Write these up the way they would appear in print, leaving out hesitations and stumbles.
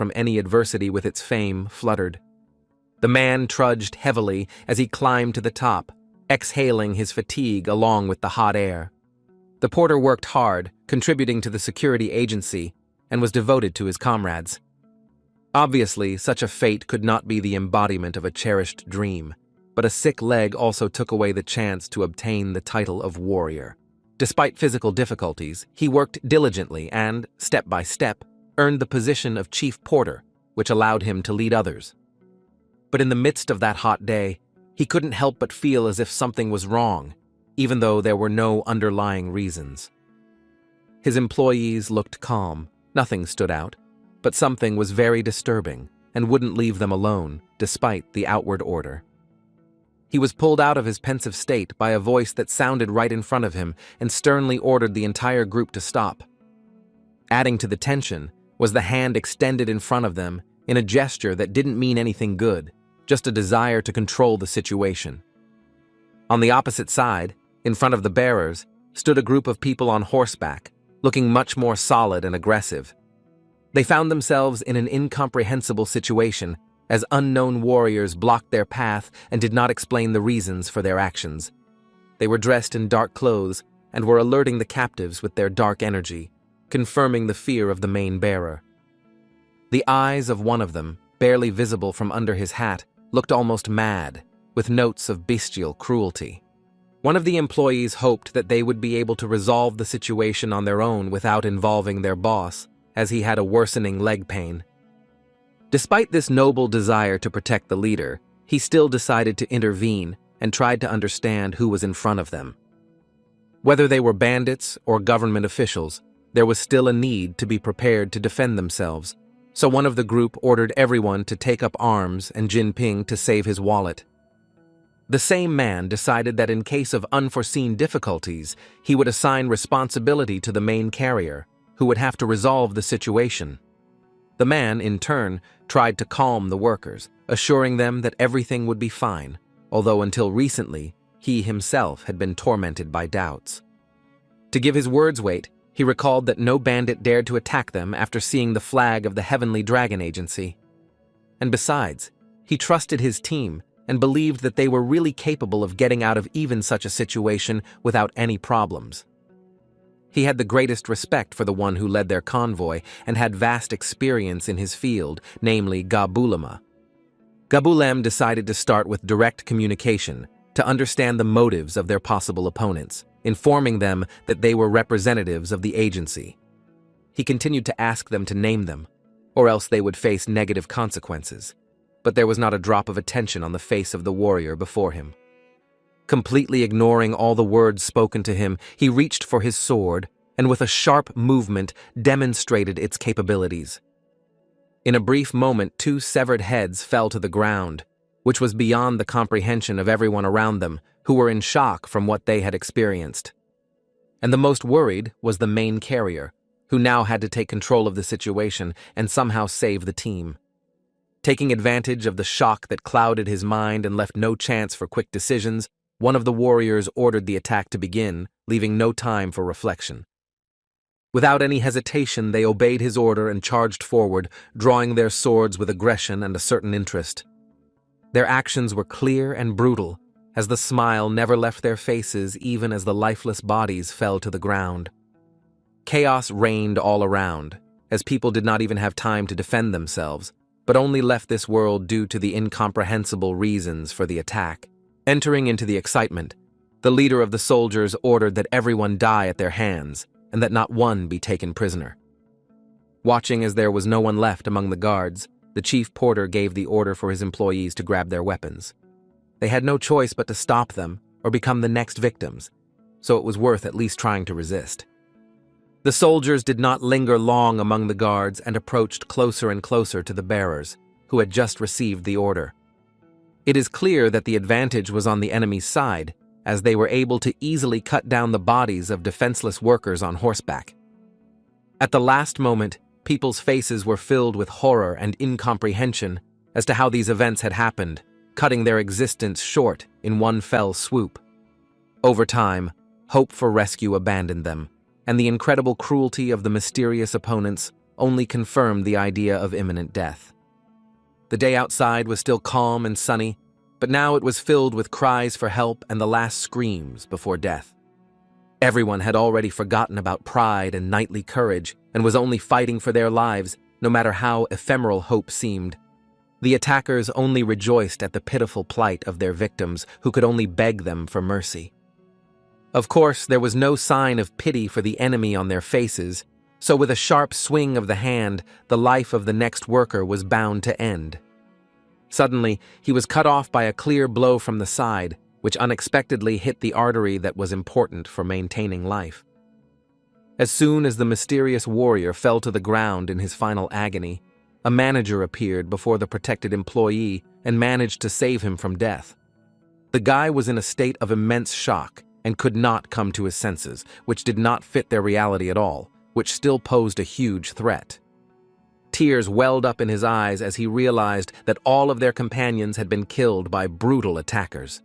from any adversity with its fame fluttered. The man trudged heavily as he climbed to the top, exhaling his fatigue along with the hot air. The porter worked hard, contributing to the security agency, and was devoted to his comrades. Obviously, such a fate could not be the embodiment of a cherished dream, but a sick leg also took away the chance to obtain the title of warrior. Despite physical difficulties, he worked diligently and, step by step, earned the position of chief porter, which allowed him to lead others. But in the midst of that hot day, he couldn't help but feel as if something was wrong, even though there were no underlying reasons. His employees looked calm, nothing stood out, but something was very disturbing and wouldn't leave them alone, despite the outward order. He was pulled out of his pensive state by a voice that sounded right in front of him and sternly ordered the entire group to stop. Adding to the tension was the hand extended in front of them in a gesture that didn't mean anything good, just a desire to control the situation. On the opposite side, in front of the bearers, stood a group of people on horseback, looking much more solid and aggressive. They found themselves in an incomprehensible situation as unknown warriors blocked their path and did not explain the reasons for their actions. They were dressed in dark clothes and were alerting the captives with their dark energy, confirming the fear of the main bearer. The eyes of one of them, barely visible from under his hat, looked almost mad, with notes of bestial cruelty. One of the employees hoped that they would be able to resolve the situation on their own without involving their boss, as he had a worsening leg pain. Despite this noble desire to protect the leader, he still decided to intervene and tried to understand who was in front of them. Whether they were bandits or government officials, there was still a need to be prepared to defend themselves, so one of the group ordered everyone to take up arms and Jinping to save his wallet. The same man decided that in case of unforeseen difficulties, he would assign responsibility to the main carrier, who would have to resolve the situation. The man, in turn, tried to calm the workers, assuring them that everything would be fine, although until recently, he himself had been tormented by doubts. To give his words weight, he recalled that no bandit dared to attack them after seeing the flag of the Heavenly Dragon Agency. And besides, he trusted his team and believed that they were really capable of getting out of even such a situation without any problems. He had the greatest respect for the one who led their convoy and had vast experience in his field, namely Gabulama. Gabulem decided to start with direct communication to understand the motives of their possible opponents, informing them that they were representatives of the agency. He continued to ask them to name them, or else they would face negative consequences, but there was not a drop of attention on the face of the warrior before him. Completely ignoring all the words spoken to him, he reached for his sword and with a sharp movement demonstrated its capabilities. In a brief moment, 2 severed heads fell to the ground, which was beyond the comprehension of everyone around them, who were in shock from what they had experienced. And the most worried was the main carrier, who now had to take control of the situation and somehow save the team. Taking advantage of the shock that clouded his mind and left no chance for quick decisions, one of the warriors ordered the attack to begin, leaving no time for reflection. Without any hesitation, they obeyed his order and charged forward, drawing their swords with aggression and a certain interest. Their actions were clear and brutal, as the smile never left their faces even as the lifeless bodies fell to the ground. Chaos reigned all around, as people did not even have time to defend themselves, but only left this world due to the incomprehensible reasons for the attack. Entering into the excitement, the leader of the soldiers ordered that everyone die at their hands and that not one be taken prisoner. Watching as there was no one left among the guards, the chief porter gave the order for his employees to grab their weapons. They had no choice but to stop them or become the next victims, so it was worth at least trying to resist. The soldiers did not linger long among the guards and approached closer and closer to the bearers, who had just received the order. It is clear that the advantage was on the enemy's side, as they were able to easily cut down the bodies of defenseless workers on horseback. At the last moment, people's faces were filled with horror and incomprehension as to how these events had happened, cutting their existence short in one fell swoop. Over time, hope for rescue abandoned them, and the incredible cruelty of the mysterious opponents only confirmed the idea of imminent death. The day outside was still calm and sunny, but now it was filled with cries for help and the last screams before death. Everyone had already forgotten about pride and knightly courage and was only fighting for their lives, no matter how ephemeral hope seemed. The attackers only rejoiced at the pitiful plight of their victims, who could only beg them for mercy. Of course, there was no sign of pity for the enemy on their faces, so with a sharp swing of the hand, the life of the next worker was bound to end. Suddenly, he was cut off by a clear blow from the side, which unexpectedly hit the artery that was important for maintaining life. As soon as the mysterious warrior fell to the ground in his final agony, a manager appeared before the protected employee and managed to save him from death. The guy was in a state of immense shock and could not come to his senses, which did not fit their reality at all, which still posed a huge threat. Tears welled up in his eyes as he realized that all of their companions had been killed by brutal attackers.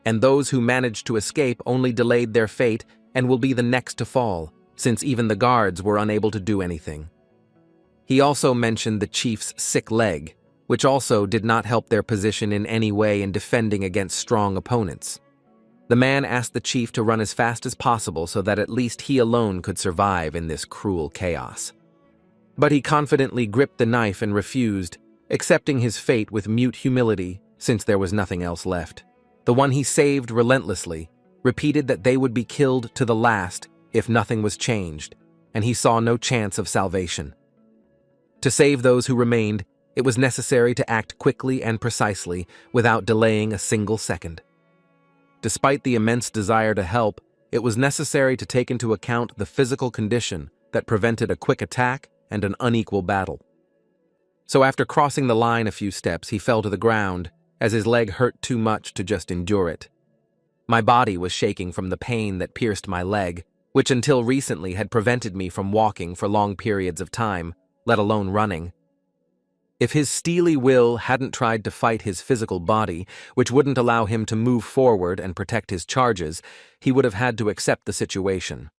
And those who managed to escape only delayed their fate and will be the next to fall, since even the guards were unable to do anything. He also mentioned the chief's sick leg, which also did not help their position in any way in defending against strong opponents. The man asked the chief to run as fast as possible so that at least he alone could survive in this cruel chaos. But he confidently gripped the knife and refused, accepting his fate with mute humility since there was nothing else left. The one he saved relentlessly repeated that they would be killed to the last if nothing was changed, and he saw no chance of salvation. To save those who remained, it was necessary to act quickly and precisely without delaying a single second. Despite the immense desire to help, it was necessary to take into account the physical condition that prevented a quick attack and an unequal battle. So after crossing the line a few steps, he fell to the ground, as his leg hurt too much to just endure it. My body was shaking from the pain that pierced my leg, which until recently had prevented me from walking for long periods of time, let alone running. If his steely will hadn't tried to fight his physical body, which wouldn't allow him to move forward and protect his charges, he would have had to accept the situation.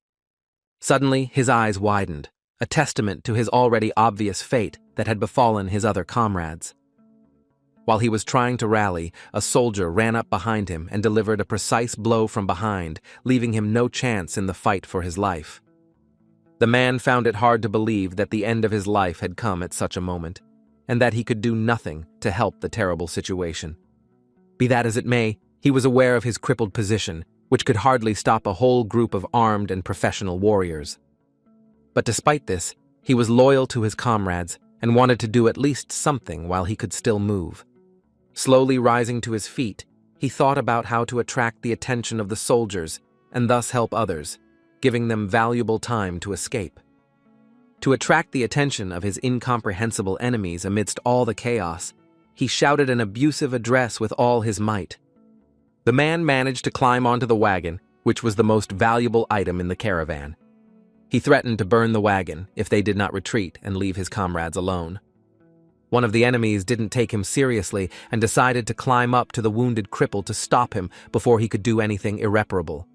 Suddenly, his eyes widened, a testament to his already obvious fate that had befallen his other comrades. While he was trying to rally, a soldier ran up behind him and delivered a precise blow from behind, leaving him no chance in the fight for his life. The man found it hard to believe that the end of his life had come at such a moment, and that he could do nothing to help the terrible situation. Be that as it may, he was aware of his crippled position, which could hardly stop a whole group of armed and professional warriors. But despite this, he was loyal to his comrades and wanted to do at least something while he could still move. Slowly rising to his feet, he thought about how to attract the attention of the soldiers and thus help others, giving them valuable time to escape. To attract the attention of his incomprehensible enemies amidst all the chaos, he shouted an abusive address with all his might. The man managed to climb onto the wagon, which was the most valuable item in the caravan. He threatened to burn the wagon if they did not retreat and leave his comrades alone. One of the enemies didn't take him seriously and decided to climb up to the wounded cripple to stop him before he could do anything irreparable.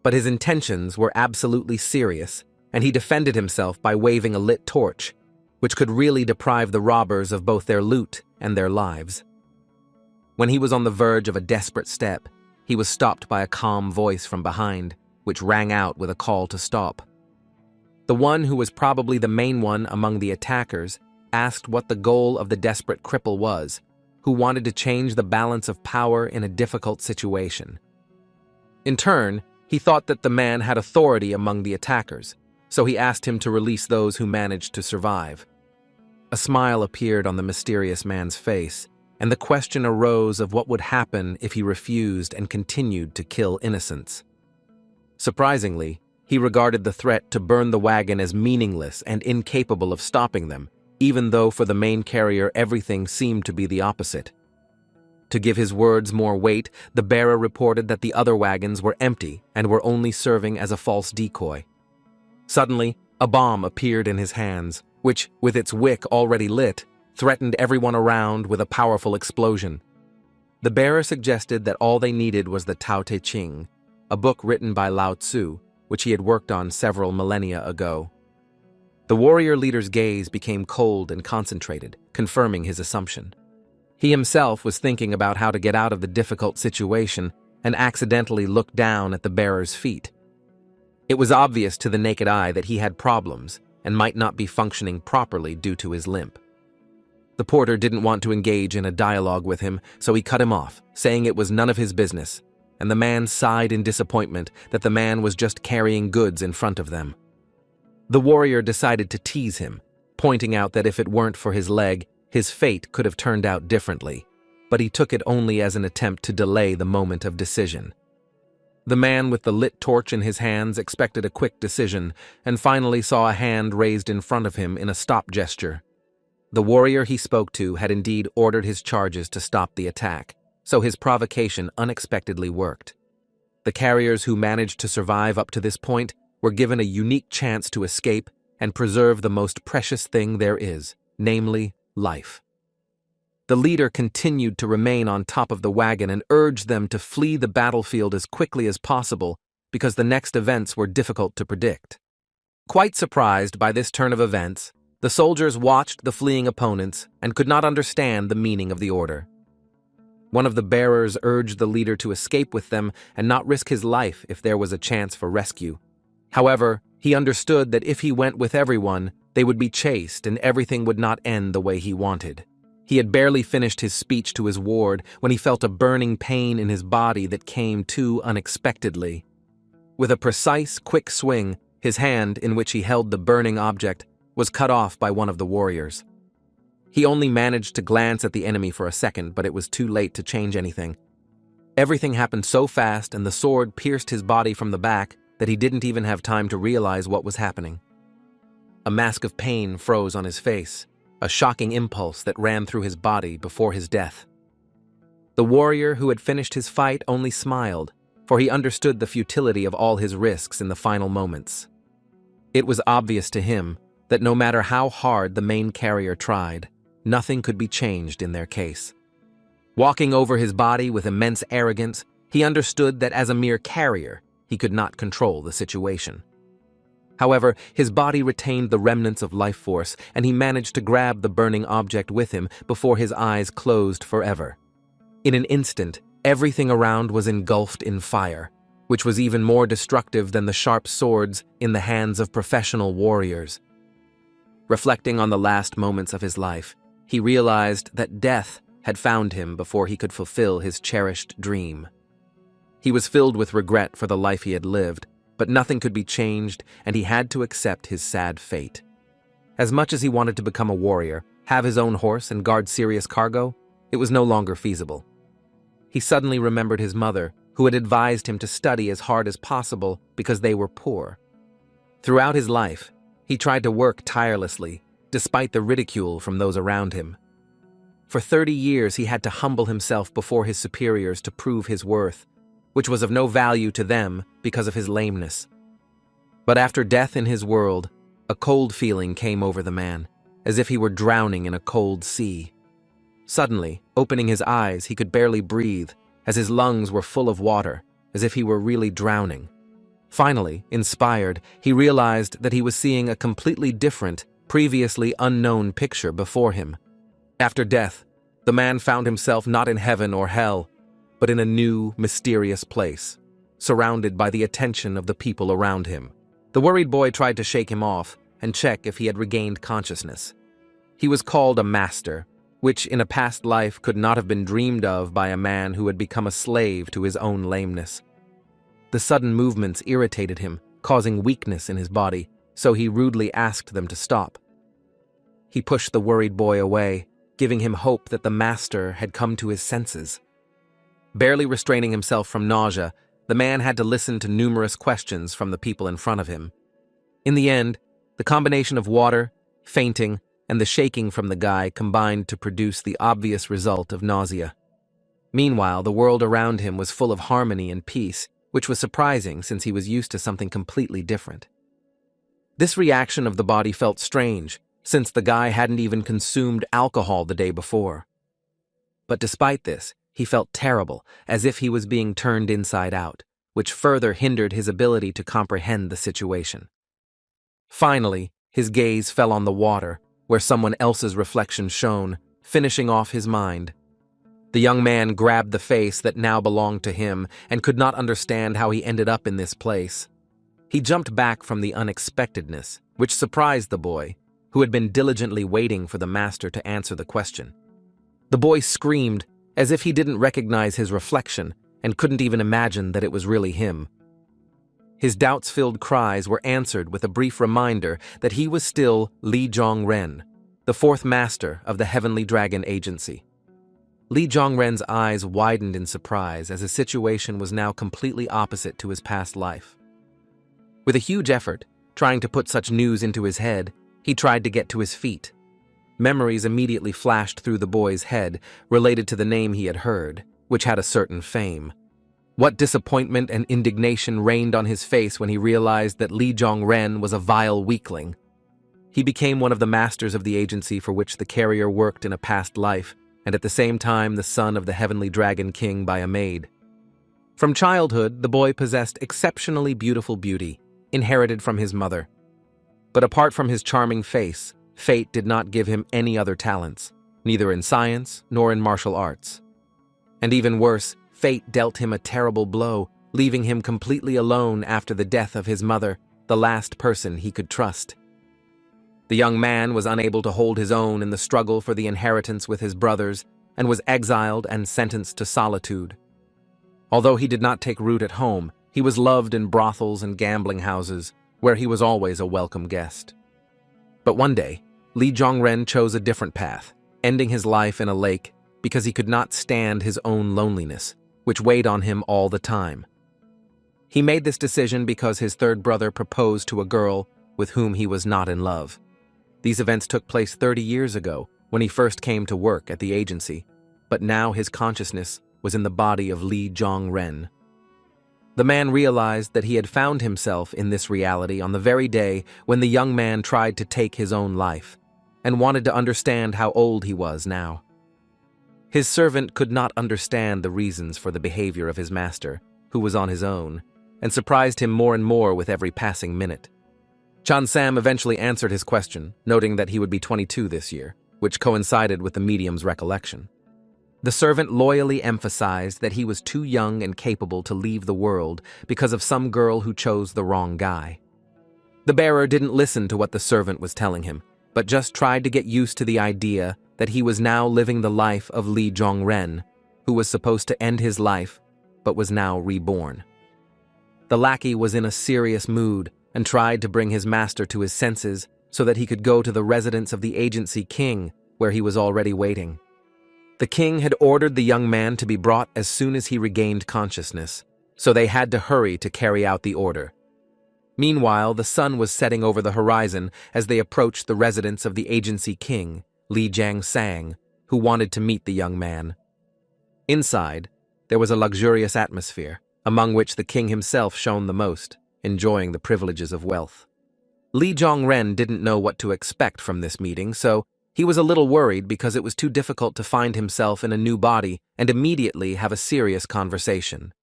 But his intentions were absolutely serious, and he defended himself by waving a lit torch, which could really deprive the robbers of both their loot and their lives. When he was on the verge of a desperate step, he was stopped by a calm voice from behind, which rang out with a call to stop. The one who was probably the main one among the attackers asked what the goal of the desperate cripple was, who wanted to change the balance of power in a difficult situation. In turn, he thought that the man had authority among the attackers, so he asked him to release those who managed to survive. A smile appeared on the mysterious man's face, and the question arose of what would happen if he refused and continued to kill innocents. Surprisingly, he regarded the threat to burn the wagon as meaningless and incapable of stopping them, even though for the main carrier everything seemed to be the opposite. To give his words more weight, the bearer reported that the other wagons were empty and were only serving as a false decoy. Suddenly, a bomb appeared in his hands, which, with its wick already lit, threatened everyone around with a powerful explosion. The bearer suggested that all they needed was the Tao Te Ching, a book written by Lao Tzu, which he had worked on several millennia ago. The warrior leader's gaze became cold and concentrated, confirming his assumption. He himself was thinking about how to get out of the difficult situation and accidentally looked down at the bearer's feet. It was obvious to the naked eye that he had problems and might not be functioning properly due to his limp. The porter didn't want to engage in a dialogue with him, so he cut him off, saying it was none of his business, and the man sighed in disappointment that the man was just carrying goods in front of them. The warrior decided to tease him, pointing out that if it weren't for his leg, his fate could have turned out differently, but he took it only as an attempt to delay the moment of decision. The man with the lit torch in his hands expected a quick decision and finally saw a hand raised in front of him in a stop gesture. The warrior he spoke to had indeed ordered his charges to stop the attack, so his provocation unexpectedly worked. The carriers who managed to survive up to this point were given a unique chance to escape and preserve the most precious thing there is, namely, life. The leader continued to remain on top of the wagon and urged them to flee the battlefield as quickly as possible because the next events were difficult to predict. Quite surprised by this turn of events, the soldiers watched the fleeing opponents and could not understand the meaning of the order. One of the bearers urged the leader to escape with them and not risk his life if there was a chance for rescue. However, he understood that if he went with everyone, they would be chased and everything would not end the way he wanted. He had barely finished his speech to his ward when he felt a burning pain in his body that came too unexpectedly. With a precise, quick swing, his hand, in which he held the burning object, was cut off by one of the warriors. He only managed to glance at the enemy for a second, but it was too late to change anything. Everything happened so fast and the sword pierced his body from the back that he didn't even have time to realize what was happening. A mask of pain froze on his face, a shocking impulse that ran through his body before his death. The warrior who had finished his fight only smiled, for he understood the futility of all his risks in the final moments. It was obvious to him that no matter how hard the main carrier tried, nothing could be changed in their case. Walking over his body with immense arrogance, he understood that as a mere carrier, he could not control the situation. However, his body retained the remnants of life force, and he managed to grab the burning object with him before his eyes closed forever. In an instant, everything around was engulfed in fire, which was even more destructive than the sharp swords in the hands of professional warriors. Reflecting on the last moments of his life, he realized that death had found him before he could fulfill his cherished dream. He was filled with regret for the life he had lived, but nothing could be changed, and he had to accept his sad fate. As much as he wanted to become a warrior, have his own horse, and guard serious cargo, it was no longer feasible. He suddenly remembered his mother, who had advised him to study as hard as possible because they were poor. Throughout his life, he tried to work tirelessly, despite the ridicule from those around him. For 30 years, he had to humble himself before his superiors to prove his worth, which was of no value to them because of his lameness. But after death in his world, a cold feeling came over the man, as if he were drowning in a cold sea. Suddenly, opening his eyes, he could barely breathe, as his lungs were full of water, as if he were really drowning. Finally, inspired, he realized that he was seeing a completely different, previously unknown picture before him. After death, the man found himself not in heaven or hell, but in a new, mysterious place, surrounded by the attention of the people around him. The worried boy tried to shake him off and check if he had regained consciousness. He was called a master, which in a past life could not have been dreamed of by a man who had become a slave to his own lameness. The sudden movements irritated him, causing weakness in his body, so he rudely asked them to stop. He pushed the worried boy away, giving him hope that the master had come to his senses. Barely restraining himself from nausea, the man had to listen to numerous questions from the people in front of him. In the end, the combination of water, fainting, and the shaking from the guy combined to produce the obvious result of nausea. Meanwhile, the world around him was full of harmony and peace, which was surprising since he was used to something completely different. This reaction of the body felt strange, since the guy hadn't even consumed alcohol the day before. But despite this, he felt terrible, as if he was being turned inside out, which further hindered his ability to comprehend the situation. Finally, His gaze fell on the water, where someone else's reflection shone, finishing off his mind. The young man grabbed the face that now belonged to him and could not understand how he ended up in this place. He jumped back from the unexpectedness, which surprised the boy, who had been diligently waiting for the master to answer the question. The boy screamed, as if he didn't recognize his reflection and couldn't even imagine that it was really him. His doubts-filled cries were answered with a brief reminder that he was still Li Zhongren, the fourth master of the Heavenly Dragon Agency. Li Zhongren's eyes widened in surprise as his situation was now completely opposite to his past life. With a huge effort, trying to put such news into his head, he tried to get to his feet. Memories immediately flashed through the boy's head related to the name he had heard, which had a certain fame. What disappointment and indignation reigned on his face when he realized that Li Zhongren was a vile weakling. He became one of the masters of the agency for which the carrier worked in a past life, and at the same time the son of the Heavenly Dragon King by a maid. From childhood, the boy possessed exceptionally beautiful beauty, inherited from his mother. But apart from his charming face, fate did not give him any other talents, neither in science nor in martial arts. And even worse, fate dealt him a terrible blow, leaving him completely alone after the death of his mother, the last person he could trust. The young man was unable to hold his own in the struggle for the inheritance with his brothers and was exiled and sentenced to solitude. Although he did not take root at home, he was loved in brothels and gambling houses, where he was always a welcome guest. But one day, Li Zhongren chose a different path, ending his life in a lake because he could not stand his own loneliness, which weighed on him all the time. He made this decision because his third brother proposed to a girl with whom he was not in love. These events took place 30 years ago, when he first came to work at the agency, but now his consciousness was in the body of Li Zhongren. The man realized that he had found himself in this reality on the very day when the young man tried to take his own life, and wanted to understand how old he was now. His servant could not understand the reasons for the behavior of his master, who was on his own, and surprised him more and more with every passing minute. Chan Sam eventually answered his question, noting that he would be 22 this year, which coincided with the medium's recollection. The servant loyally emphasized that he was too young and capable to leave the world because of some girl who chose the wrong guy. The bearer didn't listen to what the servant was telling him, but just tried to get used to the idea that he was now living the life of Li Zhongren, who was supposed to end his life, but was now reborn. The lackey was in a serious mood and tried to bring his master to his senses so that he could go to the residence of the agency king, where he was already waiting. The king had ordered the young man to be brought as soon as he regained consciousness, so they had to hurry to carry out the order. Meanwhile, the sun was setting over the horizon as they approached the residence of the agency king, Li Jiangsang, who wanted to meet the young man. Inside, there was a luxurious atmosphere, among which the king himself shone the most, enjoying the privileges of wealth. Li Zhongren didn't know what to expect from this meeting, so he was a little worried because it was too difficult to find himself in a new body and immediately have a serious conversation.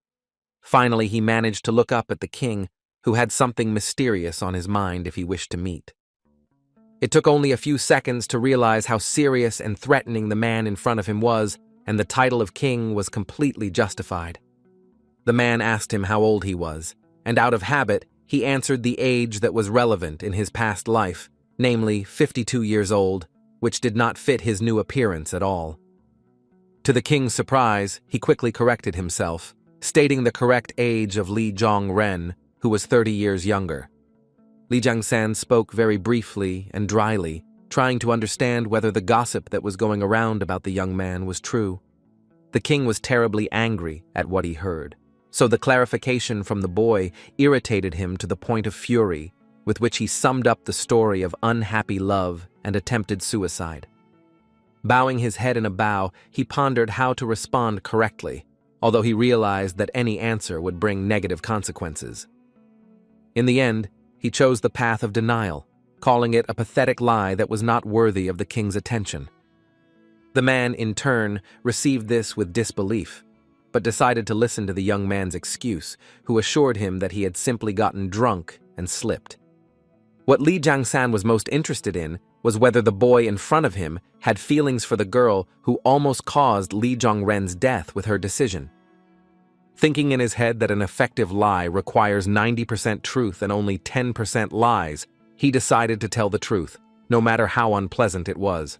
Finally, he managed to look up at the king, who had something mysterious on his mind if he wished to meet. It took only a few seconds to realize how serious and threatening the man in front of him was, and the title of king was completely justified. The man asked him how old he was, and out of habit, he answered the age that was relevant in his past life, namely 52 years old, which did not fit his new appearance at all. To the king's surprise, he quickly corrected himself, stating the correct age of Li Zhongren, who was 30 years younger. Li Jiangsan spoke very briefly and dryly, trying to understand whether the gossip that was going around about the young man was true. The king was terribly angry at what he heard, so the clarification from the boy irritated him to the point of fury, with which he summed up the story of unhappy love and attempted suicide. Bowing his head in a bow, he pondered how to respond correctly, although he realized that any answer would bring negative consequences. In the end, he chose the path of denial, calling it a pathetic lie that was not worthy of the king's attention. The man, in turn, received this with disbelief, but decided to listen to the young man's excuse, who assured him that he had simply gotten drunk and slipped. What Li Jiangsan was most interested in was whether the boy in front of him had feelings for the girl who almost caused Li Zhongren's death with her decision. Thinking in his head that an effective lie requires 90% truth and only 10% lies, he decided to tell the truth, no matter how unpleasant it was.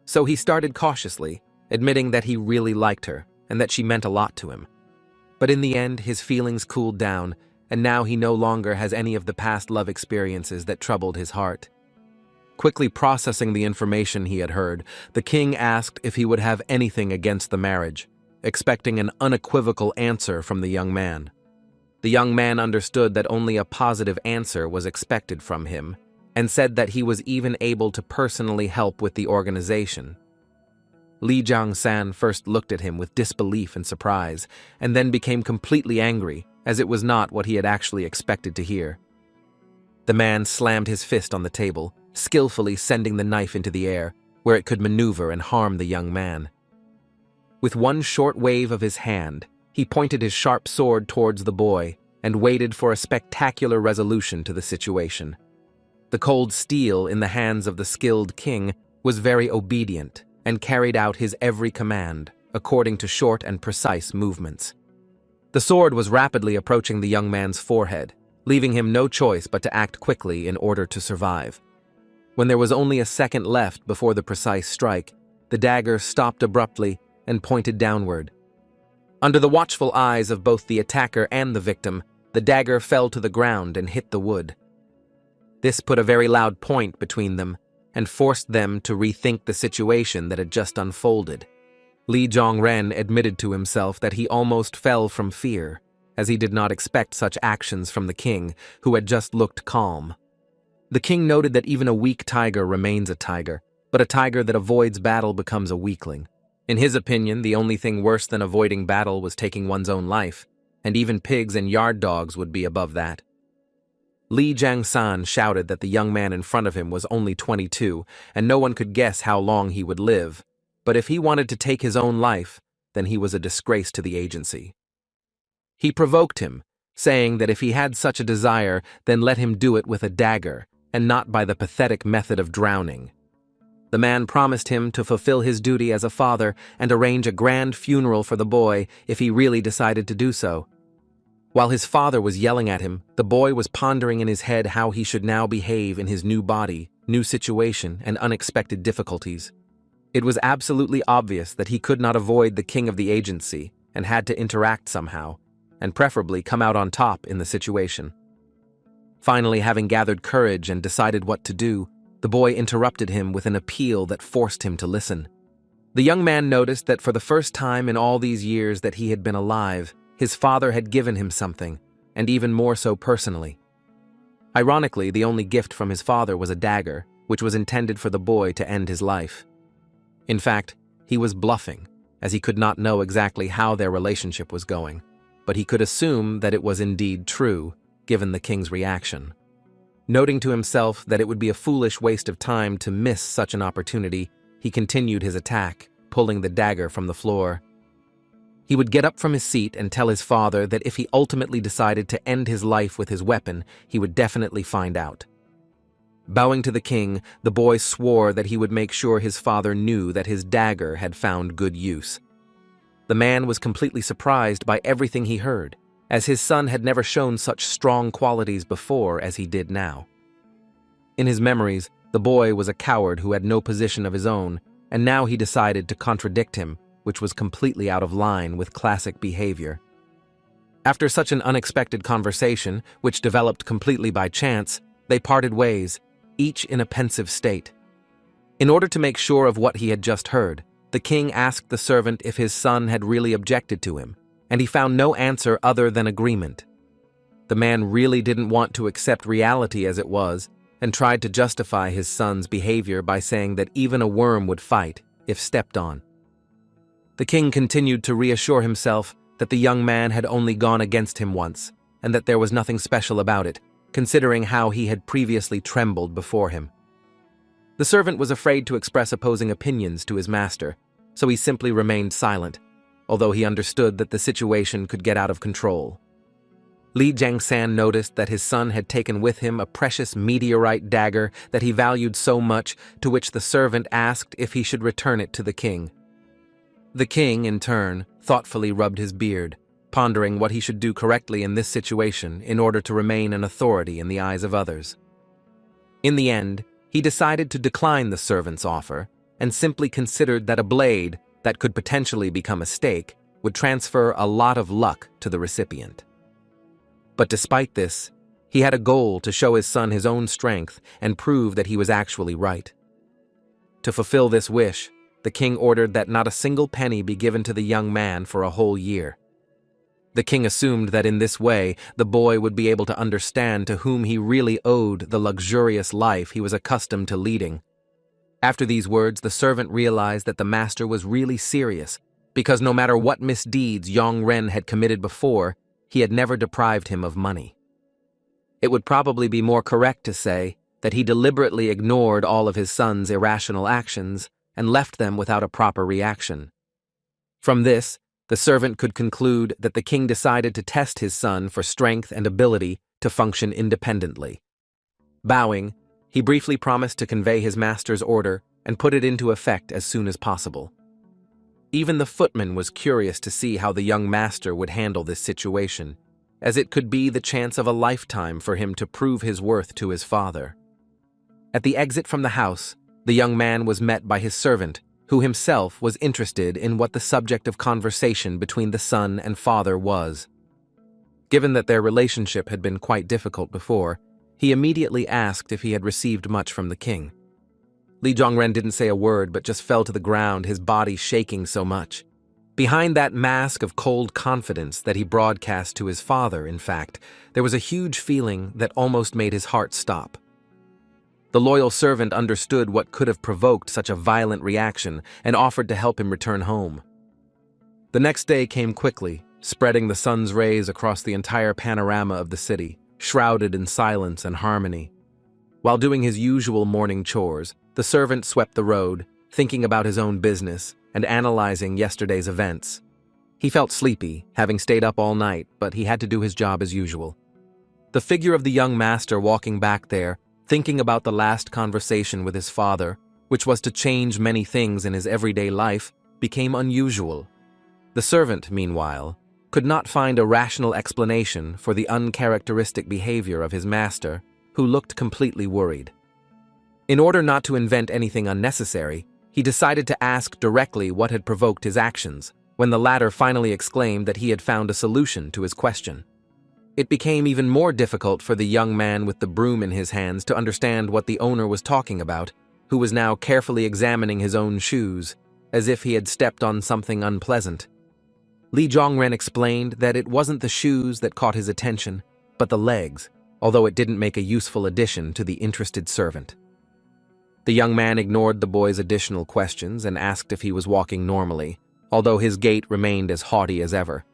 So he started cautiously, admitting that he really liked her and that she meant a lot to him. But in the end, his feelings cooled down, and now he no longer has any of the past love experiences that troubled his heart. Quickly processing the information he had heard, the king asked if he would have anything against the marriage, expecting an unequivocal answer from the young man. The young man understood that only a positive answer was expected from him, and said that he was even able to personally help with the organization. Li Jiangsan first looked at him with disbelief and surprise, and then became completely angry, as it was not what he had actually expected to hear. The man slammed his fist on the table, skillfully sending the knife into the air, where it could maneuver and harm the young man. With one short wave of his hand, he pointed his sharp sword towards the boy and waited for a spectacular resolution to the situation. The cold steel in the hands of the skilled king was very obedient and carried out his every command, according to short and precise movements. The sword was rapidly approaching the young man's forehead, leaving him no choice but to act quickly in order to survive. When there was only a second left before the precise strike, the dagger stopped abruptly and pointed downward. Under the watchful eyes of both the attacker and the victim, the dagger fell to the ground and hit the wood. This put a very loud point between them and forced them to rethink the situation that had just unfolded. Li Zhongren admitted to himself that he almost fell from fear, as he did not expect such actions from the king, who had just looked calm. The king noted that even a weak tiger remains a tiger, but a tiger that avoids battle becomes a weakling. In his opinion, the only thing worse than avoiding battle was taking one's own life, and even pigs and yard dogs would be above that. Li Jiangsan shouted that the young man in front of him was only 22, and no one could guess how long he would live. But if he wanted to take his own life, then he was a disgrace to the agency. He provoked him, saying that if he had such a desire, then let him do it with a dagger, and not by the pathetic method of drowning. The man promised him to fulfill his duty as a father and arrange a grand funeral for the boy if he really decided to do so. While his father was yelling at him, the boy was pondering in his head how he should now behave in his new body, new situation, and unexpected difficulties. It was absolutely obvious that he could not avoid the king of the agency and had to interact somehow, and preferably come out on top in the situation. Finally, having gathered courage and decided what to do, the boy interrupted him with an appeal that forced him to listen. The young man noticed that for the first time in all these years that he had been alive, his father had given him something, and even more so personally. Ironically, the only gift from his father was a dagger, which was intended for the boy to end his life. In fact, he was bluffing, as he could not know exactly how their relationship was going, but he could assume that it was indeed true, given the king's reaction. Noting to himself that it would be a foolish waste of time to miss such an opportunity, he continued his attack, pulling the dagger from the floor. He would get up from his seat and tell his father that if he ultimately decided to end his life with his weapon, he would definitely find out. Bowing to the king, the boy swore that he would make sure his father knew that his dagger had found good use. The man was completely surprised by everything he heard, as his son had never shown such strong qualities before as he did now. In his memories, the boy was a coward who had no position of his own, and now he decided to contradict him, which was completely out of line with classic behavior. After such an unexpected conversation, which developed completely by chance, they parted ways, each in a pensive state. In order to make sure of what he had just heard, the king asked the servant if his son had really objected to him, and he found no answer other than agreement. The man really didn't want to accept reality as it was, and tried to justify his son's behavior by saying that even a worm would fight if stepped on. The king continued to reassure himself that the young man had only gone against him once, and that there was nothing special about it, considering how he had previously trembled before him. The servant was afraid to express opposing opinions to his master, so he simply remained silent, although he understood that the situation could get out of control. Li Jiangsan noticed that his son had taken with him a precious meteorite dagger that he valued so much, to which the servant asked if he should return it to the king. The king, in turn, thoughtfully rubbed his beard, pondering what he should do correctly in this situation in order to remain an authority in the eyes of others. In the end, he decided to decline the servant's offer and simply considered that a blade that could potentially become a stake would transfer a lot of luck to the recipient. But despite this, he had a goal to show his son his own strength and prove that he was actually right. To fulfill this wish, the king ordered that not a single penny be given to the young man for a whole year. The king assumed that in this way, the boy would be able to understand to whom he really owed the luxurious life he was accustomed to leading. After these words, the servant realized that the master was really serious, because no matter what misdeeds Yang Ren had committed before, he had never deprived him of money. It would probably be more correct to say that he deliberately ignored all of his son's irrational actions and left them without a proper reaction. From this, the servant could conclude that the king decided to test his son for strength and ability to function independently. Bowing, he briefly promised to convey his master's order and put it into effect as soon as possible. Even the footman was curious to see how the young master would handle this situation, as it could be the chance of a lifetime for him to prove his worth to his father. At the exit from the house, the young man was met by his servant, who himself was interested in what the subject of conversation between the son and father was. Given that their relationship had been quite difficult before, he immediately asked if he had received much from the king. Li Zhongren didn't say a word but just fell to the ground, his body shaking so much. Behind that mask of cold confidence that he broadcast to his father, in fact, there was a huge feeling that almost made his heart stop. The loyal servant understood what could have provoked such a violent reaction and offered to help him return home. The next day came quickly, spreading the sun's rays across the entire panorama of the city, shrouded in silence and harmony. While doing his usual morning chores, the servant swept the road, thinking about his own business and analyzing yesterday's events. He felt sleepy, having stayed up all night, but he had to do his job as usual. The figure of the young master walking back there, thinking about the last conversation with his father, which was to change many things in his everyday life, became unusual. The servant, meanwhile, could not find a rational explanation for the uncharacteristic behavior of his master, who looked completely worried. In order not to invent anything unnecessary, he decided to ask directly what had provoked his actions, when the latter finally exclaimed that he had found a solution to his question. It became even more difficult for the young man with the broom in his hands to understand what the owner was talking about, who was now carefully examining his own shoes, as if he had stepped on something unpleasant. Li Zhongren explained that it wasn't the shoes that caught his attention, but the legs, although it didn't make a useful addition to the interested servant. The young man ignored the boy's additional questions and asked if he was walking normally, although his gait remained as haughty as ever.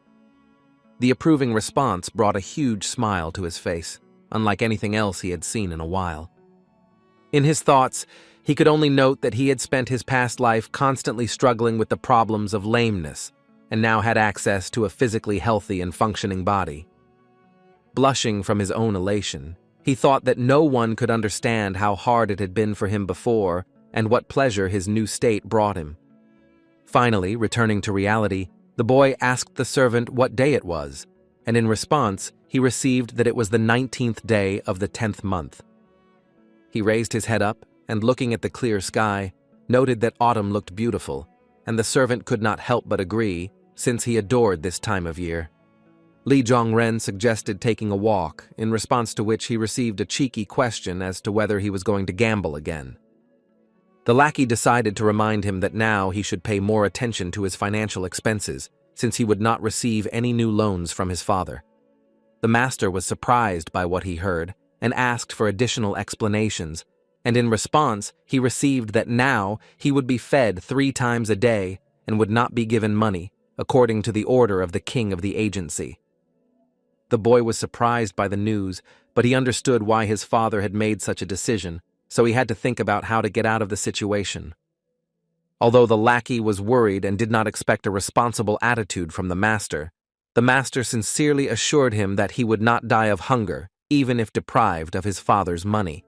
The approving response brought a huge smile to his face, unlike anything else he had seen in a while. In his thoughts, he could only note that he had spent his past life constantly struggling with the problems of lameness, and now had access to a physically healthy and functioning body. Blushing from his own elation, he thought that no one could understand how hard it had been for him before and what pleasure his new state brought him. Finally, returning to reality, the boy asked the servant what day it was, and in response, he received that it was the 19th day of the 10th month. He raised his head up and, looking at the clear sky, noted that autumn looked beautiful, and the servant could not help but agree, since he adored this time of year. Li Zhongren suggested taking a walk, in response to which he received a cheeky question as to whether he was going to gamble again. The lackey decided to remind him that now he should pay more attention to his financial expenses, since he would not receive any new loans from his father. The master was surprised by what he heard and asked for additional explanations, and in response he received that now he would be fed 3 times a day and would not be given money, according to the order of the king of the agency. The boy was surprised by the news, but he understood why his father had made such a decision, so he had to think about how to get out of the situation. Although the lackey was worried and did not expect a responsible attitude from the master, The master sincerely assured him that he would not die of hunger, even if deprived of his father's money.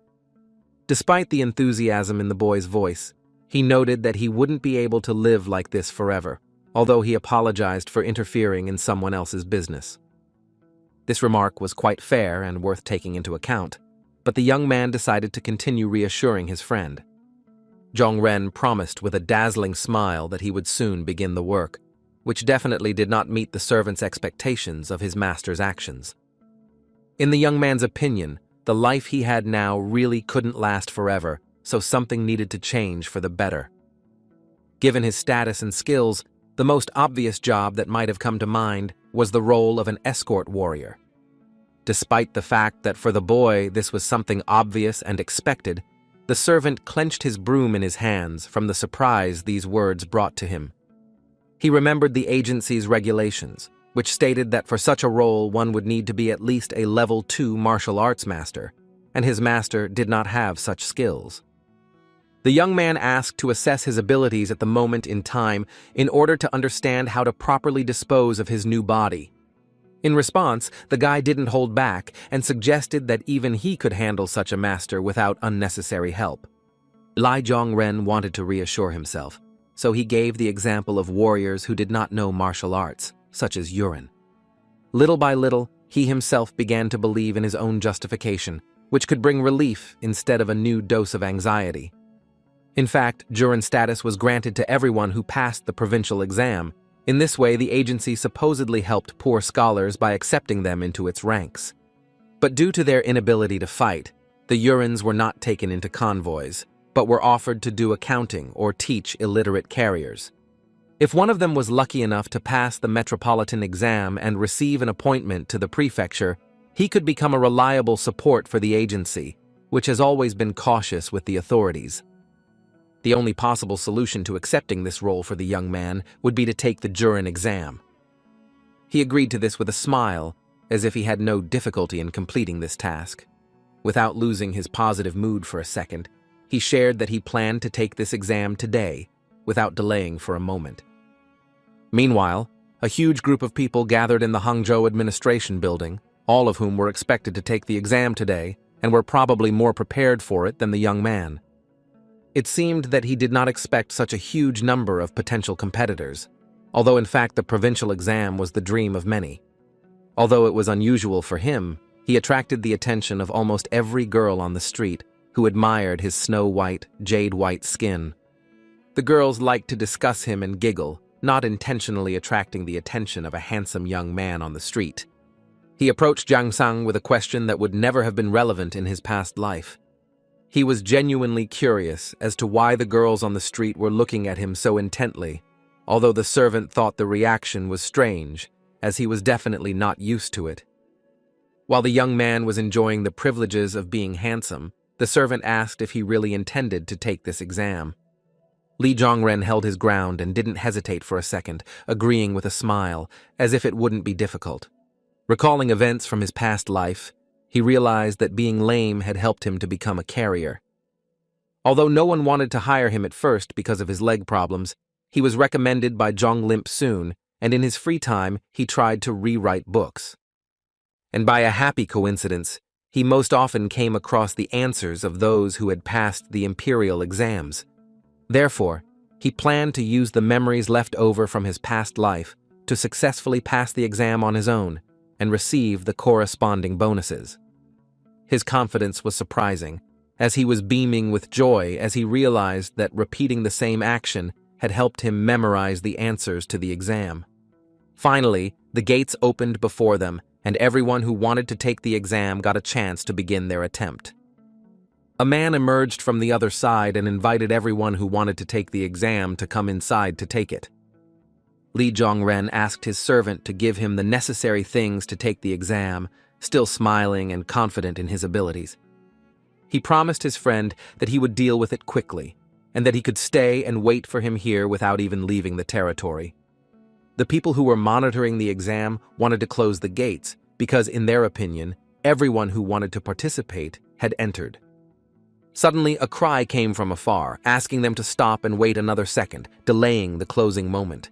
Despite the enthusiasm in the boy's voice, he noted that he wouldn't be able to live like this forever, although he apologized for interfering in someone else's business. This remark was quite fair and worth taking into account, but the young man decided to continue reassuring his friend. Zhongren promised with a dazzling smile that he would soon begin the work, which definitely did not meet the servant's expectations of his master's actions. In the young man's opinion, the life he had now really couldn't last forever, so something needed to change for the better. Given his status and skills, the most obvious job that might have come to mind was the role of an escort warrior. Despite the fact that for the boy this was something obvious and expected, the servant clenched his broom in his hands from the surprise these words brought to him. He remembered the agency's regulations, which stated that for such a role one would need to be at least a level 2 martial arts master, and his master did not have such skills. The young man asked to assess his abilities at the moment in time in order to understand how to properly dispose of his new body. In response, the guy didn't hold back and suggested that even he could handle such a master without unnecessary help. Li Zhongren wanted to reassure himself, so he gave the example of warriors who did not know martial arts, such as urine. Little by little, he himself began to believe in his own justification, which could bring relief instead of a new dose of anxiety. In fact, Jurin status was granted to everyone who passed the provincial exam. In this way, the agency supposedly helped poor scholars by accepting them into its ranks. But due to their inability to fight, the Urins were not taken into convoys, but were offered to do accounting or teach illiterate carriers. If one of them was lucky enough to pass the metropolitan exam and receive an appointment to the prefecture, he could become a reliable support for the agency, which has always been cautious with the authorities. The only possible solution to accepting this role for the young man would be to take the Jurin exam. He agreed to this with a smile, as if he had no difficulty in completing this task. Without losing his positive mood for a second, he shared that he planned to take this exam today, without delaying for a moment. Meanwhile, a huge group of people gathered in the Hangzhou administration building, all of whom were expected to take the exam today and were probably more prepared for it than the young man. It seemed that he did not expect such a huge number of potential competitors, although in fact the provincial exam was the dream of many. Although it was unusual for him, he attracted the attention of almost every girl on the street who admired his snow-white, jade-white skin. The girls liked to discuss him and giggle, not intentionally attracting the attention of a handsome young man on the street. He approached Jiang Sang with a question that would never have been relevant in his past life. He was genuinely curious as to why the girls on the street were looking at him so intently, although the servant thought the reaction was strange, as he was definitely not used to it. While the young man was enjoying the privileges of being handsome, the servant asked if he really intended to take this exam. Li Zhongren held his ground and didn't hesitate for a second, agreeing with a smile, as if it wouldn't be difficult. Recalling events from his past life, he realized that being lame had helped him to become a carrier. Although no one wanted to hire him at first because of his leg problems, he was recommended by Zhong Limp soon, and in his free time, he tried to rewrite books. And by a happy coincidence, he most often came across the answers of those who had passed the imperial exams. Therefore, he planned to use the memories left over from his past life to successfully pass the exam on his own and receive the corresponding bonuses. His confidence was surprising, as he was beaming with joy as he realized that repeating the same action had helped him memorize the answers to the exam. Finally, the gates opened before them, and everyone who wanted to take the exam got a chance to begin their attempt. A man emerged from the other side and invited everyone who wanted to take the exam to come inside to take it. Li Zhongren asked his servant to give him the necessary things to take the exam, still smiling and confident in his abilities. He promised his friend that he would deal with it quickly, and that he could stay and wait for him here without even leaving the territory. The people who were monitoring the exam wanted to close the gates because, in their opinion, everyone who wanted to participate had entered. Suddenly, a cry came from afar, asking them to stop and wait another second, delaying the closing moment.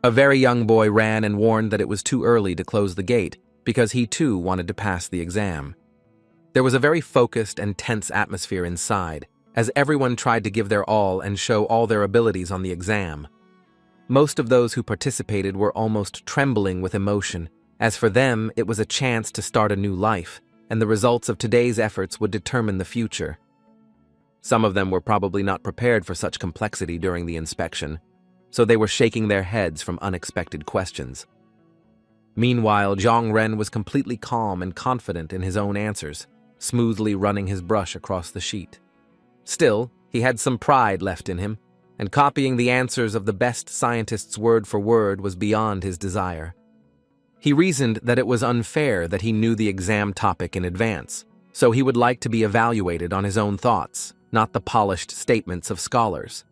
A very young boy ran and warned that it was too early to close the gate because he too wanted to pass the exam. There was a very focused and tense atmosphere inside, as everyone tried to give their all and show all their abilities on the exam. Most of those who participated were almost trembling with emotion, as for them it was a chance to start a new life, and the results of today's efforts would determine the future. Some of them were probably not prepared for such complexity during the inspection, so they were shaking their heads from unexpected questions. Meanwhile, Zhang Ren was completely calm and confident in his own answers, smoothly running his brush across the sheet. Still, he had some pride left in him, and copying the answers of the best scientists word for word was beyond his desire. He reasoned that it was unfair that he knew the exam topic in advance, so he would like to be evaluated on his own thoughts, not the polished statements of scholars.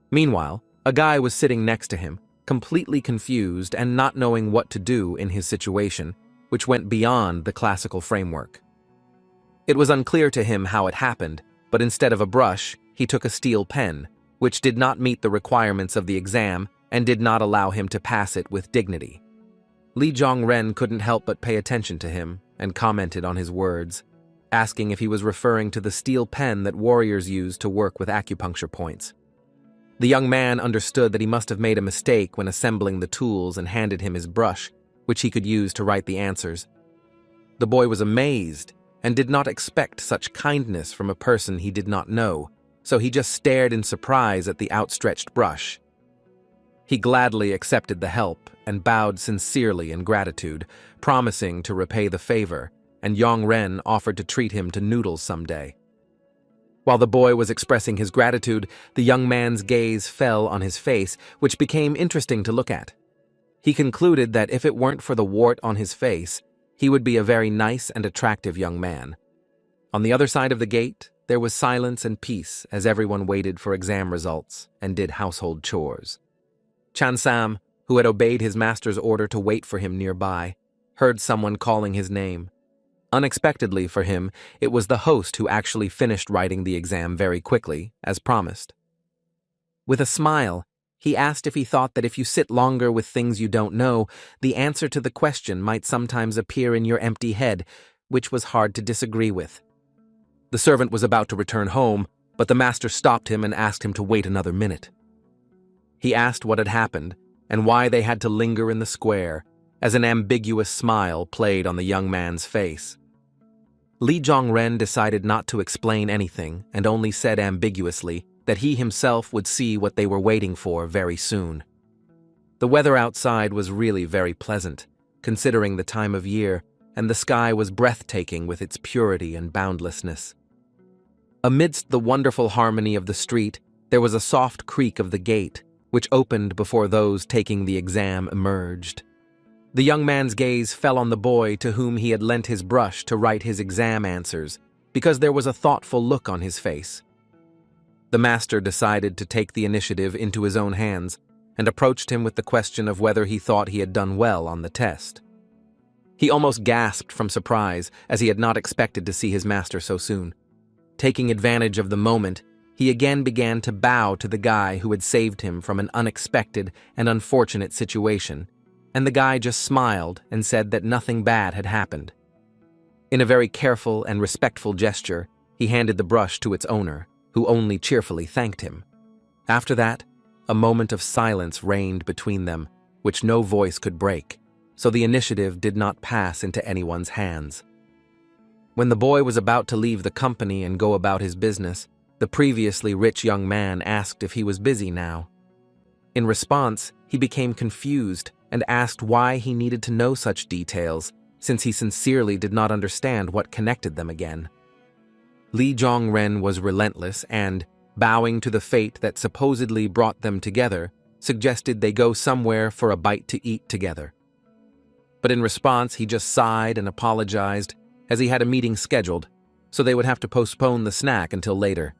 Meanwhile, a guy was sitting next to him, completely confused and not knowing what to do in his situation, which went beyond the classical framework. It was unclear to him how it happened, but instead of a brush, he took a steel pen, which did not meet the requirements of the exam and did not allow him to pass it with dignity. Li Zhongren couldn't help but pay attention to him and commented on his words, asking if he was referring to the steel pen that warriors use to work with acupuncture points. The young man understood that he must have made a mistake when assembling the tools and handed him his brush, which he could use to write the answers. The boy was amazed and did not expect such kindness from a person he did not know, so he just stared in surprise at the outstretched brush. He gladly accepted the help and bowed sincerely in gratitude, promising to repay the favor, and Yang Ren offered to treat him to noodles someday. While the boy was expressing his gratitude, the young man's gaze fell on his face, which became interesting to look at. He concluded that if it weren't for the wart on his face, he would be a very nice and attractive young man. On the other side of the gate, there was silence and peace as everyone waited for exam results and did household chores. Chan Sam, who had obeyed his master's order to wait for him nearby, heard someone calling his name. Unexpectedly for him, it was the host who actually finished writing the exam very quickly, as promised. With a smile, he asked if he thought that if you sit longer with things you don't know, the answer to the question might sometimes appear in your empty head, which was hard to disagree with. The servant was about to return home, but the master stopped him and asked him to wait another minute. He asked what had happened and why they had to linger in the square, as an ambiguous smile played on the young man's face. Li Zhongren decided not to explain anything and only said ambiguously that he himself would see what they were waiting for very soon. The weather outside was really very pleasant, considering the time of year, and the sky was breathtaking with its purity and boundlessness. Amidst the wonderful harmony of the street, there was a soft creak of the gate, which opened before those taking the exam emerged. The young man's gaze fell on the boy to whom he had lent his brush to write his exam answers, because there was a thoughtful look on his face. The master decided to take the initiative into his own hands and approached him with the question of whether he thought he had done well on the test. He almost gasped from surprise, as he had not expected to see his master so soon. Taking advantage of the moment, he again began to bow to the guy who had saved him from an unexpected and unfortunate situation, and the guy just smiled and said that nothing bad had happened. In a very careful and respectful gesture, he handed the brush to its owner, who only cheerfully thanked him. After that, a moment of silence reigned between them, which no voice could break, so the initiative did not pass into anyone's hands. When the boy was about to leave the company and go about his business, the previously rich young man asked if he was busy now. In response, he became confused and asked why he needed to know such details, since he sincerely did not understand what connected them again. Li Zhongren was relentless and, bowing to the fate that supposedly brought them together, suggested they go somewhere for a bite to eat together. But in response, he just sighed and apologized, as he had a meeting scheduled, so they would have to postpone the snack until later.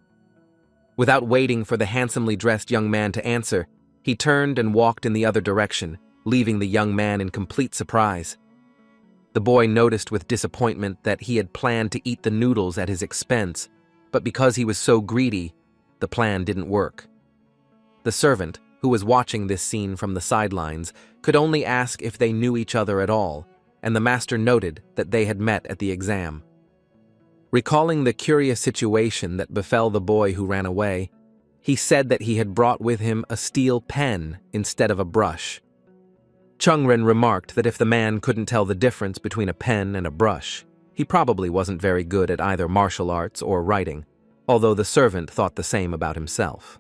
Without waiting for the handsomely dressed young man to answer, he turned and walked in the other direction, leaving the young man in complete surprise. The boy noticed with disappointment that he had planned to eat the noodles at his expense, but because he was so greedy, the plan didn't work. The servant, who was watching this scene from the sidelines, could only ask if they knew each other at all, and the master noted that they had met at the exam. Recalling the curious situation that befell the boy who ran away, he said that he had brought with him a steel pen instead of a brush. Chungren remarked that if the man couldn't tell the difference between a pen and a brush, he probably wasn't very good at either martial arts or writing, although the servant thought the same about himself.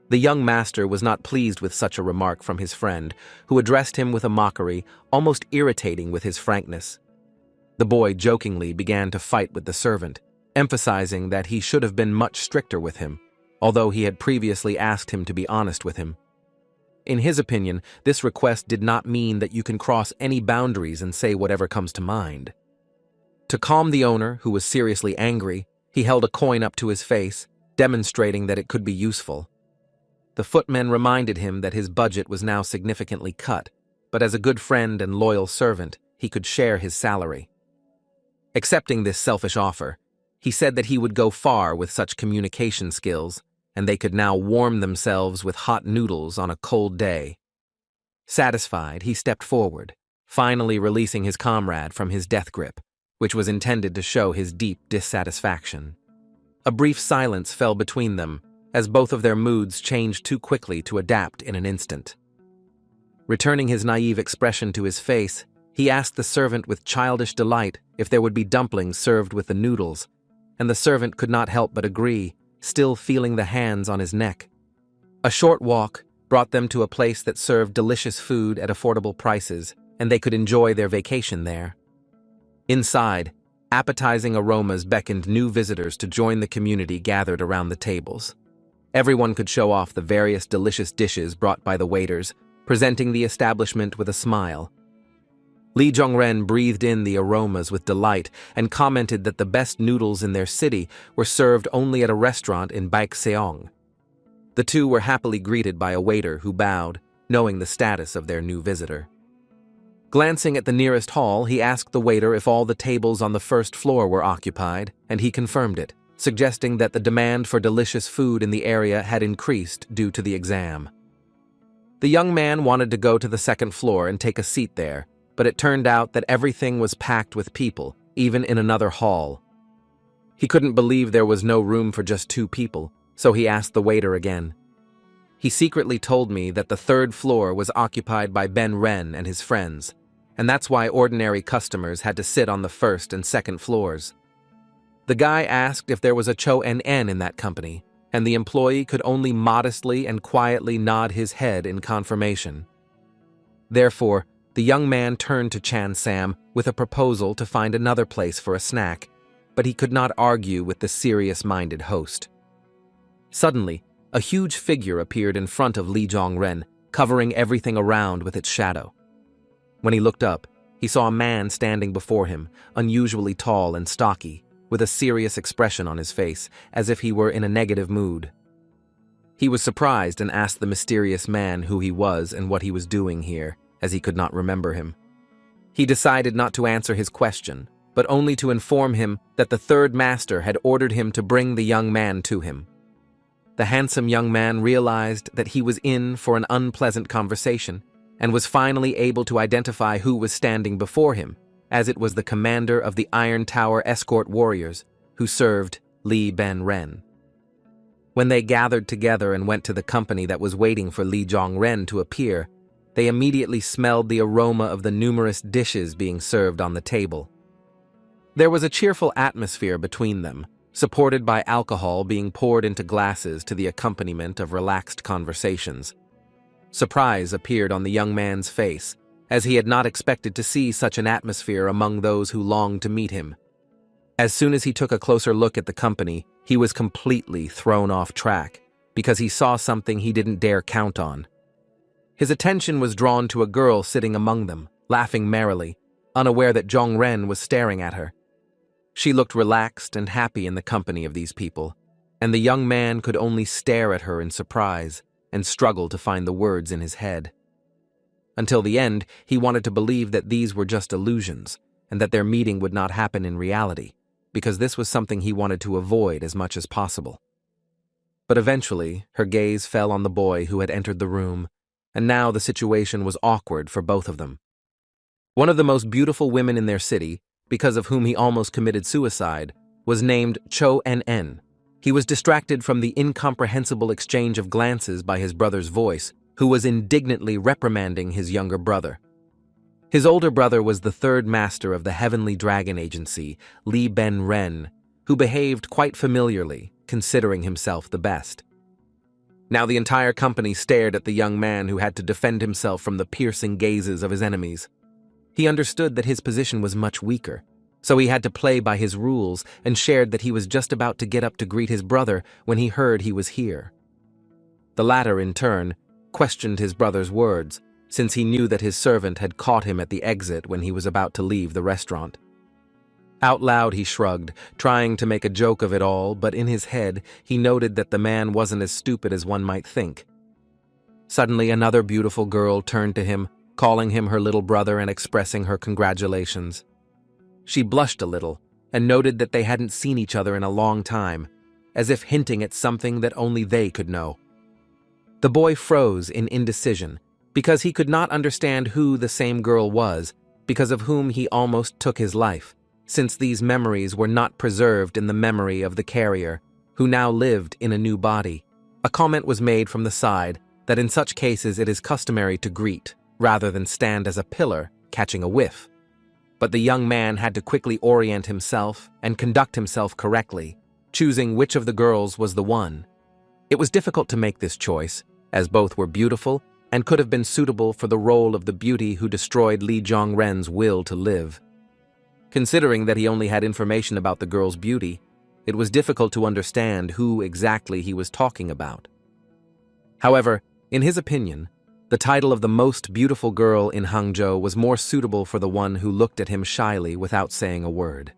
The young master was not pleased with such a remark from his friend, who addressed him with a mockery, almost irritating with his frankness. The boy jokingly began to fight with the servant, emphasizing that he should have been much stricter with him, although he had previously asked him to be honest with him. In his opinion, this request did not mean that you can cross any boundaries and say whatever comes to mind. To calm the owner, who was seriously angry, he held a coin up to his face, demonstrating that it could be useful. The footman reminded him that his budget was now significantly cut, but as a good friend and loyal servant, he could share his salary. Accepting this selfish offer, he said that he would go far with such communication skills, and they could now warm themselves with hot noodles on a cold day. Satisfied, he stepped forward, finally releasing his comrade from his death grip, which was intended to show his deep dissatisfaction. A brief silence fell between them, as both of their moods changed too quickly to adapt in an instant. Returning his naive expression to his face, he asked the servant with childish delight if there would be dumplings served with the noodles, and the servant could not help but agree, still feeling the hands on his neck. A short walk brought them to a place that served delicious food at affordable prices, and they could enjoy their vacation there. Inside, appetizing aromas beckoned new visitors to join the community gathered around the tables. Everyone could show off the various delicious dishes brought by the waiters, presenting the establishment with a smile. Lee Jongren breathed in the aromas with delight and commented that the best noodles in their city were served only at a restaurant in Baekseong. The two were happily greeted by a waiter who bowed, knowing the status of their new visitor. Glancing at the nearest hall, he asked the waiter if all the tables on the first floor were occupied, and he confirmed it, suggesting that the demand for delicious food in the area had increased due to the exam. The young man wanted to go to the second floor and take a seat there, but it turned out that everything was packed with people, even in another hall. He couldn't believe there was no room for just 2 people, so he asked the waiter again. He secretly told me that the third floor was occupied by Ben Ren and his friends, and that's why ordinary customers had to sit on the first and second floors. The guy asked if there was a Cho NN in that company, and the employee could only modestly and quietly nod his head in confirmation. Therefore, the young man turned to Chan Sam with a proposal to find another place for a snack, but he could not argue with the serious-minded host. Suddenly, a huge figure appeared in front of Lee Jong-ren, covering everything around with its shadow. When he looked up, he saw a man standing before him, unusually tall and stocky, with a serious expression on his face, as if he were in a negative mood. He was surprised and asked the mysterious man who he was and what he was doing here, as he could not remember him. He decided not to answer his question, but only to inform him that the third master had ordered him to bring the young man to him. The handsome young man realized that he was in for an unpleasant conversation and was finally able to identify who was standing before him, as it was the commander of the Iron Tower escort warriors who served Lee Ben-ren. When they gathered together and went to the company that was waiting for Lee Jong-ren to appear, they immediately smelled the aroma of the numerous dishes being served on the table. There was a cheerful atmosphere between them, supported by alcohol being poured into glasses to the accompaniment of relaxed conversations. Surprise appeared on the young man's face, as he had not expected to see such an atmosphere among those who longed to meet him. As soon as he took a closer look at the company, he was completely thrown off track, because he saw something he didn't dare count on. His attention was drawn to a girl sitting among them, laughing merrily, unaware that Jong-ren was staring at her. She looked relaxed and happy in the company of these people, and the young man could only stare at her in surprise and struggle to find the words in his head. Until the end, he wanted to believe that these were just illusions, and that their meeting would not happen in reality, because this was something he wanted to avoid as much as possible. But eventually, her gaze fell on the boy who had entered the room, and now the situation was awkward for both of them. One of the most beautiful women in their city, because of whom he almost committed suicide, was named Cho En. He was distracted from the incomprehensible exchange of glances by his brother's voice, who was indignantly reprimanding his younger brother. His older brother was the third master of the Heavenly Dragon Agency, Li Ben Ren, who behaved quite familiarly, considering himself the best. Now the entire company stared at the young man who had to defend himself from the piercing gazes of his enemies. He understood that his position was much weaker, so he had to play by his rules and shared that he was just about to get up to greet his brother when he heard he was here. The latter, in turn, questioned his brother's words, since he knew that his servant had caught him at the exit when he was about to leave the restaurant. Out loud he shrugged, trying to make a joke of it all, but in his head he noted that the man wasn't as stupid as one might think. Suddenly another beautiful girl turned to him, calling him her little brother and expressing her congratulations. She blushed a little and noted that they hadn't seen each other in a long time, as if hinting at something that only they could know. The boy froze in indecision, because he could not understand who the same girl was, because of whom he almost took his life, since these memories were not preserved in the memory of the carrier, who now lived in a new body. A comment was made from the side that in such cases it is customary to greet, rather than stand as a pillar, catching a whiff. But the young man had to quickly orient himself and conduct himself correctly, choosing which of the girls was the one. It was difficult to make this choice, as both were beautiful and could have been suitable for the role of the beauty who destroyed Li Zhongren's will to live. Considering that he only had information about the girl's beauty, it was difficult to understand who exactly he was talking about. However, in his opinion, the title of the most beautiful girl in Hangzhou was more suitable for the one who looked at him shyly without saying a word.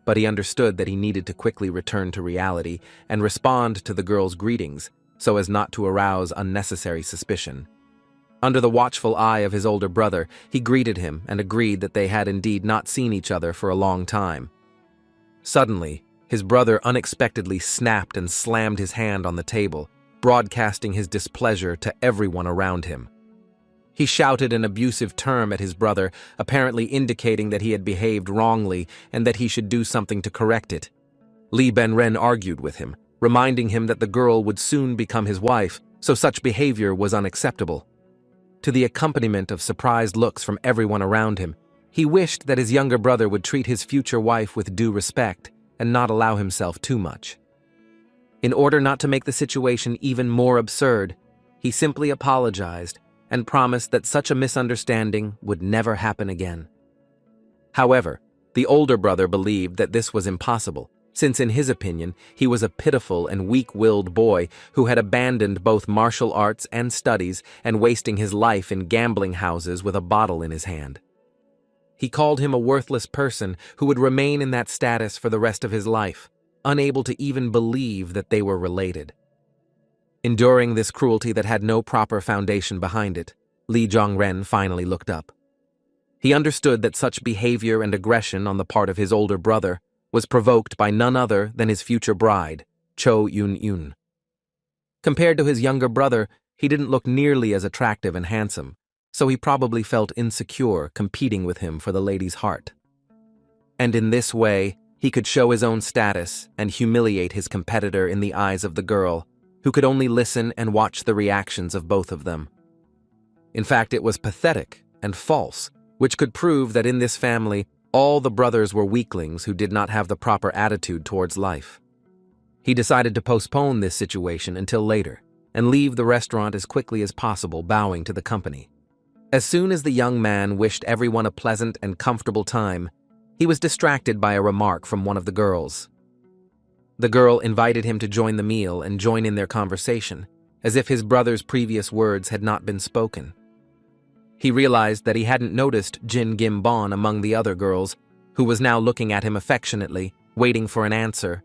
But he understood that he needed to quickly return to reality and respond to the girl's greetings, so as not to arouse unnecessary suspicion. Under the watchful eye of his older brother, he greeted him and agreed that they had indeed not seen each other for a long time. Suddenly, his brother unexpectedly snapped and slammed his hand on the table, broadcasting his displeasure to everyone around him. He shouted an abusive term at his brother, apparently indicating that he had behaved wrongly and that he should do something to correct it. Li Benren argued with him, reminding him that the girl would soon become his wife, so such behavior was unacceptable. To the accompaniment of surprised looks from everyone around him, he wished that his younger brother would treat his future wife with due respect and not allow himself too much. In order not to make the situation even more absurd, he simply apologized and promised that such a misunderstanding would never happen again. However, the older brother believed that this was impossible, since in his opinion, he was a pitiful and weak-willed boy who had abandoned both martial arts and studies and wasting his life in gambling houses with a bottle in his hand. He called him a worthless person who would remain in that status for the rest of his life, unable to even believe that they were related. Enduring this cruelty that had no proper foundation behind it, Li Zhongren finally looked up. He understood that such behavior and aggression on the part of his older brother was provoked by none other than his future bride, Cho Yun-yun. Compared to his younger brother, he didn't look nearly as attractive and handsome, so he probably felt insecure competing with him for the lady's heart. And in this way, he could show his own status and humiliate his competitor in the eyes of the girl, who could only listen and watch the reactions of both of them. In fact, it was pathetic and false, which could prove that in this family, all the brothers were weaklings who did not have the proper attitude towards life. He decided to postpone this situation until later and leave the restaurant as quickly as possible, bowing to the company. As soon as the young man wished everyone a pleasant and comfortable time, he was distracted by a remark from one of the girls. The girl invited him to join the meal and join in their conversation, as if his brother's previous words had not been spoken. He realized that he hadn't noticed Jin Gimbon among the other girls, who was now looking at him affectionately, waiting for an answer.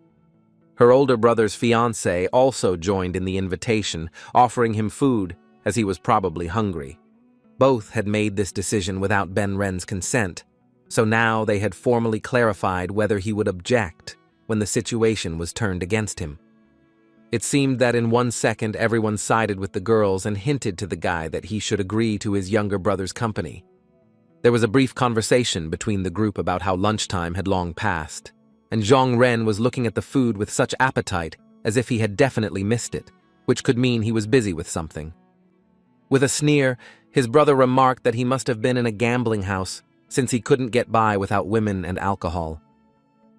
Her older brother's fiancée also joined in the invitation, offering him food, as he was probably hungry. Both had made this decision without Ben Ren's consent, so now they had formally clarified whether he would object when the situation was turned against him. It seemed that in 1 second everyone sided with the girls and hinted to the guy that he should agree to his younger brother's company. There was a brief conversation between the group about how lunchtime had long passed, and Zhong Ren was looking at the food with such appetite as if he had definitely missed it, which could mean he was busy with something. With a sneer, his brother remarked that he must have been in a gambling house since he couldn't get by without women and alcohol.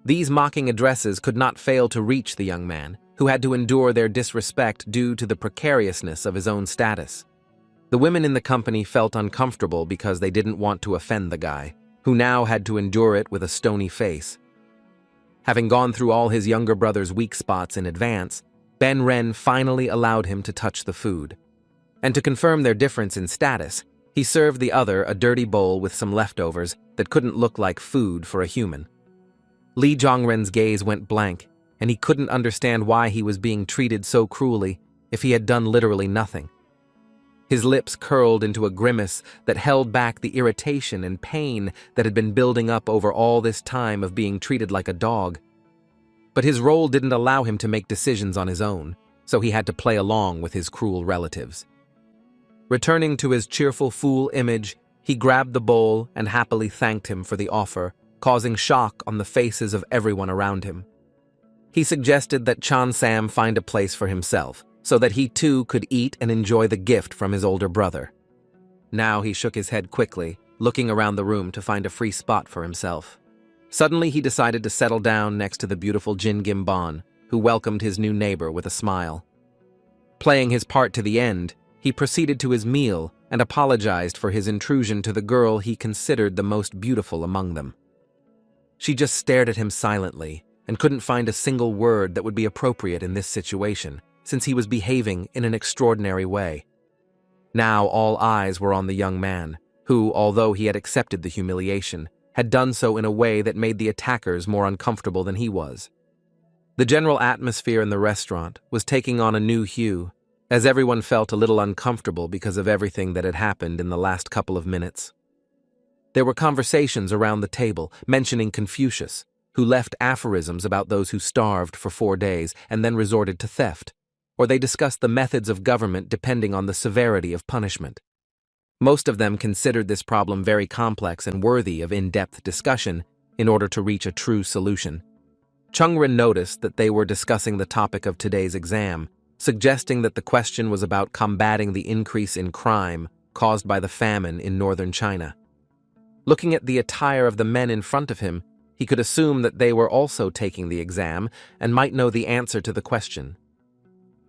These mocking addresses could not fail to reach the young man, who had to endure their disrespect due to the precariousness of his own status. The women in the company felt uncomfortable because they didn't want to offend the guy, who now had to endure it with a stony face. Having gone through all his younger brother's weak spots in advance, Ben Ren finally allowed him to touch the food. And to confirm their difference in status, he served the other a dirty bowl with some leftovers that couldn't look like food for a human. Li Zhongren's gaze went blank, and he couldn't understand why he was being treated so cruelly if he had done literally nothing. His lips curled into a grimace that held back the irritation and pain that had been building up over all this time of being treated like a dog. But his role didn't allow him to make decisions on his own, so he had to play along with his cruel relatives. Returning to his cheerful fool image, he grabbed the bowl and happily thanked him for the offer, causing shock on the faces of everyone around him. He suggested that Chan Sam find a place for himself, so that he too could eat and enjoy the gift from his older brother. Now he shook his head quickly, looking around the room to find a free spot for himself. Suddenly he decided to settle down next to the beautiful Jin Gimban, who welcomed his new neighbor with a smile. Playing his part to the end, he proceeded to his meal and apologized for his intrusion to the girl he considered the most beautiful among them. She just stared at him silently and couldn't find a single word that would be appropriate in this situation, since he was behaving in an extraordinary way. Now all eyes were on the young man, who, although he had accepted the humiliation, had done so in a way that made the attackers more uncomfortable than he was. The general atmosphere in the restaurant was taking on a new hue, as everyone felt a little uncomfortable because of everything that had happened in the last couple of minutes. There were conversations around the table mentioning Confucius, who left aphorisms about those who starved for 4 days and then resorted to theft, or they discussed the methods of government depending on the severity of punishment. Most of them considered this problem very complex and worthy of in-depth discussion in order to reach a true solution. Chungren noticed that they were discussing the topic of today's exam, suggesting that the question was about combating the increase in crime caused by the famine in northern China. Looking at the attire of the men in front of him, he could assume that they were also taking the exam and might know the answer to the question.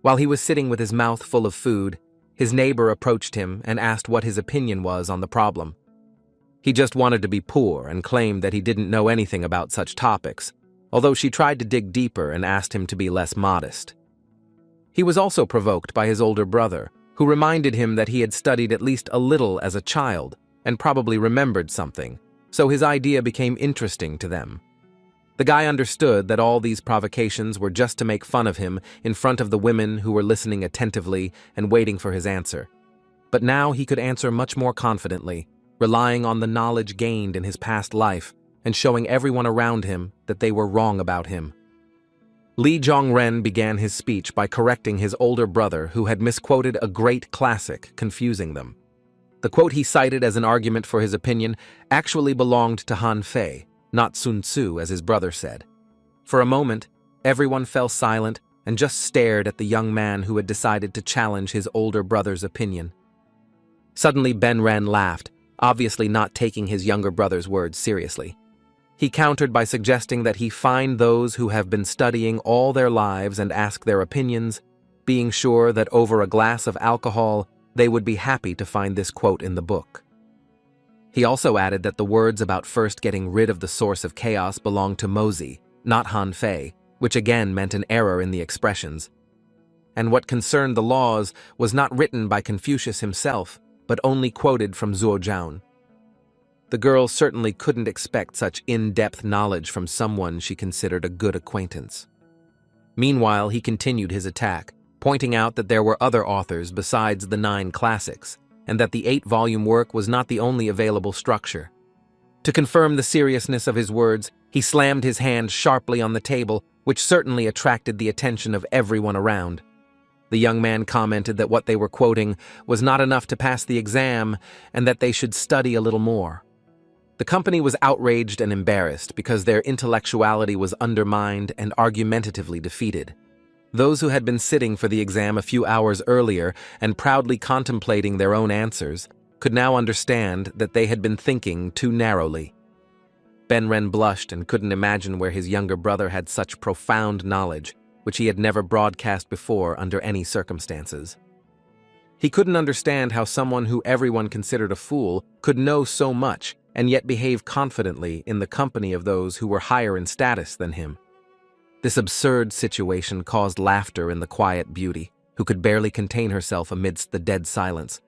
While he was sitting with his mouth full of food, his neighbor approached him and asked what his opinion was on the problem. He just wanted to be poor and claimed that he didn't know anything about such topics, although she tried to dig deeper and asked him to be less modest. He was also provoked by his older brother, who reminded him that he had studied at least a little as a child and probably remembered something, so his idea became interesting to them. The guy understood that all these provocations were just to make fun of him in front of the women who were listening attentively and waiting for his answer. But now he could answer much more confidently, relying on the knowledge gained in his past life and showing everyone around him that they were wrong about him. Li Zhongren began his speech by correcting his older brother who had misquoted a great classic, confusing them. The quote he cited as an argument for his opinion actually belonged to Han Fei, not Sun Tzu, as his brother said. For a moment, everyone fell silent and just stared at the young man who had decided to challenge his older brother's opinion. Suddenly Ben Ren laughed, obviously not taking his younger brother's words seriously. He countered by suggesting that he find those who have been studying all their lives and ask their opinions, being sure that over a glass of alcohol, they would be happy to find this quote in the book. He also added that the words about first getting rid of the source of chaos belonged to Mozi, not Han Fei, which again meant an error in the expressions. And what concerned the laws was not written by Confucius himself, but only quoted from Zhuo Zhaon. The girl certainly couldn't expect such in-depth knowledge from someone she considered a good acquaintance. Meanwhile, he continued his attack, pointing out that there were other authors besides the 9 classics, and that the 8-volume work was not the only available structure. To confirm the seriousness of his words, he slammed his hand sharply on the table, which certainly attracted the attention of everyone around. The young man commented that what they were quoting was not enough to pass the exam and that they should study a little more. The company was outraged and embarrassed because their intellectuality was undermined and argumentatively defeated. Those who had been sitting for the exam a few hours earlier and proudly contemplating their own answers could now understand that they had been thinking too narrowly. Ben-Ren blushed and couldn't imagine where his younger brother had such profound knowledge, which he had never broadcast before under any circumstances. He couldn't understand how someone who everyone considered a fool could know so much and yet behave confidently in the company of those who were higher in status than him. This absurd situation caused laughter in the quiet beauty, who could barely contain herself amidst the dead silence.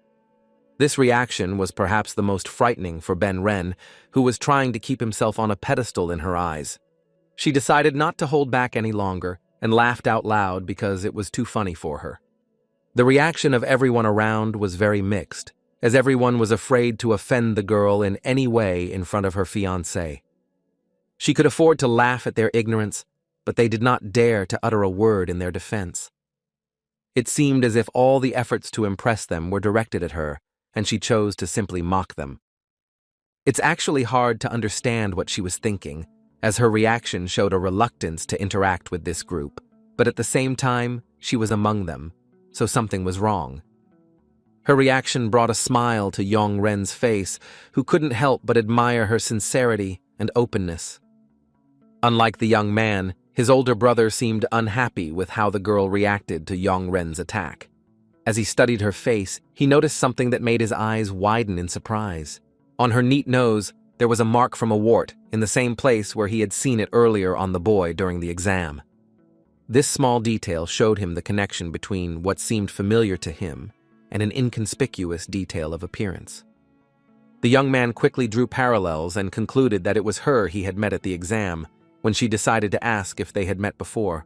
This reaction was perhaps the most frightening for Ben-Ren, who was trying to keep himself on a pedestal in her eyes. She decided not to hold back any longer and laughed out loud because it was too funny for her. The reaction of everyone around was very mixed, as everyone was afraid to offend the girl in any way in front of her fiancé. She could afford to laugh at their ignorance, but they did not dare to utter a word in their defense. It seemed as if all the efforts to impress them were directed at her, and she chose to simply mock them. It's actually hard to understand what she was thinking, as her reaction showed a reluctance to interact with this group, but at the same time, she was among them, so something was wrong. Her reaction brought a smile to Yong-ren's face, who couldn't help but admire her sincerity and openness. Unlike the young man, his older brother seemed unhappy with how the girl reacted to Yong-ren's attack. As he studied her face, he noticed something that made his eyes widen in surprise. On her neat nose, there was a mark from a wart in the same place where he had seen it earlier on the boy during the exam. This small detail showed him the connection between what seemed familiar to him and an inconspicuous detail of appearance. The young man quickly drew parallels and concluded that it was her he had met at the exam when she decided to ask if they had met before.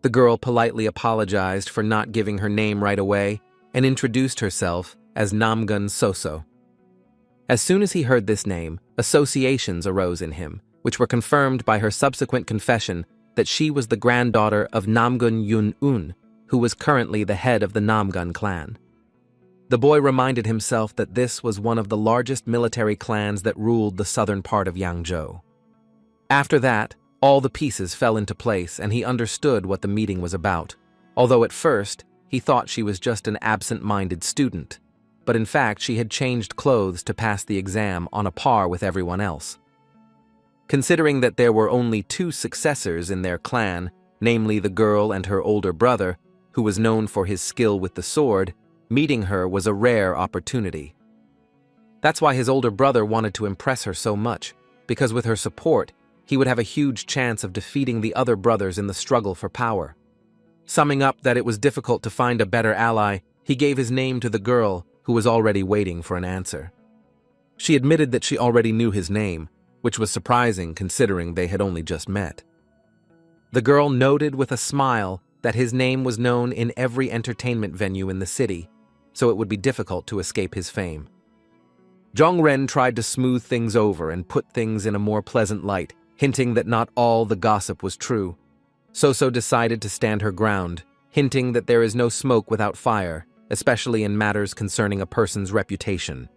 The girl politely apologized for not giving her name right away and introduced herself as Namgun Soso. As soon as he heard this name, associations arose in him, which were confirmed by her subsequent confession that she was the granddaughter of Namgun Yun-un, who was currently the head of the Namgun clan. The boy reminded himself that this was one of the largest military clans that ruled the southern part of Yangzhou. After that, all the pieces fell into place and he understood what the meeting was about, although at first he thought she was just an absent-minded student, but in fact she had changed clothes to pass the exam on a par with everyone else. Considering that there were only two successors in their clan, namely the girl and her older brother, who was known for his skill with the sword, meeting her was a rare opportunity. That's why his older brother wanted to impress her so much, because with her support, he would have a huge chance of defeating the other brothers in the struggle for power. Summing up that it was difficult to find a better ally, he gave his name to the girl, who was already waiting for an answer. She admitted that she already knew his name, which was surprising considering they had only just met. The girl noted with a smile that his name was known in every entertainment venue in the city, so it would be difficult to escape his fame. Zhong-ren tried to smooth things over and put things in a more pleasant light, hinting that not all the gossip was true. Soso decided to stand her ground, hinting that there is no smoke without fire, especially in matters concerning a person's reputation.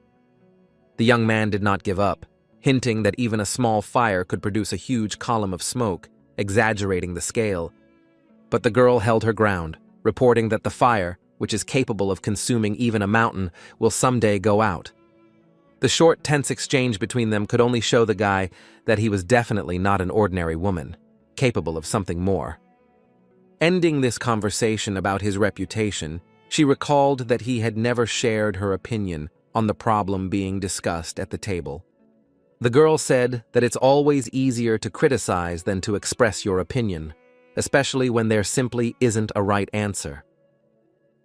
The young man did not give up, hinting that even a small fire could produce a huge column of smoke, exaggerating the scale. But the girl held her ground, reporting that the fire, which is capable of consuming even a mountain, will someday go out. The short, tense exchange between them could only show the guy that he was definitely not an ordinary woman, capable of something more. Ending this conversation about his reputation, she recalled that he had never shared her opinion on the problem being discussed at the table. The girl said that it's always easier to criticize than to express your opinion, especially when there simply isn't a right answer.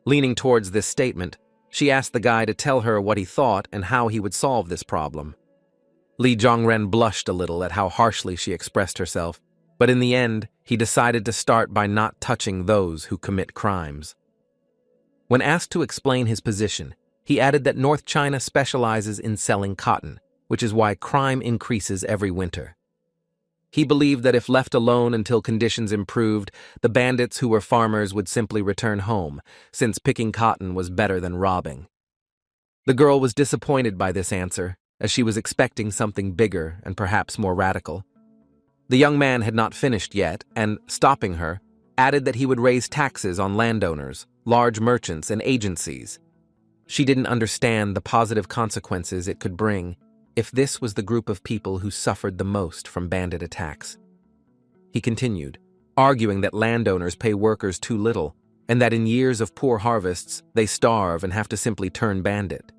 Leaning towards this statement, she asked the guy to tell her what he thought and how he would solve this problem. Li Zhongren blushed a little at how harshly she expressed herself, but in the end, he decided to start by not touching those who commit crimes. When asked to explain his position, he added that North China specializes in selling cotton, which is why crime increases every winter. He believed that if left alone until conditions improved, the bandits who were farmers would simply return home, since picking cotton was better than robbing. The girl was disappointed by this answer, as she was expecting something bigger and perhaps more radical. The young man had not finished yet, and, stopping her, added that he would raise taxes on landowners, large merchants, and agencies. She didn't understand the positive consequences it could bring if this was the group of people who suffered the most from bandit attacks. He continued, arguing that landowners pay workers too little, and that in years of poor harvests, they starve and have to simply turn bandit.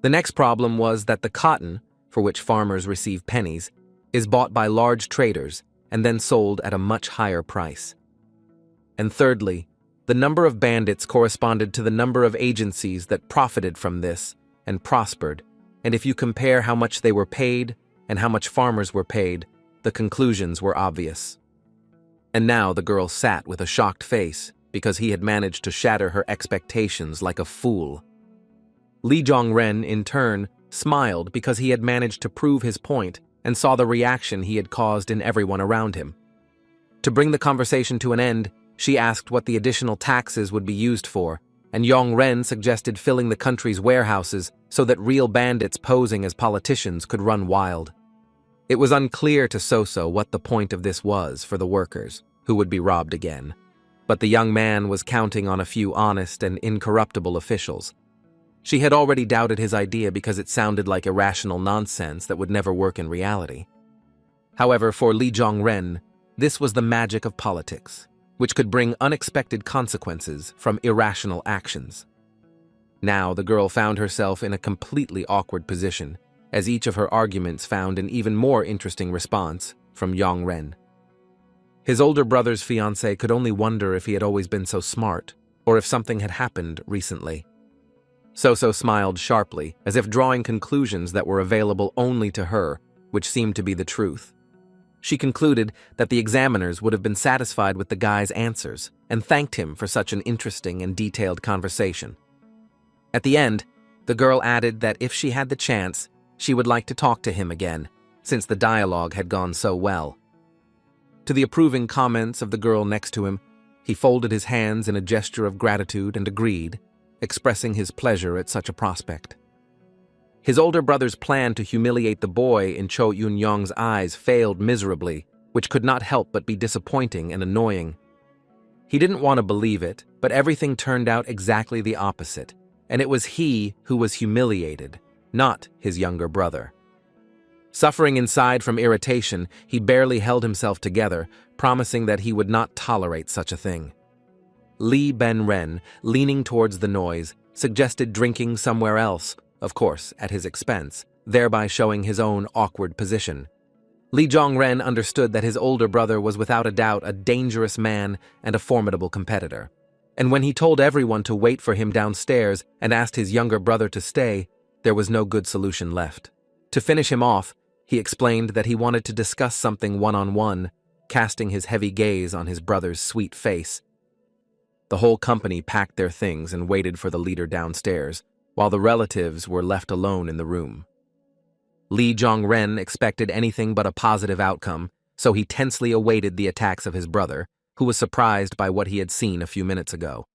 The next problem was that the cotton, for which farmers receive pennies, is bought by large traders and then sold at a much higher price. And thirdly, the number of bandits corresponded to the number of agencies that profited from this and prospered, and if you compare how much they were paid and how much farmers were paid, the conclusions were obvious. And now the girl sat with a shocked face because he had managed to shatter her expectations like a fool. Li Zhongren, in turn, smiled because he had managed to prove his point and saw the reaction he had caused in everyone around him. To bring the conversation to an end, she asked what the additional taxes would be used for, and Yong Ren suggested filling the country's warehouses so that real bandits posing as politicians could run wild. It was unclear to Soso what the point of this was for the workers, who would be robbed again. But the young man was counting on a few honest and incorruptible officials. She had already doubted his idea because it sounded like irrational nonsense that would never work in reality. However, for Li Zhongren, this was the magic of politics, which could bring unexpected consequences from irrational actions. Now the girl found herself in a completely awkward position, as each of her arguments found an even more interesting response from Yong Ren. His older brother's fiancée could only wonder if he had always been so smart, or if something had happened recently. Soso smiled sharply, as if drawing conclusions that were available only to her, which seemed to be the truth. She concluded that the examiners would have been satisfied with the guy's answers and thanked him for such an interesting and detailed conversation. At the end, the girl added that if she had the chance, she would like to talk to him again, since the dialogue had gone so well. To the approving comments of the girl next to him, he folded his hands in a gesture of gratitude and agreed, expressing his pleasure at such a prospect. His older brother's plan to humiliate the boy in Cho Yun-yong's eyes failed miserably, which could not help but be disappointing and annoying. He didn't want to believe it, but everything turned out exactly the opposite, and it was he who was humiliated, not his younger brother. Suffering inside from irritation, he barely held himself together, promising that he would not tolerate such a thing. Li Ben-ren, leaning towards the noise, suggested drinking somewhere else, of course at his expense, thereby showing his own awkward position. Li Zhongren understood that his older brother was without a doubt a dangerous man and a formidable competitor. And when he told everyone to wait for him downstairs and asked his younger brother to stay, there was no good solution left. To finish him off, he explained that he wanted to discuss something one-on-one, casting his heavy gaze on his brother's sweet face. The whole company packed their things and waited for the leader downstairs, while the relatives were left alone in the room. Li Zhongren expected anything but a positive outcome, so he tensely awaited the attacks of his brother, who was surprised by what he had seen a few minutes ago.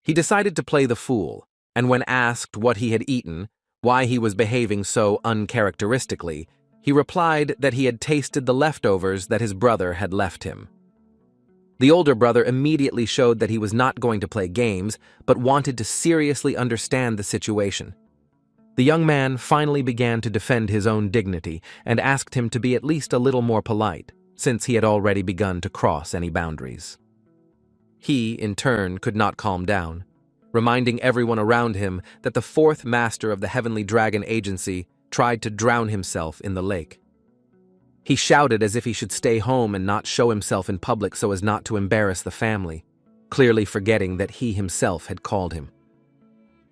He decided to play the fool, and when asked what he had eaten, why he was behaving so uncharacteristically, he replied that he had tasted the leftovers that his brother had left him. The older brother immediately showed that he was not going to play games, but wanted to seriously understand the situation. The young man finally began to defend his own dignity and asked him to be at least a little more polite, since he had already begun to cross any boundaries. He, in turn, could not calm down, reminding everyone around him that the fourth master of the Heavenly Dragon Agency tried to drown himself in the lake. He shouted as if he should stay home and not show himself in public so as not to embarrass the family, clearly forgetting that he himself had called him.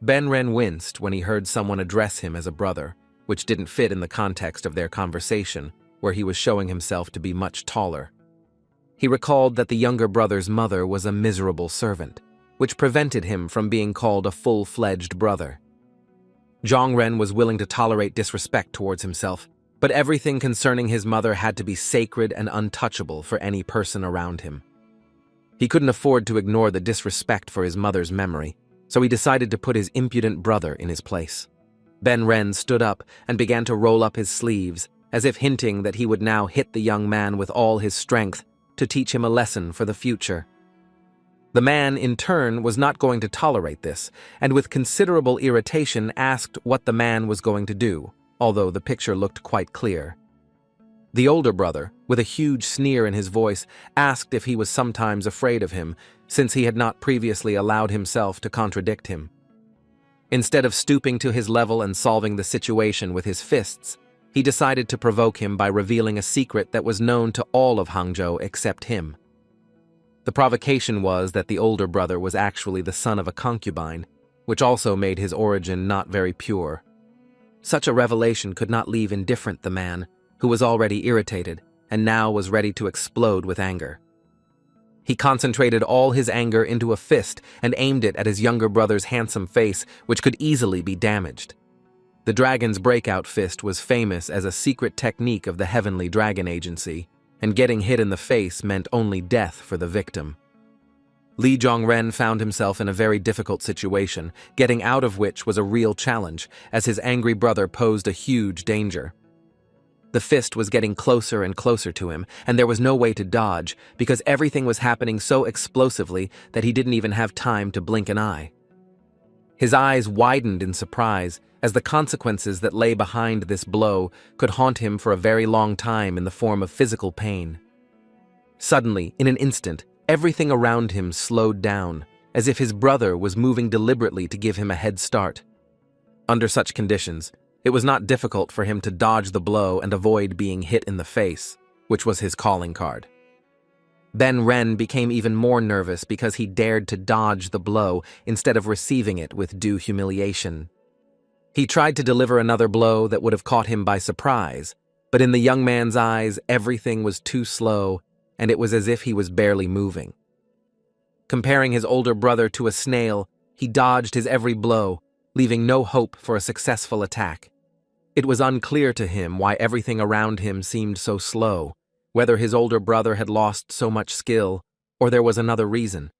Ben-ren winced when he heard someone address him as a brother, which didn't fit in the context of their conversation, where he was showing himself to be much taller. He recalled that the younger brother's mother was a miserable servant, which prevented him from being called a full-fledged brother. Zhongren was willing to tolerate disrespect towards himself, But everything concerning his mother had to be sacred and untouchable for any person around him. He couldn't afford to ignore the disrespect for his mother's memory, so he decided to put his impudent brother in his place. Ben Ren stood up and began to roll up his sleeves, as if hinting that he would now hit the young man with all his strength to teach him a lesson for the future. The man, in turn, was not going to tolerate this, and with considerable irritation asked what the man was going to do, although the picture looked quite clear. The older brother, with a huge sneer in his voice, asked if he was sometimes afraid of him, since he had not previously allowed himself to contradict him. Instead of stooping to his level and solving the situation with his fists, he decided to provoke him by revealing a secret that was known to all of Hangzhou except him. The provocation was that the older brother was actually the son of a concubine, which also made his origin not very pure. Such a revelation could not leave indifferent the man, who was already irritated and now was ready to explode with anger. He concentrated all his anger into a fist and aimed it at his younger brother's handsome face, which could easily be damaged. The dragon's breakout fist was famous as a secret technique of the Heavenly Dragon Agency, and getting hit in the face meant only death for the victim. Li Zhongren found himself in a very difficult situation, getting out of which was a real challenge, as his angry brother posed a huge danger. The fist was getting closer and closer to him, and there was no way to dodge, because everything was happening so explosively that he didn't even have time to blink an eye. His eyes widened in surprise, as the consequences that lay behind this blow could haunt him for a very long time in the form of physical pain. Suddenly, in an instant, everything around him slowed down, as if his brother was moving deliberately to give him a head start. Under such conditions, it was not difficult for him to dodge the blow and avoid being hit in the face, which was his calling card. Ben Ren became even more nervous because he dared to dodge the blow instead of receiving it with due humiliation. He tried to deliver another blow that would have caught him by surprise, but in the young man's eyes, everything was too slow, and it was as if he was barely moving. Comparing his older brother to a snail, he dodged his every blow, leaving no hope for a successful attack. It was unclear to him why everything around him seemed so slow, whether his older brother had lost so much skill, or there was another reason.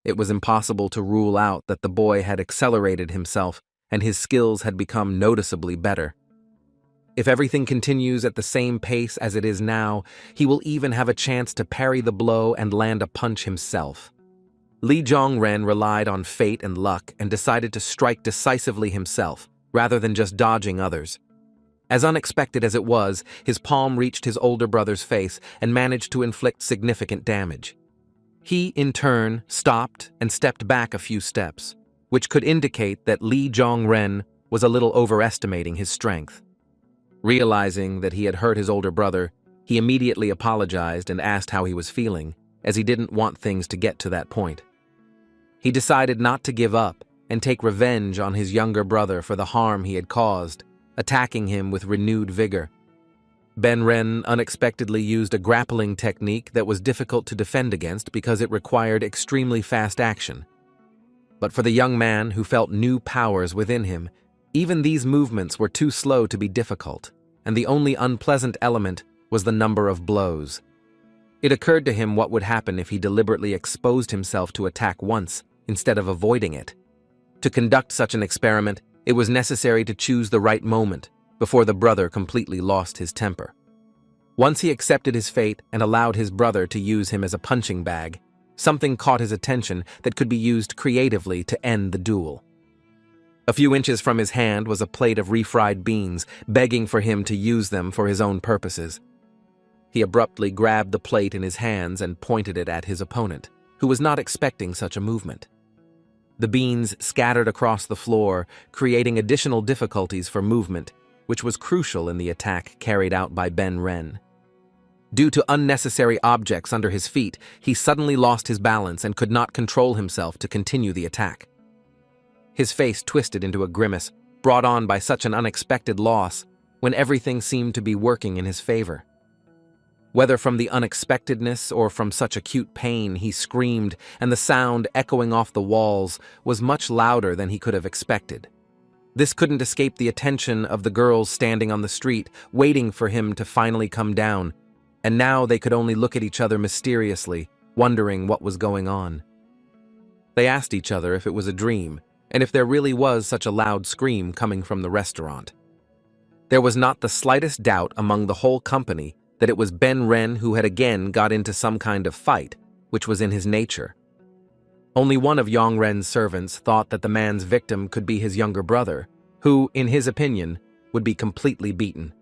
It was impossible to rule out that the boy had accelerated himself and his skills had become noticeably better. If everything continues at the same pace as it is now, he will even have a chance to parry the blow and land a punch himself. Li Zhongren relied on fate and luck and decided to strike decisively himself, rather than just dodging others. As unexpected as it was, his palm reached his older brother's face and managed to inflict significant damage. He, in turn, stopped and stepped back a few steps, which could indicate that Li Zhongren was a little overestimating his strength. Realizing that he had hurt his older brother, he immediately apologized and asked how he was feeling, as he didn't want things to get to that point. He decided not to give up and take revenge on his younger brother for the harm he had caused, attacking him with renewed vigor. Ben Ren unexpectedly used a grappling technique that was difficult to defend against because it required extremely fast action. But for the young man who felt new powers within him, even these movements were too slow to be difficult, and the only unpleasant element was the number of blows. It occurred to him what would happen if he deliberately exposed himself to attack once instead of avoiding it. To conduct such an experiment, it was necessary to choose the right moment before the brother completely lost his temper. Once he accepted his fate and allowed his brother to use him as a punching bag, something caught his attention that could be used creatively to end the duel. A few inches from his hand was a plate of refried beans, begging for him to use them for his own purposes. He abruptly grabbed the plate in his hands and pointed it at his opponent, who was not expecting such a movement. The beans scattered across the floor, creating additional difficulties for movement, which was crucial in the attack carried out by Ben Ren. Due to unnecessary objects under his feet, he suddenly lost his balance and could not control himself to continue the attack. His face twisted into a grimace, brought on by such an unexpected loss, when everything seemed to be working in his favor. Whether from the unexpectedness or from such acute pain, he screamed, and the sound echoing off the walls was much louder than he could have expected. This couldn't escape the attention of the girls standing on the street, waiting for him to finally come down, and now they could only look at each other mysteriously, wondering what was going on. They asked each other if it was a dream, and if there really was such a loud scream coming from the restaurant. There was not the slightest doubt among the whole company that it was Ben Ren who had again got into some kind of fight, which was in his nature. Only one of Yang Ren's servants thought that the man's victim could be his younger brother, who, in his opinion, would be completely beaten.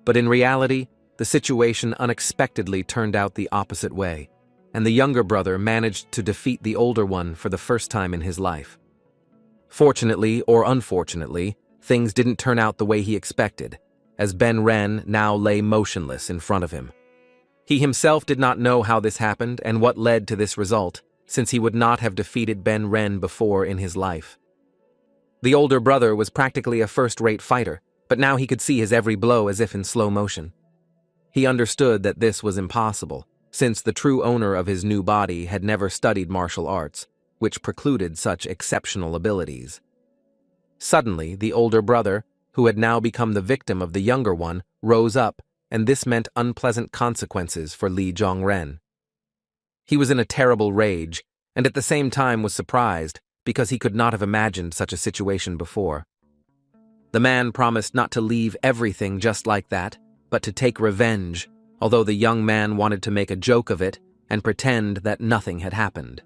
But in reality, the situation unexpectedly turned out the opposite way, and the younger brother managed to defeat the older one for the first time in his life. Fortunately or unfortunately, things didn't turn out the way he expected, as Ben Ren now lay motionless in front of him. He himself did not know how this happened and what led to this result, since he would not have defeated Ben Ren before in his life. The older brother was practically a first-rate fighter, but now he could see his every blow as if in slow motion. He understood that this was impossible, since the true owner of his new body had never studied martial arts, which precluded such exceptional abilities. Suddenly, the older brother, who had now become the victim of the younger one, rose up, and this meant unpleasant consequences for Li Zhongren. He was in a terrible rage, and at the same time was surprised, because he could not have imagined such a situation before. The man promised not to leave everything just like that, but to take revenge, although the young man wanted to make a joke of it and pretend that nothing had happened.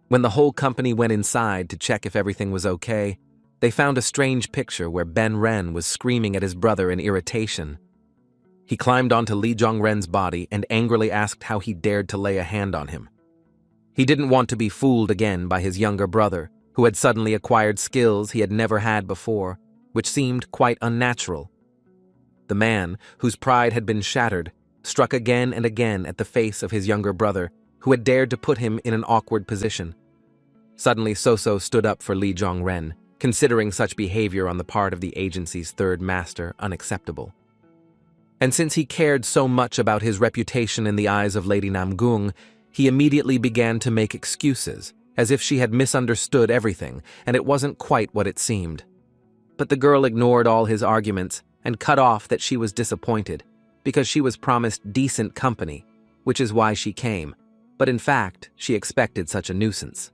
When the whole company went inside to check if everything was okay, they found a strange picture where Ben Ren was screaming at his brother in irritation. He climbed onto Li Zhongren's body and angrily asked how he dared to lay a hand on him. He didn't want to be fooled again by his younger brother, who had suddenly acquired skills he had never had before, which seemed quite unnatural. The man, whose pride had been shattered, struck again and again at the face of his younger brother, who had dared to put him in an awkward position. Suddenly Soso stood up for Li Zhongren, considering such behavior on the part of the agency's third master unacceptable. And since he cared so much about his reputation in the eyes of Lady Namgung, he immediately began to make excuses, as if she had misunderstood everything, and it wasn't quite what it seemed. But the girl ignored all his arguments and cut off that she was disappointed, because she was promised decent company, which is why she came, but in fact, she expected such a nuisance.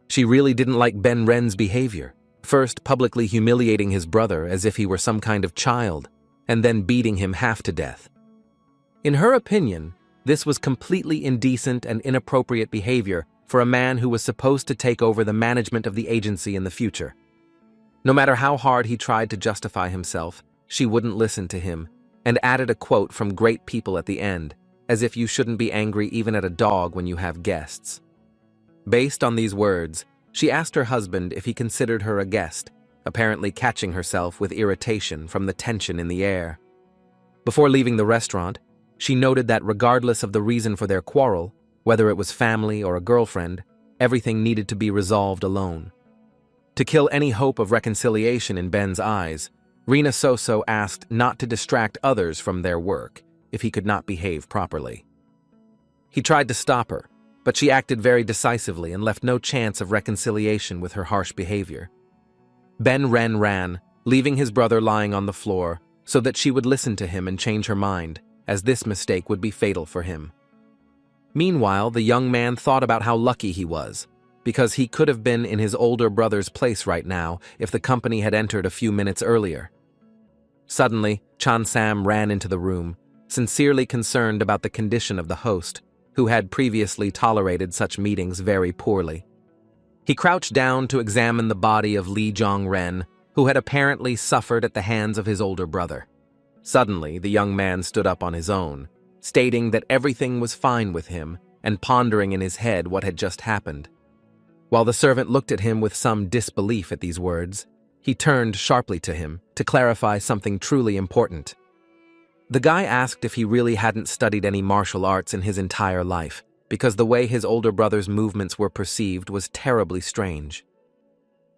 She really didn't like Ben Ren's behavior, first publicly humiliating his brother as if he were some kind of child, and then beating him half to death. In her opinion, this was completely indecent and inappropriate behavior for a man who was supposed to take over the management of the agency in the future. No matter how hard he tried to justify himself, she wouldn't listen to him, and added a quote from great people at the end, as if you shouldn't be angry even at a dog when you have guests. Based on these words, she asked her husband if he considered her a guest, apparently catching herself with irritation from the tension in the air. Before leaving the restaurant, she noted that regardless of the reason for their quarrel, whether it was family or a girlfriend, everything needed to be resolved alone. To kill any hope of reconciliation in Ben's eyes, Rina Soso asked not to distract others from their work if he could not behave properly. He tried to stop her, but she acted very decisively and left no chance of reconciliation with her harsh behavior. Ben Ren ran, leaving his brother lying on the floor, so that she would listen to him and change her mind, as this mistake would be fatal for him. Meanwhile, the young man thought about how lucky he was, because he could have been in his older brother's place right now if the company had entered a few minutes earlier. Suddenly, Chan Sam ran into the room, sincerely concerned about the condition of the host, who had previously tolerated such meetings very poorly. He crouched down to examine the body of Li Zhongren, who had apparently suffered at the hands of his older brother. Suddenly, the young man stood up on his own, stating that everything was fine with him and pondering in his head what had just happened. While the servant looked at him with some disbelief at these words, he turned sharply to him to clarify something truly important. The guy asked if he really hadn't studied any martial arts in his entire life, because the way his older brother's movements were perceived was terribly strange.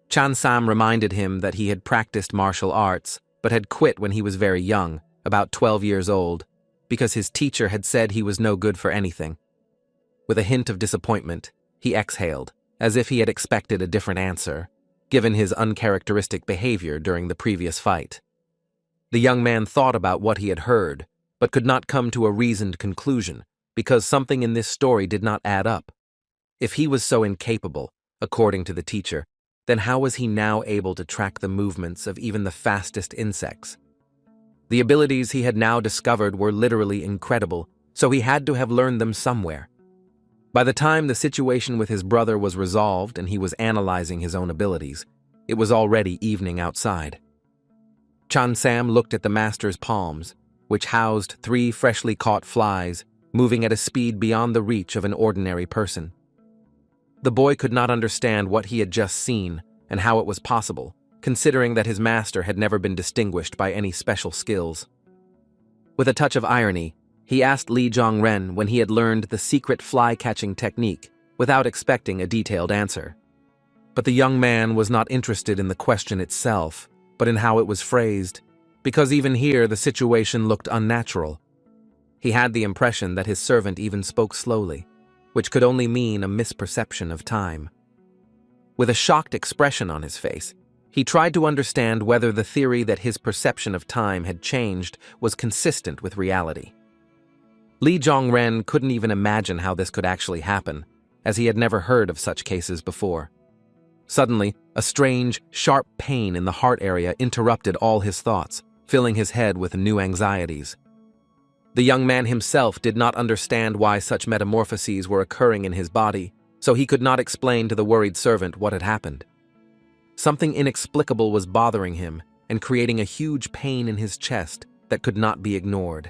Chan Sam reminded him that he had practiced martial arts, but had quit when he was very young, about 12 years old, because his teacher had said he was no good for anything. With a hint of disappointment, he exhaled, as if he had expected a different answer, given his uncharacteristic behavior during the previous fight. The young man thought about what he had heard, but could not come to a reasoned conclusion because something in this story did not add up. If he was so incapable, according to the teacher, then how was he now able to track the movements of even the fastest insects? The abilities he had now discovered were literally incredible, so he had to have learned them somewhere. By the time the situation with his brother was resolved and he was analyzing his own abilities, it was already evening outside. Sam looked at the master's palms, which housed 3 freshly caught flies, moving at a speed beyond the reach of an ordinary person. The boy could not understand what he had just seen and how it was possible, considering that his master had never been distinguished by any special skills. With a touch of irony, he asked Li Zhongren when he had learned the secret fly-catching technique, without expecting a detailed answer. But the young man was not interested in the question itself, but in how it was phrased, because even here the situation looked unnatural. He had the impression that his servant even spoke slowly, which could only mean a misperception of time. With a shocked expression on his face, he tried to understand whether the theory that his perception of time had changed was consistent with reality. Li Zhongren couldn't even imagine how this could actually happen, as he had never heard of such cases before. Suddenly, a strange, sharp pain in the heart area interrupted all his thoughts, filling his head with new anxieties. The young man himself did not understand why such metamorphoses were occurring in his body, so he could not explain to the worried servant what had happened. Something inexplicable was bothering him and creating a huge pain in his chest that could not be ignored.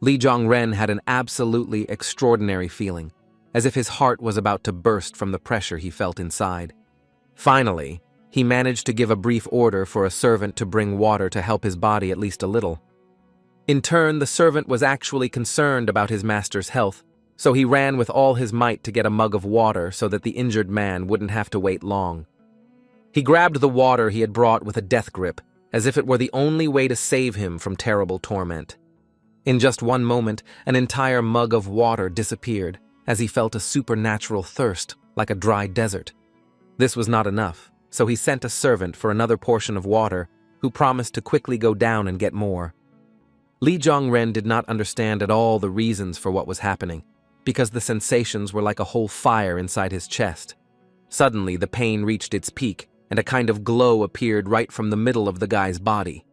Li Zhongren had an absolutely extraordinary feeling, as if his heart was about to burst from the pressure he felt inside. Finally, he managed to give a brief order for a servant to bring water to help his body at least a little. In turn, the servant was actually concerned about his master's health, so he ran with all his might to get a mug of water so that the injured man wouldn't have to wait long. He grabbed the water he had brought with a death grip, as if it were the only way to save him from terrible torment. In just one moment, an entire mug of water disappeared, as he felt a supernatural thirst, like a dry desert. This was not enough, so he sent a servant for another portion of water, who promised to quickly go down and get more. Li Zhongren did not understand at all the reasons for what was happening, because the sensations were like a whole fire inside his chest. Suddenly, the pain reached its peak, and a kind of glow appeared right from the middle of the guy's body.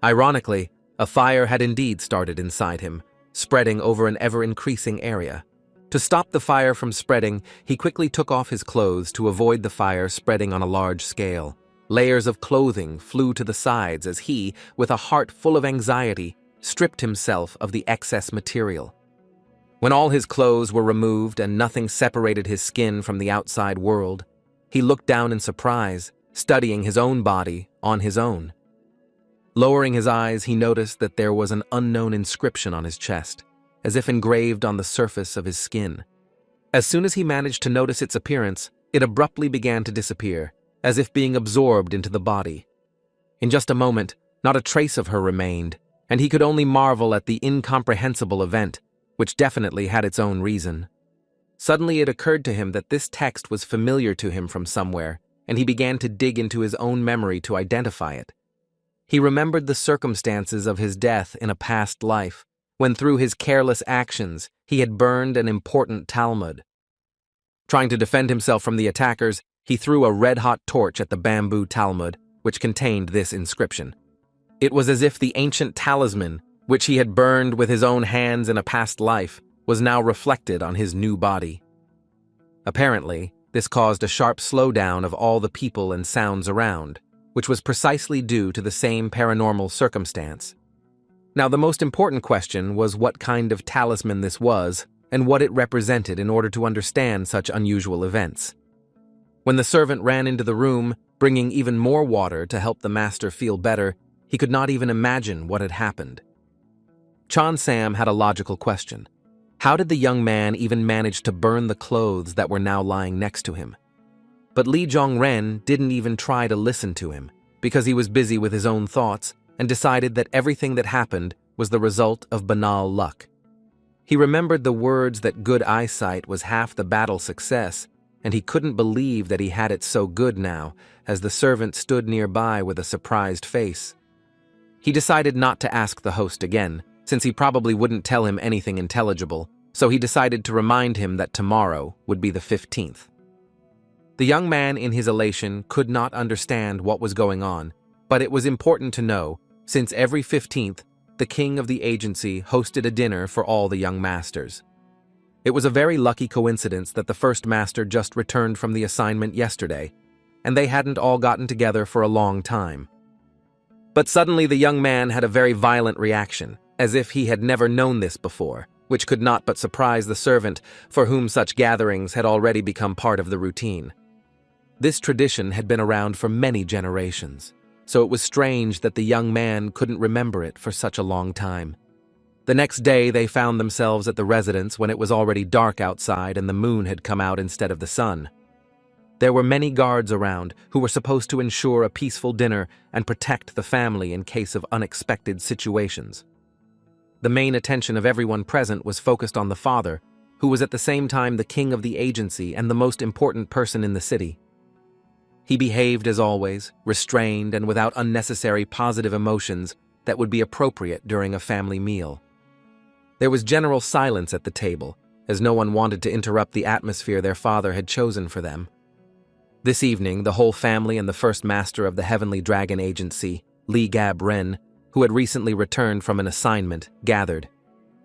Ironically, a fire had indeed started inside him, spreading over an ever-increasing area. To stop the fire from spreading, he quickly took off his clothes to avoid the fire spreading on a large scale. Layers of clothing flew to the sides as he, with a heart full of anxiety, stripped himself of the excess material. When all his clothes were removed and nothing separated his skin from the outside world, he looked down in surprise, studying his own body on his own. Lowering his eyes, he noticed that there was an unknown inscription on his chest, as if engraved on the surface of his skin. As soon as he managed to notice its appearance, it abruptly began to disappear, as if being absorbed into the body. In just a moment, not a trace of her remained, and he could only marvel at the incomprehensible event, which definitely had its own reason. Suddenly it occurred to him that this text was familiar to him from somewhere, and he began to dig into his own memory to identify it. He remembered the circumstances of his death in a past life, when through his careless actions he had burned an important Talmud. Trying to defend himself from the attackers, he threw a red-hot torch at the bamboo Talmud, which contained this inscription. It was as if the ancient talisman, which he had burned with his own hands in a past life, was now reflected on his new body. Apparently, this caused a sharp slowdown of all the people and sounds around, which was precisely due to the same paranormal circumstance. Now, the most important question was what kind of talisman this was and what it represented in order to understand such unusual events. When the servant ran into the room, bringing even more water to help the master feel better, he could not even imagine what had happened. Sam had a logical question. How did the young man even manage to burn the clothes that were now lying next to him? But Li Zhongren didn't even try to listen to him, because he was busy with his own thoughts and decided that everything that happened was the result of banal luck. He remembered the words that good eyesight was half the battle success, and he couldn't believe that he had it so good now, as the servant stood nearby with a surprised face. He decided not to ask the host again, since he probably wouldn't tell him anything intelligible, so he decided to remind him that tomorrow would be the 15th. The young man, in his elation, could not understand what was going on, but it was important to know, since every 15th, the king of the agency hosted a dinner for all the young masters. It was a very lucky coincidence that the first master just returned from the assignment yesterday, and they hadn't all gotten together for a long time. But suddenly the young man had a very violent reaction, as if he had never known this before, which could not but surprise the servant, for whom such gatherings had already become part of the routine. This tradition had been around for many generations, so it was strange that the young man couldn't remember it for such a long time. The next day they found themselves at the residence when it was already dark outside and the moon had come out instead of the sun. There were many guards around who were supposed to ensure a peaceful dinner and protect the family in case of unexpected situations. The main attention of everyone present was focused on the father, who was at the same time the king of the agency and the most important person in the city. He behaved as always, restrained and without unnecessary positive emotions that would be appropriate during a family meal. There was general silence at the table, as no one wanted to interrupt the atmosphere their father had chosen for them. This evening, the whole family and the first master of the Heavenly Dragon Agency, Li Gab Ren, who had recently returned from an assignment, gathered,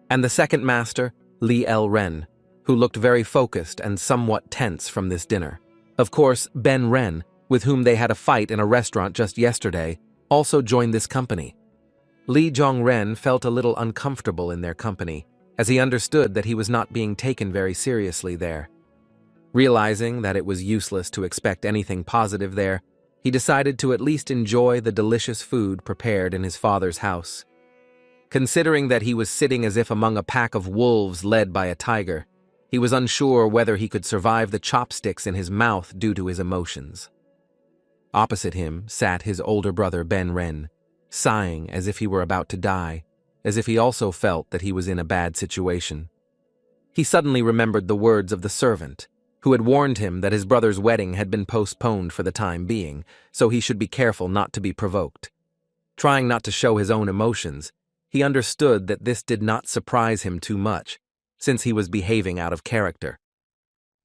and the second master, Li El Ren, who looked very focused and somewhat tense from this dinner. Of course, Ben Ren, with whom they had a fight in a restaurant just yesterday, also joined this company. Li Jong-ren felt a little uncomfortable in their company, as he understood that he was not being taken very seriously there. Realizing that it was useless to expect anything positive there, he decided to at least enjoy the delicious food prepared in his father's house. Considering that he was sitting as if among a pack of wolves led by a tiger, he was unsure whether he could survive the chopsticks in his mouth due to his emotions. Opposite him sat his older brother Ben Ren, sighing as if he were about to die, as if he also felt that he was in a bad situation. He suddenly remembered the words of the servant, who had warned him that his brother's wedding had been postponed for the time being, so he should be careful not to be provoked. Trying not to show his own emotions, he understood that this did not surprise him too much, since he was behaving out of character.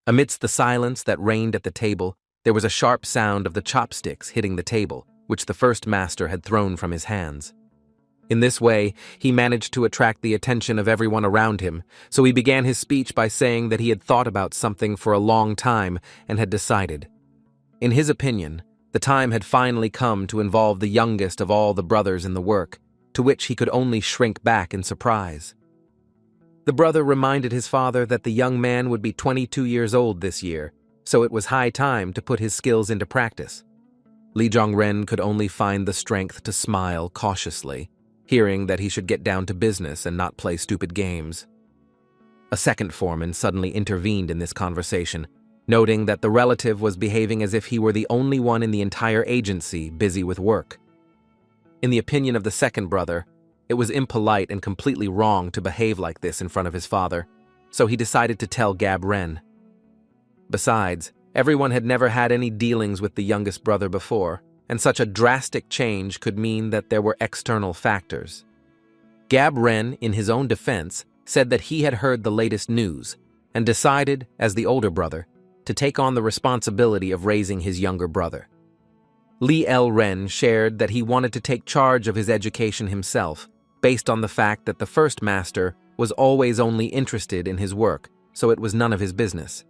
Amidst the silence that reigned at the table, there was a sharp sound of the chopsticks hitting the table, which the first master had thrown from his hands. In this way, he managed to attract the attention of everyone around him, so he began his speech by saying that he had thought about something for a long time and had decided. In his opinion, the time had finally come to involve the youngest of all the brothers in the work, to which he could only shrink back in surprise. The brother reminded his father that the young man would be 22 years old this year, so it was high time to put his skills into practice. Li Jong-ren could only find the strength to smile cautiously, hearing that he should get down to business and not play stupid games. A second foreman suddenly intervened in this conversation, noting that the relative was behaving as if he were the only one in the entire agency busy with work. In the opinion of the second brother, it was impolite and completely wrong to behave like this in front of his father, so he decided to tell Gab Ren. Besides, everyone had never had any dealings with the youngest brother before, and such a drastic change could mean that there were external factors. Gab Ren, in his own defense, said that he had heard the latest news and decided, as the older brother, to take on the responsibility of raising his younger brother. Li El Ren shared that he wanted to take charge of his education himself, based on the fact that the first master was always only interested in his work, so it was none of his business.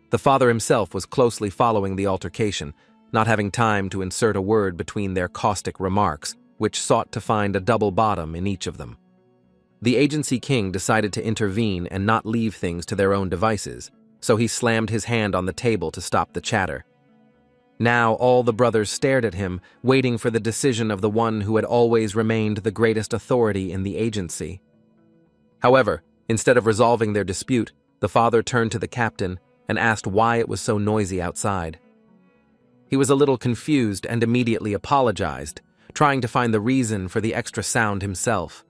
The father himself was closely following the altercation, not having time to insert a word between their caustic remarks, which sought to find a double bottom in each of them. The agency king decided to intervene and not leave things to their own devices, so he slammed his hand on the table to stop the chatter. Now all the brothers stared at him, waiting for the decision of the one who had always remained the greatest authority in the agency. However, instead of resolving their dispute, the father turned to the captain and asked why it was so noisy outside. He was a little confused and immediately apologized, trying to find the reason for the extra sound himself.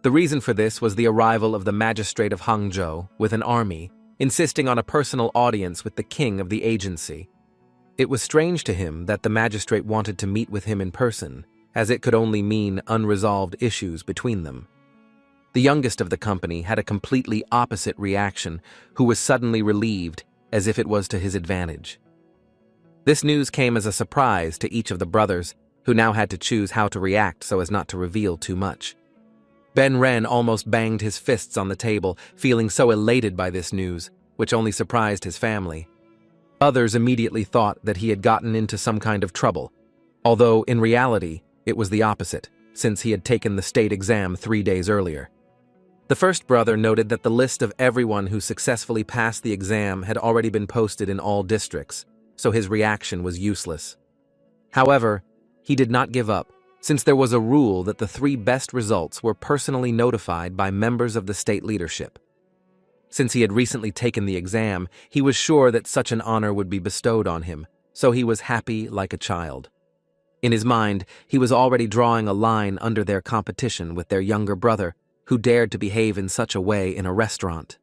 The reason for this was the arrival of the magistrate of Hangzhou with an army, insisting on a personal audience with the king of the agency. It was strange to him that the magistrate wanted to meet with him in person, as it could only mean unresolved issues between them. The youngest of the company had a completely opposite reaction, who was suddenly relieved, as if it was to his advantage. This news came as a surprise to each of the brothers, who now had to choose how to react so as not to reveal too much. Ben Ren almost banged his fists on the table, feeling so elated by this news, which only surprised his family. Others immediately thought that he had gotten into some kind of trouble, although in reality it was the opposite, since he had taken the state exam 3 days earlier. The first brother noted that the list of everyone who successfully passed the exam had already been posted in all districts, so his reaction was useless. However, he did not give up, since there was a rule that the 3 best results were personally notified by members of the state leadership. Since he had recently taken the exam, he was sure that such an honor would be bestowed on him, so he was happy like a child. In his mind, he was already drawing a line under their competition with their younger brother, who dared to behave in such a way in a restaurant.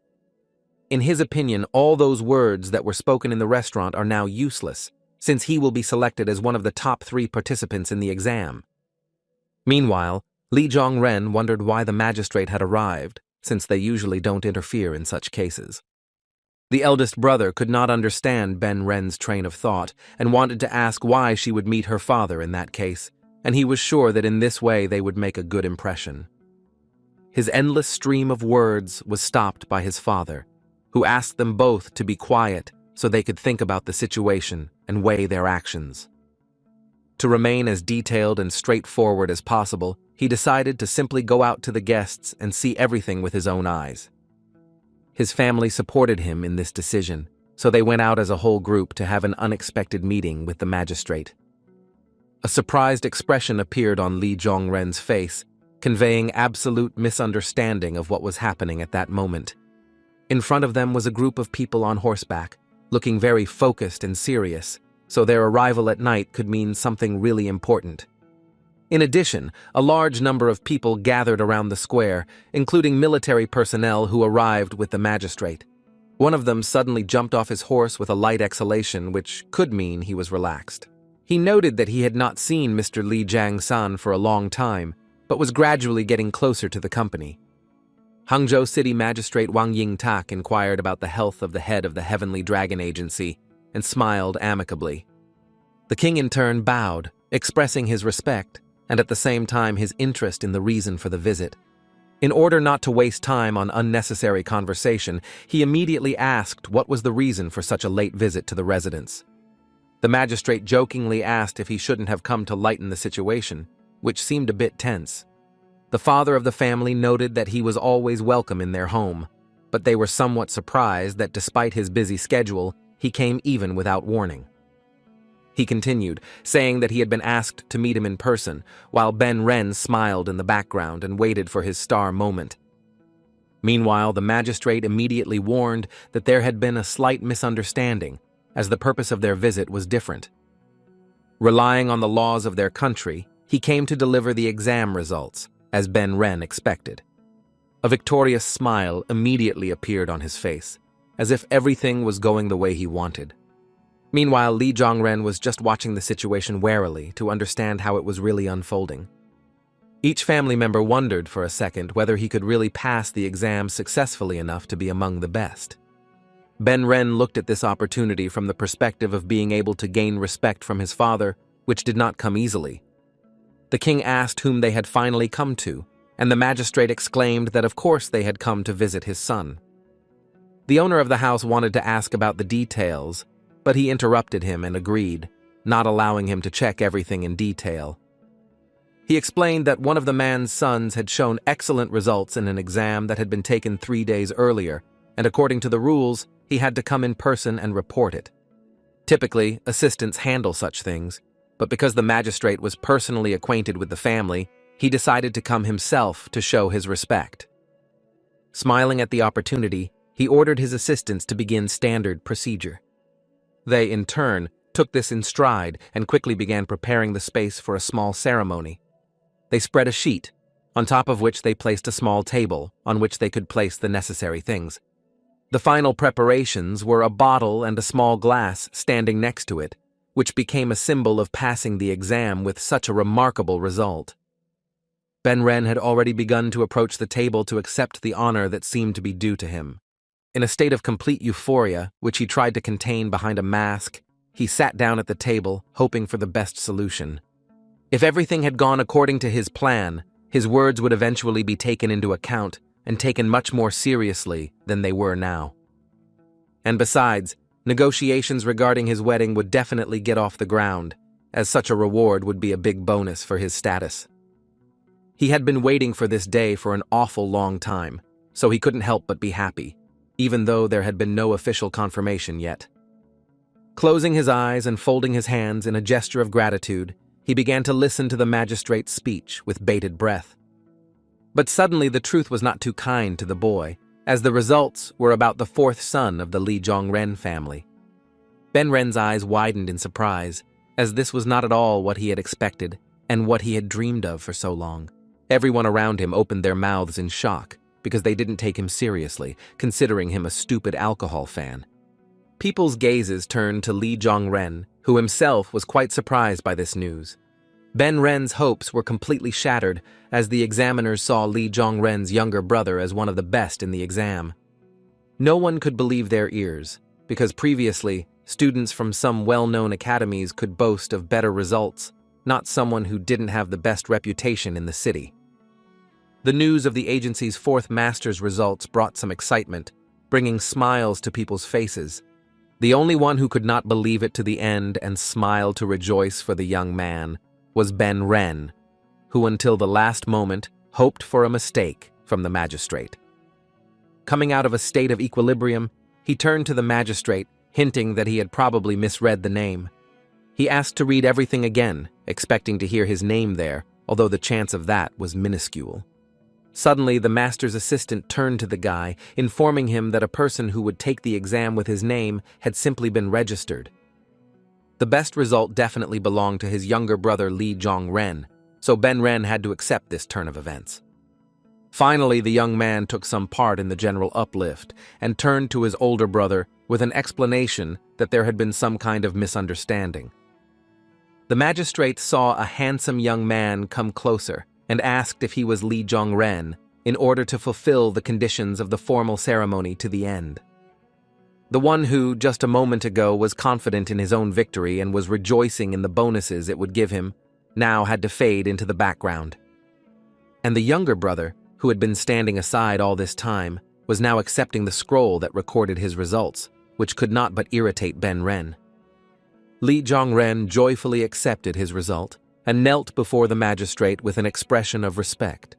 In his opinion, all those words that were spoken in the restaurant are now useless, since he will be selected as one of the top 3 participants in the exam. Meanwhile, Li Zhongren wondered why the magistrate had arrived, since they usually don't interfere in such cases. The eldest brother could not understand Ben Ren's train of thought and wanted to ask why she would meet her father in that case, and he was sure that in this way they would make a good impression. His endless stream of words was stopped by his father, who asked them both to be quiet so they could think about the situation and weigh their actions. To remain as detailed and straightforward as possible, he decided to simply go out to the guests and see everything with his own eyes. His family supported him in this decision, so they went out as a whole group to have an unexpected meeting with the magistrate. A surprised expression appeared on Li Zhongren's face, conveying absolute misunderstanding of what was happening at that moment. In front of them was a group of people on horseback, looking very focused and serious, so their arrival at night could mean something really important. In addition, a large number of people gathered around the square, including military personnel who arrived with the magistrate. One of them suddenly jumped off his horse with a light exhalation, which could mean he was relaxed. He noted that he had not seen Mr. Li Jiangsan for a long time, but was gradually getting closer to the company. Hangzhou City Magistrate Wang Yingtak inquired about the health of the head of the Heavenly Dragon Agency and smiled amicably. The king in turn bowed, expressing his respect and at the same time his interest in the reason for the visit. In order not to waste time on unnecessary conversation, he immediately asked what was the reason for such a late visit to the residence. The magistrate jokingly asked if he shouldn't have come to lighten the situation, which seemed a bit tense. The father of the family noted that he was always welcome in their home, but they were somewhat surprised that despite his busy schedule, he came even without warning. He continued, saying that he had been asked to meet him in person, while Ben Ren smiled in the background and waited for his star moment. Meanwhile, the magistrate immediately warned that there had been a slight misunderstanding, as the purpose of their visit was different. Relying on the laws of their country, he came to deliver the exam results, as Ben Ren expected. A victorious smile immediately appeared on his face, as if everything was going the way he wanted. Meanwhile, Li Zhongren was just watching the situation warily to understand how it was really unfolding. Each family member wondered for a second whether he could really pass the exam successfully enough to be among the best. Ben Ren looked at this opportunity from the perspective of being able to gain respect from his father, which did not come easily. The king asked whom they had finally come to, and the magistrate exclaimed that of course they had come to visit his son. The owner of the house wanted to ask about the details, but he interrupted him and agreed, not allowing him to check everything in detail. He explained that one of the man's sons had shown excellent results in an exam that had been taken 3 days earlier, and according to the rules, he had to come in person and report it. Typically, assistants handle such things, but because the magistrate was personally acquainted with the family, he decided to come himself to show his respect. Smiling at the opportunity, he ordered his assistants to begin standard procedure. They, in turn, took this in stride and quickly began preparing the space for a small ceremony. They spread a sheet, on top of which they placed a small table on which they could place the necessary things. The final preparations were a bottle and a small glass standing next to it, which became a symbol of passing the exam with such a remarkable result. Ben-Ren had already begun to approach the table to accept the honor that seemed to be due to him. In a state of complete euphoria, which he tried to contain behind a mask, he sat down at the table, hoping for the best solution. If everything had gone according to his plan, his words would eventually be taken into account and taken much more seriously than they were now. And besides, negotiations regarding his wedding would definitely get off the ground, as such a reward would be a big bonus for his status. He had been waiting for this day for an awful long time, so he couldn't help but be happy, even though there had been no official confirmation yet. Closing his eyes and folding his hands in a gesture of gratitude, he began to listen to the magistrate's speech with bated breath. But suddenly the truth was not too kind to the boy, as the results were about the fourth son of the Li Zhongren family. Ben-Ren's eyes widened in surprise, as this was not at all what he had expected and what he had dreamed of for so long. Everyone around him opened their mouths in shock, because they didn't take him seriously, considering him a stupid alcohol fan. People's gazes turned to Li Zhongren, who himself was quite surprised by this news. Ben-Ren's hopes were completely shattered as the examiners saw Li Zhongren's younger brother as one of the best in the exam. No one could believe their ears, because previously, students from some well-known academies could boast of better results, not someone who didn't have the best reputation in the city. The news of the agency's fourth master's results brought some excitement, bringing smiles to people's faces. The only one who could not believe it to the end and smile to rejoice for the young man was Ben-Ren, who until the last moment hoped for a mistake from the magistrate. Coming out of a state of equilibrium, he turned to the magistrate, hinting that he had probably misread the name. He asked to read everything again, expecting to hear his name there, although the chance of that was minuscule. Suddenly, the master's assistant turned to the guy, informing him that a person who would take the exam with his name had simply been registered. The best result definitely belonged to his younger brother Li Zhongren, so Ben-Ren had to accept this turn of events. Finally, the young man took some part in the general uplift and turned to his older brother with an explanation that there had been some kind of misunderstanding. The magistrate saw a handsome young man come closer and asked if he was Li Zhongren in order to fulfill the conditions of the formal ceremony to the end. The one who, just a moment ago, was confident in his own victory and was rejoicing in the bonuses it would give him, now had to fade into the background. And the younger brother, who had been standing aside all this time, was now accepting the scroll that recorded his results, which could not but irritate Ben-Ren. Li Zhongren joyfully accepted his result and knelt before the magistrate with an expression of respect.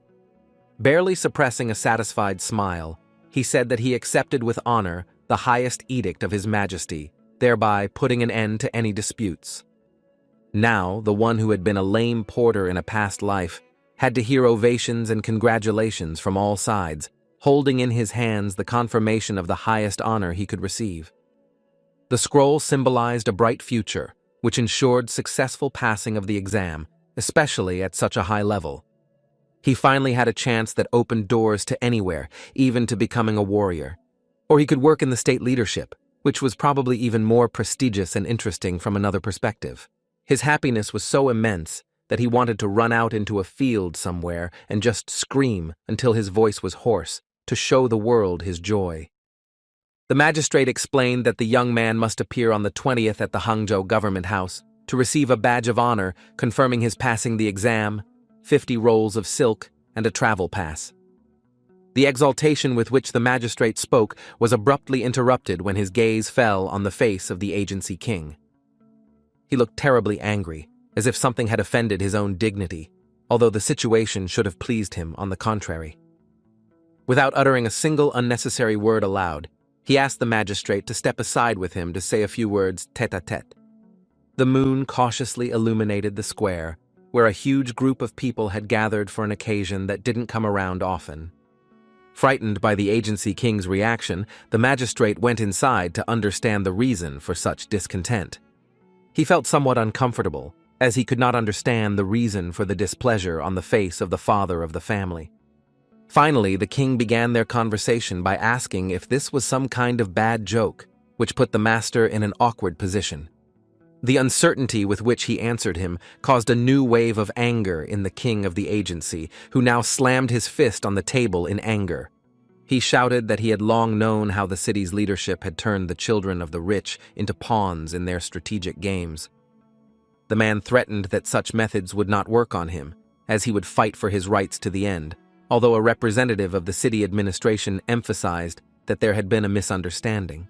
Barely suppressing a satisfied smile, he said that he accepted with honor the highest edict of His Majesty, thereby putting an end to any disputes. Now, the one who had been a lame porter in a past life had to hear ovations and congratulations from all sides, holding in his hands the confirmation of the highest honor he could receive. The scroll symbolized a bright future, which ensured successful passing of the exam, especially at such a high level. He finally had a chance that opened doors to anywhere, even to becoming a warrior. Or he could work in the state leadership, which was probably even more prestigious and interesting from another perspective. His happiness was so immense that he wanted to run out into a field somewhere and just scream until his voice was hoarse, to show the world his joy. The magistrate explained that the young man must appear on the 20th at the Hangzhou government house to receive a badge of honor confirming his passing the exam, 50 rolls of silk, and a travel pass. The exaltation with which the magistrate spoke was abruptly interrupted when his gaze fell on the face of the agency king. He looked terribly angry, as if something had offended his own dignity, although the situation should have pleased him on the contrary. Without uttering a single unnecessary word aloud, he asked the magistrate to step aside with him to say a few words tête-à-tête. The moon cautiously illuminated the square, where a huge group of people had gathered for an occasion that didn't come around often. Frightened by the agency king's reaction, the magistrate went inside to understand the reason for such discontent. He felt somewhat uncomfortable, as he could not understand the reason for the displeasure on the face of the father of the family. Finally, the king began their conversation by asking if this was some kind of bad joke, which put the master in an awkward position. The uncertainty with which he answered him caused a new wave of anger in the king of the agency, who now slammed his fist on the table in anger. He shouted that he had long known how the city's leadership had turned the children of the rich into pawns in their strategic games. The man threatened that such methods would not work on him, as he would fight for his rights to the end, although a representative of the city administration emphasized that there had been a misunderstanding.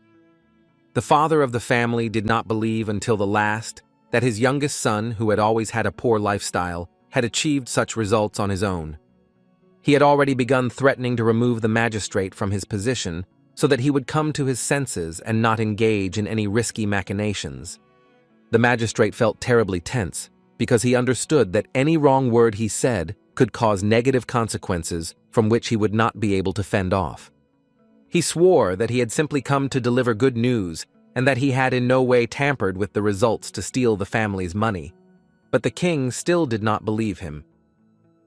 The father of the family did not believe until the last that his youngest son, who had always had a poor lifestyle, had achieved such results on his own. He had already begun threatening to remove the magistrate from his position so that he would come to his senses and not engage in any risky machinations. The magistrate felt terribly tense because he understood that any wrong word he said could cause negative consequences from which he would not be able to fend off. He swore that he had simply come to deliver good news and that he had in no way tampered with the results to steal the family's money. But the king still did not believe him.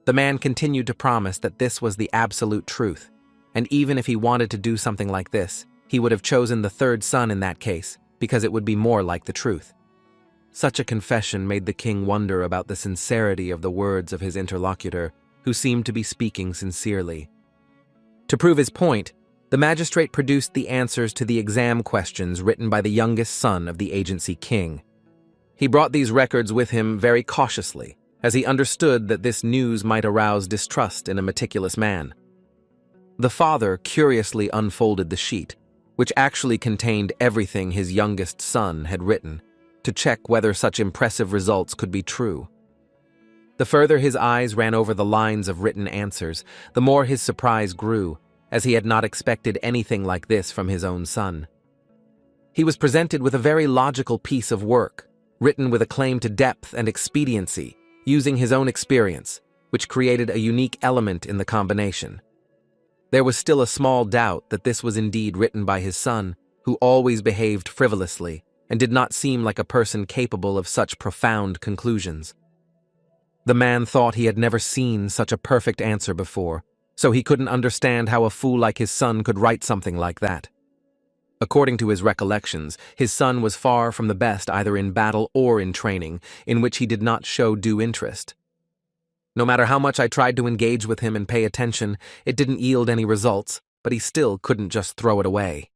The man continued to promise that this was the absolute truth, and even if he wanted to do something like this, he would have chosen the third son in that case, because it would be more like the truth. Such a confession made the king wonder about the sincerity of the words of his interlocutor, who seemed to be speaking sincerely. To prove his point, the magistrate produced the answers to the exam questions written by the youngest son of the agency king. He brought these records with him very cautiously, as he understood that this news might arouse distrust in a meticulous man. The father curiously unfolded the sheet, which actually contained everything his youngest son had written, to check whether such impressive results could be true. The further his eyes ran over the lines of written answers, the more his surprise grew, as he had not expected anything like this from his own son. He was presented with a very logical piece of work, written with a claim to depth and expediency, using his own experience, which created a unique element in the combination. There was still a small doubt that this was indeed written by his son, who always behaved frivolously and did not seem like a person capable of such profound conclusions. The man thought he had never seen such a perfect answer before, so he couldn't understand how a fool like his son could write something like that. According to his recollections, his son was far from the best either in battle or in training, in which he did not show due interest. No matter how much I tried to engage with him and pay attention, it didn't yield any results, but he still couldn't just throw it away.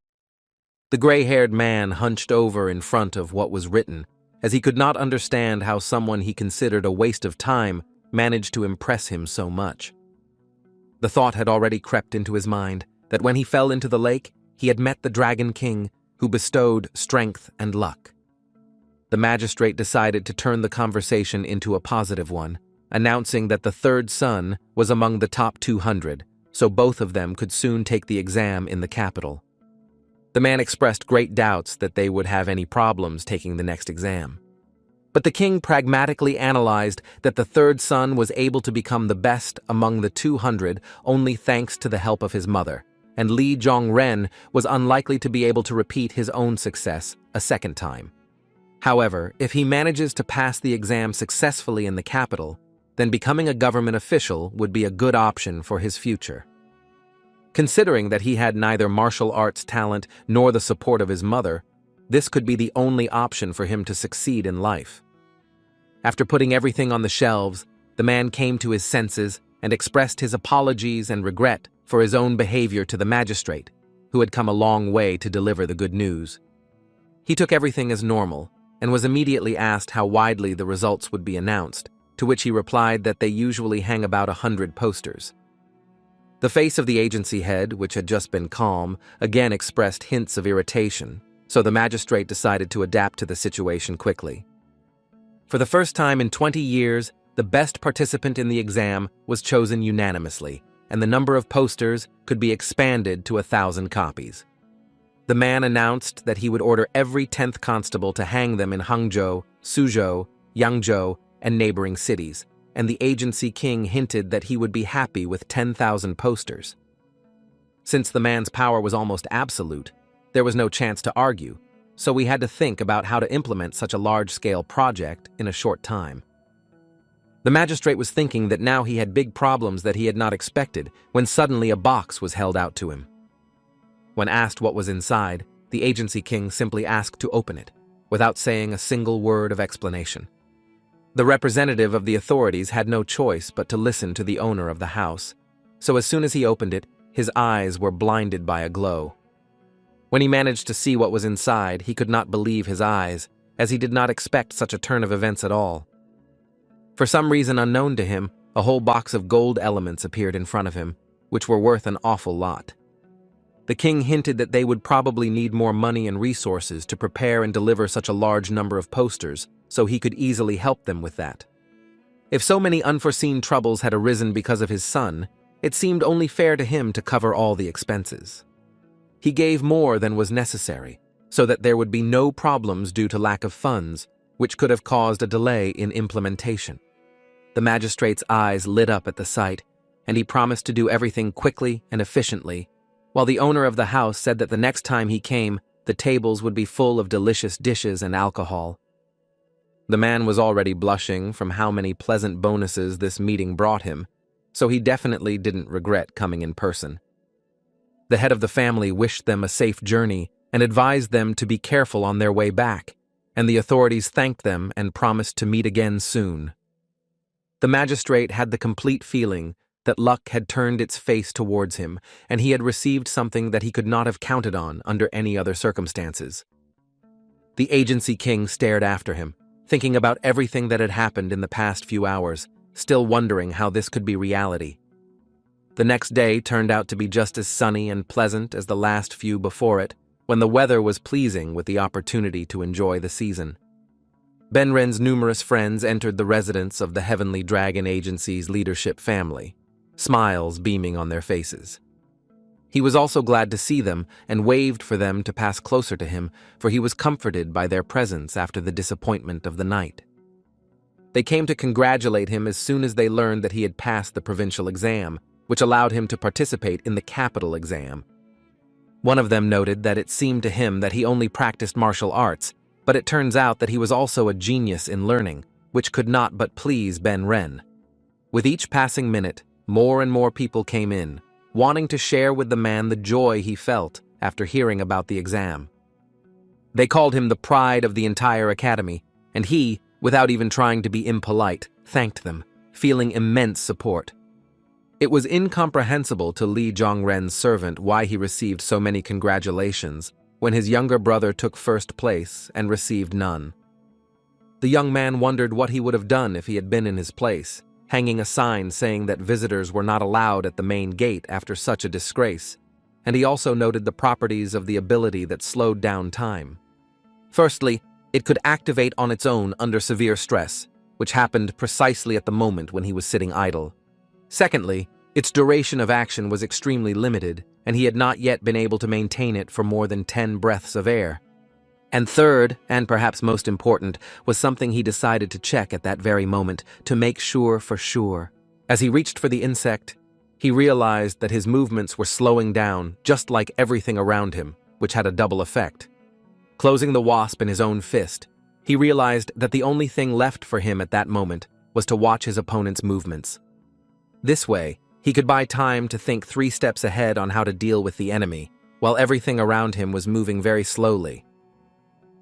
The gray-haired man hunched over in front of what was written, as he could not understand how someone he considered a waste of time managed to impress him so much. The thought had already crept into his mind that when he fell into the lake, he had met the Dragon King, who bestowed strength and luck. The magistrate decided to turn the conversation into a positive one, announcing that the third son was among the top 200, so both of them could soon take the exam in the capital. The man expressed great doubts that they would have any problems taking the next exam. But the king pragmatically analyzed that the third son was able to become the best among the 200 only thanks to the help of his mother, and Li Zhongren was unlikely to be able to repeat his own success a second time. However, if he manages to pass the exam successfully in the capital, then becoming a government official would be a good option for his future. Considering that he had neither martial arts talent nor the support of his mother, this could be the only option for him to succeed in life. After putting everything on the shelves, the man came to his senses and expressed his apologies and regret for his own behavior to the magistrate, who had come a long way to deliver the good news. He took everything as normal and was immediately asked how widely the results would be announced, to which he replied that they usually hang about 100 posters. The face of the agency head, which had just been calm, again expressed hints of irritation, so the magistrate decided to adapt to the situation quickly. For the first time in 20 years, the best participant in the exam was chosen unanimously, and the number of posters could be expanded to 1,000 copies. The man announced that he would order every 10th constable to hang them in Hangzhou, Suzhou, Yangzhou, and neighboring cities, and the agency king hinted that he would be happy with 10,000 posters. Since the man's power was almost absolute, there was no chance to argue, so we had to think about how to implement such a large-scale project in a short time. The magistrate was thinking that now he had big problems that he had not expected when suddenly a box was held out to him. When asked what was inside, the agency king simply asked to open it, without saying a single word of explanation. The representative of the authorities had no choice but to listen to the owner of the house, so as soon as he opened it, his eyes were blinded by a glow. When he managed to see what was inside, he could not believe his eyes, as he did not expect such a turn of events at all. For some reason unknown to him, a whole box of gold elements appeared in front of him, which were worth an awful lot. The king hinted that they would probably need more money and resources to prepare and deliver such a large number of posters, so he could easily help them with that. If so many unforeseen troubles had arisen because of his son, it seemed only fair to him to cover all the expenses. He gave more than was necessary, so that there would be no problems due to lack of funds, which could have caused a delay in implementation. The magistrate's eyes lit up at the sight, and he promised to do everything quickly and efficiently, while the owner of the house said that the next time he came, the tables would be full of delicious dishes and alcohol. The man was already blushing from how many pleasant bonuses this meeting brought him, so he definitely didn't regret coming in person. The head of the family wished them a safe journey and advised them to be careful on their way back, and the authorities thanked them and promised to meet again soon. The magistrate had the complete feeling that luck had turned its face towards him, and he had received something that he could not have counted on under any other circumstances. The agency king stared after him, thinking about everything that had happened in the past few hours, still wondering how this could be reality. The next day turned out to be just as sunny and pleasant as the last few before it, when the weather was pleasing with the opportunity to enjoy the season. Benren's numerous friends entered the residence of the Heavenly Dragon Agency's leadership family, smiles beaming on their faces. He was also glad to see them and waved for them to pass closer to him, for he was comforted by their presence after the disappointment of the night. They came to congratulate him as soon as they learned that he had passed the provincial exam, which allowed him to participate in the capital exam. One of them noted that it seemed to him that he only practiced martial arts, but it turns out that he was also a genius in learning, which could not but please Benren. With each passing minute, more and more people came in, wanting to share with the man the joy he felt after hearing about the exam. They called him the pride of the entire academy, and he, without even trying to be impolite, thanked them, feeling immense support. It was incomprehensible to Li Zhongren's servant why he received so many congratulations when his younger brother took first place and received none. The young man wondered what he would have done if he had been in his place, hanging a sign saying that visitors were not allowed at the main gate after such a disgrace, and he also noted the properties of the ability that slowed down time. Firstly, it could activate on its own under severe stress, which happened precisely at the moment when he was sitting idle. Secondly, its duration of action was extremely limited, and he had not yet been able to maintain it for more than 10 breaths of air. And third, and perhaps most important, was something he decided to check at that very moment to make sure for sure. As he reached for the insect, he realized that his movements were slowing down just like everything around him, which had a double effect. Closing the wasp in his own fist, he realized that the only thing left for him at that moment was to watch his opponent's movements. This way, he could buy time to think 3 steps ahead on how to deal with the enemy, while everything around him was moving very slowly.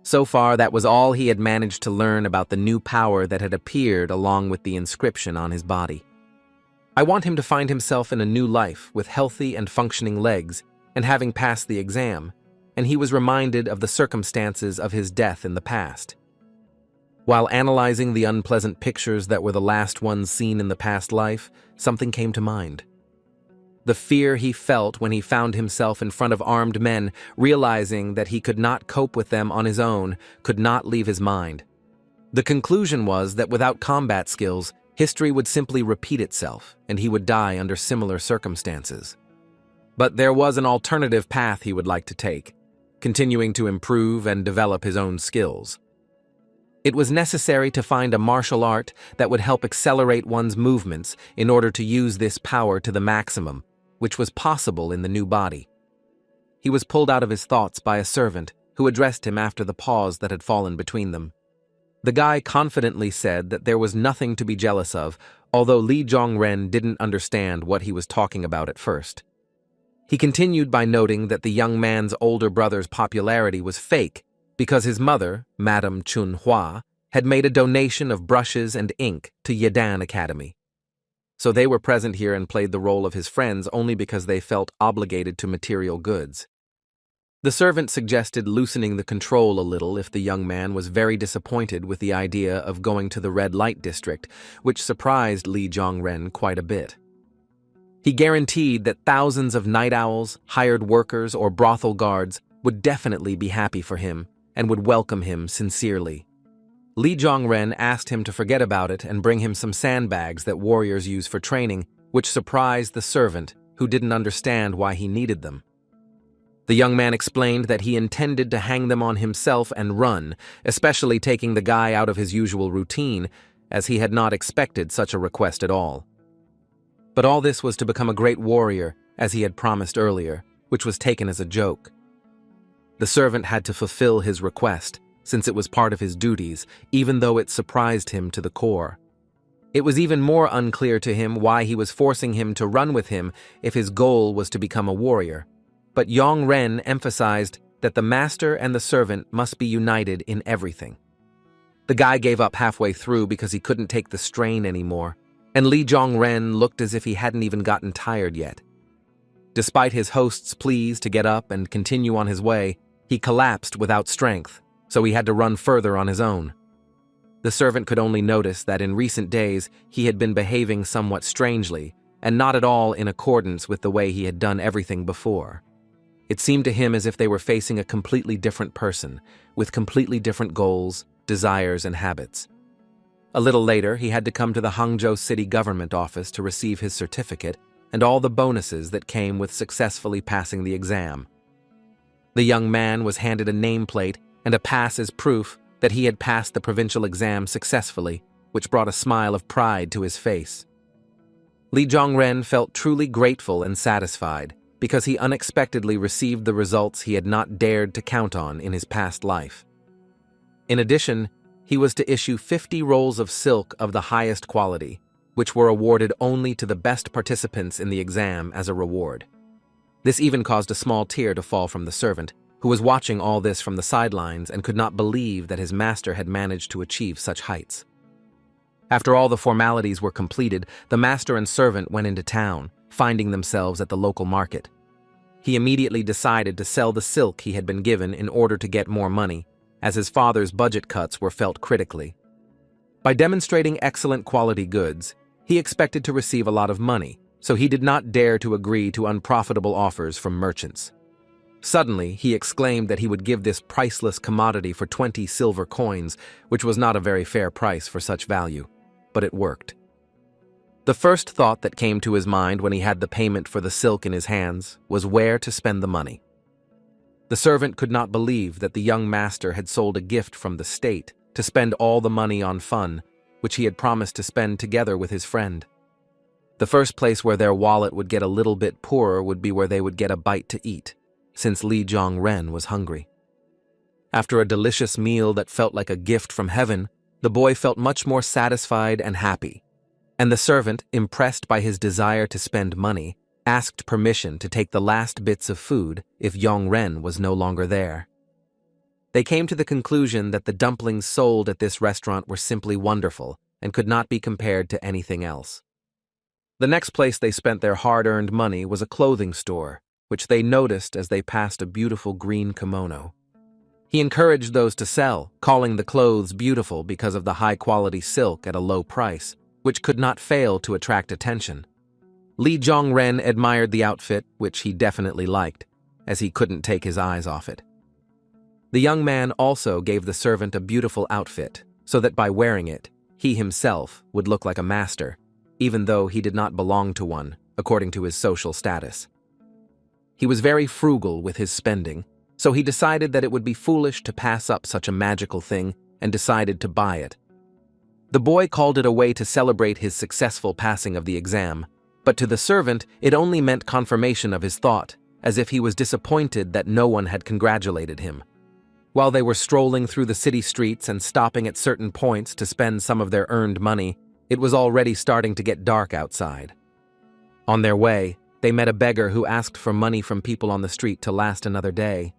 So far, that was all he had managed to learn about the new power that had appeared along with the inscription on his body. I want him to find himself in a new life with healthy and functioning legs and having passed the exam, and he was reminded of the circumstances of his death in the past. While analyzing the unpleasant pictures that were the last ones seen in the past life, something came to mind. The fear he felt when he found himself in front of armed men, realizing that he could not cope with them on his own, could not leave his mind. The conclusion was that without combat skills, history would simply repeat itself, and he would die under similar circumstances. But there was an alternative path he would like to take, continuing to improve and develop his own skills. It was necessary to find a martial art that would help accelerate one's movements in order to use this power to the maximum, which was possible in the new body. He was pulled out of his thoughts by a servant who addressed him after the pause that had fallen between them. The guy confidently said that there was nothing to be jealous of, although Li Zhongren didn't understand what he was talking about at first. He continued by noting that the young man's older brother's popularity was fake because his mother, Madame Chunhua, had made a donation of brushes and ink to Yadan Academy. So they were present here and played the role of his friends only because they felt obligated to material goods. The servant suggested loosening the control a little if the young man was very disappointed with the idea of going to the red light district, which surprised Li Zhongren quite a bit. He guaranteed that thousands of night owls, hired workers, or brothel guards would definitely be happy for him and would welcome him sincerely. Li Zhongren asked him to forget about it and bring him some sandbags that warriors use for training, which surprised the servant, who didn't understand why he needed them. The young man explained that he intended to hang them on himself and run, especially taking the guy out of his usual routine, as he had not expected such a request at all. But all this was to become a great warrior, as he had promised earlier, which was taken as a joke. The servant had to fulfill his request, since it was part of his duties, even though it surprised him to the core. It was even more unclear to him why he was forcing him to run with him if his goal was to become a warrior. But Yang Ren emphasized that the master and the servant must be united in everything. The guy gave up halfway through because he couldn't take the strain anymore, and Li Zhongren looked as if he hadn't even gotten tired yet. Despite his host's pleas to get up and continue on his way, he collapsed without strength, so he had to run further on his own. The servant could only notice that in recent days he had been behaving somewhat strangely, and not at all in accordance with the way he had done everything before. It seemed to him as if they were facing a completely different person, with completely different goals, desires, and habits. A little later, he had to come to the Hangzhou city government office to receive his certificate and all the bonuses that came with successfully passing the exam. The young man was handed a nameplate and a pass as proof that he had passed the provincial exam successfully, which brought a smile of pride to his face. Li Zhongren felt truly grateful and satisfied, because he unexpectedly received the results he had not dared to count on in his past life. In addition, he was to issue 50 rolls of silk of the highest quality, which were awarded only to the best participants in the exam as a reward. This even caused a small tear to fall from the servant, who was watching all this from the sidelines and could not believe that his master had managed to achieve such heights. After all the formalities were completed, the master and servant went into town, finding themselves at the local market. He immediately decided to sell the silk he had been given in order to get more money, as his father's budget cuts were felt critically. By demonstrating excellent quality goods, he expected to receive a lot of money, so he did not dare to agree to unprofitable offers from merchants. Suddenly, he exclaimed that he would give this priceless commodity for 20 silver coins, which was not a very fair price for such value, but it worked. The first thought that came to his mind when he had the payment for the silk in his hands was where to spend the money. The servant could not believe that the young master had sold a gift from the state to spend all the money on fun, which he had promised to spend together with his friend. The first place where their wallet would get a little bit poorer would be where they would get a bite to eat, since Li Zhongren was hungry. After a delicious meal that felt like a gift from heaven, the boy felt much more satisfied and happy. And the servant, impressed by his desire to spend money, asked permission to take the last bits of food if Yang Ren was no longer there. They came to the conclusion that the dumplings sold at this restaurant were simply wonderful and could not be compared to anything else. The next place they spent their hard-earned money was a clothing store, which they noticed as they passed a beautiful green kimono. He encouraged those to sell, calling the clothes beautiful because of the high-quality silk at a low price, which could not fail to attract attention. Li Zhongren admired the outfit, which he definitely liked, as he couldn't take his eyes off it. The young man also gave the servant a beautiful outfit, so that by wearing it, he himself would look like a master, even though he did not belong to one, according to his social status. He was very frugal with his spending, so he decided that it would be foolish to pass up such a magical thing and decided to buy it. The boy called it a way to celebrate his successful passing of the exam, but to the servant it only meant confirmation of his thought, as if he was disappointed that no one had congratulated him. While they were strolling through the city streets and stopping at certain points to spend some of their earned money, it was already starting to get dark outside. On their way, they met a beggar who asked for money from people on the street to last another day.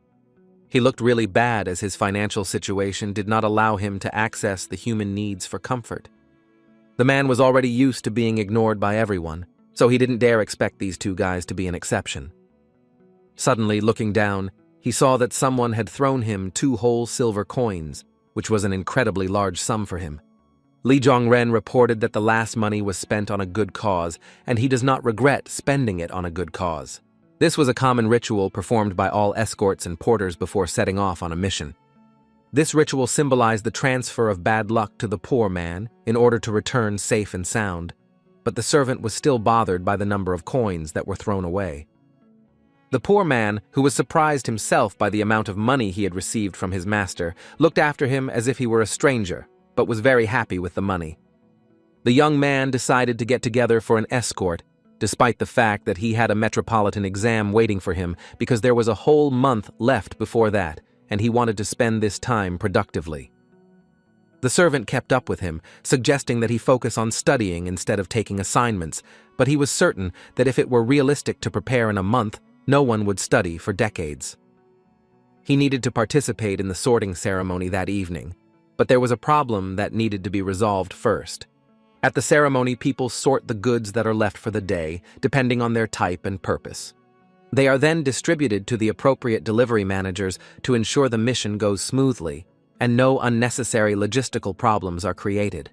He looked really bad as his financial situation did not allow him to access the human needs for comfort. The man was already used to being ignored by everyone, so he didn't dare expect these two guys to be an exception. Suddenly, looking down, he saw that someone had thrown him 2 whole silver coins, which was an incredibly large sum for him. Lee Jong-ren reported that the last money was spent on a good cause, and he does not regret spending it on a good cause. This was a common ritual performed by all escorts and porters before setting off on a mission. This ritual symbolized the transfer of bad luck to the poor man in order to return safe and sound, but the servant was still bothered by the number of coins that were thrown away. The poor man, who was surprised himself by the amount of money he had received from his master, looked after him as if he were a stranger, but was very happy with the money. The young man decided to get together for an escort, despite the fact that he had a metropolitan exam waiting for him because there was a whole month left before that, and he wanted to spend this time productively. The servant kept up with him, suggesting that he focus on studying instead of taking assignments, but he was certain that if it were realistic to prepare in a month, no one would study for decades. He needed to participate in the sorting ceremony that evening, but there was a problem that needed to be resolved first. At the ceremony, people sort the goods that are left for the day, depending on their type and purpose. They are then distributed to the appropriate delivery managers to ensure the mission goes smoothly and no unnecessary logistical problems are created.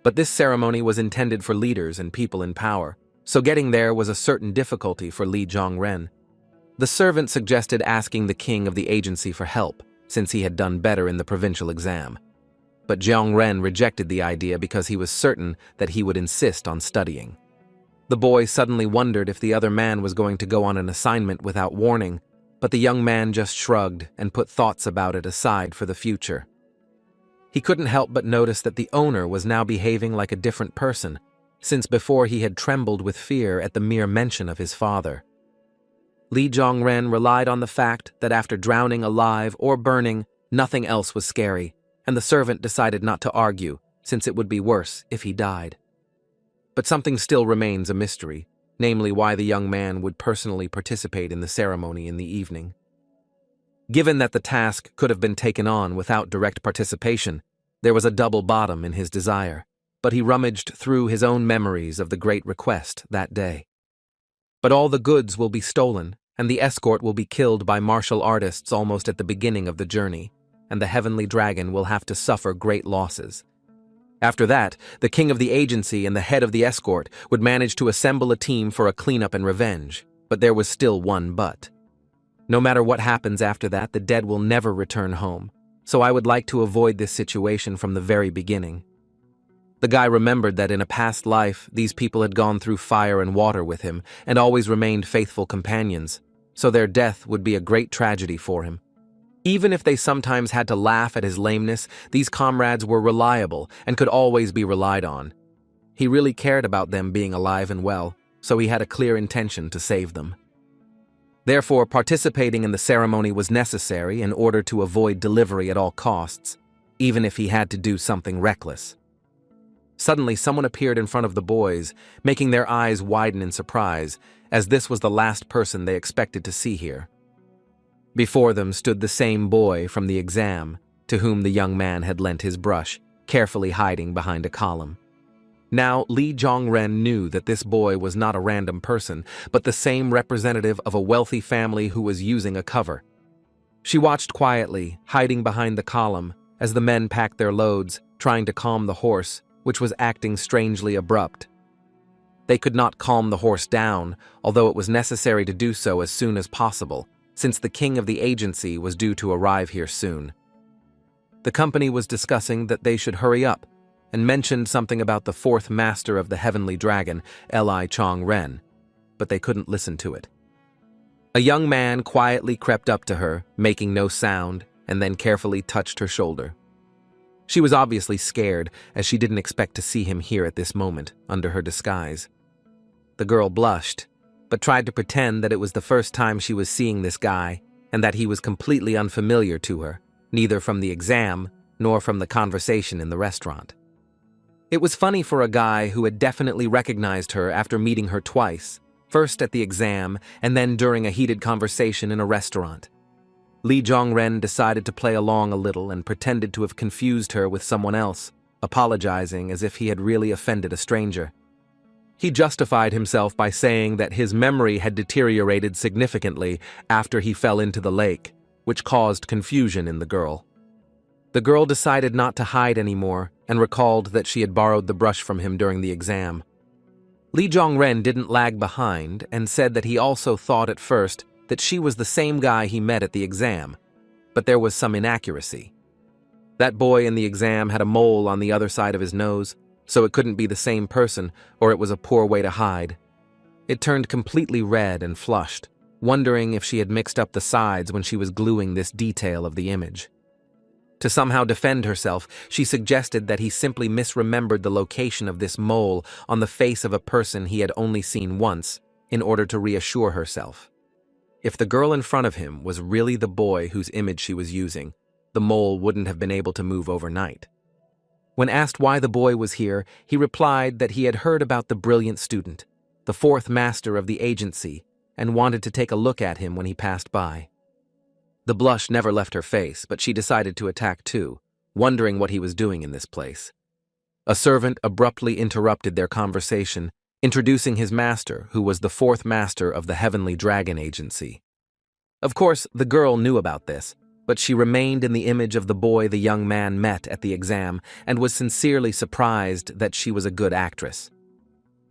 But this ceremony was intended for leaders and people in power, so getting there was a certain difficulty for Lee Jong-ren. The servant suggested asking the king of the agency for help, since he had done better in the provincial exam. But Jong-ren rejected the idea because he was certain that he would insist on studying. The boy suddenly wondered if the other man was going to go on an assignment without warning, but the young man just shrugged and put thoughts about it aside for the future. He couldn't help but notice that the owner was now behaving like a different person, since before he had trembled with fear at the mere mention of his father. Lee Jong-ren relied on the fact that after drowning alive or burning, nothing else was scary, and the servant decided not to argue, since it would be worse if he died. But something still remains a mystery, namely why the young man would personally participate in the ceremony in the evening. Given that the task could have been taken on without direct participation, there was a double bottom in his desire, but he rummaged through his own memories of the great request that day. But all the goods will be stolen, and the escort will be killed by martial artists almost at the beginning of the journey, and the heavenly dragon will have to suffer great losses. After that, the king of the agency and the head of the escort would manage to assemble a team for a cleanup and revenge, but there was still one but. No matter what happens after that, the dead will never return home, so I would like to avoid this situation from the very beginning. The guy remembered that in a past life, these people had gone through fire and water with him and always remained faithful companions, so their death would be a great tragedy for him. Even if they sometimes had to laugh at his lameness, these comrades were reliable and could always be relied on. He really cared about them being alive and well, so he had a clear intention to save them. Therefore, participating in the ceremony was necessary in order to avoid delivery at all costs, even if he had to do something reckless. Suddenly, someone appeared in front of the boys, making their eyes widen in surprise, as this was the last person they expected to see here. Before them stood the same boy from the exam, to whom the young man had lent his brush, carefully hiding behind a column. Now, Lee Jong-ren knew that this boy was not a random person, but the same representative of a wealthy family who was using a cover. She watched quietly, hiding behind the column, as the men packed their loads, trying to calm the horse, which was acting strangely abrupt. They could not calm the horse down, although it was necessary to do so as soon as possible, since the king of the agency was due to arrive here soon. The company was discussing that they should hurry up, and mentioned something about the fourth master of the heavenly dragon, Lee Jong-ren, but they couldn't listen to it. A young man quietly crept up to her, making no sound, and then carefully touched her shoulder. She was obviously scared, as she didn't expect to see him here at this moment, under her disguise. The girl blushed, but tried to pretend that it was the first time she was seeing this guy, and that he was completely unfamiliar to her, neither from the exam nor from the conversation in the restaurant. It was funny for a guy who had definitely recognized her after meeting her twice, first at the exam and then during a heated conversation in a restaurant. Lee Jong-ren decided to play along a little and pretended to have confused her with someone else, apologizing as if he had really offended a stranger. He justified himself by saying that his memory had deteriorated significantly after he fell into the lake, which caused confusion in the girl. The girl decided not to hide anymore and recalled that she had borrowed the brush from him during the exam. Lee Jong-ren didn't lag behind and said that he also thought at first that she was the same guy he met at the exam, but there was some inaccuracy. That boy in the exam had a mole on the other side of his nose, so it couldn't be the same person, or it was a poor way to hide. It turned completely red and flushed, wondering if she had mixed up the sides when she was gluing this detail of the image. To somehow defend herself, she suggested that he simply misremembered the location of this mole on the face of a person he had only seen once, in order to reassure herself. If the girl in front of him was really the boy whose image she was using, the mole wouldn't have been able to move overnight. When asked why the boy was here, he replied that he had heard about the brilliant student, the fourth master of the agency, and wanted to take a look at him when he passed by. The blush never left her face, but she decided to attack too, wondering what he was doing in this place. A servant abruptly interrupted their conversation, introducing his master, who was the fourth master of the Heavenly Dragon Agency. Of course, the girl knew about this, but she remained in the image of the boy the young man met at the exam and was sincerely surprised that she was a good actress.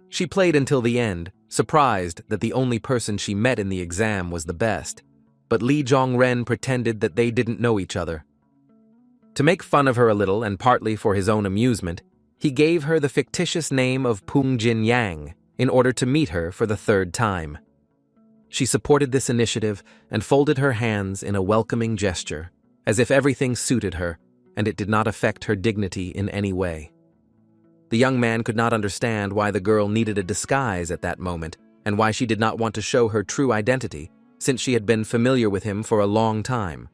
She played until the end, surprised that the only person she met in the exam was the best, but Lee Jong-ren pretended that they didn't know each other. To make fun of her a little and partly for his own amusement, he gave her the fictitious name of Pung Jin Yang in order to meet her for the third time. She supported this initiative and folded her hands in a welcoming gesture, as if everything suited her and it did not affect her dignity in any way. The young man could not understand why the girl needed a disguise at that moment and why she did not want to show her true identity, since she had been familiar with him for a long time.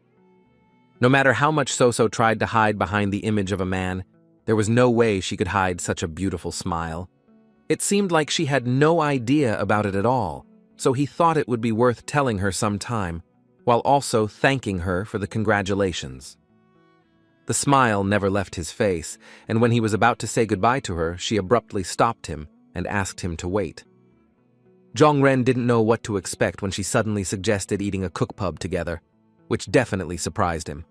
No matter how much So-So tried to hide behind the image of a man, there was no way she could hide such a beautiful smile. It seemed like she had no idea about it at all, so he thought it would be worth telling her sometime, while also thanking her for the congratulations. The smile never left his face, and when he was about to say goodbye to her, she abruptly stopped him and asked him to wait. Jong-ren didn't know what to expect when she suddenly suggested eating a cookpub together, which definitely surprised him.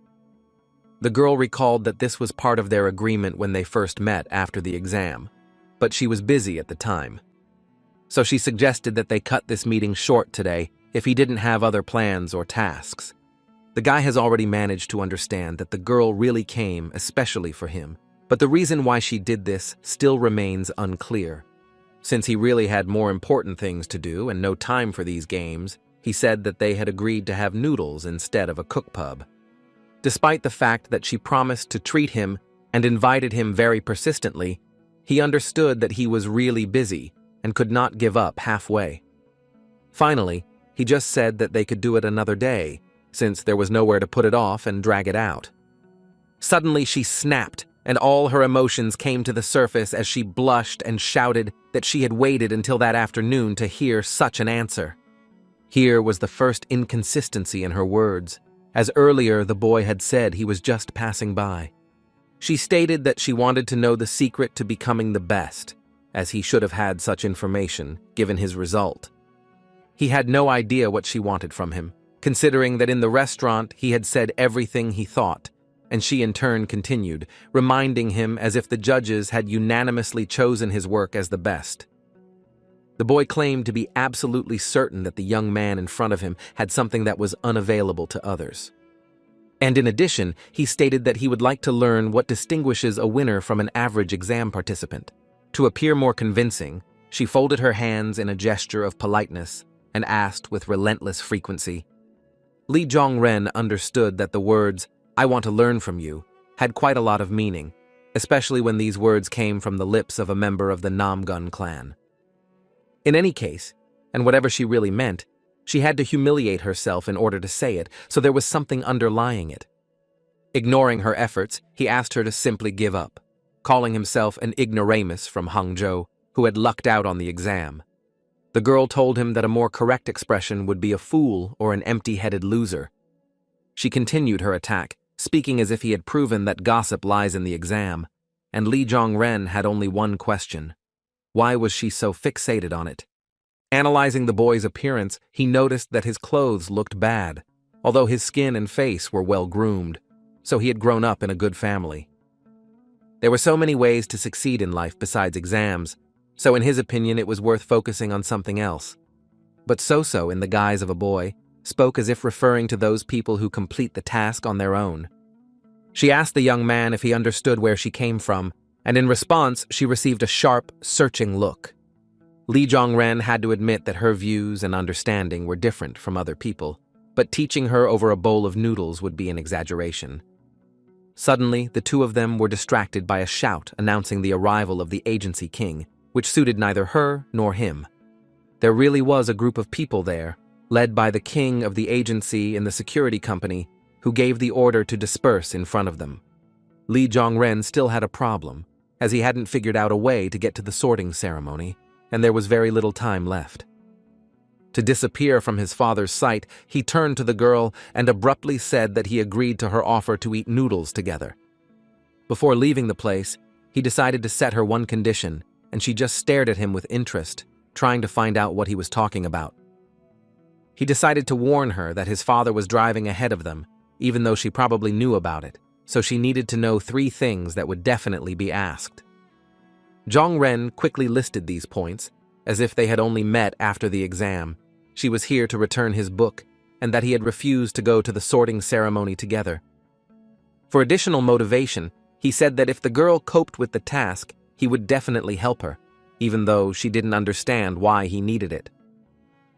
The girl recalled that this was part of their agreement when they first met after the exam, but she was busy at the time. So she suggested that they cut this meeting short today if he didn't have other plans or tasks. The guy has already managed to understand that the girl really came especially for him, but the reason why she did this still remains unclear. Since he really had more important things to do and no time for these games, he said that they had agreed to have noodles instead of a cookpub. Despite the fact that she promised to treat him and invited him very persistently, he understood that he was really busy and could not give up halfway. Finally, he just said that they could do it another day, since there was nowhere to put it off and drag it out. Suddenly she snapped, and all her emotions came to the surface as she blushed and shouted that she had waited until that afternoon to hear such an answer. Here was the first inconsistency in her words, as earlier the boy had said he was just passing by. She stated that she wanted to know the secret to becoming the best, as he should have had such information, given his result. He had no idea what she wanted from him, considering that in the restaurant he had said everything he thought, and she in turn continued, reminding him as if the judges had unanimously chosen his work as the best. The boy claimed to be absolutely certain that the young man in front of him had something that was unavailable to others. And in addition, he stated that he would like to learn what distinguishes a winner from an average exam participant. To appear more convincing, she folded her hands in a gesture of politeness and asked with relentless frequency. Lee Jong-ren understood that the words, "I want to learn from you," had quite a lot of meaning, especially when these words came from the lips of a member of the Namgun clan. In any case, and whatever she really meant, she had to humiliate herself in order to say it, so there was something underlying it. Ignoring her efforts, he asked her to simply give up, calling himself an ignoramus from Hangzhou who had lucked out on the exam. The girl told him that a more correct expression would be a fool or an empty-headed loser. She continued her attack, speaking as if he had proven that gossip lies in the exam, and Li Zhongren had only one question. Why was she so fixated on it? Analyzing the boy's appearance, he noticed that his clothes looked bad, although his skin and face were well-groomed, so he had grown up in a good family. There were so many ways to succeed in life besides exams, so in his opinion it was worth focusing on something else. But So-So, in the guise of a boy, spoke as if referring to those people who complete the task on their own. She asked the young man if he understood where she came from, and in response she received a sharp, searching look. Li Zhongren had to admit that her views and understanding were different from other people, but teaching her over a bowl of noodles would be an exaggeration. Suddenly, the two of them were distracted by a shout announcing the arrival of the agency king, which suited neither her nor him. There really was a group of people there, led by the king of the agency and the security company, who gave the order to disperse in front of them. Li Zhongren still had a problem, as he hadn't figured out a way to get to the sorting ceremony, and there was very little time left. To disappear from his father's sight, he turned to the girl and abruptly said that he agreed to her offer to eat noodles together. Before leaving the place, he decided to set her one condition, and she just stared at him with interest, trying to find out what he was talking about. He decided to warn her that his father was driving ahead of them, even though she probably knew about it, so she needed to know 3 things that would definitely be asked. Zhongren quickly listed these points, as if they had only met after the exam. She was here to return his book, and that he had refused to go to the sorting ceremony together. For additional motivation, he said that if the girl coped with the task, he would definitely help her, even though she didn't understand why he needed it.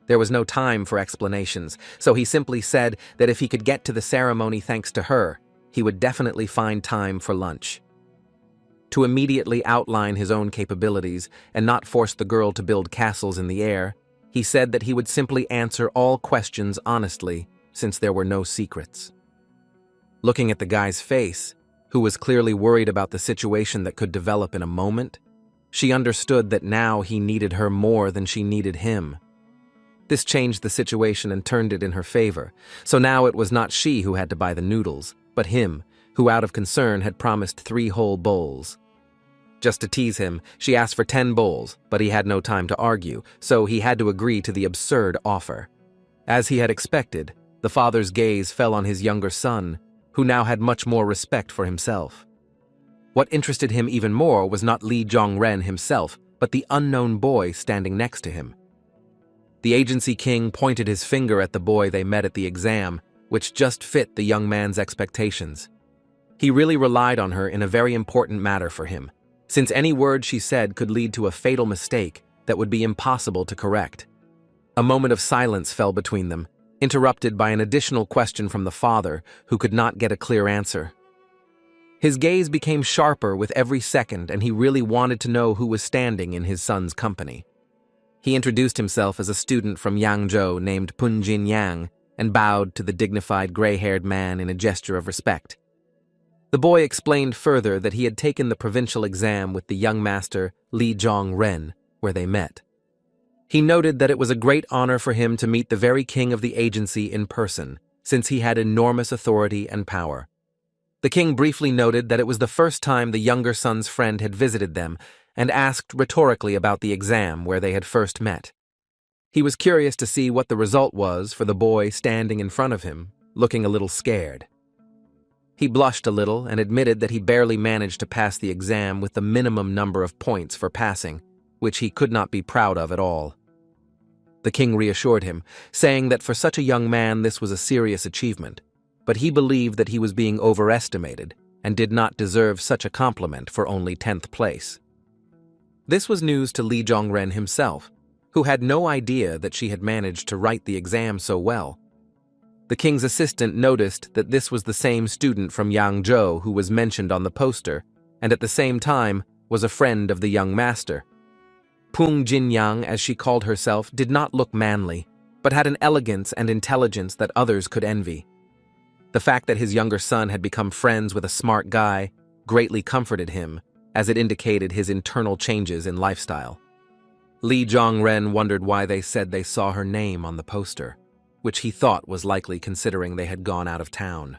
There was no time for explanations, so he simply said that if he could get to the ceremony thanks to her, he would definitely find time for lunch. To immediately outline his own capabilities and not force the girl to build castles in the air, he said that he would simply answer all questions honestly, since there were no secrets. Looking at the guy's face, who was clearly worried about the situation that could develop in a moment, she understood that now he needed her more than she needed him. This changed the situation and turned it in her favor, so now it was not she who had to buy the noodles, but him, who out of concern had promised 3 whole bowls. Just to tease him, she asked for 10 bowls, but he had no time to argue, so he had to agree to the absurd offer. As he had expected, the father's gaze fell on his younger son, who now had much more respect for himself. What interested him even more was not Li Zhongren himself, but the unknown boy standing next to him. The agency king pointed his finger at the boy they met at the exam, which just fit the young man's expectations. He really relied on her in a very important matter for him, since any word she said could lead to a fatal mistake that would be impossible to correct. A moment of silence fell between them, interrupted by an additional question from the father, who could not get a clear answer. His gaze became sharper with every second, and he really wanted to know who was standing in his son's company. He introduced himself as a student from Yangzhou named Punjin Yang and bowed to the dignified gray-haired man in a gesture of respect. The boy explained further that he had taken the provincial exam with the young master Li Zhongren, where they met. He noted that it was a great honor for him to meet the very king of the agency in person, since he had enormous authority and power. The king briefly noted that it was the first time the younger son's friend had visited them, and asked rhetorically about the exam where they had first met. He was curious to see what the result was for the boy standing in front of him, looking a little scared. He blushed a little and admitted that he barely managed to pass the exam with the minimum number of points for passing, which he could not be proud of at all. The king reassured him, saying that for such a young man this was a serious achievement, but he believed that he was being overestimated and did not deserve such a compliment for only 10th place. This was news to Li Zhongren himself, who had no idea that she had managed to write the exam so well. The king's assistant noticed that this was the same student from Yangzhou who was mentioned on the poster, and at the same time was a friend of the young master. Pung Jinyang, as she called herself, did not look manly, but had an elegance and intelligence that others could envy. The fact that his younger son had become friends with a smart guy greatly comforted him, as it indicated his internal changes in lifestyle. Lee Jong-ren wondered why they said they saw her name on the poster, which he thought was likely considering they had gone out of town.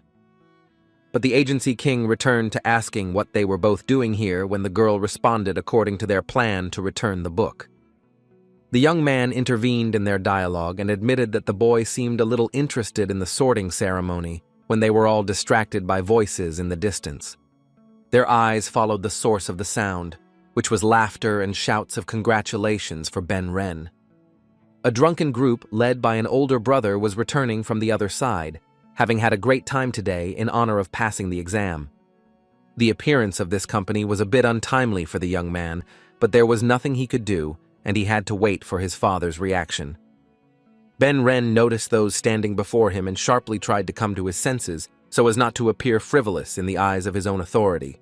But the agency king returned to asking what they were both doing here when the girl responded according to their plan to return the book. The young man intervened in their dialogue and admitted that the boy seemed a little interested in the sorting ceremony when they were all distracted by voices in the distance. Their eyes followed the source of the sound, which was laughter and shouts of congratulations for Ben Ren. A drunken group led by an older brother was returning from the other side, having had a great time today in honor of passing the exam. The appearance of this company was a bit untimely for the young man, but there was nothing he could do, and he had to wait for his father's reaction. Ben Ren noticed those standing before him and sharply tried to come to his senses so as not to appear frivolous in the eyes of his own authority.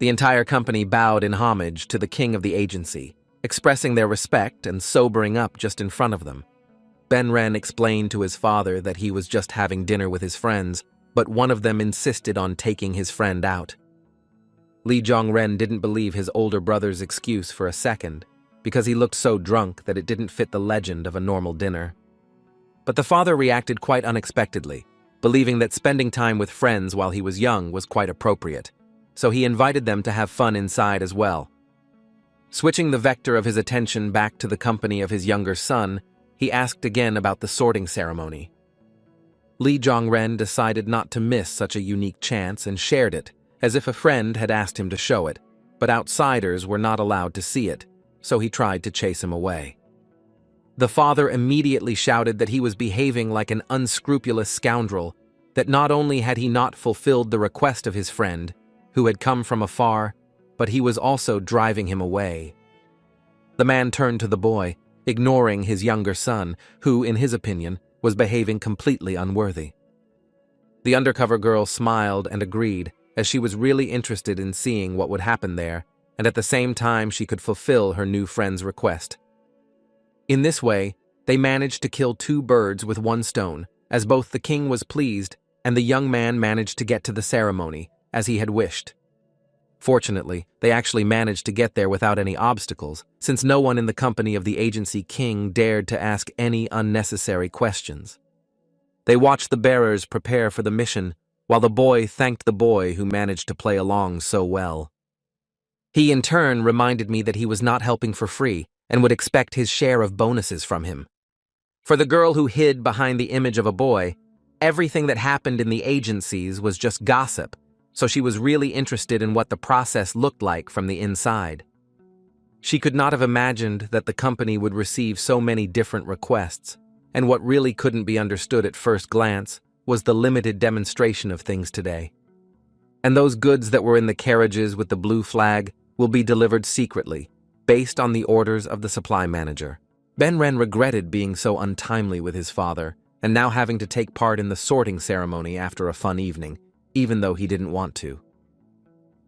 The entire company bowed in homage to the king of the agency, expressing their respect and sobering up just in front of them. Ben Ren explained to his father that he was just having dinner with his friends, but one of them insisted on taking his friend out. Lee Jong-ren didn't believe his older brother's excuse for a second, because he looked so drunk that it didn't fit the legend of a normal dinner. But the father reacted quite unexpectedly, believing that spending time with friends while he was young was quite appropriate, so he invited them to have fun inside as well. Switching the vector of his attention back to the company of his younger son, he asked again about the sorting ceremony. Lee Jong-ren decided not to miss such a unique chance and shared it, as if a friend had asked him to show it, but outsiders were not allowed to see it, so he tried to chase him away. The father immediately shouted that he was behaving like an unscrupulous scoundrel, that not only had he not fulfilled the request of his friend, who had come from afar, but he was also driving him away. The man turned to the boy, ignoring his younger son, who, in his opinion, was behaving completely unworthy. The undercover girl smiled and agreed, as she was really interested in seeing what would happen there, and at the same time she could fulfill her new friend's request. In this way, they managed to kill 2 birds with 1 stone, as both the king was pleased and the young man managed to get to the ceremony, as he had wished. Fortunately, they actually managed to get there without any obstacles, since no one in the company of the agency king dared to ask any unnecessary questions. They watched the bearers prepare for the mission, while the boy thanked the boy who managed to play along so well. He in turn reminded me that he was not helping for free and would expect his share of bonuses from him. For the girl who hid behind the image of a boy, everything that happened in the agencies was just gossip, so she was really interested in what the process looked like from the inside. She could not have imagined that the company would receive so many different requests, and what really couldn't be understood at first glance was the limited demonstration of things today. And those goods that were in the carriages with the blue flag will be delivered secretly, based on the orders of the supply manager. Ben Ren regretted being so untimely with his father, and now having to take part in the sorting ceremony after a fun evening, even though he didn't want to.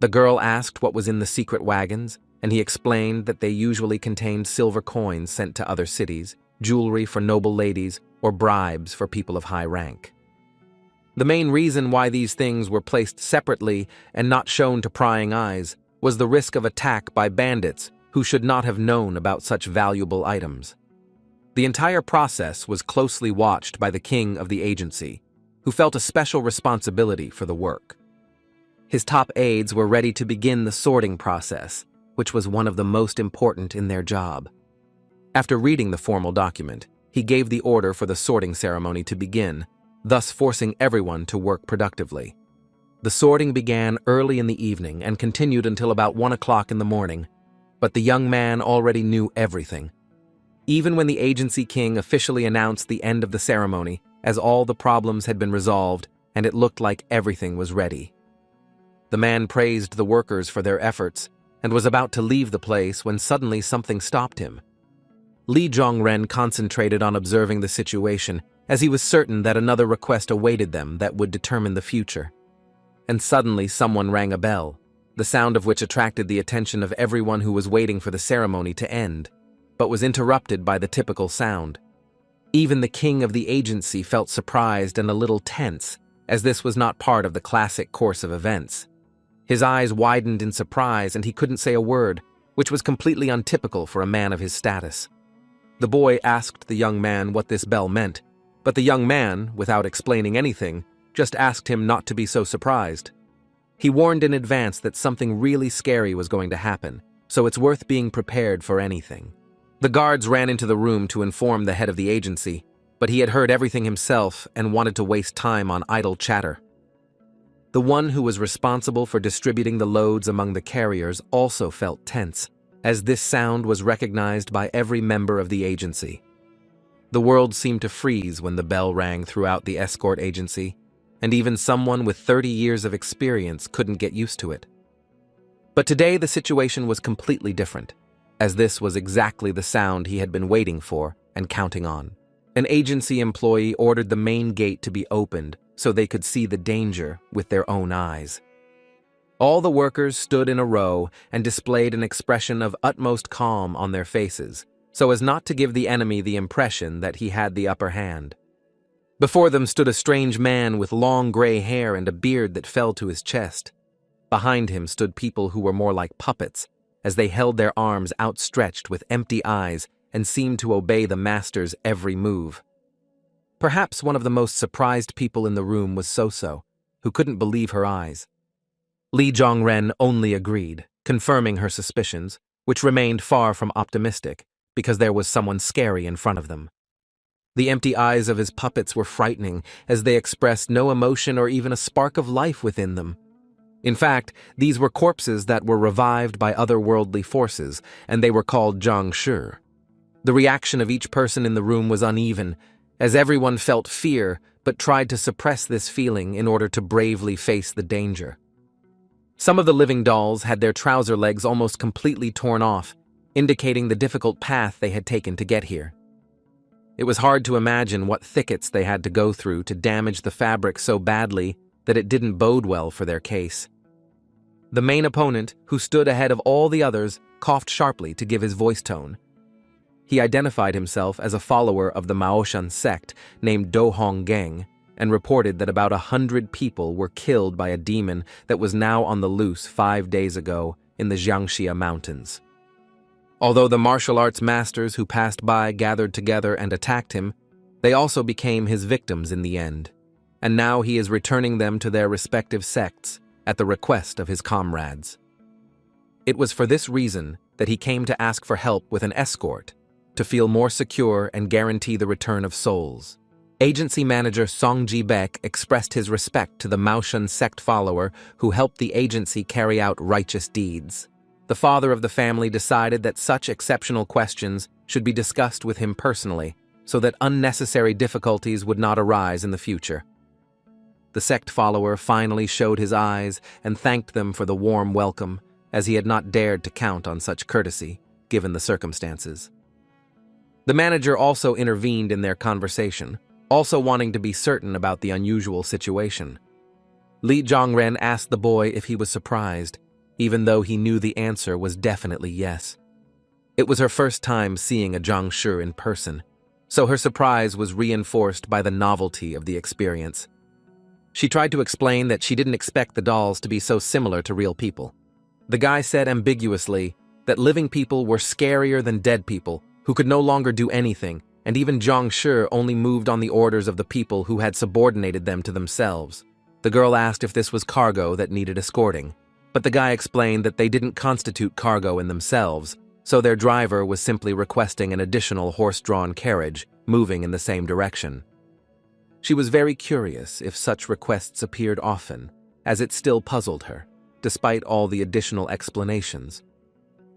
The girl asked what was in the secret wagons, and he explained that they usually contained silver coins sent to other cities, jewelry for noble ladies, or bribes for people of high rank. The main reason why these things were placed separately and not shown to prying eyes was the risk of attack by bandits who should not have known about such valuable items. The entire process was closely watched by the king of the agency, who felt a special responsibility for the work. His top aides were ready to begin the sorting process, which was one of the most important in their job. After reading the formal document, he gave the order for the sorting ceremony to begin, thus forcing everyone to work productively. The sorting began early in the evening and continued until about 1 o'clock in the morning, but the young man already knew everything. Even when the agency king officially announced the end of the ceremony, as all the problems had been resolved and it looked like everything was ready. The man praised the workers for their efforts and was about to leave the place when suddenly something stopped him. Lee Jong-ren concentrated on observing the situation, as he was certain that another request awaited them that would determine the future. And suddenly someone rang a bell, the sound of which attracted the attention of everyone who was waiting for the ceremony to end, but was interrupted by the typical sound. Even the king of the agency felt surprised and a little tense, as this was not part of the classic course of events. His eyes widened in surprise and he couldn't say a word, which was completely untypical for a man of his status. The boy asked the young man what this bell meant, but the young man, without explaining anything, just asked him not to be so surprised. He warned in advance that something really scary was going to happen, so it's worth being prepared for anything. The guards ran into the room to inform the head of the agency, but he had heard everything himself and wanted to waste time on idle chatter. The one who was responsible for distributing the loads among the carriers also felt tense, as this sound was recognized by every member of the agency. The world seemed to freeze when the bell rang throughout the escort agency, and even someone with 30 years of experience couldn't get used to it. But today the situation was completely different, as this was exactly the sound he had been waiting for and counting on. An agency employee ordered the main gate to be opened so they could see the danger with their own eyes. All the workers stood in a row and displayed an expression of utmost calm on their faces, so as not to give the enemy the impression that he had the upper hand. Before them stood a strange man with long gray hair and a beard that fell to his chest. Behind him stood people who were more like puppets, as they held their arms outstretched with empty eyes and seemed to obey the master's every move. Perhaps one of the most surprised people in the room was So-So, who couldn't believe her eyes. Lee Jong-ren only agreed, confirming her suspicions, which remained far from optimistic, because there was someone scary in front of them. The empty eyes of his puppets were frightening, as they expressed no emotion or even a spark of life within them. In fact, these were corpses that were revived by otherworldly forces, and they were called Zhang-Shi. The reaction of each person in the room was uneven, as everyone felt fear but tried to suppress this feeling in order to bravely face the danger. Some of the living dolls had their trouser legs almost completely torn off, indicating the difficult path they had taken to get here. It was hard to imagine what thickets they had to go through to damage the fabric so badly that it didn't bode well for their case. The main opponent, who stood ahead of all the others, coughed sharply to give his voice tone. He identified himself as a follower of the Maoshan sect named Do Hong Gang and reported that about 100 people were killed by a demon that was now on the loose 5 days ago in the Jiangxia Mountains. Although the martial arts masters who passed by gathered together and attacked him, they also became his victims in the end, and now he is returning them to their respective sects at the request of his comrades. It was for this reason that he came to ask for help with an escort, to feel more secure and guarantee the return of souls. Agency manager Song Ji-baek expressed his respect to the Maoshan sect follower who helped the agency carry out righteous deeds. The father of the family decided that such exceptional questions should be discussed with him personally, so that unnecessary difficulties would not arise in the future. The sect follower finally showed his eyes and thanked them for the warm welcome, as he had not dared to count on such courtesy, given the circumstances. The manager also intervened in their conversation, also wanting to be certain about the unusual situation. Lee Jong-ren asked the boy if he was surprised, even though he knew the answer was definitely yes. It was her first time seeing a Zhang-Shi in person, so her surprise was reinforced by the novelty of the experience. She tried to explain that she didn't expect the dolls to be so similar to real people. The guy said ambiguously that living people were scarier than dead people who could no longer do anything, and even Zhang-Shi only moved on the orders of the people who had subordinated them to themselves. The girl asked if this was cargo that needed escorting, but the guy explained that they didn't constitute cargo in themselves, so their driver was simply requesting an additional horse-drawn carriage moving in the same direction. She was very curious if such requests appeared often, as it still puzzled her, despite all the additional explanations.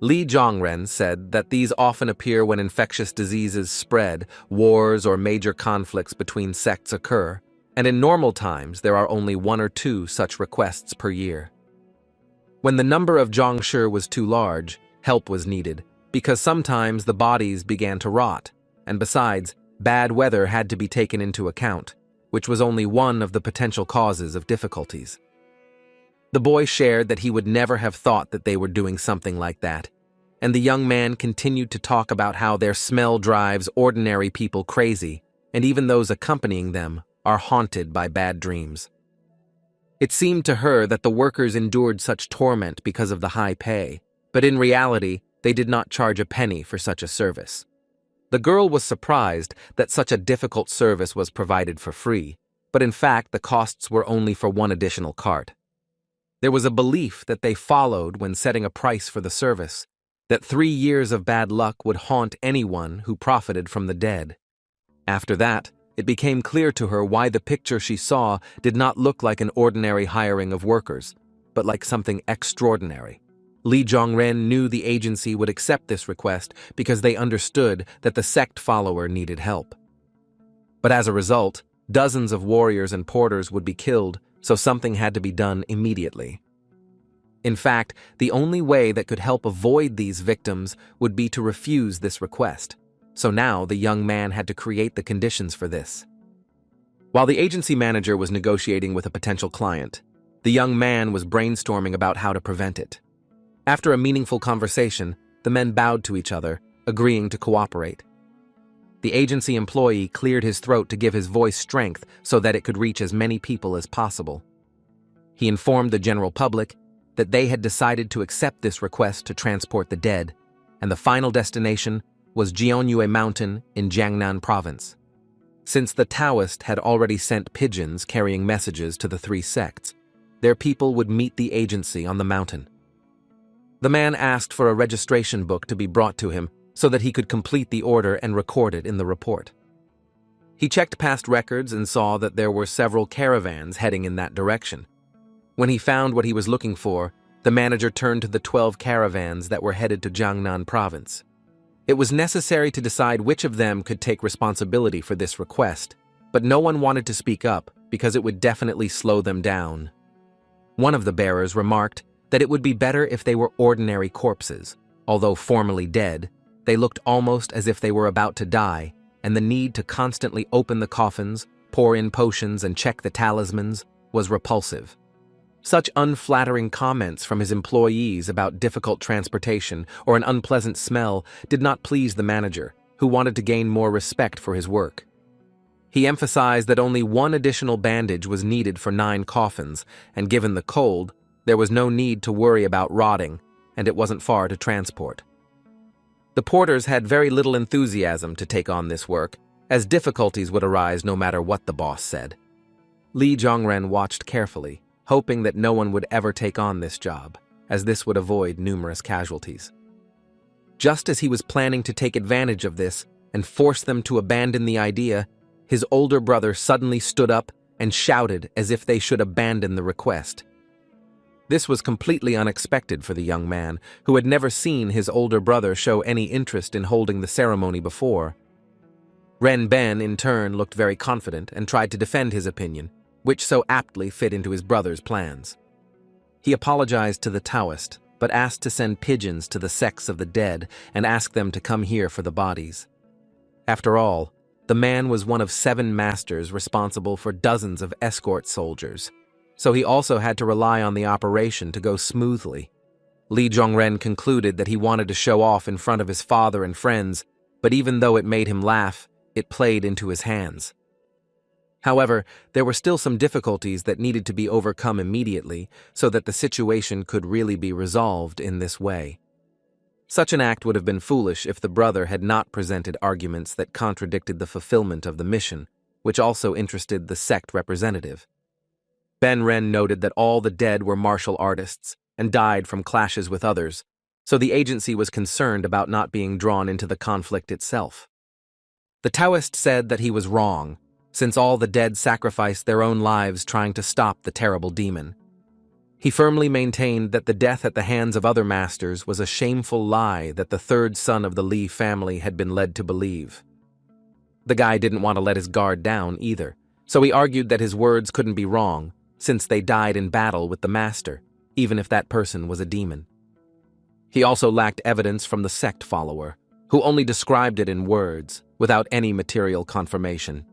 Lee Jong-ren said that these often appear when infectious diseases spread, wars or major conflicts between sects occur, and in normal times there are only 1 or 2 such requests per year. When the number of Zhang-Shi was too large, help was needed, because sometimes the bodies began to rot, and besides, bad weather had to be taken into account, which was only one of the potential causes of difficulties. The boy shared that he would never have thought that they were doing something like that, and the young man continued to talk about how their smell drives ordinary people crazy, and even those accompanying them are haunted by bad dreams. It seemed to her that the workers endured such torment because of the high pay, but in reality, they did not charge a penny for such a service. The girl was surprised that such a difficult service was provided for free, but in fact the costs were only for one additional cart. There was a belief that they followed when setting a price for the service, that 3 years of bad luck would haunt anyone who profited from the dead. After that, it became clear to her why the picture she saw did not look like an ordinary hiring of workers, but like something extraordinary. Lee Jong-ren knew the agency would accept this request because they understood that the sect follower needed help. But as a result, dozens of warriors and porters would be killed, so something had to be done immediately. In fact, the only way that could help avoid these victims would be to refuse this request. So now the young man had to create the conditions for this. While the agency manager was negotiating with a potential client, the young man was brainstorming about how to prevent it. After a meaningful conversation, the men bowed to each other, agreeing to cooperate. The agency employee cleared his throat to give his voice strength so that it could reach as many people as possible. He informed the general public that they had decided to accept this request to transport the dead, and the final destination was Jeonyue Mountain in Jiangnan Province. Since the Taoist had already sent pigeons carrying messages to the 3 sects, their people would meet the agency on the mountain. The man asked for a registration book to be brought to him so that he could complete the order and record it in the report. He checked past records and saw that there were several caravans heading in that direction. When he found what he was looking for, the manager turned to the 12 caravans that were headed to Jiangnan Province. It was necessary to decide which of them could take responsibility for this request, but no one wanted to speak up because it would definitely slow them down. One of the bearers remarked that it would be better if they were ordinary corpses. Although formally dead, they looked almost as if they were about to die, and the need to constantly open the coffins, pour in potions, and check the talismans was repulsive. Such unflattering comments from his employees about difficult transportation or an unpleasant smell did not please the manager, who wanted to gain more respect for his work. He emphasized that only 1 additional bandage was needed for 9 coffins, and given the cold, there was no need to worry about rotting, and it wasn't far to transport. The porters had very little enthusiasm to take on this work, as difficulties would arise no matter what the boss said. Lee Jong-ren watched carefully, hoping that no one would ever take on this job, as this would avoid numerous casualties. Just as he was planning to take advantage of this and force them to abandon the idea, his older brother suddenly stood up and shouted as if they should abandon the request. This was completely unexpected for the young man, who had never seen his older brother show any interest in holding the ceremony before. Ren Ben, in turn, looked very confident and tried to defend his opinion, which so aptly fit into his brother's plans. He apologized to the Taoist, but asked to send pigeons to the sects of the dead and ask them to come here for the bodies. After all, the man was one of 7 masters responsible for dozens of escort soldiers, so he also had to rely on the operation to go smoothly. Lee Jong-ren concluded that he wanted to show off in front of his father and friends, but even though it made him laugh, it played into his hands. However, there were still some difficulties that needed to be overcome immediately so that the situation could really be resolved in this way. Such an act would have been foolish if the brother had not presented arguments that contradicted the fulfillment of the mission, which also interested the sect representative. Ben Ren noted that all the dead were martial artists and died from clashes with others, so the agency was concerned about not being drawn into the conflict itself. The Taoist said that he was wrong, since all the dead sacrificed their own lives trying to stop the terrible demon. He firmly maintained that the death at the hands of other masters was a shameful lie that the 3rd son of the Li family had been led to believe. The guy didn't want to let his guard down either, so he argued that his words couldn't be wrong, since they died in battle with the master, even if that person was a demon. He also lacked evidence from the sect follower, who only described it in words, without any material confirmation.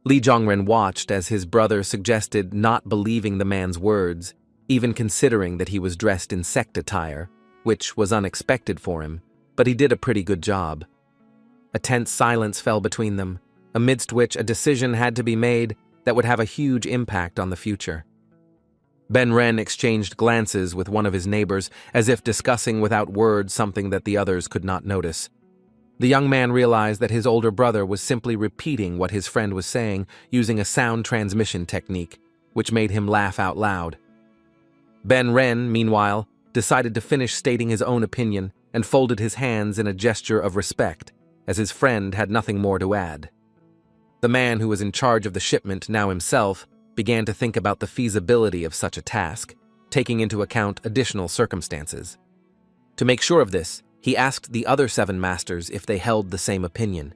Lee Jong-ren watched as his brother suggested not believing the man's words, even considering that he was dressed in sect attire, which was unexpected for him, but he did a pretty good job. A tense silence fell between them, amidst which a decision had to be made that would have a huge impact on the future. Ben Ren exchanged glances with one of his neighbors, as if discussing without words something that the others could not notice. The young man realized that his older brother was simply repeating what his friend was saying using a sound transmission technique, which made him laugh out loud. Ben Ren, meanwhile, decided to finish stating his own opinion and folded his hands in a gesture of respect, as his friend had nothing more to add. The man who was in charge of the shipment, now himself, began to think about the feasibility of such a task, taking into account additional circumstances. To make sure of this, he asked the other 7 masters if they held the same opinion.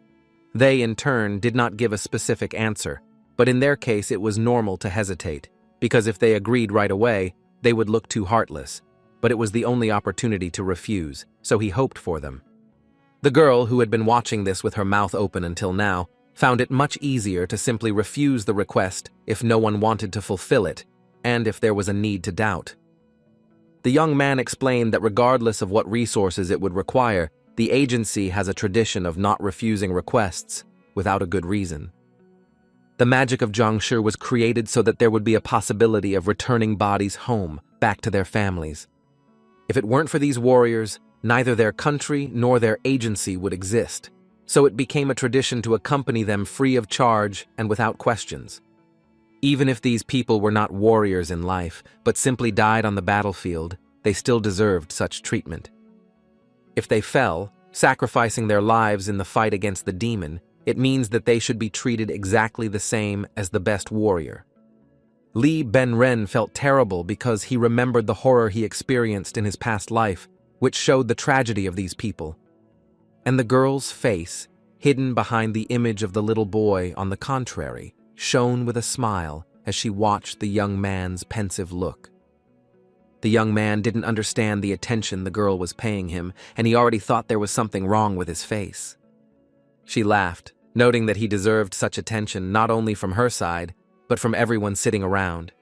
They, in turn, did not give a specific answer, but in their case it was normal to hesitate, because if they agreed right away, they would look too heartless, but it was the only opportunity to refuse, so he hoped for them. The girl, who had been watching this with her mouth open until now, found it much easier to simply refuse the request if no one wanted to fulfill it, and if there was a need to doubt. The young man explained that regardless of what resources it would require, the agency has a tradition of not refusing requests without a good reason. The magic of Zhangshi was created so that there would be a possibility of returning bodies home, back to their families. If it weren't for these warriors, neither their country nor their agency would exist, so it became a tradition to accompany them free of charge and without questions. Even if these people were not warriors in life, but simply died on the battlefield, they still deserved such treatment. If they fell, sacrificing their lives in the fight against the demon, it means that they should be treated exactly the same as the best warrior. Li Ben-ren felt terrible because he remembered the horror he experienced in his past life, which showed the tragedy of these people. And the girl's face, hidden behind the image of the little boy, on the contrary, shone with a smile as she watched the young man's pensive look. The young man didn't understand the attention the girl was paying him, and he already thought there was something wrong with his face. She laughed, noting that he deserved such attention not only from her side, but from everyone sitting around.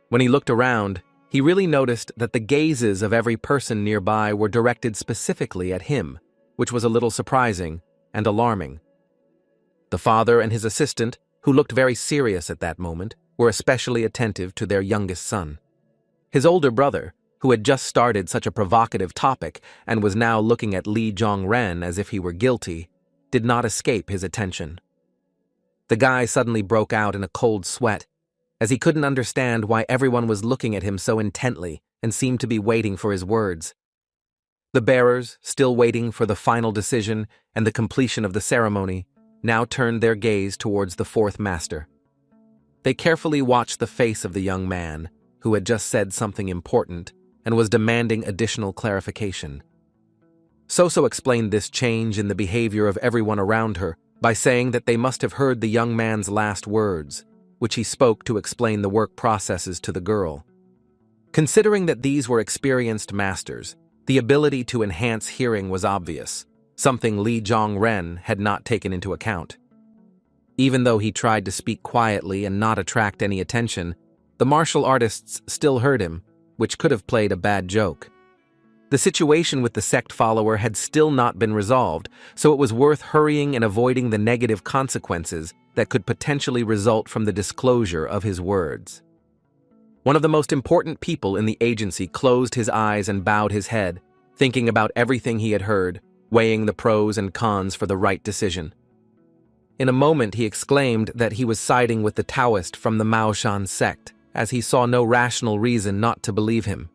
When he looked around, he really noticed that the gazes of every person nearby were directed specifically at him, which was a little surprising and alarming. The father and his assistant, who looked very serious at that moment, were especially attentive to their youngest son. His older brother, who had just started such a provocative topic and was now looking at Li Zhongren as if he were guilty, did not escape his attention. The guy suddenly broke out in a cold sweat, as he couldn't understand why everyone was looking at him so intently and seemed to be waiting for his words. The bearers, still waiting for the final decision and the completion of the ceremony, now turned their gaze towards the 4th master. They carefully watched the face of the young man, who had just said something important and was demanding additional clarification. Soso explained this change in the behavior of everyone around her by saying that they must have heard the young man's last words, which he spoke to explain the work processes to the girl. Considering that these were experienced masters, the ability to enhance hearing was obvious, something Li Zhongren had not taken into account. Even though he tried to speak quietly and not attract any attention, the martial artists still heard him, which could have played a bad joke. The situation with the sect follower had still not been resolved, so it was worth hurrying and avoiding the negative consequences that could potentially result from the disclosure of his words. One of the most important people in the agency closed his eyes and bowed his head, thinking about everything he had heard, weighing the pros and cons for the right decision. In a moment he exclaimed that he was siding with the Taoist from the Maoshan sect, as he saw no rational reason not to believe him.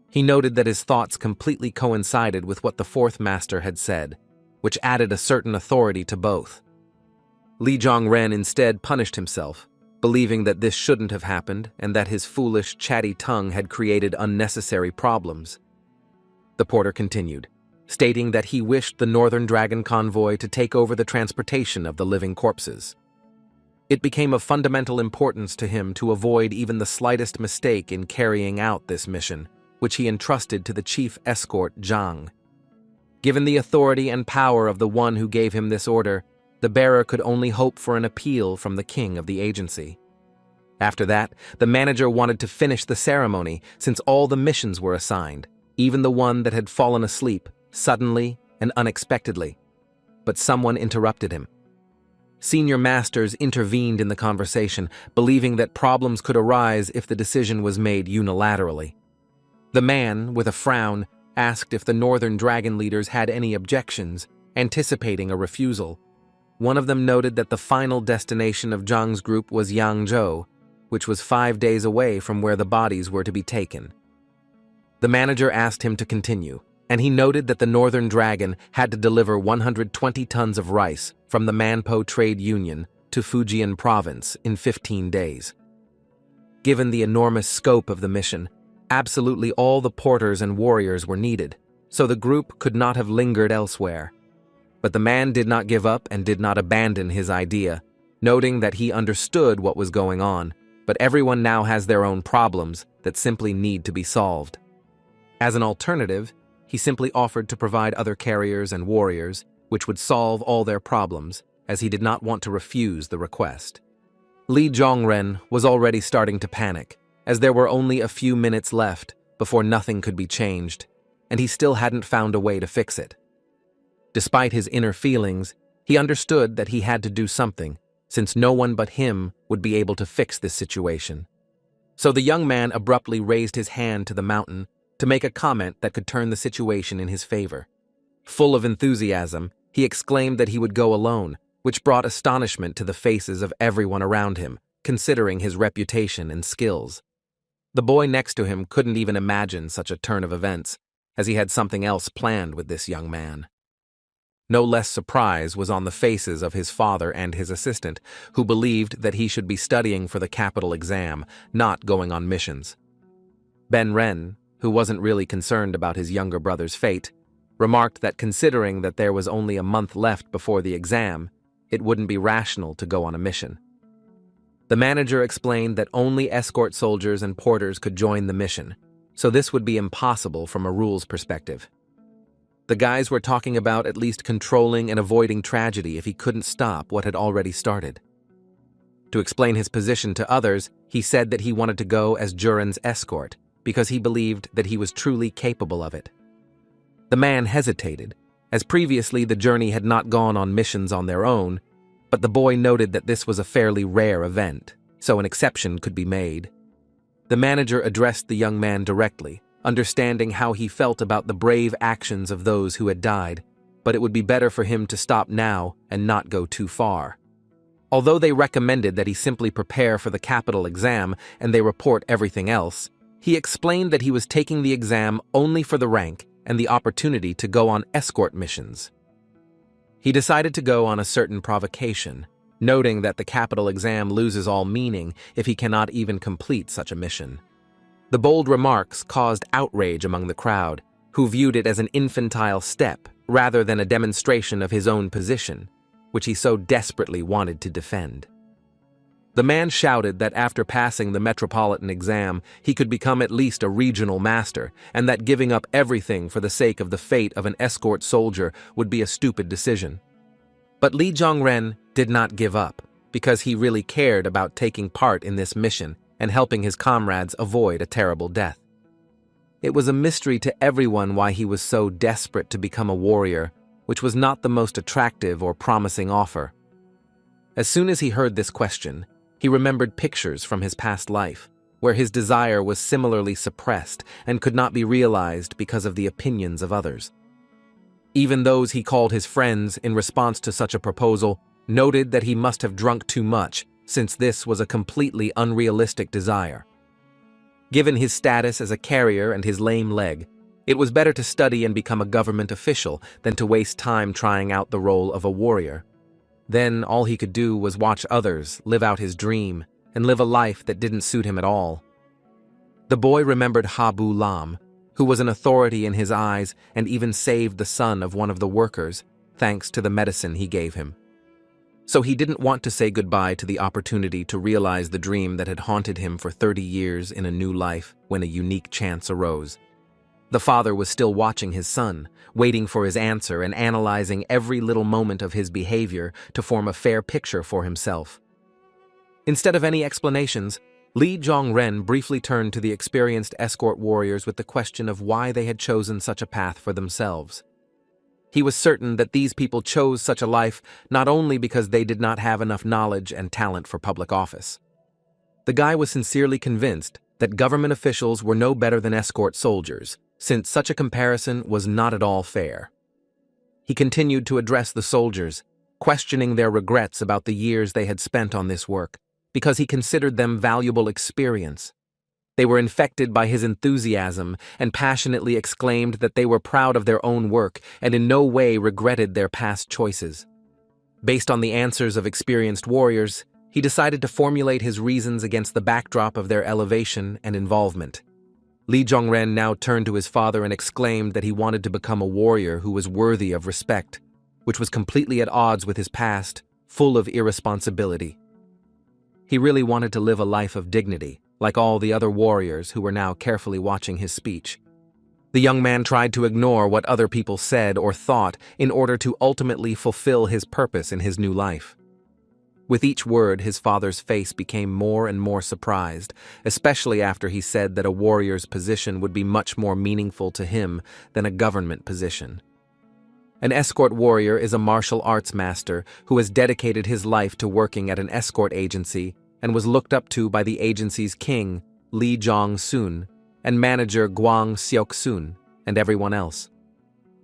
He noted that his thoughts completely coincided with what the 4th master had said, which added a certain authority to both. Li Zhongren instead punished himself, believing that this shouldn't have happened and that his foolish, chatty tongue had created unnecessary problems. The porter continued, stating that he wished the Northern Dragon convoy to take over the transportation of the living corpses. It became of fundamental importance to him to avoid even the slightest mistake in carrying out this mission, which he entrusted to the chief escort Zhang. Given the authority and power of the one who gave him this order, the bearer could only hope for an appeal from the king of the agency. After that, the manager wanted to finish the ceremony since all the missions were assigned, even the one that had fallen asleep, suddenly and unexpectedly. But someone interrupted him. Senior masters intervened in the conversation, believing that problems could arise if the decision was made unilaterally. The man, with a frown, asked if the Northern Dragon leaders had any objections, anticipating a refusal. One of them noted that the final destination of Zhang's group was Yangzhou, which was 5 days away from where the bodies were to be taken. The manager asked him to continue, and he noted that the Northern Dragon had to deliver 120 tons of rice from the Manpo Trade Union to Fujian Province in 15 days. Given the enormous scope of the mission, absolutely all the porters and warriors were needed, so the group could not have lingered elsewhere. But the man did not give up and did not abandon his idea, noting that he understood what was going on, but everyone now has their own problems that simply need to be solved. As an alternative, he simply offered to provide other carriers and warriors, which would solve all their problems, as he did not want to refuse the request. Li Zhongren was already starting to panic, as there were only a few minutes left before nothing could be changed, and he still hadn't found a way to fix it. Despite his inner feelings, he understood that he had to do something, since no one but him would be able to fix this situation. So the young man abruptly raised his hand to the mountain to make a comment that could turn the situation in his favor. Full of enthusiasm, he exclaimed that he would go alone, which brought astonishment to the faces of everyone around him, considering his reputation and skills. The boy next to him couldn't even imagine such a turn of events, as he had something else planned with this young man. No less surprise was on the faces of his father and his assistant, who believed that he should be studying for the capital exam, not going on missions. Ben Ren, who wasn't really concerned about his younger brother's fate, remarked that considering that there was only a month left before the exam, it wouldn't be rational to go on a mission. The manager explained that only escort soldiers and porters could join the mission, so this would be impossible from a rules perspective. The guys were talking about at least controlling and avoiding tragedy if he couldn't stop what had already started. To explain his position to others, he said that he wanted to go as Juren's escort, because he believed that he was truly capable of it. The man hesitated, as previously the journey had not gone on missions on their own, but the boy noted that this was a fairly rare event, so an exception could be made. The manager addressed the young man directly, understanding how he felt about the brave actions of those who had died, but it would be better for him to stop now and not go too far. Although they recommended that he simply prepare for the capital exam and they report everything else, he explained that he was taking the exam only for the rank and the opportunity to go on escort missions. He decided to go on a certain provocation, noting that the capital exam loses all meaning if he cannot even complete such a mission. The bold remarks caused outrage among the crowd, who viewed it as an infantile step rather than a demonstration of his own position, which he so desperately wanted to defend. The man shouted that after passing the metropolitan exam, he could become at least a regional master, and that giving up everything for the sake of the fate of an escort soldier would be a stupid decision. But Li Zhongren did not give up, because he really cared about taking part in this mission and helping his comrades avoid a terrible death. It was a mystery to everyone why he was so desperate to become a warrior, which was not the most attractive or promising offer. As soon as he heard this question, he remembered pictures from his past life, where his desire was similarly suppressed and could not be realized because of the opinions of others. Even those he called his friends in response to such a proposal noted that he must have drunk too much, since this was a completely unrealistic desire. Given his status as a carrier and his lame leg, it was better to study and become a government official than to waste time trying out the role of a warrior. Then all he could do was watch others live out his dream and live a life that didn't suit him at all. The boy remembered Habu Lam, who was an authority in his eyes and even saved the son of one of the workers, thanks to the medicine he gave him. So he didn't want to say goodbye to the opportunity to realize the dream that had haunted him for 30 years in a new life when a unique chance arose. The father was still watching his son, waiting for his answer and analyzing every little moment of his behavior to form a fair picture for himself. Instead of any explanations, Li Zhongren briefly turned to the experienced escort warriors with the question of why they had chosen such a path for themselves. He was certain that these people chose such a life not only because they did not have enough knowledge and talent for public office. The guy was sincerely convinced that government officials were no better than escort soldiers, since such a comparison was not at all fair. He continued to address the soldiers, questioning their regrets about the years they had spent on this work, because he considered them valuable experience. They were infected by his enthusiasm and passionately exclaimed that they were proud of their own work and in no way regretted their past choices. Based on the answers of experienced warriors, he decided to formulate his reasons against the backdrop of their elevation and involvement. Lee Jongren now turned to his father and exclaimed that he wanted to become a warrior who was worthy of respect, which was completely at odds with his past, full of irresponsibility. He really wanted to live a life of dignity, like all the other warriors who were now carefully watching his speech. The young man tried to ignore what other people said or thought in order to ultimately fulfill his purpose in his new life. With each word, his father's face became more and more surprised, especially after he said that a warrior's position would be much more meaningful to him than a government position. An escort warrior is a martial arts master who has dedicated his life to working at an escort agency and was looked up to by the agency's king, Lee Jong-sun, and manager Gwang Seok-sun, and everyone else.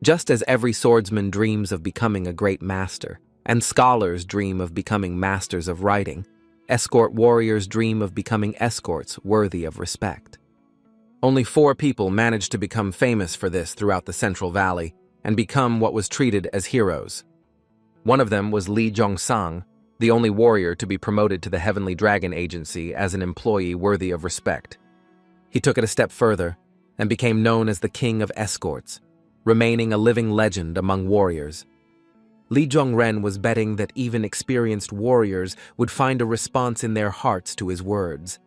Just as every swordsman dreams of becoming a great master, and scholars dream of becoming masters of writing, escort warriors dream of becoming escorts worthy of respect. Only 4 people managed to become famous for this throughout the Central Valley and become what was treated as heroes. One of them was Lee Jong-sang, the only warrior to be promoted to the Heavenly Dragon Agency as an employee worthy of respect. He took it a step further and became known as the King of Escorts, remaining a living legend among warriors. Lee Jongren was betting that even experienced warriors would find a response in their hearts to his words.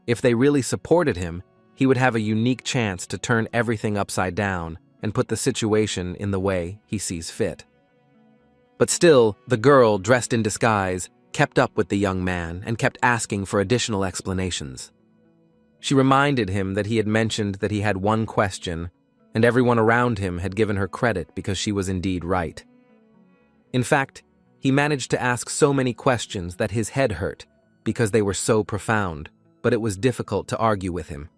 If they really supported him, he would have a unique chance to turn everything upside down and put the situation in the way he sees fit. But still, the girl, dressed in disguise, kept up with the young man and kept asking for additional explanations. She reminded him that he had mentioned that he had one question, and everyone around him had given her credit because she was indeed right. In fact, he managed to ask so many questions that his head hurt because they were so profound, but it was difficult to argue with him.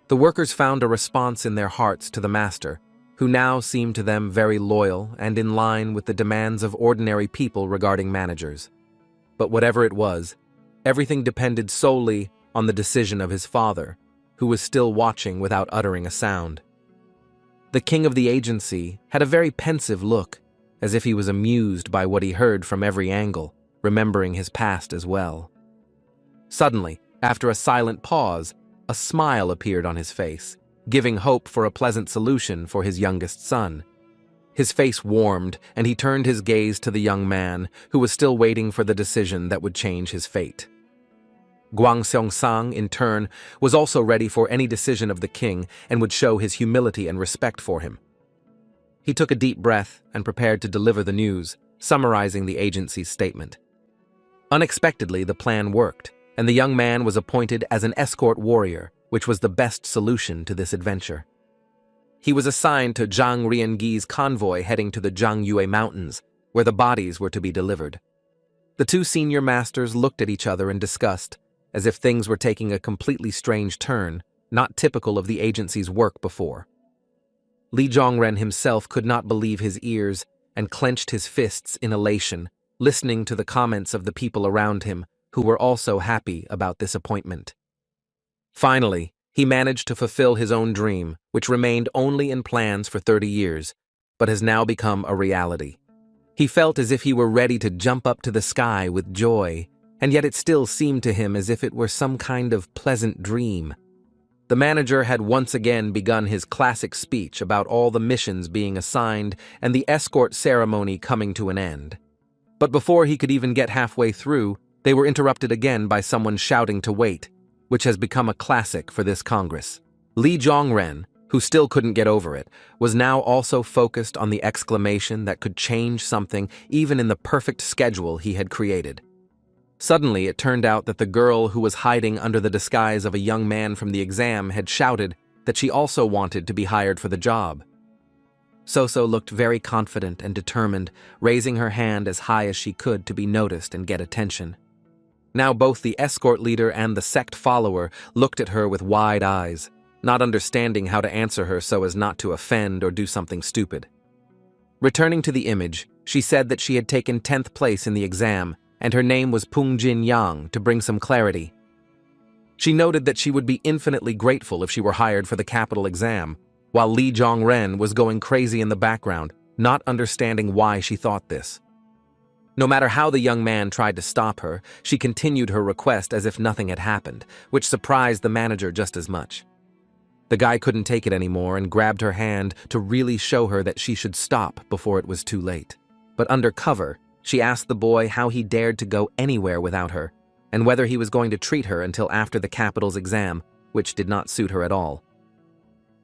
The workers found a response in their hearts to the master, who now seemed to them very loyal and in line with the demands of ordinary people regarding managers. But whatever it was, everything depended solely on the decision of his father, who was still watching without uttering a sound. The king of the agency had a very pensive look, as if he was amused by what he heard from every angle, remembering his past as well. Suddenly, after a silent pause, a smile appeared on his face, giving hope for a pleasant solution for his youngest son. His face warmed, and he turned his gaze to the young man, who was still waiting for the decision that would change his fate. Gwang Seong-sang, in turn, was also ready for any decision of the king and would show his humility and respect for him. He took a deep breath and prepared to deliver the news, summarizing the agency's statement. Unexpectedly, the plan worked, and the young man was appointed as an escort warrior, which was the best solution to this adventure. He was assigned to Zhang Riengi's convoy heading to the Zhangyue Mountains, where the bodies were to be delivered. The 2 senior masters looked at each other and discussed, as if things were taking a completely strange turn, not typical of the agency's work before. Lee Jongren himself could not believe his ears and clenched his fists in elation, listening to the comments of the people around him, who were also happy about this appointment. Finally, he managed to fulfill his own dream, which remained only in plans for 30 years, but has now become a reality. He felt as if he were ready to jump up to the sky with joy, and yet it still seemed to him as if it were some kind of pleasant dream. The manager had once again begun his classic speech about all the missions being assigned and the escort ceremony coming to an end. But before he could even get halfway through, they were interrupted again by someone shouting to wait, which has become a classic for this Congress. Lee Jongren, who still couldn't get over it, was now also focused on the exclamation that could change something even in the perfect schedule he had created. Suddenly, it turned out that the girl who was hiding under the disguise of a young man from the exam had shouted that she also wanted to be hired for the job. Soso looked very confident and determined, raising her hand as high as she could to be noticed and get attention. Now both the escort leader and the sect follower looked at her with wide eyes, not understanding how to answer her so as not to offend or do something stupid. Returning to the image, she said that she had taken 10th place in the exam, and her name was Pungjin Yang to bring some clarity. She noted that she would be infinitely grateful if she were hired for the capital exam, while Li Zhongren was going crazy in the background, not understanding why she thought this. No matter how the young man tried to stop her, she continued her request as if nothing had happened, which surprised the manager just as much. The guy couldn't take it anymore and grabbed her hand to really show her that she should stop before it was too late. But under cover, she asked the boy how he dared to go anywhere without her, and whether he was going to treat her until after the capital's exam, which did not suit her at all.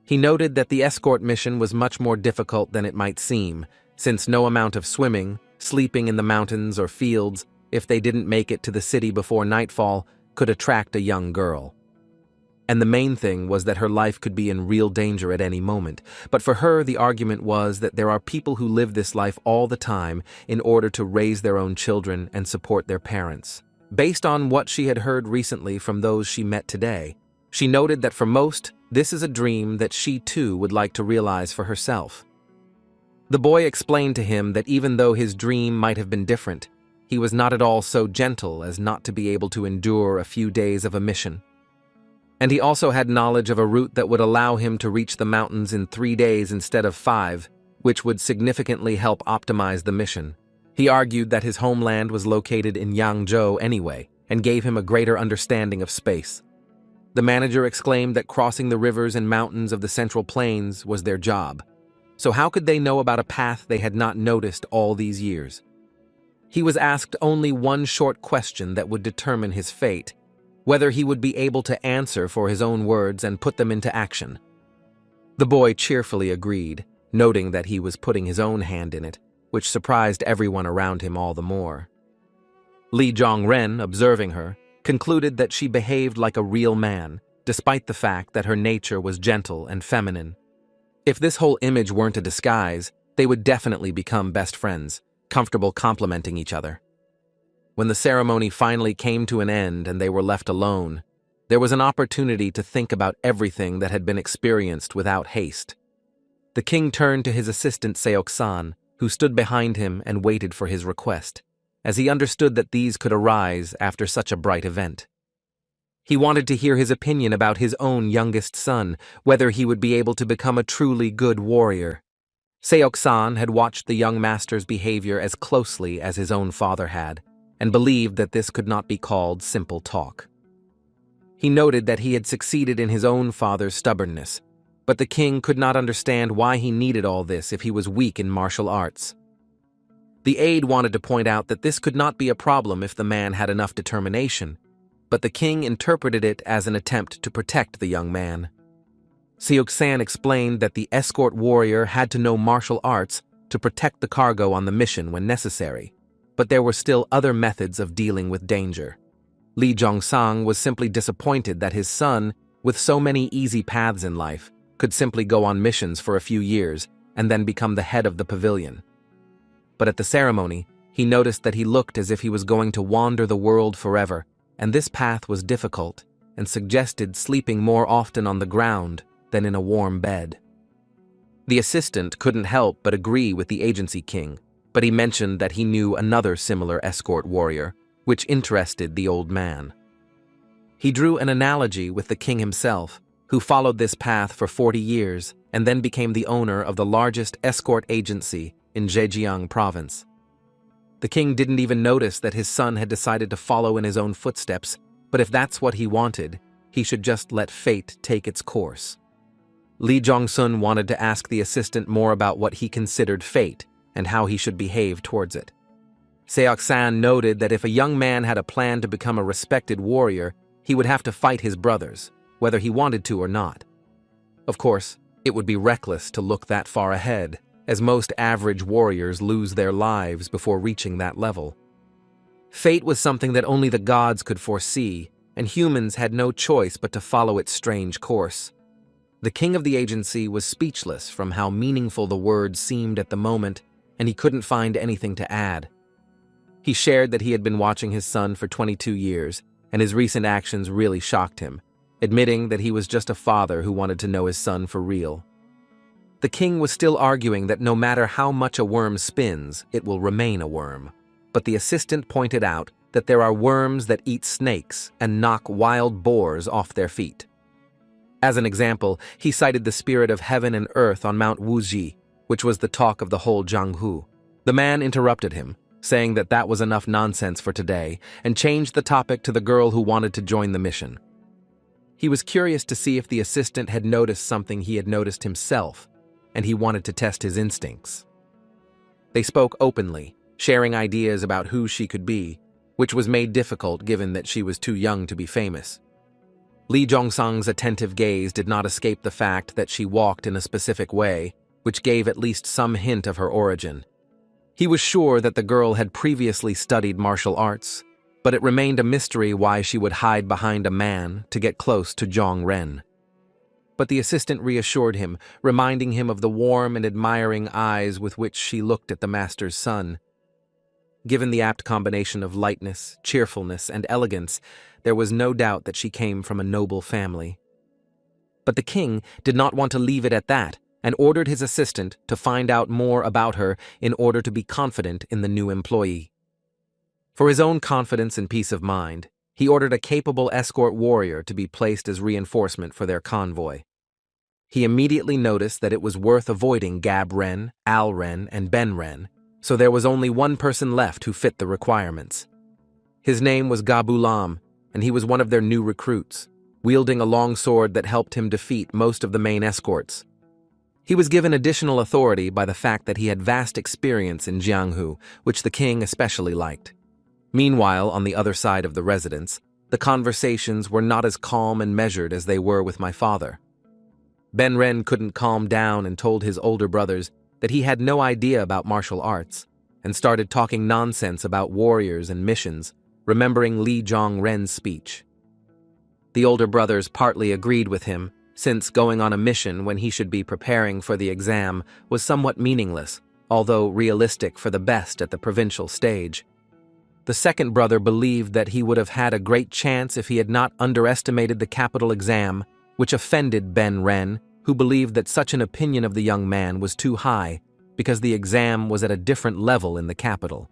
He noted that the escort mission was much more difficult than it might seem, since no amount of swimming, sleeping in the mountains or fields, if they didn't make it to the city before nightfall, could attract a young girl. And the main thing was that her life could be in real danger at any moment, but for her the argument was that there are people who live this life all the time in order to raise their own children and support their parents. Based on what she had heard recently from those she met today, she noted that for most, this is a dream that she too would like to realize for herself. The boy explained to him that even though his dream might have been different, he was not at all so gentle as not to be able to endure a few days of a mission. And he also had knowledge of a route that would allow him to reach the mountains in 3 days instead of 5, which would significantly help optimize the mission. He argued that his homeland was located in Yangzhou anyway, and gave him a greater understanding of space. The manager exclaimed that crossing the rivers and mountains of the Central Plains was their job. So how could they know about a path they had not noticed all these years? He was asked only one short question that would determine his fate, whether he would be able to answer for his own words and put them into action. The boy cheerfully agreed, noting that he was putting his own hand in it, which surprised everyone around him all the more. Li Zhongren, observing her, concluded that she behaved like a real man, despite the fact that her nature was gentle and feminine. If this whole image weren't a disguise, they would definitely become best friends, comfortable complimenting each other. When the ceremony finally came to an end and they were left alone, there was an opportunity to think about everything that had been experienced without haste. The king turned to his assistant Seok-san, who stood behind him and waited for his request, as he understood that these could arise after such a bright event. He wanted to hear his opinion about his own youngest son, whether he would be able to become a truly good warrior. Seok-san had watched the young master's behavior as closely as his own father had, and believed that this could not be called simple talk. He noted that he had succeeded in his own father's stubbornness, but the king could not understand why he needed all this if he was weak in martial arts. The aide wanted to point out that this could not be a problem if the man had enough determination, but the king interpreted it as an attempt to protect the young man. Seok-san explained that the escort warrior had to know martial arts to protect the cargo on the mission when necessary, but there were still other methods of dealing with danger. Li Zhongsang was simply disappointed that his son, with so many easy paths in life, could simply go on missions for a few years and then become the head of the pavilion. But at the ceremony, he noticed that he looked as if he was going to wander the world forever, and this path was difficult and suggested sleeping more often on the ground than in a warm bed. The assistant couldn't help but agree with the agency king, but he mentioned that he knew another similar escort warrior, which interested the old man. He drew an analogy with the king himself, who followed this path for 40 years and then became the owner of the largest escort agency in Zhejiang province. The king didn't even notice that his son had decided to follow in his own footsteps, but if that's what he wanted, he should just let fate take its course. Li Zhongsun wanted to ask the assistant more about what he considered fate and how he should behave towards it. Seok-san noted that if a young man had a plan to become a respected warrior, he would have to fight his brothers, whether he wanted to or not. Of course, it would be reckless to look that far ahead, as most average warriors lose their lives before reaching that level. Fate was something that only the gods could foresee, and humans had no choice but to follow its strange course. The king of the agency was speechless from how meaningful the words seemed at the moment, and he couldn't find anything to add. He shared that he had been watching his son for 22 years, and his recent actions really shocked him, admitting that he was just a father who wanted to know his son for real. The king was still arguing that no matter how much a worm spins, it will remain a worm. But the assistant pointed out that there are worms that eat snakes and knock wild boars off their feet. As an example, he cited the spirit of heaven and earth on Mount Wuji, which was the talk of the whole Jianghu. The man interrupted him, saying that that was enough nonsense for today, and changed the topic to the girl who wanted to join the mission. He was curious to see if the assistant had noticed something he had noticed himself, and he wanted to test his instincts. They spoke openly, sharing ideas about who she could be, which was made difficult given that she was too young to be famous. Li Zhongsang's attentive gaze did not escape the fact that she walked in a specific way, which gave at least some hint of her origin. He was sure that the girl had previously studied martial arts, but it remained a mystery why she would hide behind a man to get close to Zhong Ren. But the assistant reassured him, reminding him of the warm and admiring eyes with which she looked at the master's son. Given the apt combination of lightness, cheerfulness, and elegance, there was no doubt that she came from a noble family. But the king did not want to leave it at that, and ordered his assistant to find out more about her in order to be confident in the new employee. For his own confidence and peace of mind, he ordered a capable escort warrior to be placed as reinforcement for their convoy. He immediately noticed that it was worth avoiding Gab Ren, Al Ren, and Ben Ren, so there was only one person left who fit the requirements. His name was Gabu Lam, and he was one of their new recruits, wielding a long sword that helped him defeat most of the main escorts. He was given additional authority by the fact that he had vast experience in Jianghu, which the king especially liked. Meanwhile, on the other side of the residence, the conversations were not as calm and measured as they were with my father. Ben Ren couldn't calm down and told his older brothers that he had no idea about martial arts, and started talking nonsense about warriors and missions, remembering Li Zhong Ren's speech. The older brothers partly agreed with him, since going on a mission when he should be preparing for the exam was somewhat meaningless, although realistic for the best at the provincial stage. The second brother believed that he would have had a great chance if he had not underestimated the capital exam, which offended Ben Ren, who believed that such an opinion of the young man was too high because the exam was at a different level in the capital.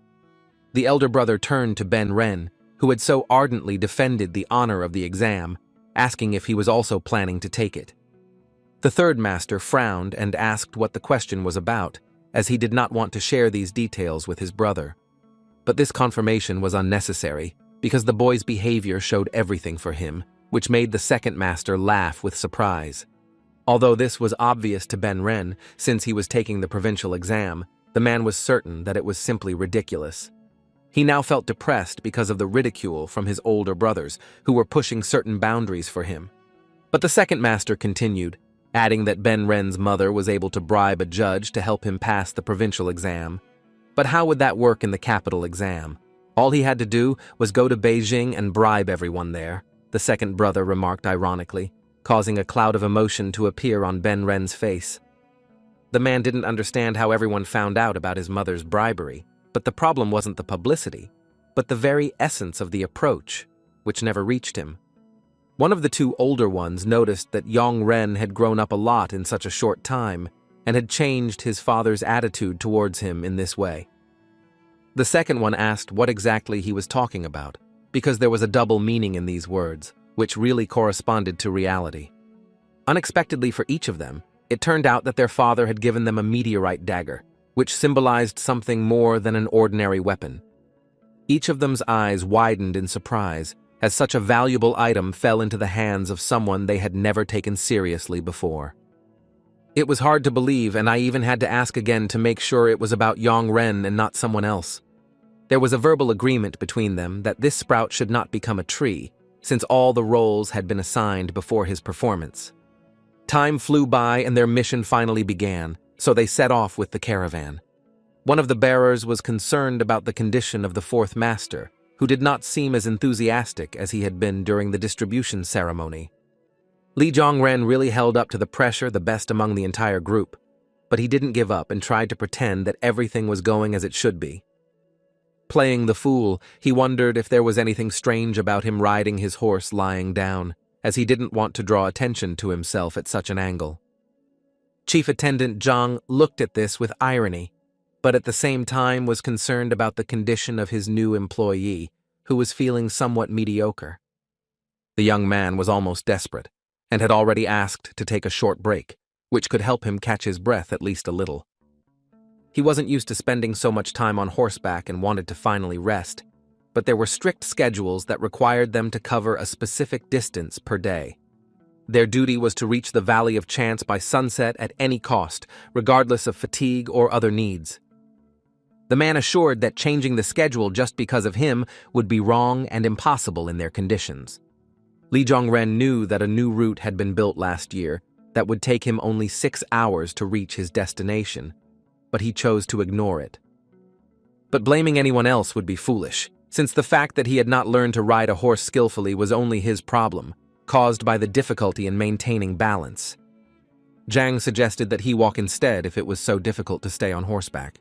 The elder brother turned to Ben Ren, who had so ardently defended the honor of the exam, asking if he was also planning to take it. The third master frowned and asked what the question was about, as he did not want to share these details with his brother. But this confirmation was unnecessary, because the boy's behavior showed everything for him, which made the second master laugh with surprise. Although this was obvious to Ben Ren, since he was taking the provincial exam, the man was certain that it was simply ridiculous. He now felt depressed because of the ridicule from his older brothers, who were pushing certain boundaries for him. But the second master continued, adding that Ben Ren's mother was able to bribe a judge to help him pass the provincial exam. But how would that work in the capital exam? All he had to do was go to Beijing and bribe everyone there, the second brother remarked ironically, causing a cloud of emotion to appear on Ben Ren's face. The man didn't understand how everyone found out about his mother's bribery, but the problem wasn't the publicity, but the very essence of the approach, which never reached him. One of the two older ones noticed that Yong Ren had grown up a lot in such a short time, and had changed his father's attitude towards him in this way. The second one asked what exactly he was talking about, because there was a double meaning in these words, which really corresponded to reality. Unexpectedly for each of them, it turned out that their father had given them a meteorite dagger, which symbolized something more than an ordinary weapon. Each of them's eyes widened in surprise, as such a valuable item fell into the hands of someone they had never taken seriously before. It was hard to believe, and I even had to ask again to make sure it was about Yong Ren and not someone else. There was a verbal agreement between them that this sprout should not become a tree, since all the roles had been assigned before his performance. Time flew by and their mission finally began, so they set off with the caravan. One of the bearers was concerned about the condition of the fourth master, who did not seem as enthusiastic as he had been during the distribution ceremony. Li Zhongren really held up to the pressure the best among the entire group, but he didn't give up and tried to pretend that everything was going as it should be. Playing the fool, he wondered if there was anything strange about him riding his horse lying down, as he didn't want to draw attention to himself at such an angle. Chief Attendant Zhang looked at this with irony, but at the same time was concerned about the condition of his new employee, who was feeling somewhat mediocre. The young man was almost desperate, and had already asked to take a short break, which could help him catch his breath at least a little. He wasn't used to spending so much time on horseback and wanted to finally rest, but there were strict schedules that required them to cover a specific distance per day. Their duty was to reach the Valley of Chance by sunset at any cost, regardless of fatigue or other needs. The man assured that changing the schedule just because of him would be wrong and impossible in their conditions. Li Zhongren knew that a new route had been built last year that would take him only 6 hours to reach his destination, but he chose to ignore it. But blaming anyone else would be foolish, since the fact that he had not learned to ride a horse skillfully was only his problem, caused by the difficulty in maintaining balance. Zhang suggested that he walk instead if it was so difficult to stay on horseback.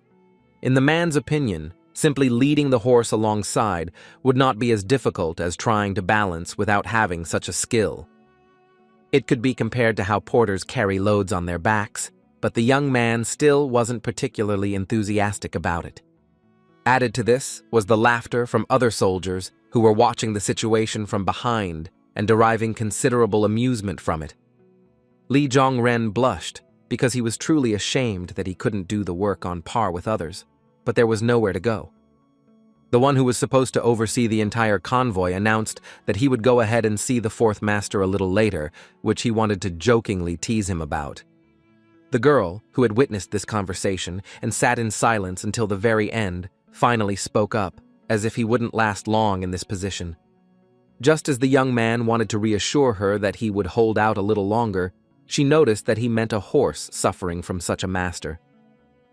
In the man's opinion, simply leading the horse alongside would not be as difficult as trying to balance without having such a skill. It could be compared to how porters carry loads on their backs, but the young man still wasn't particularly enthusiastic about it. Added to this was the laughter from other soldiers who were watching the situation from behind and deriving considerable amusement from it. Li Zhongren blushed because he was truly ashamed that he couldn't do the work on par with others, but there was nowhere to go. The one who was supposed to oversee the entire convoy announced that he would go ahead and see the fourth master a little later, which he wanted to jokingly tease him about. The girl, who had witnessed this conversation and sat in silence until the very end, finally spoke up, as if he wouldn't last long in this position. Just as the young man wanted to reassure her that he would hold out a little longer, she noticed that he meant a horse suffering from such a master.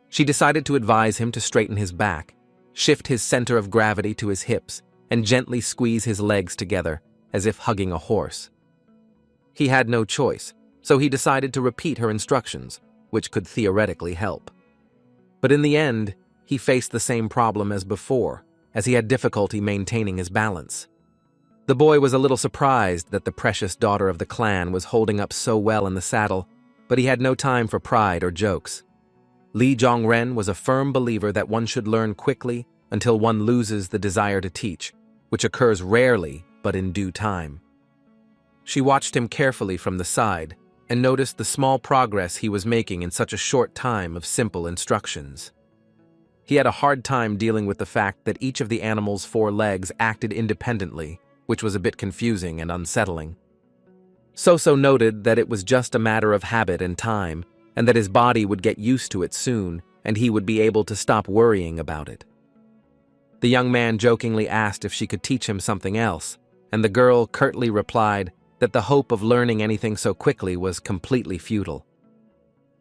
She decided to advise him to straighten his back, shift his center of gravity to his hips, and gently squeeze his legs together, as if hugging a horse. He had no choice, so he decided to repeat her instructions, which could theoretically help. But in the end, he faced the same problem as before, as he had difficulty maintaining his balance. The boy was a little surprised that the precious daughter of the clan was holding up so well in the saddle, but he had no time for pride or jokes. Li Zhongren was a firm believer that one should learn quickly until one loses the desire to teach, which occurs rarely but in due time. She watched him carefully from the side and noticed the small progress he was making in such a short time of simple instructions. He had a hard time dealing with the fact that each of the animal's 4 legs acted independently, which was a bit confusing and unsettling. So noted that it was just a matter of habit and time, and that his body would get used to it soon, and he would be able to stop worrying about it. The young man jokingly asked if she could teach him something else, and the girl curtly replied that the hope of learning anything so quickly was completely futile.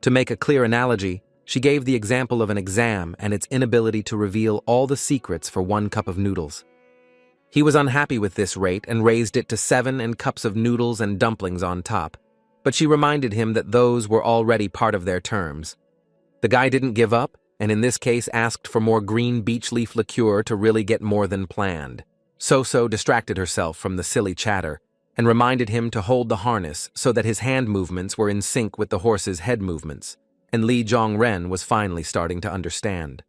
To make a clear analogy, she gave the example of an exam and its inability to reveal all the secrets for 1 cup of noodles. He was unhappy with this rate and raised it to 7 cups of noodles and dumplings on top, but she reminded him that those were already part of their terms. The guy didn't give up, and in this case asked for more green beech leaf liqueur to really get more than planned. So distracted herself from the silly chatter and reminded him to hold the harness so that his hand movements were in sync with the horse's head movements, and Li Zhongren was finally starting to understand.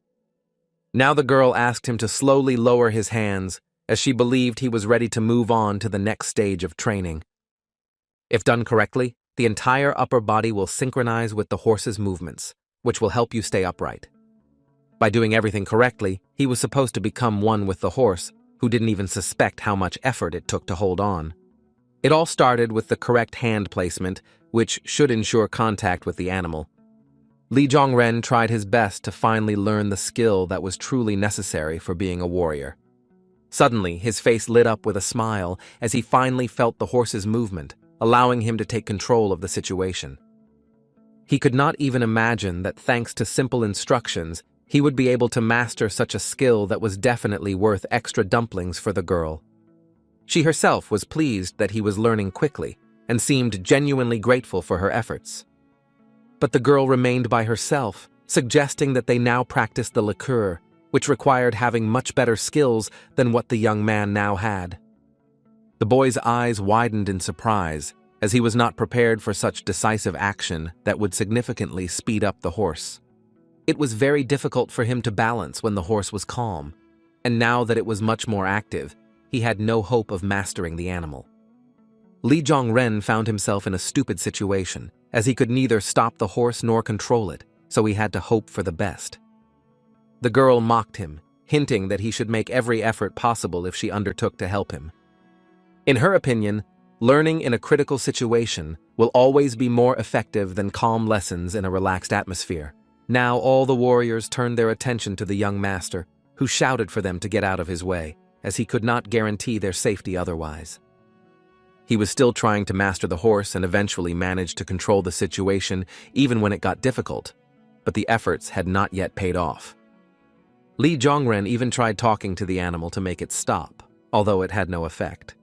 Now the girl asked him to slowly lower his hands, as she believed he was ready to move on to the next stage of training. If done correctly, the entire upper body will synchronize with the horse's movements, which will help you stay upright. By doing everything correctly, he was supposed to become one with the horse, who didn't even suspect how much effort it took to hold on. It all started with the correct hand placement, which should ensure contact with the animal. Li Zhongren tried his best to finally learn the skill that was truly necessary for being a warrior. Suddenly, his face lit up with a smile as he finally felt the horse's movement, allowing him to take control of the situation. He could not even imagine that thanks to simple instructions, he would be able to master such a skill that was definitely worth extra dumplings for the girl. She herself was pleased that he was learning quickly, and seemed genuinely grateful for her efforts. But the girl remained by herself, suggesting that they now practice the liqueur, which required having much better skills than what the young man now had. The boy's eyes widened in surprise, as he was not prepared for such decisive action that would significantly speed up the horse. It was very difficult for him to balance when the horse was calm, and now that it was much more active, he had no hope of mastering the animal. Li Zhongren found himself in a stupid situation, as he could neither stop the horse nor control it, so he had to hope for the best. The girl mocked him, hinting that he should make every effort possible if she undertook to help him. In her opinion, learning in a critical situation will always be more effective than calm lessons in a relaxed atmosphere. Now all the warriors turned their attention to the young master, who shouted for them to get out of his way, as he could not guarantee their safety otherwise. He was still trying to master the horse and eventually managed to control the situation even when it got difficult, but the efforts had not yet paid off. Li Zhongren even tried talking to the animal to make it stop, although it had no effect.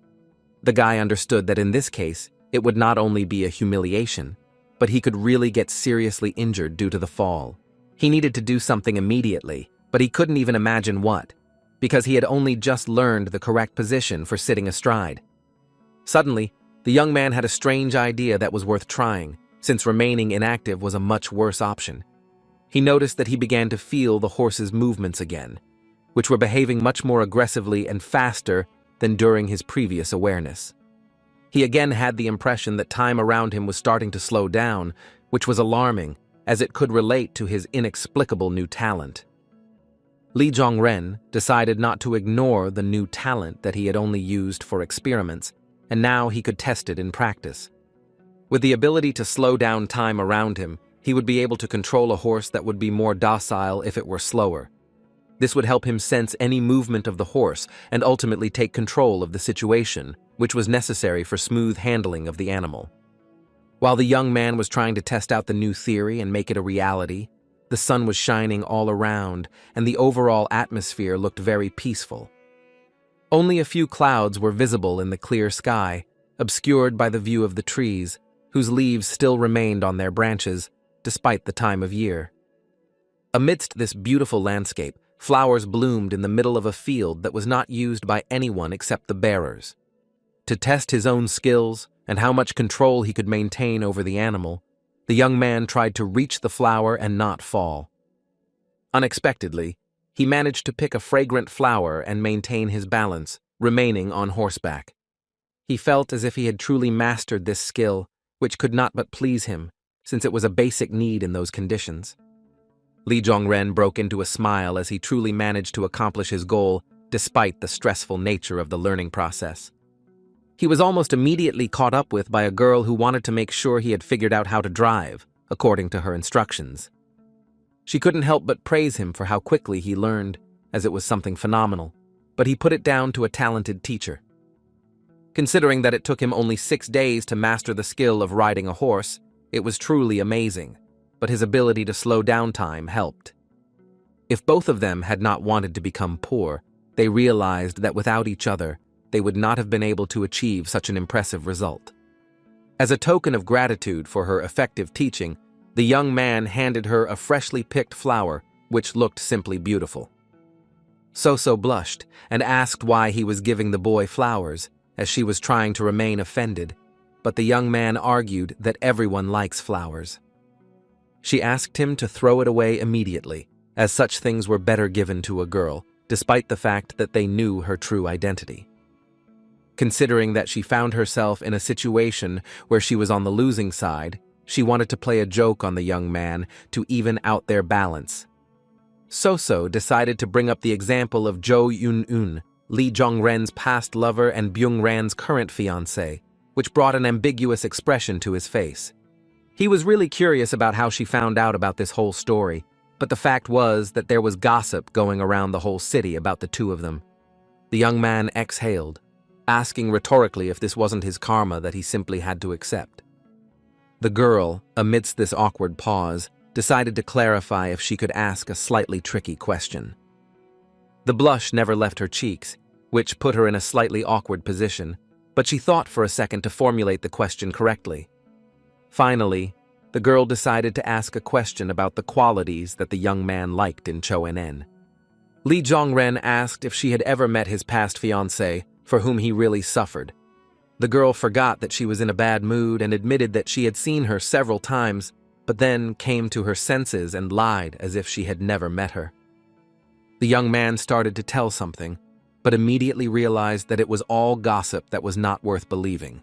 The guy understood that in this case, it would not only be a humiliation, but he could really get seriously injured due to the fall. He needed to do something immediately, but he couldn't even imagine what, because he had only just learned the correct position for sitting astride. Suddenly, the young man had a strange idea that was worth trying, since remaining inactive was a much worse option. He noticed that he began to feel the horse's movements again, which were behaving much more aggressively and faster than during his previous awareness. He again had the impression that time around him was starting to slow down, which was alarming, as it could relate to his inexplicable new talent. Li Zhongren decided not to ignore the new talent that he had only used for experiments, and now he could test it in practice. With the ability to slow down time around him, he would be able to control a horse that would be more docile if it were slower. This would help him sense any movement of the horse and ultimately take control of the situation, which was necessary for smooth handling of the animal. While the young man was trying to test out the new theory and make it a reality, the sun was shining all around, and the overall atmosphere looked very peaceful. Only a few clouds were visible in the clear sky, obscured by the view of the trees, whose leaves still remained on their branches, despite the time of year. Amidst this beautiful landscape, flowers bloomed in the middle of a field that was not used by anyone except the bearers. To test his own skills and how much control he could maintain over the animal, the young man tried to reach the flower and not fall. Unexpectedly, he managed to pick a fragrant flower and maintain his balance, remaining on horseback. He felt as if he had truly mastered this skill, which could not but please him, since it was a basic need in those conditions. Li Zhongren broke into a smile as he truly managed to accomplish his goal despite the stressful nature of the learning process. He was almost immediately caught up with by a girl who wanted to make sure he had figured out how to drive, according to her instructions. She couldn't help but praise him for how quickly he learned, as it was something phenomenal, but he put it down to a talented teacher. Considering that it took him only 6 days to master the skill of riding a horse, it was truly amazing, but his ability to slow down time helped. If both of them had not wanted to become poor, they realized that without each other, they would not have been able to achieve such an impressive result. As a token of gratitude for her effective teaching, the young man handed her a freshly picked flower, which looked simply beautiful. So blushed and asked why he was giving the boy flowers, as she was trying to remain offended, but the young man argued that everyone likes flowers. She asked him to throw it away immediately, as such things were better given to a girl, despite the fact that they knew her true identity. Considering that she found herself in a situation where she was on the losing side, she wanted to play a joke on the young man to even out their balance. So decided to bring up the example of Zhou Yun'un, Li Zhongren's past lover and Byung-ran's current fiancé, which brought an ambiguous expression to his face. He was really curious about how she found out about this whole story, but the fact was that there was gossip going around the whole city about the two of them. The young man exhaled, asking rhetorically if this wasn't his karma that he simply had to accept. The girl, amidst this awkward pause, decided to clarify if she could ask a slightly tricky question. The blush never left her cheeks, which put her in a slightly awkward position, but she thought for a second to formulate the question correctly. Finally, the girl decided to ask a question about the qualities that the young man liked in Cho-en-en. Lee Jong-ren asked if she had ever met his past fiancé, for whom he really suffered. The girl forgot that she was in a bad mood and admitted that she had seen her several times, but then came to her senses and lied as if she had never met her. The young man started to tell something, but immediately realized that it was all gossip that was not worth believing.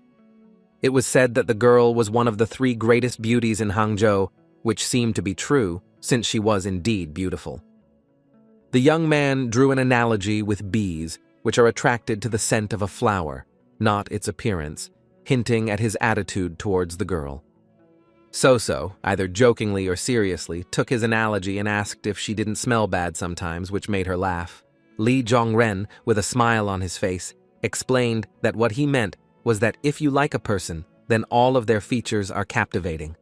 It was said that the girl was one of the 3 greatest beauties in Hangzhou, which seemed to be true, since she was indeed beautiful. The young man drew an analogy with bees, which are attracted to the scent of a flower, not its appearance, hinting at his attitude towards the girl. So, either jokingly or seriously, took his analogy and asked if she didn't smell bad sometimes, which made her laugh. Lee Jong-ren, with a smile on his face, explained that what he meant was that if you like a person, then all of their features are captivating.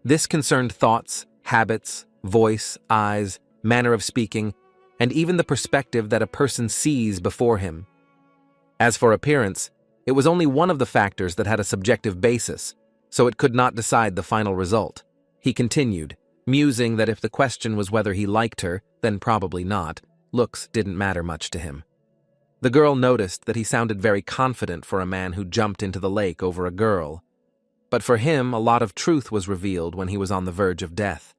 This concerned thoughts, habits, voice, eyes, manner of speaking, and even the perspective that a person sees before him. As for appearance, it was only one of the factors that had a subjective basis, so it could not decide the final result. He continued, musing that if the question was whether he liked her, then probably not. Looks didn't matter much to him. The girl noticed that he sounded very confident for a man who jumped into the lake over a girl. But for him, a lot of truth was revealed when he was on the verge of death.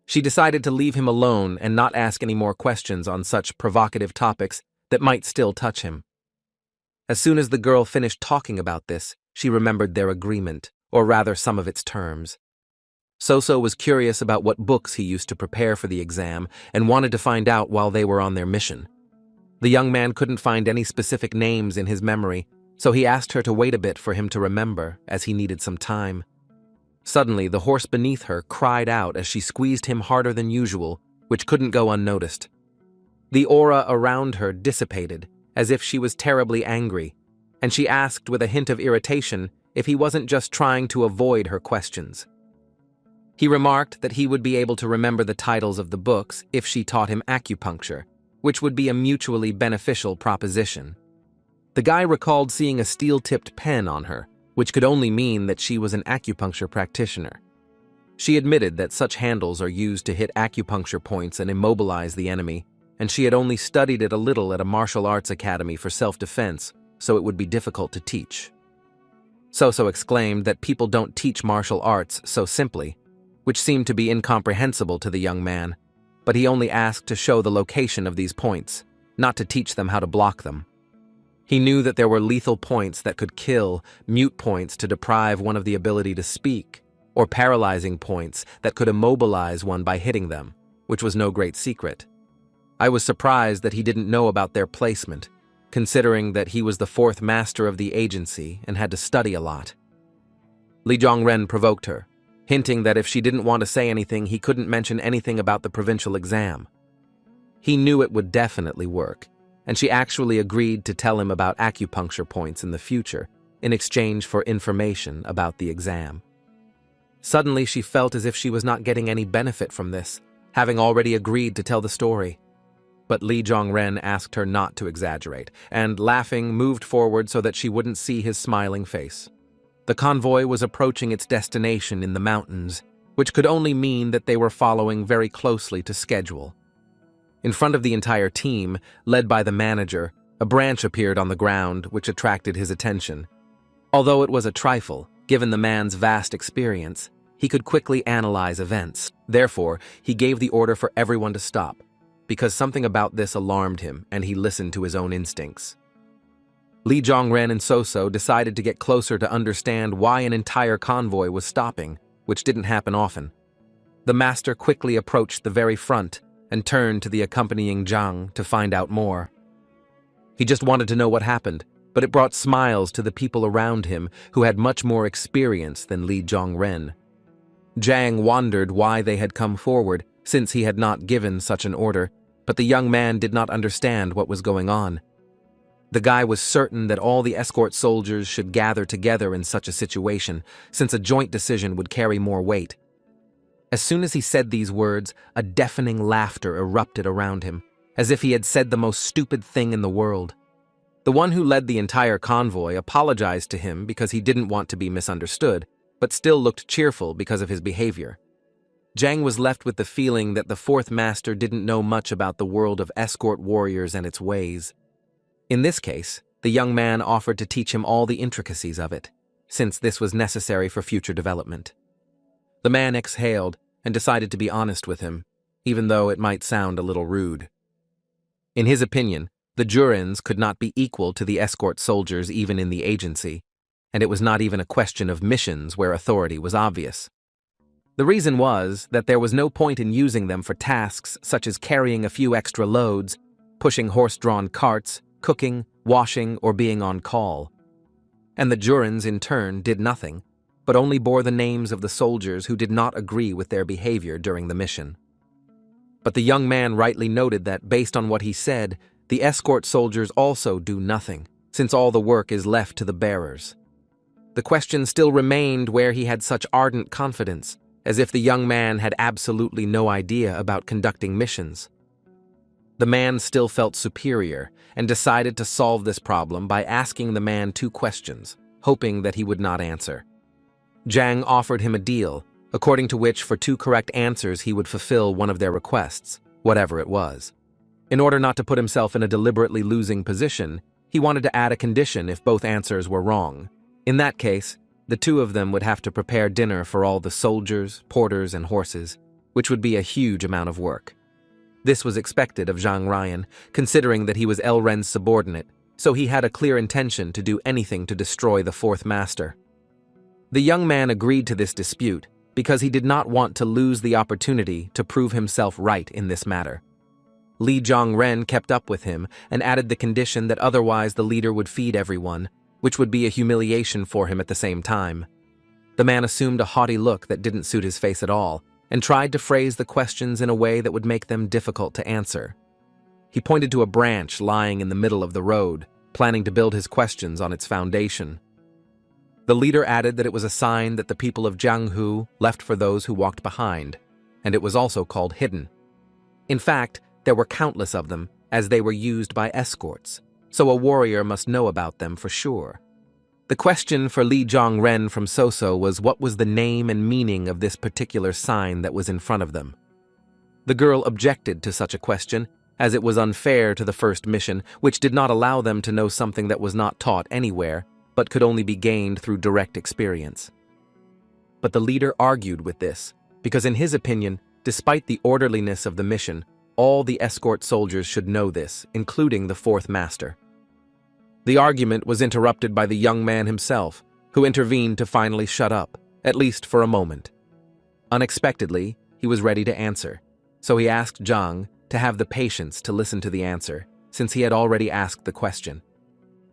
She decided to leave him alone and not ask any more questions on such provocative topics that might still touch him. As soon as the girl finished talking about this, she remembered their agreement, or rather some of its terms. So was curious about what books he used to prepare for the exam and wanted to find out while they were on their mission. The young man couldn't find any specific names in his memory, so he asked her to wait a bit for him to remember, as he needed some time. Suddenly, the horse beneath her cried out as she squeezed him harder than usual, which couldn't go unnoticed. The aura around her dissipated, as if she was terribly angry, and she asked with a hint of irritation if he wasn't just trying to avoid her questions. He remarked that he would be able to remember the titles of the books if she taught him acupuncture, which would be a mutually beneficial proposition. The guy recalled seeing a steel-tipped pen on her, which could only mean that she was an acupuncture practitioner. She admitted that such handles are used to hit acupuncture points and immobilize the enemy, and she had only studied it a little at a martial arts academy for self-defense, so it would be difficult to teach. So exclaimed that people don't teach martial arts so simply, which seemed to be incomprehensible to the young man, but he only asked to show the location of these points, not to teach them how to block them. He knew that there were lethal points that could kill, mute points to deprive one of the ability to speak, or paralyzing points that could immobilize one by hitting them, which was no great secret. I was surprised that he didn't know about their placement, considering that he was the 4th master of the agency and had to study a lot. Lee Jong-ren provoked her, hinting that if she didn't want to say anything, he couldn't mention anything about the provincial exam. He knew it would definitely work, and she actually agreed to tell him about acupuncture points in the future in exchange for information about the exam. Suddenly, she felt as if she was not getting any benefit from this, having already agreed to tell the story. But Lee Jong-ren asked her not to exaggerate, and, laughing, moved forward so that she wouldn't see his smiling face. The convoy was approaching its destination in the mountains, which could only mean that they were following very closely to schedule. In front of the entire team, led by the manager, a branch appeared on the ground, which attracted his attention. Although it was a trifle, given the man's vast experience, he could quickly analyze events. Therefore, he gave the order for everyone to stop, because something about this alarmed him and he listened to his own instincts. Lee Jong-ren and So decided to get closer to understand why an entire convoy was stopping, which didn't happen often. The master quickly approached the very front and turned to the accompanying Zhang to find out more. He just wanted to know what happened, but it brought smiles to the people around him who had much more experience than Lee Jong-ren. Zhang wondered why they had come forward, since he had not given such an order, but the young man did not understand what was going on. The guy was certain that all the escort soldiers should gather together in such a situation, since a joint decision would carry more weight. As soon as he said these words, a deafening laughter erupted around him, as if he had said the most stupid thing in the world. The The one who led the entire convoy apologized to him because he didn't want to be misunderstood, but still looked cheerful because of his behavior. Jang was left with the feeling that the fourth master didn't know much about the world of escort warriors and its ways. In this case, the young man offered to teach him all the intricacies of it, since this was necessary for future development. The man exhaled and decided to be honest with him, even though it might sound a little rude. In his opinion, the Jurins could not be equal to the escort soldiers even in the agency, and it was not even a question of missions where authority was obvious. The reason was that there was no point in using them for tasks such as carrying a few extra loads, pushing horse-drawn carts, cooking, washing, or being on call. And the Jurins, in turn, did nothing, but only bore the names of the soldiers who did not agree with their behavior during the mission. But the young man rightly noted that, based on what he said, the escort soldiers also do nothing, since all the work is left to the bearers. The question still remained where he had such ardent confidence, as if the young man had absolutely no idea about conducting missions. The man still felt superior and decided to solve this problem by asking the man 2 questions, hoping that he would not answer. Jang offered him a deal, according to which for 2 correct answers he would fulfill one of their requests, whatever it was. In order not to put himself in a deliberately losing position, he wanted to add a condition if both answers were wrong. In that case, the 2 of them would have to prepare dinner for all the soldiers, porters, and horses, which would be a huge amount of work. This was expected of Zhang Ryan, considering that he was Elren's subordinate, so he had a clear intention to do anything to destroy the fourth master. The young man agreed to this dispute because he did not want to lose the opportunity to prove himself right in this matter. Li Zhongren kept up with him and added the condition that otherwise the leader would feed everyone, which would be a humiliation for him at the same time. The man assumed a haughty look that didn't suit his face at all, and tried to phrase the questions in a way that would make them difficult to answer. He pointed to a branch lying in the middle of the road, planning to build his questions on its foundation. The leader added that it was a sign that the people of Jianghu left for those who walked behind, and it was also called hidden. In fact, there were countless of them, as they were used by escorts, so a warrior must know about them for sure. The question for Li Zhongren from Soso was what was the name and meaning of this particular sign that was in front of them. The girl objected to such a question, as it was unfair to the first mission, which did not allow them to know something that was not taught anywhere, but could only be gained through direct experience. But the leader argued with this, because in his opinion, despite the orderliness of the mission, all the escort soldiers should know this, including the fourth master. The argument was interrupted by the young man himself, who intervened to finally shut up, at least for a moment. Unexpectedly, he was ready to answer, so he asked Zhang to have the patience to listen to the answer, since he had already asked the question.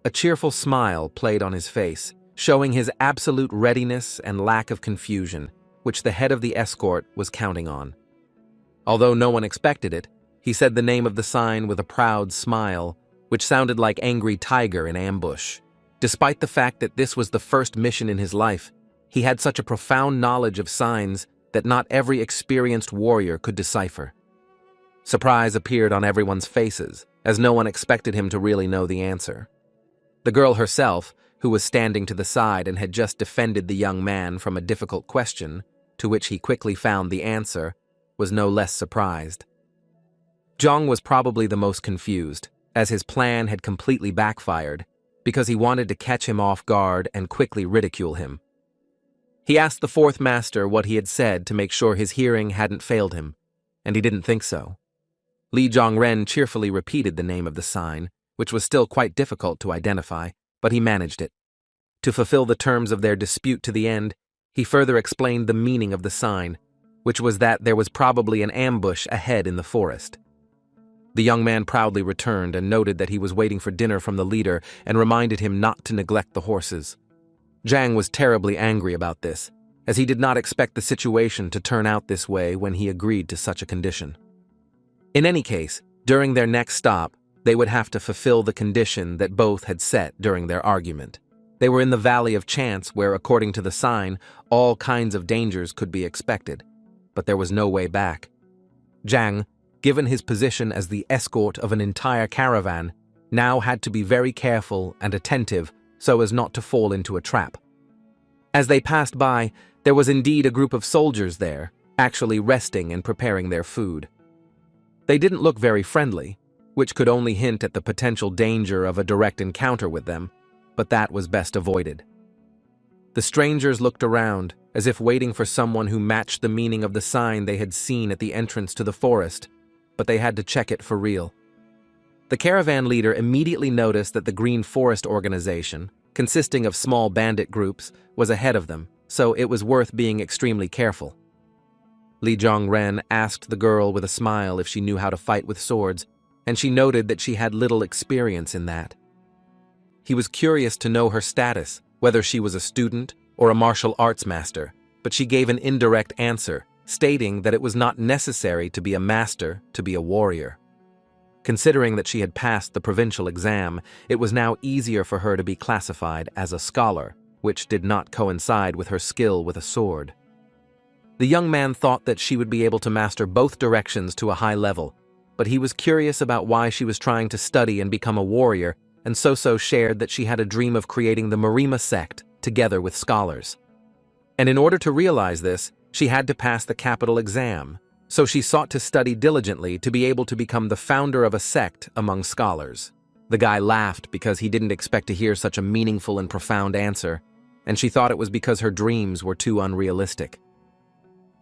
A cheerful smile played on his face, showing his absolute readiness and lack of confusion, which the head of the escort was counting on. Although no one expected it, he said the name of the sign with a proud smile, which sounded like angry tiger in ambush. Despite the fact that this was the first mission in his life, he had such a profound knowledge of signs that not every experienced warrior could decipher. Surprise appeared on everyone's faces, as no one expected him to really know the answer. The girl herself, who was standing to the side and had just defended the young man from a difficult question, to which he quickly found the answer, was no less surprised. Zhang was probably the most confused, as his plan had completely backfired, because he wanted to catch him off guard and quickly ridicule him. He asked the fourth master what he had said to make sure his hearing hadn't failed him, and he didn't think so. Li Zhongren cheerfully repeated the name of the sign, which was still quite difficult to identify, but he managed it. To fulfill the terms of their dispute to the end, he further explained the meaning of the sign, which was that there was probably an ambush ahead in the forest. The young man proudly returned and noted that he was waiting for dinner from the leader and reminded him not to neglect the horses. Zhang was terribly angry about this, as he did not expect the situation to turn out this way when he agreed to such a condition. In any case, during their next stop, they would have to fulfill the condition that both had set during their argument. They were in the Valley of Chance where, according to the sign, all kinds of dangers could be expected, but there was no way back. Zhang, given his position as the escort of an entire caravan, now had to be very careful and attentive so as not to fall into a trap. As they passed by, there was indeed a group of soldiers there, actually resting and preparing their food. They didn't look very friendly, which could only hint at the potential danger of a direct encounter with them, but that was best avoided. The strangers looked around, as if waiting for someone who matched the meaning of the sign they had seen at the entrance to the forest, but they had to check it for real. The caravan leader immediately noticed that the Green Forest organization, consisting of small bandit groups, was ahead of them, so it was worth being extremely careful. Li Zhongren asked the girl with a smile if she knew how to fight with swords, and she noted that she had little experience in that. He was curious to know her status, whether she was a student or a martial arts master, but she gave an indirect answer, stating that it was not necessary to be a master to be a warrior. Considering that she had passed the provincial exam, it was now easier for her to be classified as a scholar, which did not coincide with her skill with a sword. The young man thought that she would be able to master both directions to a high level, but he was curious about why she was trying to study and become a warrior, and so shared that she had a dream of creating the Marima sect together with scholars. And in order to realize this, she had to pass the capital exam, so she sought to study diligently to be able to become the founder of a sect among scholars. The guy laughed because he didn't expect to hear such a meaningful and profound answer, and she thought it was because her dreams were too unrealistic.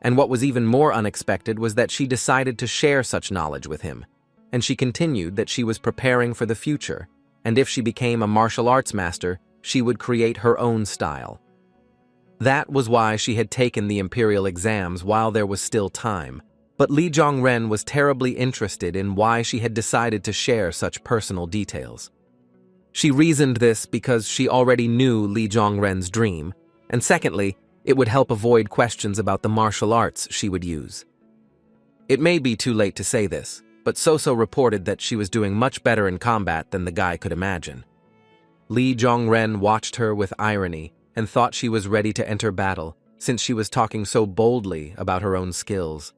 And what was even more unexpected was that she decided to share such knowledge with him, and she continued that she was preparing for the future, and if she became a martial arts master, she would create her own style. That was why she had taken the imperial exams while there was still time, but Li Zhongren was terribly interested in why she had decided to share such personal details. She reasoned this because she already knew Li Zhongren's dream, and secondly, it would help avoid questions about the martial arts she would use. It may be too late to say this, but Soso reported that she was doing much better in combat than the guy could imagine. Li Zhongren watched her with irony and thought she was ready to enter battle, since she was talking so boldly about her own skills.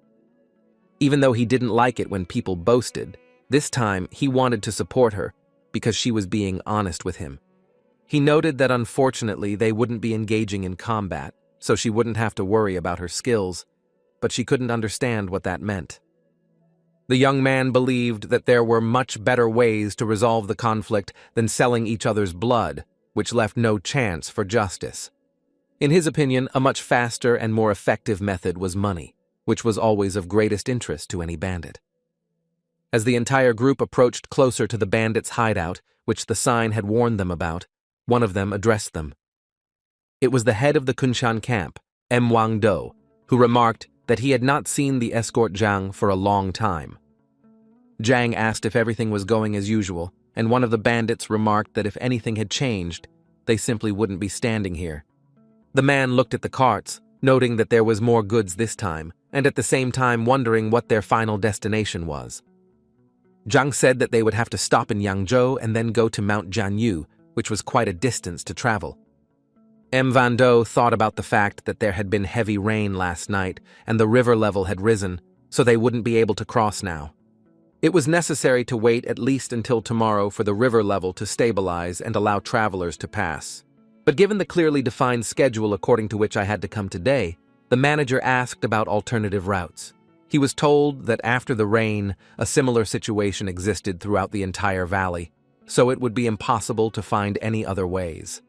Even though he didn't like it when people boasted, this time he wanted to support her because she was being honest with him. He noted that unfortunately they wouldn't be engaging in combat, so she wouldn't have to worry about her skills, but she couldn't understand what that meant. The young man believed that there were much better ways to resolve the conflict than selling each other's blood, which left no chance for justice. In his opinion, a much faster and more effective method was money, which was always of greatest interest to any bandit. As the entire group approached closer to the bandits' hideout, which the sign had warned them about, one of them addressed them. It was the head of the Kunshan camp, Wang Do, who remarked that he had not seen the escort Zhang for a long time. Zhang asked if everything was going as usual, and one of the bandits remarked that if anything had changed, they simply wouldn't be standing here. The man looked at the carts, noting that there was more goods this time, and at the same time wondering what their final destination was. Zhang said that they would have to stop in Yangzhou and then go to Mount Jianyu, which was quite a distance to travel. Van Do thought about the fact that there had been heavy rain last night and the river level had risen, so they wouldn't be able to cross now. It was necessary to wait at least until tomorrow for the river level to stabilize and allow travelers to pass. But given the clearly defined schedule according to which I had to come today, the manager asked about alternative routes. He was told that after the rain, a similar situation existed throughout the entire valley, so it would be impossible to find any other ways.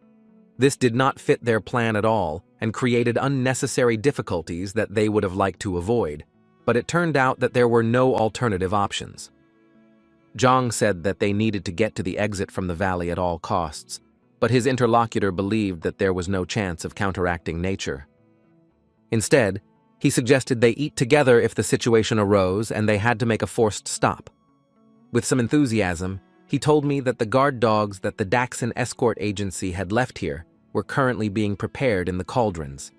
This did not fit their plan at all and created unnecessary difficulties that they would have liked to avoid, but it turned out that there were no alternative options. Zhang said that they needed to get to the exit from the valley at all costs, but his interlocutor believed that there was no chance of counteracting nature. Instead, he suggested they eat together if the situation arose and they had to make a forced stop. With some enthusiasm, he told me that the guard dogs that the Daxon escort agency had left here were currently being prepared in the cauldrons.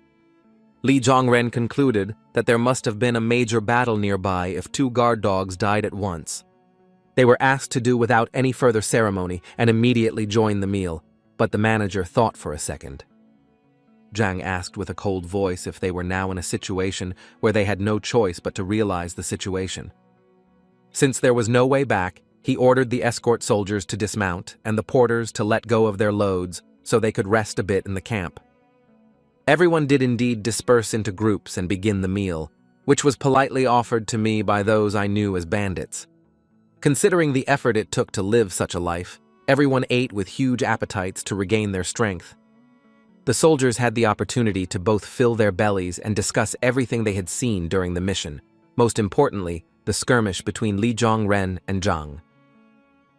Li Zhongren concluded that there must have been a major battle nearby if 2 guard dogs died at once. They were asked to do without any further ceremony and immediately join the meal, but the manager thought for a second. Zhang asked with a cold voice if they were now in a situation where they had no choice but to realize the situation. Since there was no way back, He ordered the escort soldiers to dismount and the porters to let go of their loads so they could rest a bit in the camp. Everyone did indeed disperse into groups and begin the meal, which was politely offered to me by those I knew as bandits. Considering the effort it took to live such a life, everyone ate with huge appetites to regain their strength. The soldiers had the opportunity to both fill their bellies and discuss everything they had seen during the mission, most importantly, the skirmish between Li Zhongren and Zhang.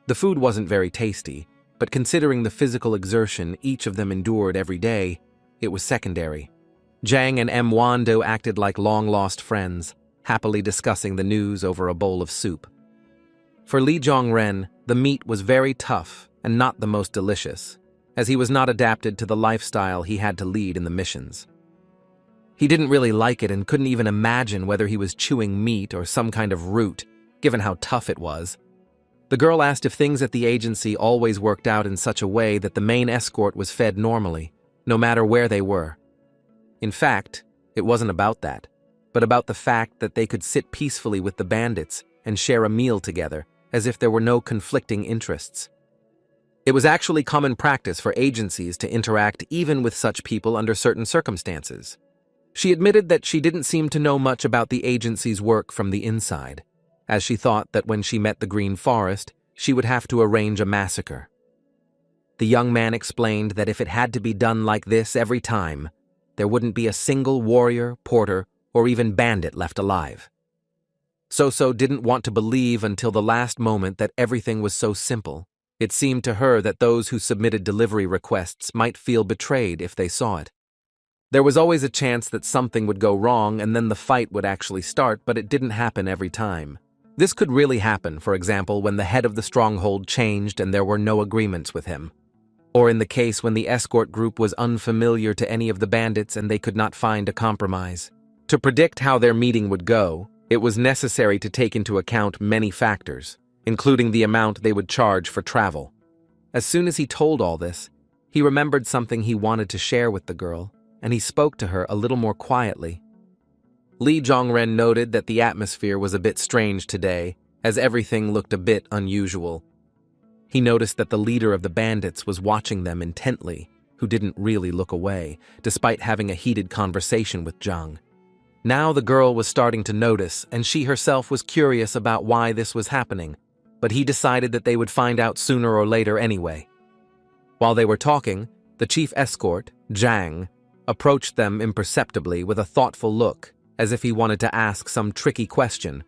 The food wasn't very tasty, but considering the physical exertion each of them endured every day, it was secondary. Zhang and M. Wando acted like long-lost friends, happily discussing the news over a bowl of soup. For Li Zhongren, the meat was very tough and not the most delicious, as he was not adapted to the lifestyle he had to lead in the missions. He didn't really like it and couldn't even imagine whether he was chewing meat or some kind of root, given how tough it was. The girl asked if things at the agency always worked out in such a way that the main escort was fed normally, no matter where they were. In fact, it wasn't about that, but about the fact that they could sit peacefully with the bandits and share a meal together, as if there were no conflicting interests. It was actually common practice for agencies to interact even with such people under certain circumstances. She admitted that she didn't seem to know much about the agency's work from the inside, as she thought that when she met the Green Forest, she would have to arrange a massacre. The young man explained that if it had to be done like this every time, there wouldn't be a single warrior, porter, or even bandit left alive. So didn't want to believe until the last moment that everything was so simple. It seemed to her that those who submitted delivery requests might feel betrayed if they saw it. There was always a chance that something would go wrong and then the fight would actually start, but it didn't happen every time. This could really happen, for example, when the head of the stronghold changed and there were no agreements with him. Or in the case when the escort group was unfamiliar to any of the bandits and they could not find a compromise. To predict how their meeting would go, it was necessary to take into account many factors, including the amount they would charge for travel. As soon as he told all this, he remembered something he wanted to share with the girl, and he spoke to her a little more quietly. Li Zhongren noted that the atmosphere was a bit strange today, as everything looked a bit unusual. He noticed that the leader of the bandits was watching them intently, who didn't really look away, despite having a heated conversation with Zhang. Now the girl was starting to notice, and she herself was curious about why this was happening, but he decided that they would find out sooner or later anyway. While they were talking, the chief escort, Zhang, approached them imperceptibly with a thoughtful look, as if he wanted to ask some tricky question.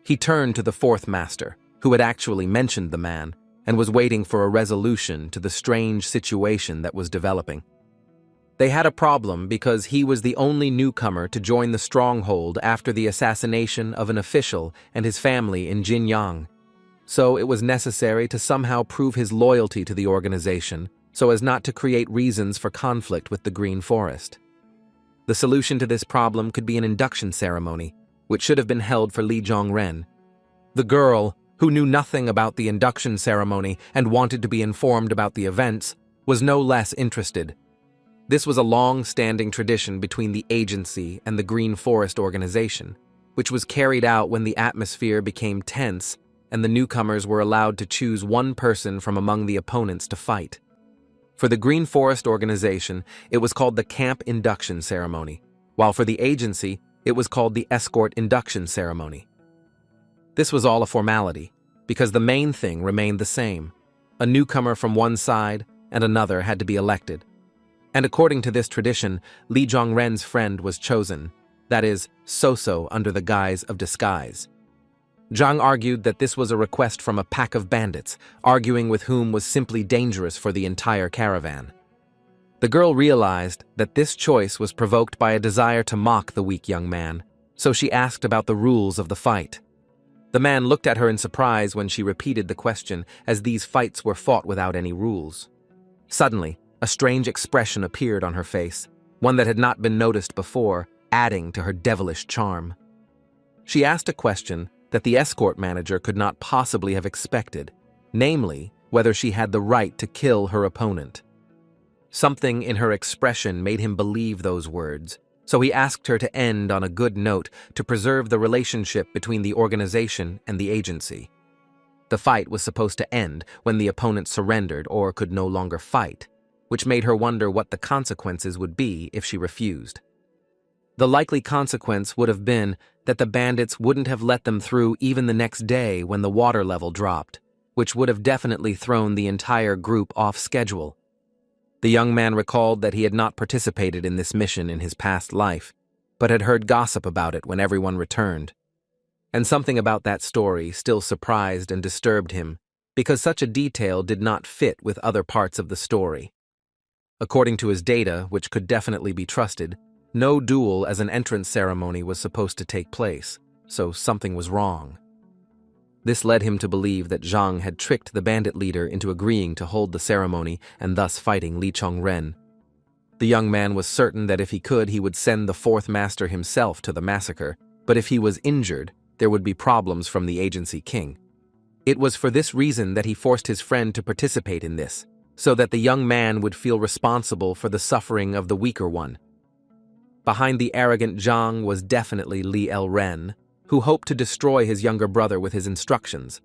He turned to the fourth master, who had actually mentioned the man, and was waiting for a resolution to the strange situation that was developing. They had a problem because he was the only newcomer to join the stronghold after the assassination of an official and his family in Jinyang. So it was necessary to somehow prove his loyalty to the organization so as not to create reasons for conflict with the Green Forest. The solution to this problem could be an induction ceremony, which should have been held for Li Zhongren. The girl, who knew nothing about the induction ceremony and wanted to be informed about the events, was no less interested. This was a long-standing tradition between the agency and the Green Forest organization, which was carried out when the atmosphere became tense and the newcomers were allowed to choose one person from among the opponents to fight. For the Green Forest organization, it was called the Camp Induction Ceremony, while for the agency, it was called the Escort Induction Ceremony. This was all a formality, because the main thing remained the same. A newcomer from one side and another had to be elected. And according to this tradition, Li Zhongren's friend was chosen, that is, So under the guise of disguise. Zhang argued that this was a request from a pack of bandits, arguing with whom was simply dangerous for the entire caravan. The girl realized that this choice was provoked by a desire to mock the weak young man, so she asked about the rules of the fight. The man looked at her in surprise when she repeated the question, as these fights were fought without any rules. Suddenly, a strange expression appeared on her face, one that had not been noticed before, adding to her devilish charm. She asked a question that the escort manager could not possibly have expected, namely, whether she had the right to kill her opponent. Something in her expression made him believe those words, so he asked her to end on a good note to preserve the relationship between the organization and the agency. The fight was supposed to end when the opponent surrendered or could no longer fight, which made her wonder what the consequences would be if she refused. The likely consequence would have been that the bandits wouldn't have let them through even the next day when the water level dropped, which would have definitely thrown the entire group off schedule. The young man recalled that he had not participated in this mission in his past life, but had heard gossip about it when everyone returned. And something about that story still surprised and disturbed him, because such a detail did not fit with other parts of the story. According to his data, which could definitely be trusted, no duel as an entrance ceremony was supposed to take place, so something was wrong. This led him to believe that Zhang had tricked the bandit leader into agreeing to hold the ceremony and thus fighting Li Chongren. The young man was certain that if he could, he would send the fourth master himself to the massacre, but if he was injured, there would be problems from the agency king. It was for this reason that he forced his friend to participate in this, so that the young man would feel responsible for the suffering of the weaker one. Behind the arrogant Zhang was definitely Li Elren, who hoped to destroy his younger brother with his instructions.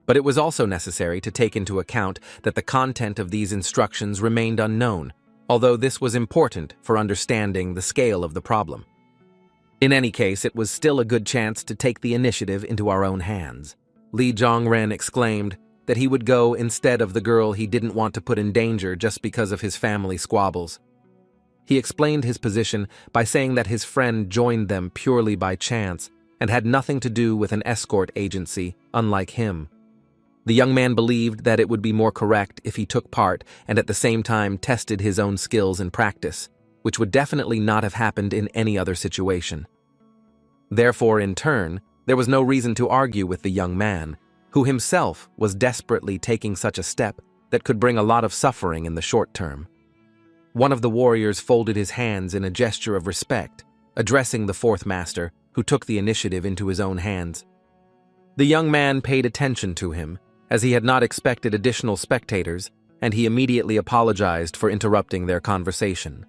But it was also necessary to take into account that the content of these instructions remained unknown, although this was important for understanding the scale of the problem. In any case, it was still a good chance to take the initiative into our own hands. Li Zhongren exclaimed that he would go instead of the girl he didn't want to put in danger just because of his family squabbles. He explained his position by saying that his friend joined them purely by chance and had nothing to do with an escort agency, unlike him. The young man believed that it would be more correct if he took part and at the same time tested his own skills in practice, which would definitely not have happened in any other situation. Therefore, in turn, there was no reason to argue with the young man, who himself was desperately taking such a step that could bring a lot of suffering in the short term. One of the warriors folded his hands in a gesture of respect, addressing the fourth master, who took the initiative into his own hands. The young man paid attention to him, as he had not expected additional spectators, and he immediately apologized for interrupting their conversation.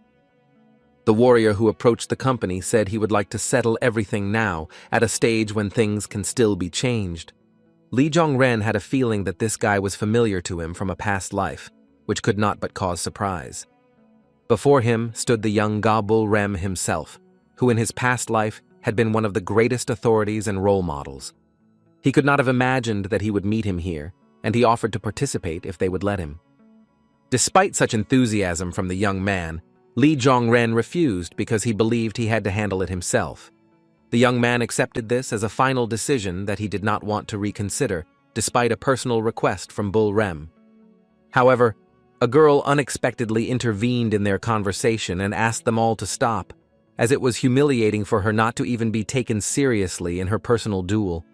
The warrior who approached the company said he would like to settle everything now, at a stage when things can still be changed. Li Zhongren had a feeling that this guy was familiar to him from a past life, which could not but cause surprise. Before him stood the young Gabul Rem himself, who in his past life had been one of the greatest authorities and role models. He could not have imagined that he would meet him here, and he offered to participate if they would let him. Despite such enthusiasm from the young man, Li Zhongren refused because he believed he had to handle it himself. The young man accepted this as a final decision that he did not want to reconsider, despite a personal request from Bull Rem. However, a girl unexpectedly intervened in their conversation and asked them all to stop, as it was humiliating for her not to even be taken seriously in her personal duel.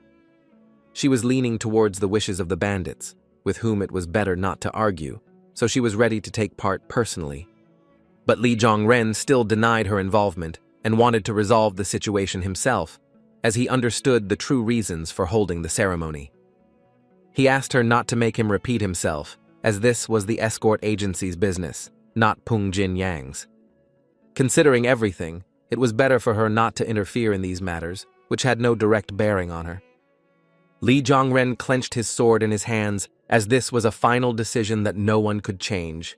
She was leaning towards the wishes of the bandits, with whom it was better not to argue, so she was ready to take part personally. But Li Zhongren still denied her involvement and wanted to resolve the situation himself, as he understood the true reasons for holding the ceremony. He asked her not to make him repeat himself, as this was the escort agency's business, not Peng Jin Yang's. Considering everything, it was better for her not to interfere in these matters, which had no direct bearing on her. Li Zhongren clenched his sword in his hands, as this was a final decision that no one could change.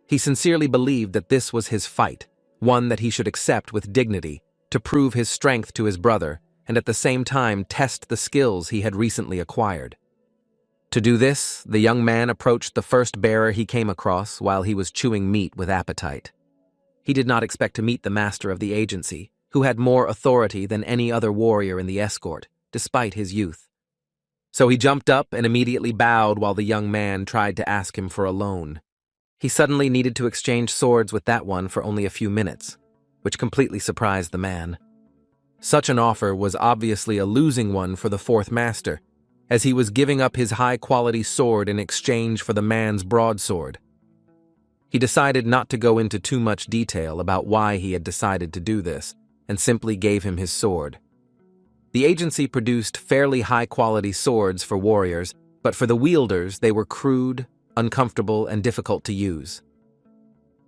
He sincerely believed that this was his fight, one that he should accept with dignity, to prove his strength to his brother, and at the same time test the skills he had recently acquired. To do this, the young man approached the first bearer he came across while he was chewing meat with appetite. He did not expect to meet the master of the agency, who had more authority than any other warrior in the escort, despite his youth. So he jumped up and immediately bowed while the young man tried to ask him for a loan. He suddenly needed to exchange swords with that one for only a few minutes, which completely surprised the man. Such an offer was obviously a losing one for the fourth master, as he was giving up his high-quality sword in exchange for the man's broadsword. He decided not to go into too much detail about why he had decided to do this, and simply gave him his sword. The agency produced fairly high-quality swords for warriors, but for the wielders they were crude, uncomfortable, and difficult to use.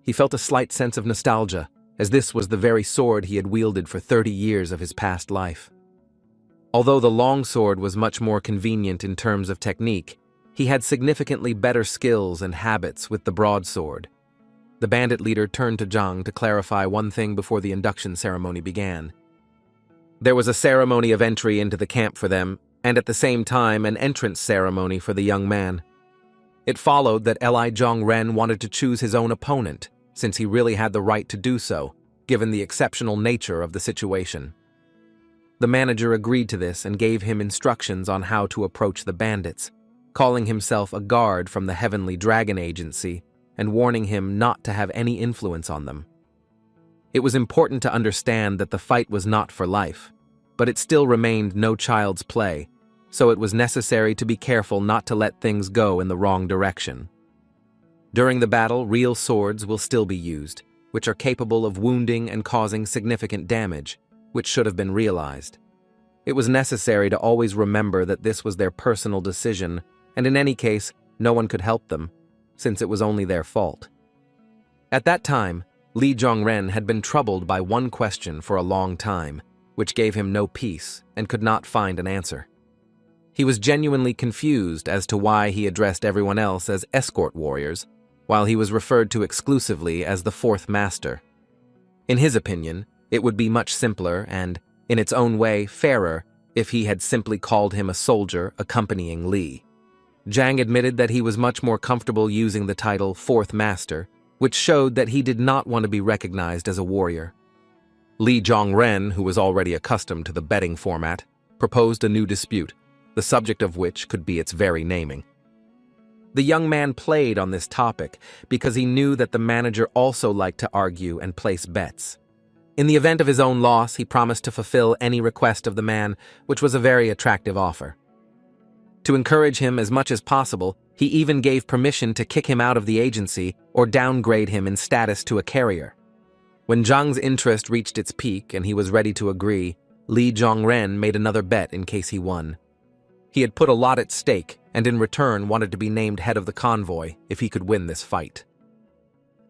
He felt a slight sense of nostalgia, as this was the very sword he had wielded for 30 years of his past life. Although the longsword was much more convenient in terms of technique, he had significantly better skills and habits with the broadsword. The bandit leader turned to Zhang to clarify one thing before the induction ceremony began. There was a ceremony of entry into the camp for them, and at the same time an entrance ceremony for the young man. It followed that Li Zhongren wanted to choose his own opponent, since he really had the right to do so, given the exceptional nature of the situation. The manager agreed to this and gave him instructions on how to approach the bandits, calling himself a guard from the Heavenly Dragon Agency and warning him not to have any influence on them. It was important to understand that the fight was not for life, but it still remained no child's play, so it was necessary to be careful not to let things go in the wrong direction. During the battle, real swords will still be used, which are capable of wounding and causing significant damage, which should have been realized. It was necessary to always remember that this was their personal decision, and in any case, no one could help them, since it was only their fault. At that time, Li Zhongren had been troubled by one question for a long time, which gave him no peace and could not find an answer. He was genuinely confused as to why he addressed everyone else as escort warriors, while he was referred to exclusively as the Fourth Master. In his opinion, it would be much simpler and, in its own way, fairer if he had simply called him a soldier accompanying Li. Zhang admitted that he was much more comfortable using the title Fourth Master, which showed that he did not want to be recognized as a warrior. Li Zhongren, who was already accustomed to the betting format, proposed a new dispute, the subject of which could be its very naming. The young man played on this topic because he knew that the manager also liked to argue and place bets. In the event of his own loss, he promised to fulfill any request of the man, which was a very attractive offer. To encourage him as much as possible, he even gave permission to kick him out of the agency or downgrade him in status to a carrier. When Zhang's interest reached its peak and he was ready to agree, Li Zhongren made another bet in case he won. He had put a lot at stake and in return wanted to be named head of the convoy if he could win this fight.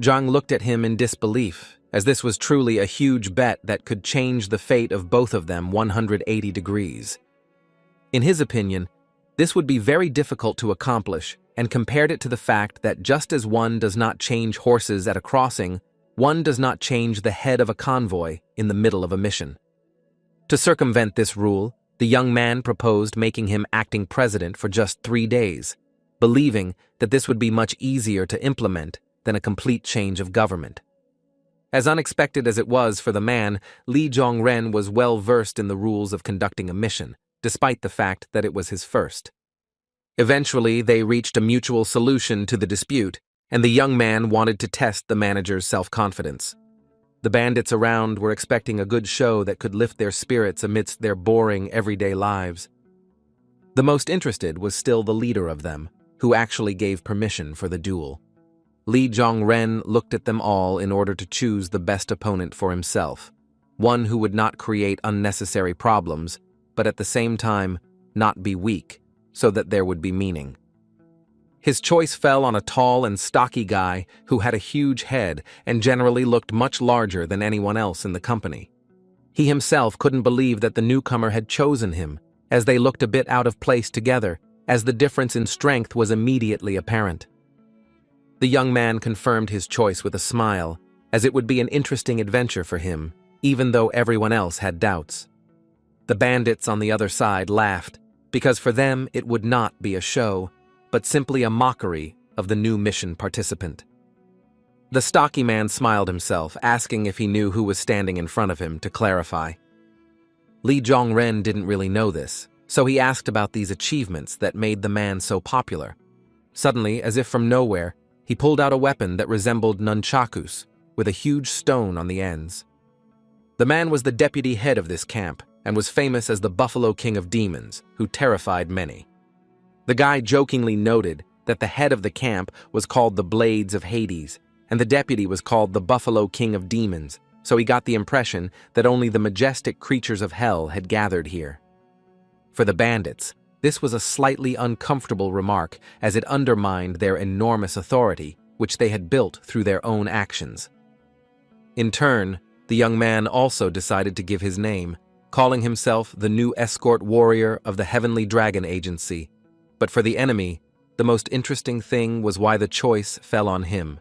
Zhang looked at him in disbelief, as this was truly a huge bet that could change the fate of both of them 180 degrees. In his opinion, this would be very difficult to accomplish, and compared it to the fact that just as one does not change horses at a crossing, one does not change the head of a convoy in the middle of a mission. To circumvent this rule, the young man proposed making him acting president for just 3 days, believing that this would be much easier to implement than a complete change of government. As unexpected as it was for the man, Li Zhongren was well versed in the rules of conducting a mission, despite the fact that it was his first. Eventually, they reached a mutual solution to the dispute, and the young man wanted to test the manager's self-confidence. The bandits around were expecting a good show that could lift their spirits amidst their boring, everyday lives. The most interested was still the leader of them, who actually gave permission for the duel. Li Zhongren looked at them all in order to choose the best opponent for himself, one who would not create unnecessary problems, but at the same time, not be weak, so that there would be meaning. His choice fell on a tall and stocky guy who had a huge head and generally looked much larger than anyone else in the company. He himself couldn't believe that the newcomer had chosen him, as they looked a bit out of place together, as the difference in strength was immediately apparent. The young man confirmed his choice with a smile, as it would be an interesting adventure for him, even though everyone else had doubts. The bandits on the other side laughed, because for them it would not be a show, but simply a mockery of the new mission participant. The stocky man smiled himself, asking if he knew who was standing in front of him to clarify. Li Zhongren didn't really know this, so he asked about these achievements that made the man so popular. Suddenly, as if from nowhere, he pulled out a weapon that resembled nunchakus, with a huge stone on the ends. The man was the deputy head of this camp, and was famous as the Buffalo King of Demons, who terrified many. The guy jokingly noted that the head of the camp was called the Blades of Hades, and the deputy was called the Buffalo King of Demons, so he got the impression that only the majestic creatures of hell had gathered here. For the bandits, this was a slightly uncomfortable remark, as it undermined their enormous authority, which they had built through their own actions. In turn, the young man also decided to give his name, calling himself the new escort warrior of the Heavenly Dragon Agency. But for the enemy, the most interesting thing was why the choice fell on him.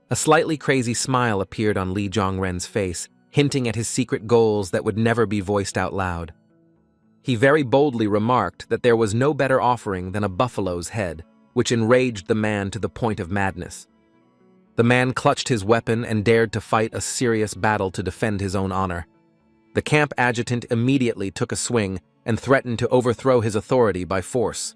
A slightly crazy smile appeared on Lee Jong-ren's face, hinting at his secret goals that would never be voiced out loud. He very boldly remarked that there was no better offering than a buffalo's head, which enraged the man to the point of madness. The man clutched his weapon and dared to fight a serious battle to defend his own honor. The camp adjutant immediately took a swing and threatened to overthrow his authority by force.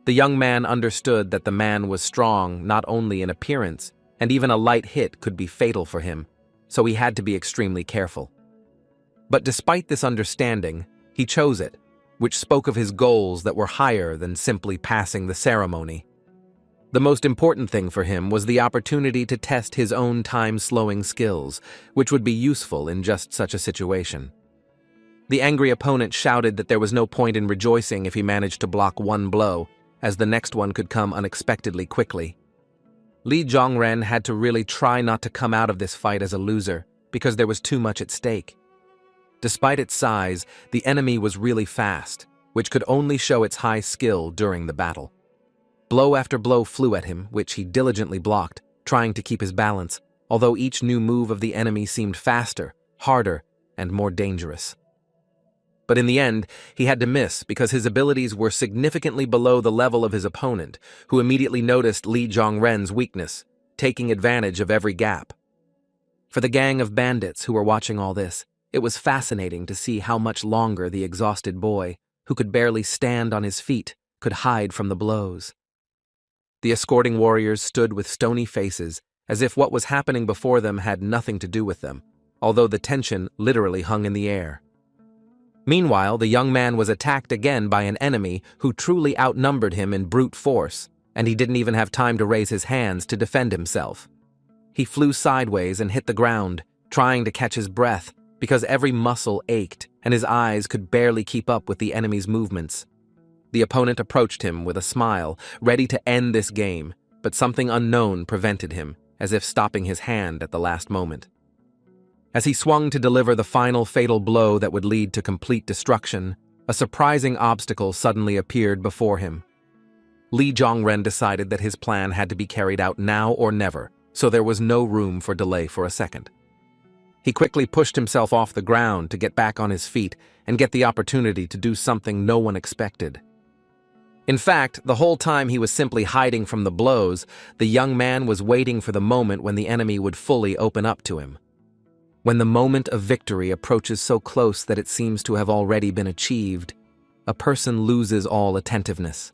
The young man understood that the man was strong not only in appearance, and even a light hit could be fatal for him, so he had to be extremely careful. But despite this understanding, he chose it, which spoke of his goals that were higher than simply passing the ceremony. The most important thing for him was the opportunity to test his own time-slowing skills, which would be useful in just such a situation. The angry opponent shouted that there was no point in rejoicing if he managed to block one blow, as the next one could come unexpectedly quickly. Lee Jong-ren had to really try not to come out of this fight as a loser, because there was too much at stake. Despite its size, the enemy was really fast, which could only show its high skill during the battle. Blow after blow flew at him, which he diligently blocked, trying to keep his balance, although each new move of the enemy seemed faster, harder, and more dangerous. But in the end, he had to miss because his abilities were significantly below the level of his opponent, who immediately noticed Lee Jong-ren's weakness, taking advantage of every gap. For the gang of bandits who were watching all this, it was fascinating to see how much longer the exhausted boy, who could barely stand on his feet, could hide from the blows. The escorting warriors stood with stony faces, as if what was happening before them had nothing to do with them, although the tension literally hung in the air. Meanwhile, the young man was attacked again by an enemy who truly outnumbered him in brute force, and he didn't even have time to raise his hands to defend himself. He flew sideways and hit the ground, trying to catch his breath, because every muscle ached and his eyes could barely keep up with the enemy's movements. The opponent approached him with a smile, ready to end this game, but something unknown prevented him, as if stopping his hand at the last moment. As he swung to deliver the final fatal blow that would lead to complete destruction, a surprising obstacle suddenly appeared before him. Lee Jong-ren decided that his plan had to be carried out now or never, so there was no room for delay for a second. He quickly pushed himself off the ground to get back on his feet and get the opportunity to do something no one expected. In fact, the whole time he was simply hiding from the blows, the young man was waiting for the moment when the enemy would fully open up to him. When the moment of victory approaches so close that it seems to have already been achieved, a person loses all attentiveness.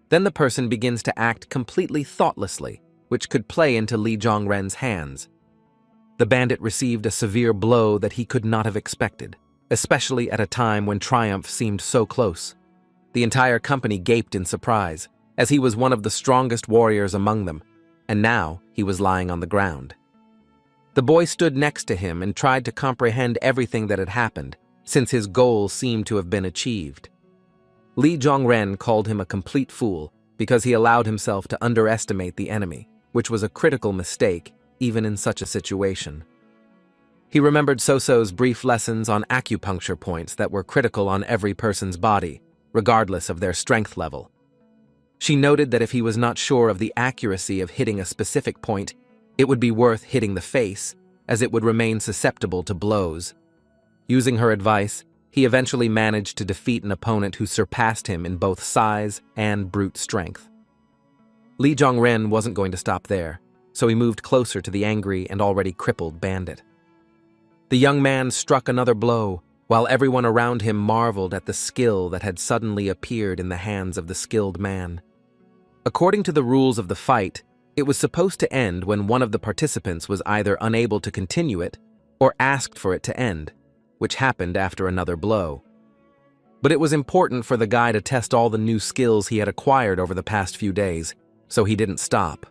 Then the person begins to act completely thoughtlessly, which could play into Lee Jong-ren's hands. The bandit received a severe blow that he could not have expected, especially at a time when triumph seemed so close. The entire company gaped in surprise, as he was one of the strongest warriors among them, and now he was lying on the ground. The boy stood next to him and tried to comprehend everything that had happened, since his goal seemed to have been achieved. Lee Jong-ren called him a complete fool because he allowed himself to underestimate the enemy, which was a critical mistake even in such a situation. He remembered Soso's brief lessons on acupuncture points that were critical on every person's body, regardless of their strength level. She noted that if he was not sure of the accuracy of hitting a specific point, it would be worth hitting the face, as it would remain susceptible to blows. Using her advice, he eventually managed to defeat an opponent who surpassed him in both size and brute strength. Lee Jong-ren wasn't going to stop there, so he moved closer to the angry and already crippled bandit. The young man struck another blow, while everyone around him marveled at the skill that had suddenly appeared in the hands of the skilled man. According to the rules of the fight, it was supposed to end when one of the participants was either unable to continue it or asked for it to end, which happened after another blow. But it was important for the guy to test all the new skills he had acquired over the past few days, so he didn't stop.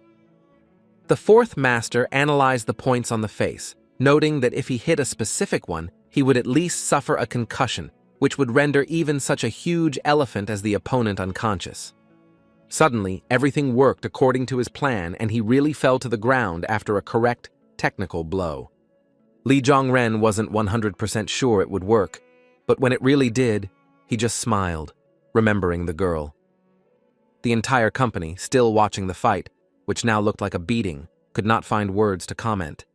The fourth master analyzed the points on the face, noting that if he hit a specific one, he would at least suffer a concussion, which would render even such a huge elephant as the opponent unconscious. Suddenly, everything worked according to his plan, and he really fell to the ground after a correct, technical blow. Li Zhongren wasn't 100% sure it would work, but when it really did, he just smiled, remembering the girl. The entire company, still watching the fight, which now looked like a beating, could not find words to comment.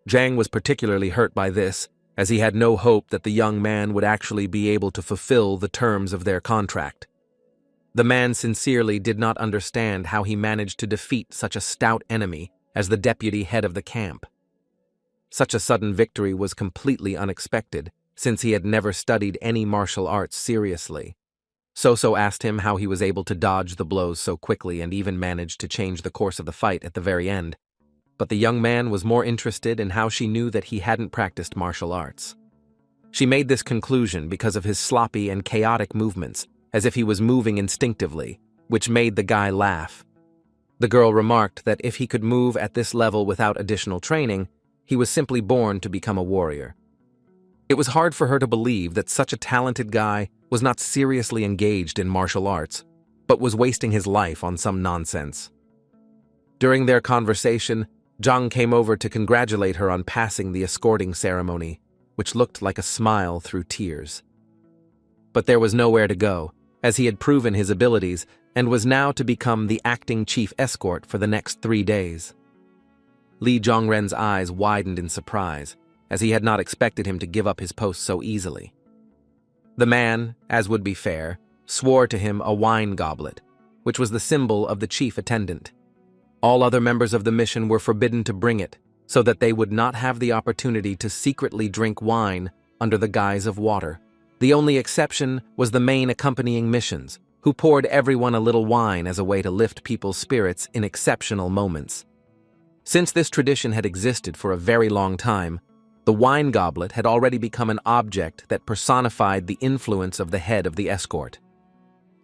Zhang was particularly hurt by this, as he had no hope that the young man would actually be able to fulfill the terms of their contract. The man sincerely did not understand how he managed to defeat such a stout enemy as the deputy head of the camp. Such a sudden victory was completely unexpected, since he had never studied any martial arts seriously. So asked him how he was able to dodge the blows so quickly and even managed to change the course of the fight at the very end. But the young man was more interested in how she knew that he hadn't practiced martial arts. She made this conclusion because of his sloppy and chaotic movements, as if he was moving instinctively, which made the guy laugh. The girl remarked that if he could move at this level without additional training, he was simply born to become a warrior. It was hard for her to believe that such a talented guy was not seriously engaged in martial arts, but was wasting his life on some nonsense. During their conversation, Zhang came over to congratulate her on passing the escorting ceremony, which looked like a smile through tears. But there was nowhere to go, as he had proven his abilities and was now to become the acting chief escort for the next 3 days. Li Zhongren's eyes widened in surprise, as he had not expected him to give up his post so easily. The man, as would be fair, swore to him a wine goblet, which was the symbol of the chief attendant. All other members of the mission were forbidden to bring it, so that they would not have the opportunity to secretly drink wine under the guise of water. The only exception was the main accompanying missions, who poured everyone a little wine as a way to lift people's spirits in exceptional moments. Since this tradition had existed for a very long time, the wine goblet had already become an object that personified the influence of the head of the escort.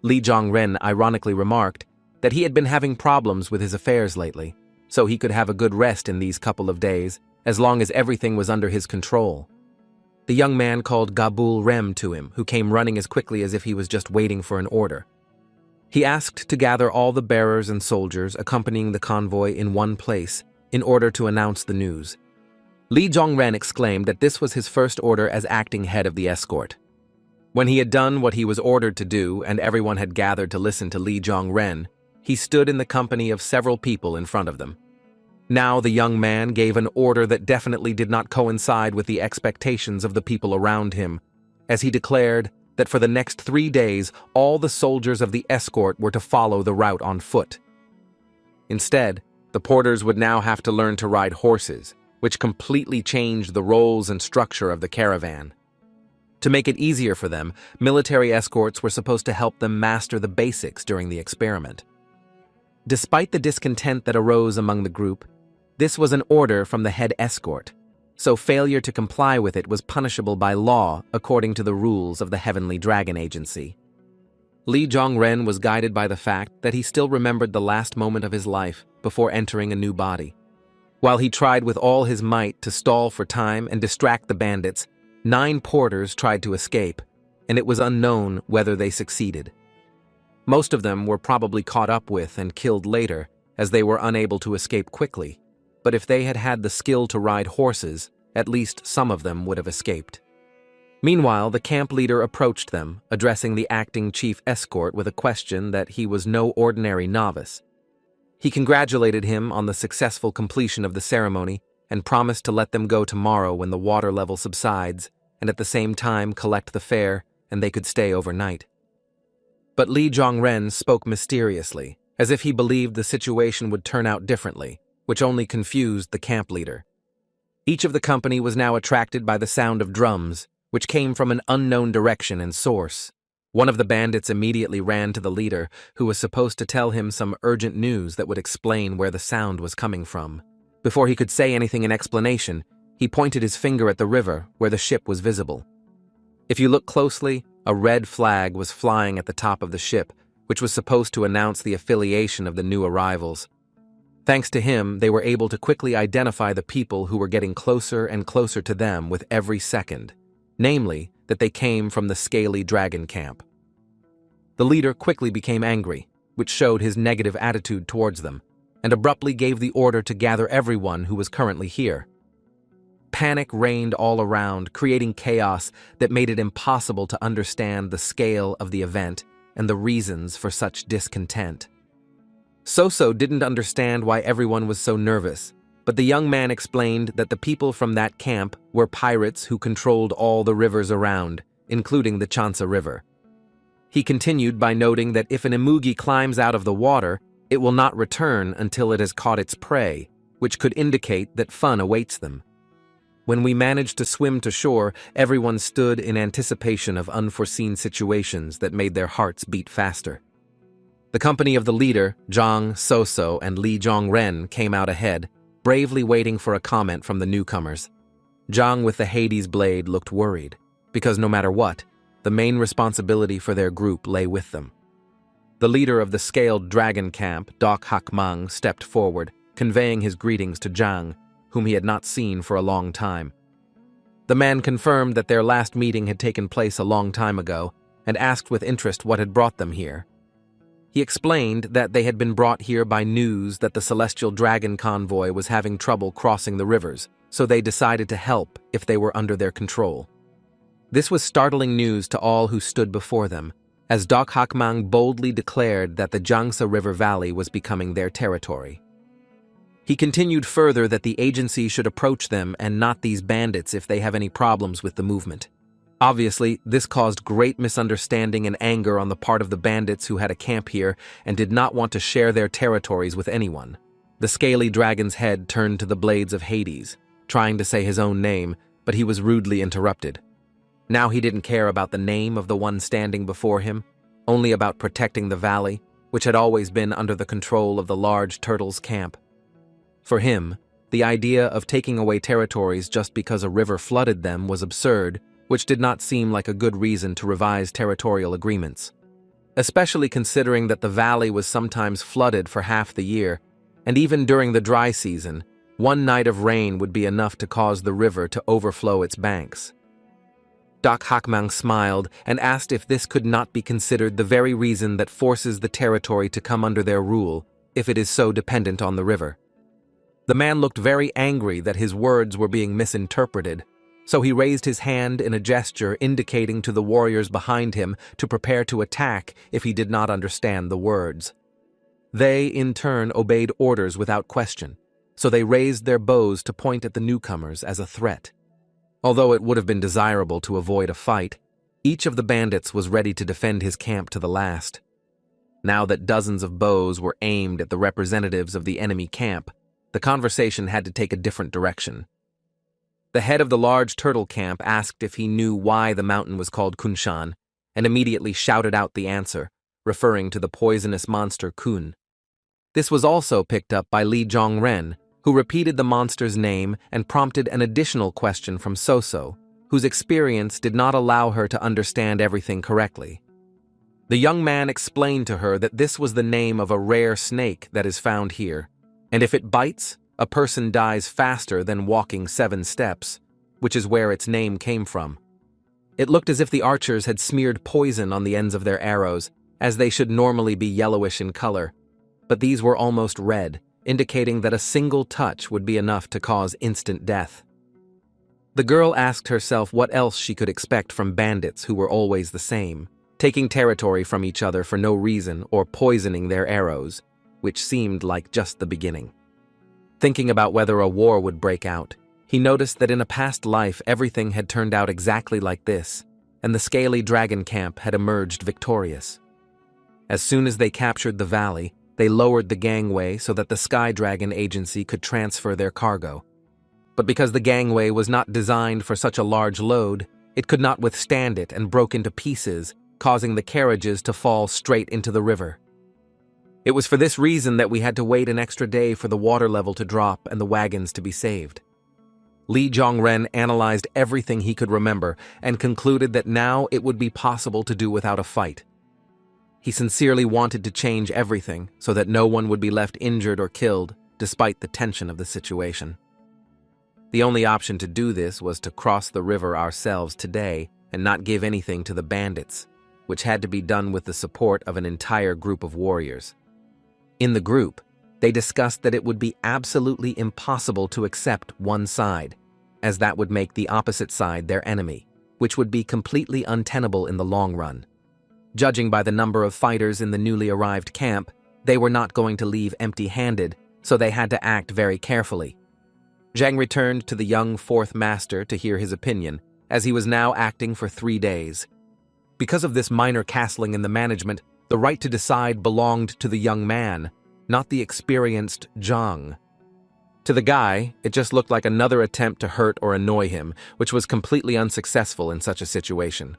Li Zhongren ironically remarked that he had been having problems with his affairs lately, so he could have a good rest in these couple of days, as long as everything was under his control. The young man called Gabul Rem to him, who came running as quickly as if he was just waiting for an order. He asked to gather all the bearers and soldiers accompanying the convoy in one place in order to announce the news. Li Zhongren exclaimed that this was his first order as acting head of the escort. When he had done what he was ordered to do and everyone had gathered to listen to Li Zhongren, he stood in the company of several people in front of them. Now the young man gave an order that definitely did not coincide with the expectations of the people around him, as he declared that for the next 3 days all the soldiers of the escort were to follow the route on foot. Instead, the porters would now have to learn to ride horses, which completely changed the roles and structure of the caravan. To make it easier for them, military escorts were supposed to help them master the basics during the experiment. Despite the discontent that arose among the group, this was an order from the head escort, so failure to comply with it was punishable by law according to the rules of the Heavenly Dragon Agency. Li Zhongren was guided by the fact that he still remembered the last moment of his life before entering a new body. While he tried with all his might to stall for time and distract the bandits, 9 porters tried to escape, and it was unknown whether they succeeded. Most of them were probably caught up with and killed later, as they were unable to escape quickly, but if they had had the skill to ride horses, at least some of them would have escaped. Meanwhile, the camp leader approached them, addressing the acting chief escort with a question that he was no ordinary novice. He congratulated him on the successful completion of the ceremony and promised to let them go tomorrow when the water level subsides, and at the same time collect the fare and they could stay overnight. But Li Zhongren spoke mysteriously, as if he believed the situation would turn out differently, which only confused the camp leader. Each of the company was now attracted by the sound of drums, which came from an unknown direction and source. One of the bandits immediately ran to the leader, who was supposed to tell him some urgent news that would explain where the sound was coming from. Before he could say anything in explanation, he pointed his finger at the river where the ship was visible. If you look closely, a red flag was flying at the top of the ship, which was supposed to announce the affiliation of the new arrivals. Thanks to him, they were able to quickly identify the people who were getting closer and closer to them with every second, namely, that they came from the scaly dragon camp. The leader quickly became angry, which showed his negative attitude towards them, and abruptly gave the order to gather everyone who was currently here. Panic reigned all around, creating chaos that made it impossible to understand the scale of the event and the reasons for such discontent. Soso didn't understand why everyone was so nervous, but the young man explained that the people from that camp were pirates who controlled all the rivers around, including the Chansa River. He continued by noting that if an emugi climbs out of the water, it will not return until it has caught its prey, which could indicate that fun awaits them. When we managed to swim to shore, everyone stood in anticipation of unforeseen situations that made their hearts beat faster. The company of the leader, Zhang, Soso, and Li Zhongren, came out ahead, bravely waiting for a comment from the newcomers. Zhang with the Hades blade looked worried, because no matter what, the main responsibility for their group lay with them. The leader of the scaled dragon camp, Dok Hakmang, stepped forward, conveying his greetings to Zhang, whom he had not seen for a long time. The man confirmed that their last meeting had taken place a long time ago and asked with interest what had brought them here. He explained that they had been brought here by news that the celestial dragon convoy was having trouble crossing the rivers, so they decided to help if they were under their control. This was startling news to all who stood before them, as Dok Hakmang boldly declared that the Jiangsa River Valley was becoming their territory. He continued further that the agency should approach them and not these bandits if they have any problems with the movement. Obviously, this caused great misunderstanding and anger on the part of the bandits who had a camp here and did not want to share their territories with anyone. The scaly dragon's head turned to the blades of Hades, trying to say his own name, but he was rudely interrupted. Now he didn't care about the name of the one standing before him, only about protecting the valley, which had always been under the control of the large turtle's camp. For him, the idea of taking away territories just because a river flooded them was absurd, which did not seem like a good reason to revise territorial agreements. Especially considering that the valley was sometimes flooded for half the year, and even during the dry season, one night of rain would be enough to cause the river to overflow its banks. Dok Hakmang smiled and asked if this could not be considered the very reason that forces the territory to come under their rule, if it is so dependent on the river. The man looked very angry that his words were being misinterpreted, so he raised his hand in a gesture indicating to the warriors behind him to prepare to attack if he did not understand the words. They, in turn, obeyed orders without question, so they raised their bows to point at the newcomers as a threat. Although it would have been desirable to avoid a fight, each of the bandits was ready to defend his camp to the last. Now that dozens of bows were aimed at the representatives of the enemy camp, the conversation had to take a different direction. The head of the large turtle camp asked if he knew why the mountain was called Kunshan, and immediately shouted out the answer, referring to the poisonous monster Kun. This was also picked up by Li Zhongren, who repeated the monster's name and prompted an additional question from Soso, whose experience did not allow her to understand everything correctly. The young man explained to her that this was the name of a rare snake that is found here, and if it bites, a person dies faster than walking 7 steps, which is where its name came from. It looked as if the archers had smeared poison on the ends of their arrows, as they should normally be yellowish in color, but these were almost red, indicating that a single touch would be enough to cause instant death. The girl asked herself what else she could expect from bandits who were always the same, taking territory from each other for no reason or poisoning their arrows, which seemed like just the beginning. Thinking about whether a war would break out, he noticed that in a past life everything had turned out exactly like this, and the scaly dragon camp had emerged victorious. As soon as they captured the valley, they lowered the gangway so that the Sky Dragon Agency could transfer their cargo. But because the gangway was not designed for such a large load, it could not withstand it and broke into pieces, causing the carriages to fall straight into the river. It was for this reason that we had to wait an extra day for the water level to drop and the wagons to be saved. Li Zhongren analyzed everything he could remember and concluded that now it would be possible to do without a fight. He sincerely wanted to change everything so that no one would be left injured or killed, despite the tension of the situation. The only option to do this was to cross the river ourselves today and not give anything to the bandits, which had to be done with the support of an entire group of warriors. In the group, they discussed that it would be absolutely impossible to accept one side, as that would make the opposite side their enemy, which would be completely untenable in the long run. Judging by the number of fighters in the newly arrived camp, they were not going to leave empty-handed, so they had to act very carefully. Zhang returned to the young fourth master to hear his opinion, as he was now acting for 3 days. Because of this minor castling in the management, the right to decide belonged to the young man, not the experienced Zhang. To the guy, it just looked like another attempt to hurt or annoy him, which was completely unsuccessful in such a situation.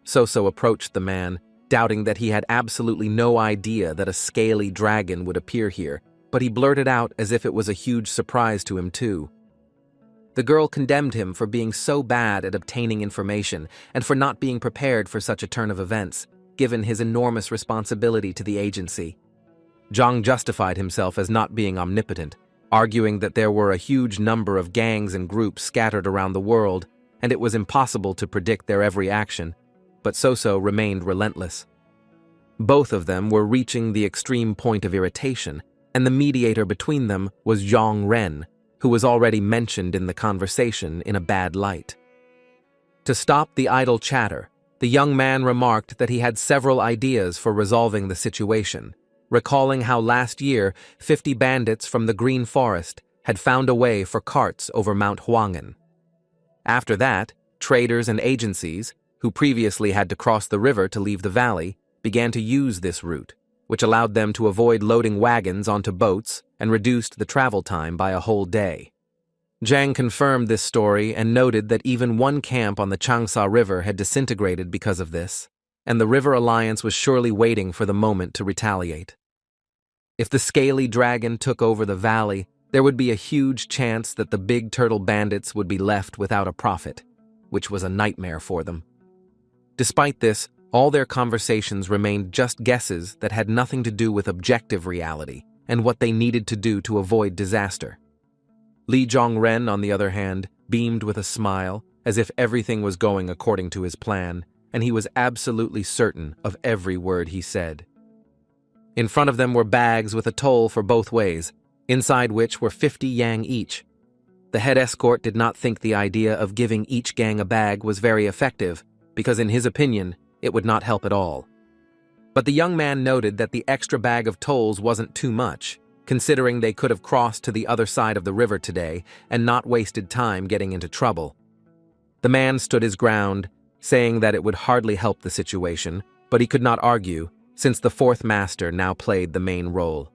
Soso approached the man, doubting that he had absolutely no idea that a scaly dragon would appear here, but he blurted out as if it was a huge surprise to him too. The girl condemned him for being so bad at obtaining information and for not being prepared for such a turn of events, given his enormous responsibility to the agency. Zhang justified himself as not being omnipotent, arguing that there were a huge number of gangs and groups scattered around the world, and it was impossible to predict their every action, but Soso remained relentless. Both of them were reaching the extreme point of irritation, and the mediator between them was Zhang Ren, who was already mentioned in the conversation in a bad light. To stop the idle chatter, the young man remarked that he had several ideas for resolving the situation, recalling how last year 50 bandits from the Green Forest had found a way for carts over Mount Huang'an. After that, traders and agencies, who previously had to cross the river to leave the valley, began to use this route, which allowed them to avoid loading wagons onto boats and reduced the travel time by a whole day. Zhang confirmed this story and noted that even one camp on the Changsha River had disintegrated because of this, and the River Alliance was surely waiting for the moment to retaliate. If the scaly dragon took over the valley, there would be a huge chance that the big turtle bandits would be left without a profit, which was a nightmare for them. Despite this, all their conversations remained just guesses that had nothing to do with objective reality and what they needed to do to avoid disaster. Li Zhongren, on the other hand, beamed with a smile, as if everything was going according to his plan, and he was absolutely certain of every word he said. In front of them were bags with a toll for both ways, inside which were 50 yang each. The head escort did not think the idea of giving each gang a bag was very effective, because in his opinion, it would not help at all. But the young man noted that the extra bag of tolls wasn't too much, considering they could have crossed to the other side of the river today and not wasted time getting into trouble. The man stood his ground, saying that it would hardly help the situation, but he could not argue, since the fourth master now played the main role.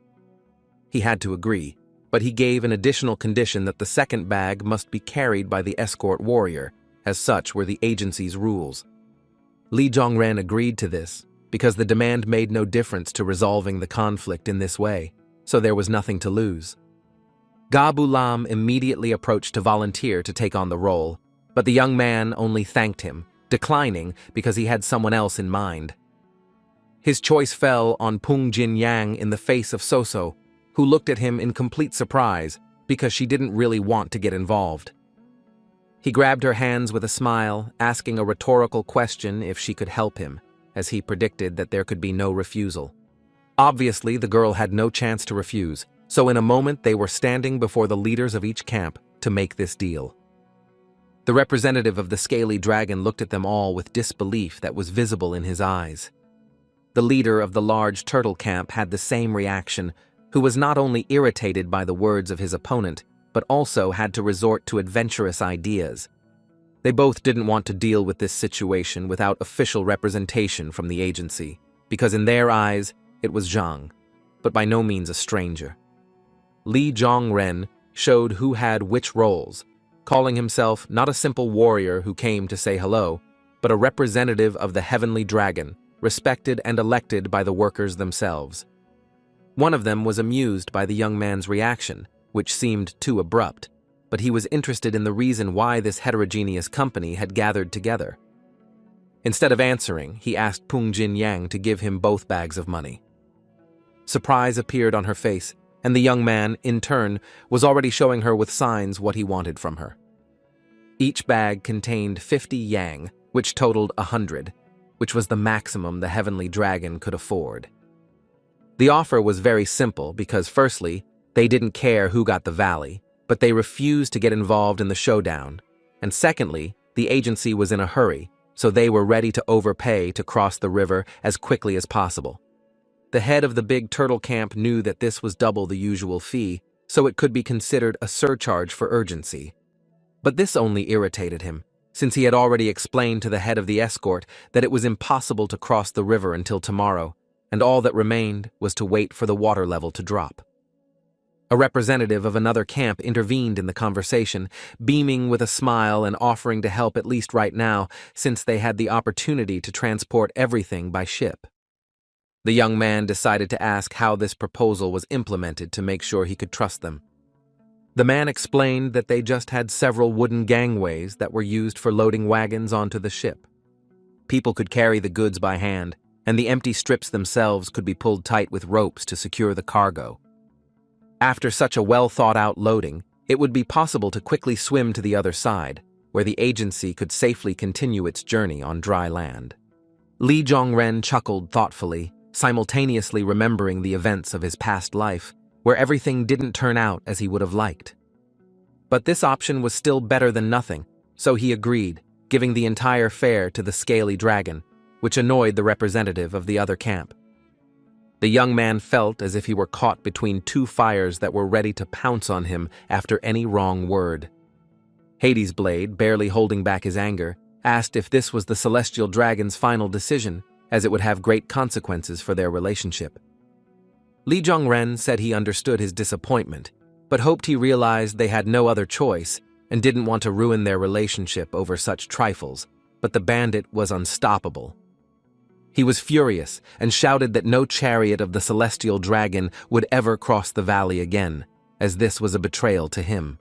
He had to agree, but he gave an additional condition that the second bag must be carried by the escort warrior, as such were the agency's rules. Li Zhongren agreed to this, because the demand made no difference to resolving the conflict in this way, so there was nothing to lose. Ga Bulam immediately approached to volunteer to take on the role, but the young man only thanked him, declining because he had someone else in mind. His choice fell on Peng Jinyang in the face of Soso, who looked at him in complete surprise because she didn't really want to get involved. He grabbed her hands with a smile, asking a rhetorical question if she could help him, as he predicted that there could be no refusal. Obviously, the girl had no chance to refuse, so in a moment they were standing before the leaders of each camp to make this deal. The representative of the scaly dragon looked at them all with disbelief that was visible in his eyes. The leader of the large turtle camp had the same reaction, who was not only irritated by the words of his opponent, but also had to resort to adventurous ideas. They both didn't want to deal with this situation without official representation from the agency, because in their eyes, it was Zhang, but by no means a stranger. Li Zhongren showed who had which roles, calling himself not a simple warrior who came to say hello, but a representative of the heavenly dragon, respected and elected by the workers themselves. One of them was amused by the young man's reaction, which seemed too abrupt, but he was interested in the reason why this heterogeneous company had gathered together. Instead of answering, he asked Peng Jinyang to give him both bags of money. Surprise appeared on her face, and the young man, in turn, was already showing her with signs what he wanted from her. Each bag contained 50 yang, which totaled 100, which was the maximum the heavenly dragon could afford. The offer was very simple because, firstly, they didn't care who got the valley, but they refused to get involved in the showdown. And secondly, the agency was in a hurry, so they were ready to overpay to cross the river as quickly as possible. The head of the big turtle camp knew that this was double the usual fee, so it could be considered a surcharge for urgency. But this only irritated him, since he had already explained to the head of the escort that it was impossible to cross the river until tomorrow, and all that remained was to wait for the water level to drop. A representative of another camp intervened in the conversation, beaming with a smile and offering to help at least right now, since they had the opportunity to transport everything by ship. The young man decided to ask how this proposal was implemented to make sure he could trust them. The man explained that they just had several wooden gangways that were used for loading wagons onto the ship. People could carry the goods by hand, and the empty strips themselves could be pulled tight with ropes to secure the cargo. After such a well-thought-out loading, it would be possible to quickly swim to the other side, where the agency could safely continue its journey on dry land. Li Zhongren chuckled thoughtfully, simultaneously remembering the events of his past life, where everything didn't turn out as he would have liked. But this option was still better than nothing, so he agreed, giving the entire fare to the scaly dragon, which annoyed the representative of the other camp. The young man felt as if he were caught between two fires that were ready to pounce on him after any wrong word. Hades' blade, barely holding back his anger, asked if this was the celestial dragon's final decision, as it would have great consequences for their relationship. Li Zhongren said he understood his disappointment, but hoped he realized they had no other choice and didn't want to ruin their relationship over such trifles, but the bandit was unstoppable. He was furious and shouted that no chariot of the celestial dragon would ever cross the valley again, as this was a betrayal to him.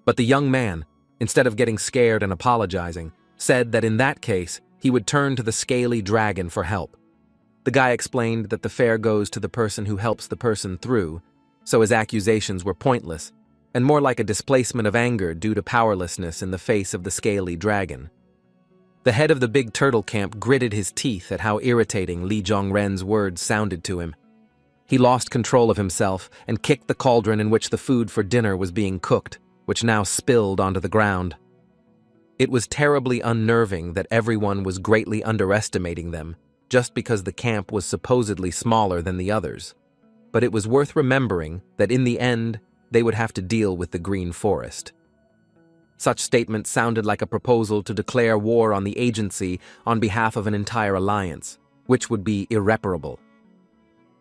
But the young man, instead of getting scared and apologizing, said that in that case he would turn to the scaly dragon for help. The guy explained that the fare goes to the person who helps the person through, so his accusations were pointless, and more like a displacement of anger due to powerlessness in the face of the scaly dragon. The head of the big turtle camp gritted his teeth at how irritating Li Zhongren's words sounded to him. He lost control of himself and kicked the cauldron in which the food for dinner was being cooked, which now spilled onto the ground. It was terribly unnerving that everyone was greatly underestimating them, just because the camp was supposedly smaller than the others. But it was worth remembering that in the end, they would have to deal with the green forest. Such statements sounded like a proposal to declare war on the agency on behalf of an entire alliance, which would be irreparable.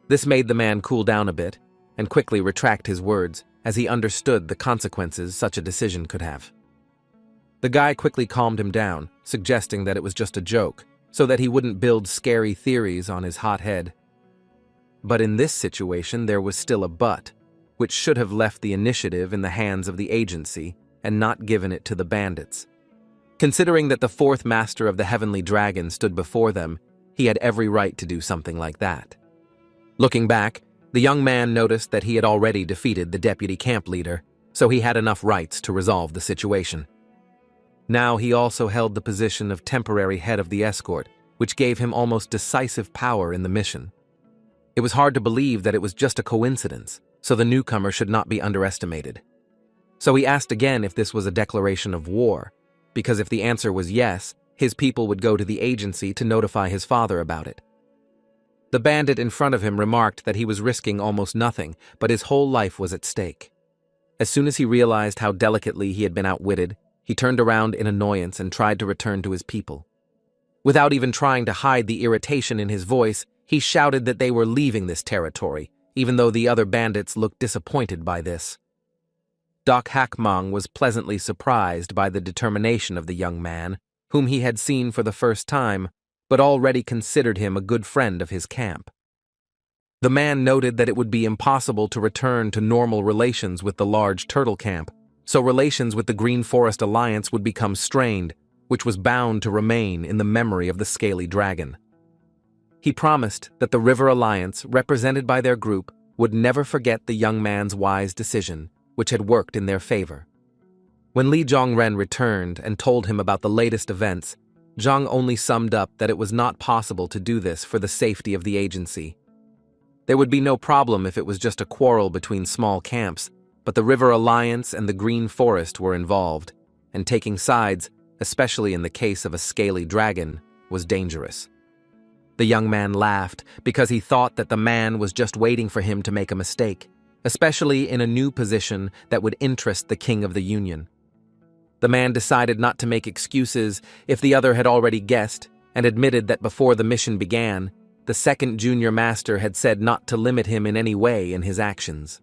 This made the man cool down a bit and quickly retract his words as he understood the consequences such a decision could have. The guy quickly calmed him down, suggesting that it was just a joke, so that he wouldn't build scary theories on his hot head. But in this situation there was still a but, which should have left the initiative in the hands of the agency and not given it to the bandits. Considering that the fourth master of the heavenly dragon stood before them, he had every right to do something like that. Looking back, the young man noticed that he had already defeated the deputy camp leader, so he had enough rights to resolve the situation. Now he also held the position of temporary head of the escort, which gave him almost decisive power in the mission. It was hard to believe that it was just a coincidence, so the newcomer should not be underestimated. So he asked again if this was a declaration of war, because if the answer was yes, his people would go to the agency to notify his father about it. The bandit in front of him remarked that he was risking almost nothing, but his whole life was at stake. As soon as he realized how delicately he had been outwitted, he turned around in annoyance and tried to return to his people. Without even trying to hide the irritation in his voice, he shouted that they were leaving this territory, even though the other bandits looked disappointed by this. Doc Hakmong was pleasantly surprised by the determination of the young man, whom he had seen for the first time, but already considered him a good friend of his camp. The man noted that it would be impossible to return to normal relations with the large turtle camp, so relations with the Green Forest Alliance would become strained, which was bound to remain in the memory of the scaly dragon. He promised that the River Alliance, represented by their group, would never forget the young man's wise decision, which had worked in their favor. When Li Zhongren returned and told him about the latest events, Zhang only summed up that it was not possible to do this for the safety of the agency. There would be no problem if it was just a quarrel between small camps, but the River Alliance and the Green Forest were involved, and taking sides, especially in the case of a scaly dragon, was dangerous. The young man laughed because he thought that the man was just waiting for him to make a mistake, especially in a new position that would interest the King of the Union. The man decided not to make excuses if the other had already guessed, and admitted that before the mission began, the second junior master had said not to limit him in any way in his actions.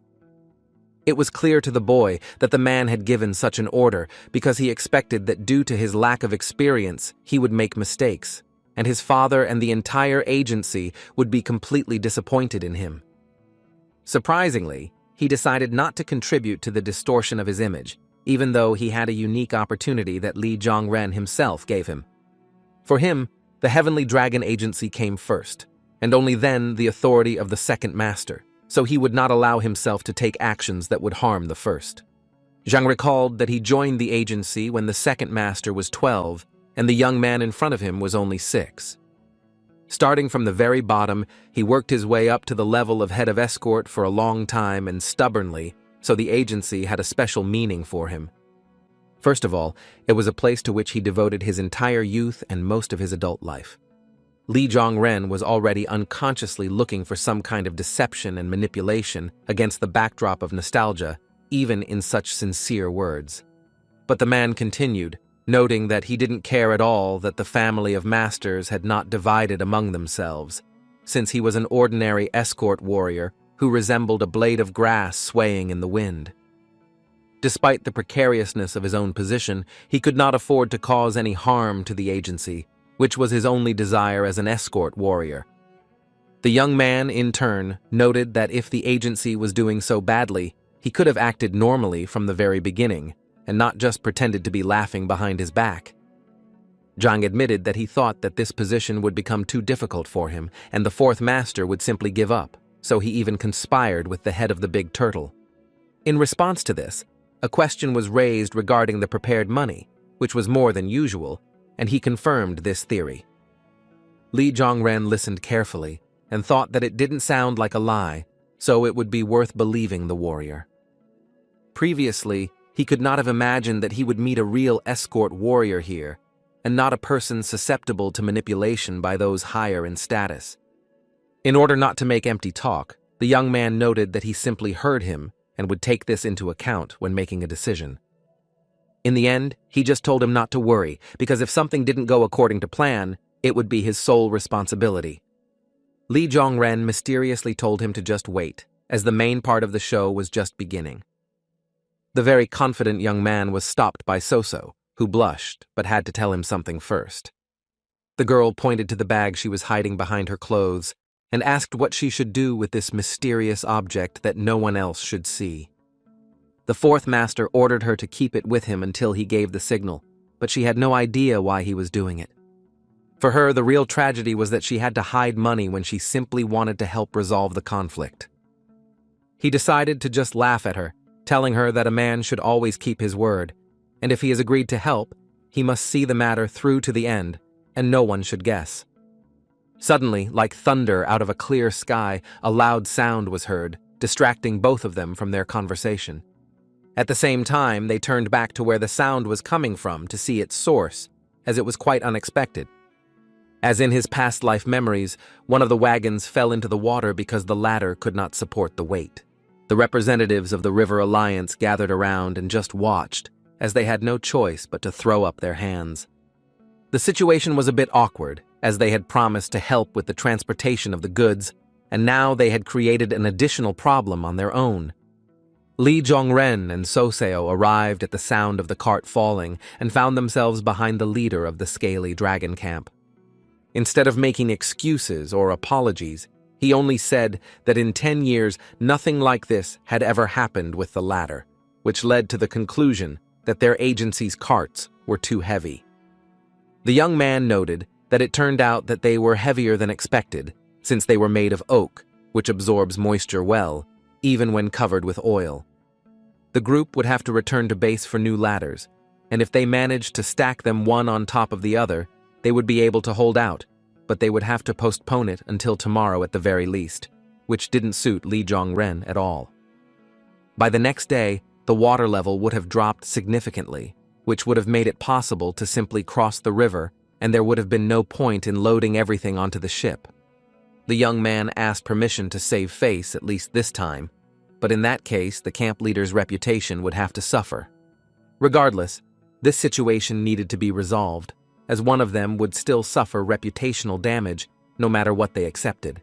It was clear to the boy that the man had given such an order because he expected that due to his lack of experience, he would make mistakes, and his father and the entire agency would be completely disappointed in him. Surprisingly, he decided not to contribute to the distortion of his image, even though he had a unique opportunity that Li Zhongren himself gave him. For him, the Heavenly Dragon Agency came first, and only then the authority of the second master, so he would not allow himself to take actions that would harm the first. Zhang recalled that he joined the agency when the second master was 12, and the young man in front of him was only 6. Starting from the very bottom, he worked his way up to the level of head of escort for a long time and stubbornly, so the agency had a special meaning for him. First of all, it was a place to which he devoted his entire youth and most of his adult life. Li Zhongren was already unconsciously looking for some kind of deception and manipulation against the backdrop of nostalgia, even in such sincere words. But the man continued, noting that he didn't care at all that the family of masters had not divided among themselves, since he was an ordinary escort warrior who resembled a blade of grass swaying in the wind. Despite the precariousness of his own position, he could not afford to cause any harm to the agency, which was his only desire as an escort warrior. The young man, in turn, noted that if the agency was doing so badly, he could have acted normally from the very beginning, and not just pretended to be laughing behind his back. Zhang admitted that he thought that this position would become too difficult for him, and the fourth master would simply give up, so he even conspired with the head of the big turtle. In response to this, a question was raised regarding the prepared money, which was more than usual, and he confirmed this theory. Li Zhongren listened carefully and thought that it didn't sound like a lie, so it would be worth believing the warrior. Previously, he could not have imagined that he would meet a real escort warrior here, and not a person susceptible to manipulation by those higher in status. In order not to make empty talk, the young man noted that he simply heard him and would take this into account when making a decision. In the end, he just told him not to worry, because if something didn't go according to plan, it would be his sole responsibility. Li Zhongren mysteriously told him to just wait, as the main part of the show was just beginning. The very confident young man was stopped by Soso, who blushed but had to tell him something first. The girl pointed to the bag she was hiding behind her clothes and asked what she should do with this mysterious object that no one else should see. The fourth master ordered her to keep it with him until he gave the signal, but she had no idea why he was doing it. For her, the real tragedy was that she had to hide money when she simply wanted to help resolve the conflict. He decided to just laugh at her, telling her that a man should always keep his word, and if he has agreed to help, he must see the matter through to the end, and no one should guess. Suddenly, like thunder out of a clear sky, a loud sound was heard, distracting both of them from their conversation. At the same time, they turned back to where the sound was coming from to see its source, as it was quite unexpected. As in his past life memories, one of the wagons fell into the water because the ladder could not support the weight. The representatives of the River Alliance gathered around and just watched, as they had no choice but to throw up their hands. The situation was a bit awkward, as they had promised to help with the transportation of the goods, and now they had created an additional problem on their own. Li Zhongren and Soseo arrived at the sound of the cart falling and found themselves behind the leader of the scaly dragon camp. Instead of making excuses or apologies, he only said that in 10 years nothing like this had ever happened with the latter, which led to the conclusion that their agency's carts were too heavy. The young man noted that it turned out that they were heavier than expected, since they were made of oak, which absorbs moisture well, even when covered with oil. The group would have to return to base for new ladders, and if they managed to stack them one on top of the other, they would be able to hold out, but they would have to postpone it until tomorrow at the very least, which didn't suit Li Zhongren at all. By the next day, the water level would have dropped significantly, which would have made it possible to simply cross the river, and there would have been no point in loading everything onto the ship. The young man asked permission to save face, at least this time, but in that case, the camp leader's reputation would have to suffer. Regardless, this situation needed to be resolved, as one of them would still suffer reputational damage no matter what they accepted.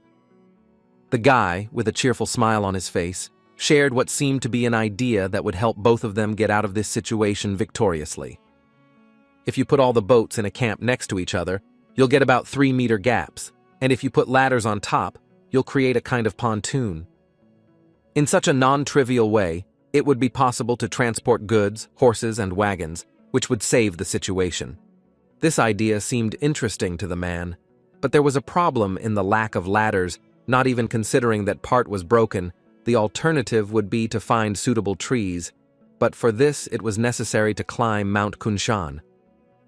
The guy, with a cheerful smile on his face, shared what seemed to be an idea that would help both of them get out of this situation victoriously. If you put all the boats in a camp next to each other, you'll get about 3-meter gaps, and if you put ladders on top, you'll create a kind of pontoon. In such a non-trivial way, it would be possible to transport goods, horses, and wagons, which would save the situation. This idea seemed interesting to the man, but there was a problem in the lack of ladders. Not even considering that part was broken, the alternative would be to find suitable trees, but for this it was necessary to climb Mount Kunshan.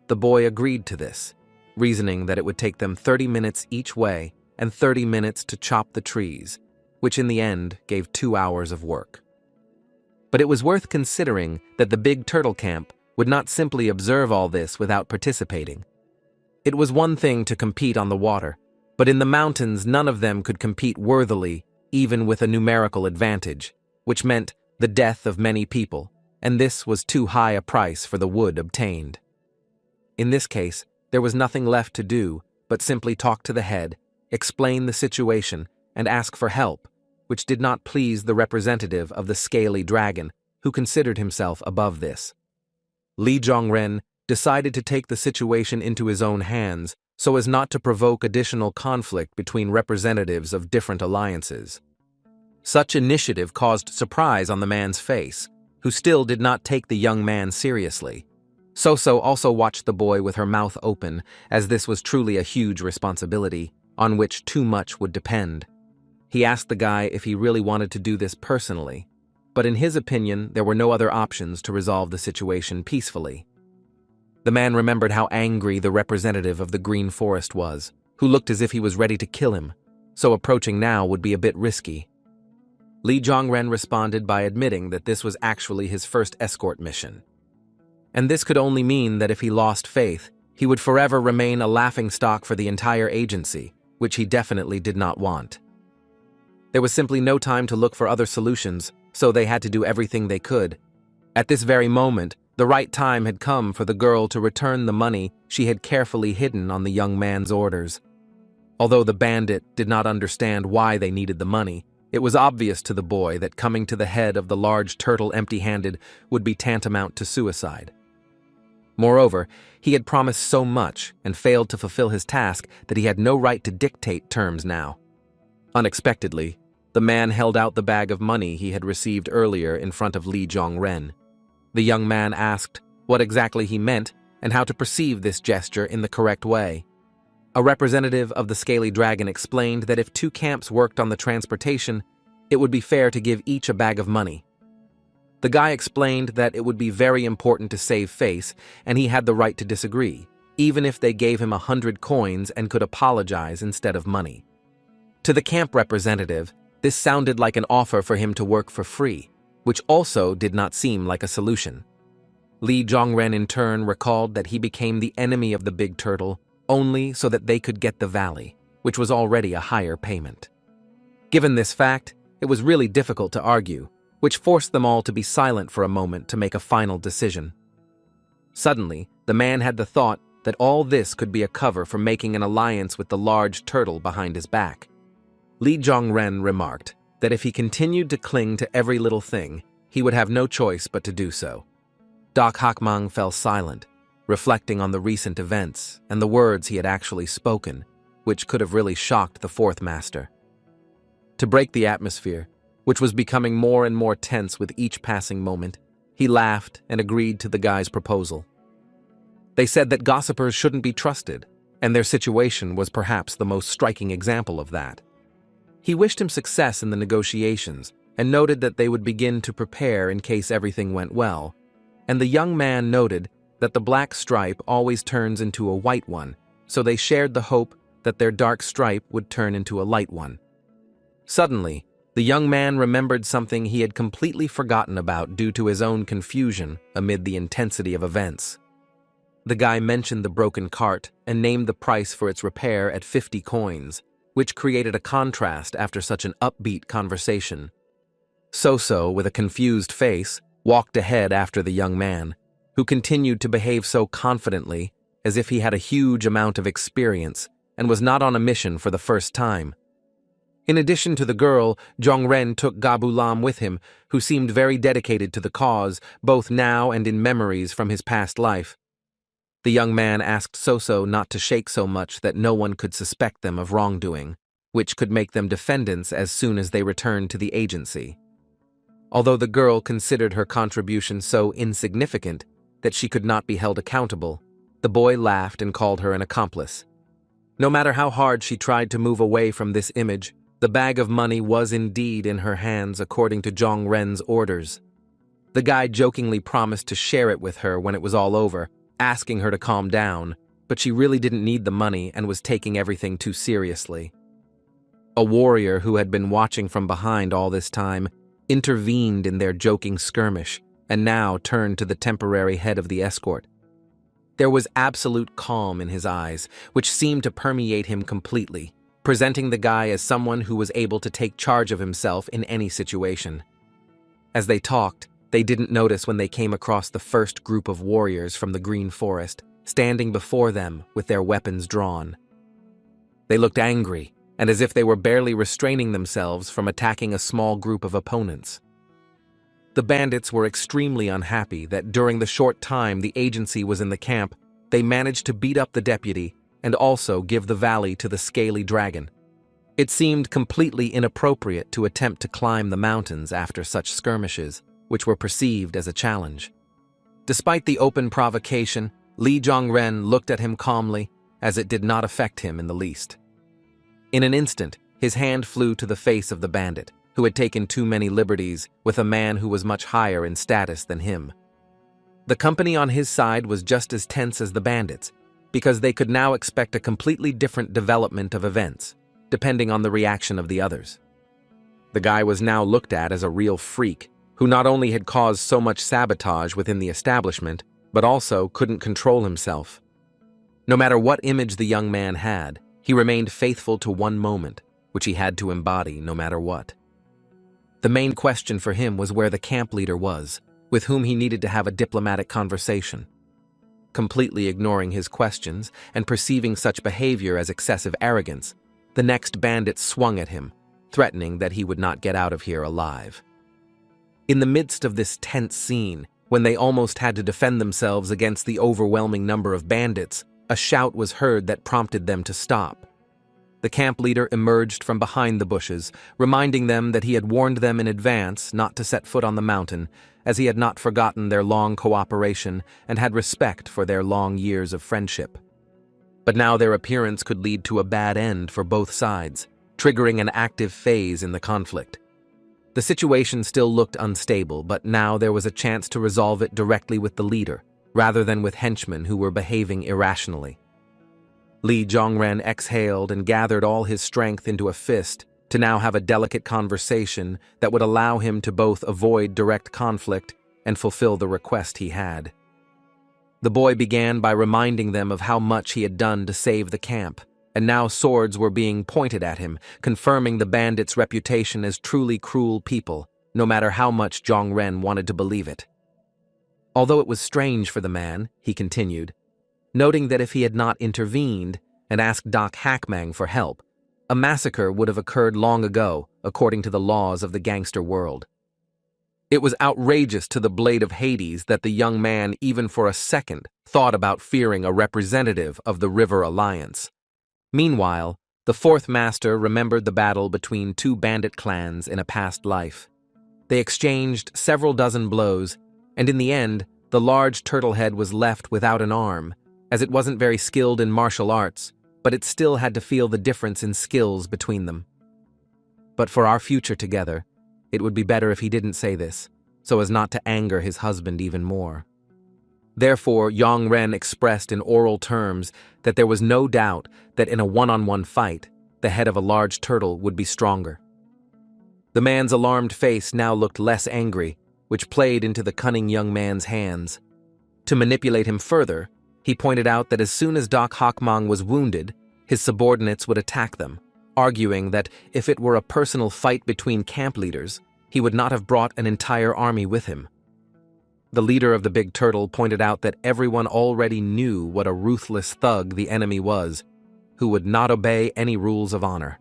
The boy agreed to this, reasoning that it would take them 30 minutes each way and 30 minutes to chop the trees, which in the end gave 2 hours of work. But it was worth considering that the big turtle camp would not simply observe all this without participating. It was one thing to compete on the water, but in the mountains none of them could compete worthily, even with a numerical advantage, which meant the death of many people, and this was too high a price for the wood obtained. In this case, there was nothing left to do but simply talk to the head, explain the situation, and ask for help, which did not please the representative of the scaly dragon, who considered himself above this. Li Zhongren decided to take the situation into his own hands so as not to provoke additional conflict between representatives of different alliances. Such initiative caused surprise on the man's face, who still did not take the young man seriously. Soso also watched the boy with her mouth open, as this was truly a huge responsibility, on which too much would depend. He asked the guy if he really wanted to do this personally, but in his opinion, there were no other options to resolve the situation peacefully. The man remembered how angry the representative of the Green Forest was, who looked as if he was ready to kill him, so approaching now would be a bit risky. Li Zhongren responded by admitting that this was actually his first escort mission. And this could only mean that if he lost faith, he would forever remain a laughingstock for the entire agency, which he definitely did not want. There was simply no time to look for other solutions, so they had to do everything they could. At this very moment, the right time had come for the girl to return the money she had carefully hidden on the young man's orders. Although the bandit did not understand why they needed the money, it was obvious to the boy that coming to the head of the large turtle empty-handed would be tantamount to suicide. Moreover, he had promised so much and failed to fulfill his task that he had no right to dictate terms now. Unexpectedly, the man held out the bag of money he had received earlier in front of Li Zhongren. The young man asked what exactly he meant and how to perceive this gesture in the correct way. A representative of the Scaly Dragon explained that if 2 camps worked on the transportation, it would be fair to give each a bag of money. The guy explained that it would be very important to save face, and he had the right to disagree, even if they gave him 100 coins and could apologize instead of money. To the camp representative, this sounded like an offer for him to work for free, which also did not seem like a solution. Li Zhongren in turn recalled that he became the enemy of the big turtle only so that they could get the valley, which was already a higher payment. Given this fact, it was really difficult to argue, which forced them all to be silent for a moment to make a final decision. Suddenly, the man had the thought that all this could be a cover for making an alliance with the large turtle behind his back. Li Zhongren remarked that if he continued to cling to every little thing, he would have no choice but to do so. Doc Hakmang fell silent, reflecting on the recent events and the words he had actually spoken, which could have really shocked the fourth master. To break the atmosphere, which was becoming more and more tense with each passing moment, he laughed and agreed to the guy's proposal. They said that gossipers shouldn't be trusted, and their situation was perhaps the most striking example of that. He wished him success in the negotiations and noted that they would begin to prepare in case everything went well, and the young man noted that the black stripe always turns into a white one, so they shared the hope that their dark stripe would turn into a light one. Suddenly, The young man remembered something he had completely forgotten about due to his own confusion amid the intensity of events. The guy mentioned the broken cart and named the price for its repair at 50 coins, which created a contrast after such an upbeat conversation. So, with a confused face, walked ahead after the young man, who continued to behave so confidently as if he had a huge amount of experience and was not on a mission for the first time. In addition to the girl, Jongren took Gabulam with him, who seemed very dedicated to the cause, both now and in memories from his past life. The young man asked So not to shake so much that no one could suspect them of wrongdoing, which could make them defendants as soon as they returned to the agency. Although the girl considered her contribution so insignificant that she could not be held accountable, the boy laughed and called her an accomplice. No matter how hard she tried to move away from this image, the bag of money was indeed in her hands according to Jongren's orders. The guy jokingly promised to share it with her when it was all over, asking her to calm down, but she really didn't need the money and was taking everything too seriously. A warrior who had been watching from behind all this time intervened in their joking skirmish and now turned to the temporary head of the escort. There was absolute calm in his eyes, which seemed to permeate him completely, presenting the guy as someone who was able to take charge of himself in any situation. As they talked, they didn't notice when they came across the first group of warriors from the Green Forest, standing before them with their weapons drawn. They looked angry, and as if they were barely restraining themselves from attacking a small group of opponents. The bandits were extremely unhappy that during the short time the agency was in the camp, they managed to beat up the deputy and also give the valley to the scaly dragon. It seemed completely inappropriate to attempt to climb the mountains after such skirmishes, which were perceived as a challenge. Despite the open provocation, Li Jongren looked at him calmly, as it did not affect him in the least. In an instant, his hand flew to the face of the bandit, who had taken too many liberties with a man who was much higher in status than him. The company on his side was just as tense as the bandits, because they could now expect a completely different development of events, depending on the reaction of the others. The guy was now looked at as a real freak, who not only had caused so much sabotage within the establishment, but also couldn't control himself. No matter what image the young man had, he remained faithful to one moment, which he had to embody no matter what. The main question for him was where the camp leader was, with whom he needed to have a diplomatic conversation. Completely ignoring his questions and perceiving such behavior as excessive arrogance, the next bandit swung at him, threatening that he would not get out of here alive. In the midst of this tense scene, when they almost had to defend themselves against the overwhelming number of bandits, a shout was heard that prompted them to stop. The camp leader emerged from behind the bushes, reminding them that he had warned them in advance not to set foot on the mountain, as he had not forgotten their long cooperation and had respect for their long years of friendship. But now their appearance could lead to a bad end for both sides, triggering an active phase in the conflict. The situation still looked unstable, but now there was a chance to resolve it directly with the leader, rather than with henchmen who were behaving irrationally. Li Jongren exhaled and gathered all his strength into a fist to now have a delicate conversation that would allow him to both avoid direct conflict and fulfill the request he had. The boy began by reminding them of how much he had done to save the camp, and now swords were being pointed at him, confirming the bandits' reputation as truly cruel people, no matter how much Jongren wanted to believe it. Although it was strange for the man, he continued, noting that if he had not intervened and asked Doc Hackmang for help, a massacre would have occurred long ago, according to the laws of the gangster world. It was outrageous to the Blade of Hades that the young man even for a second thought about fearing a representative of the River Alliance. Meanwhile, the fourth master remembered the battle between two bandit clans in a past life. They exchanged several dozen blows, and in the end, the large turtle head was left without an arm, as it wasn't very skilled in martial arts, but it still had to feel the difference in skills between them. But for our future together, it would be better if he didn't say this, so as not to anger his husband even more. Therefore, Jongren expressed in oral terms that there was no doubt that in a one-on-one fight, the head of a large turtle would be stronger. The man's alarmed face now looked less angry, which played into the cunning young man's hands. To manipulate him further, he pointed out that as soon as Doc Hakmang was wounded, his subordinates would attack them, arguing that if it were a personal fight between camp leaders, he would not have brought an entire army with him. The leader of the big turtle pointed out that everyone already knew what a ruthless thug the enemy was, who would not obey any rules of honor.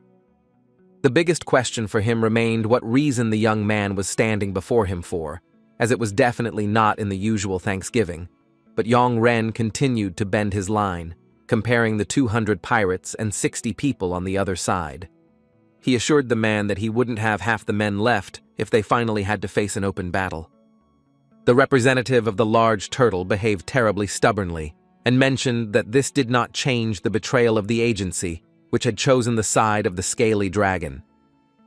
The biggest question for him remained what reason the young man was standing before him for, as it was definitely not in the usual Thanksgiving. But Yong Ren continued to bend his line, comparing the 200 pirates and 60 people on the other side. He assured the man that he wouldn't have half the men left if they finally had to face an open battle. The representative of the large turtle behaved terribly stubbornly and mentioned that this did not change the betrayal of the agency, which had chosen the side of the scaly dragon.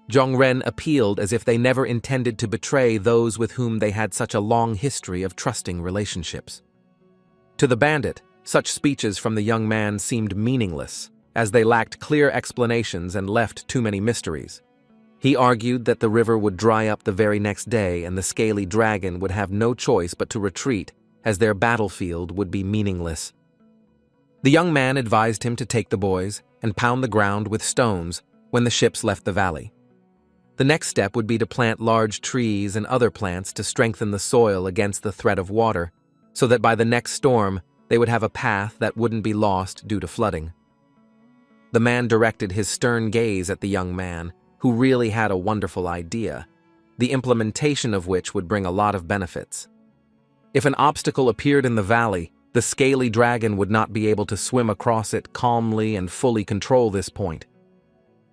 Jong-ren appealed as if they never intended to betray those with whom they had such a long history of trusting relationships. To the bandit, such speeches from the young man seemed meaningless, as they lacked clear explanations and left too many mysteries. He argued that the river would dry up the very next day and the scaly dragon would have no choice but to retreat, as their battlefield would be meaningless. The young man advised him to take the boys and pound the ground with stones when the ships left the valley. The next step would be to plant large trees and other plants to strengthen the soil against the threat of water, so that by the next storm they would have a path that wouldn't be lost due to flooding. The man directed his stern gaze at the young man, who really had a wonderful idea, the implementation of which would bring a lot of benefits. If an obstacle appeared in the valley, the scaly dragon would not be able to swim across it calmly and fully control this point.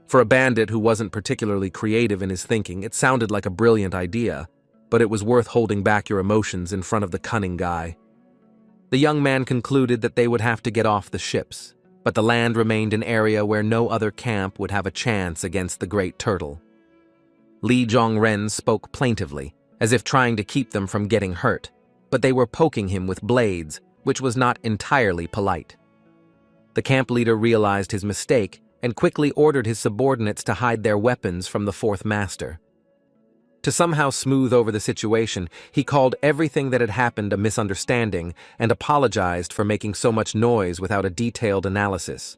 For a bandit who wasn't particularly creative in his thinking, it sounded like a brilliant idea, but it was worth holding back your emotions in front of the cunning guy. The young man concluded that they would have to get off the ships, but the land remained an area where no other camp would have a chance against the great turtle. Li Jong-ren spoke plaintively, as if trying to keep them from getting hurt, but they were poking him with blades, which was not entirely polite. The camp leader realized his mistake and quickly ordered his subordinates to hide their weapons from the fourth master. To somehow smooth over the situation, he called everything that had happened a misunderstanding and apologized for making so much noise without a detailed analysis.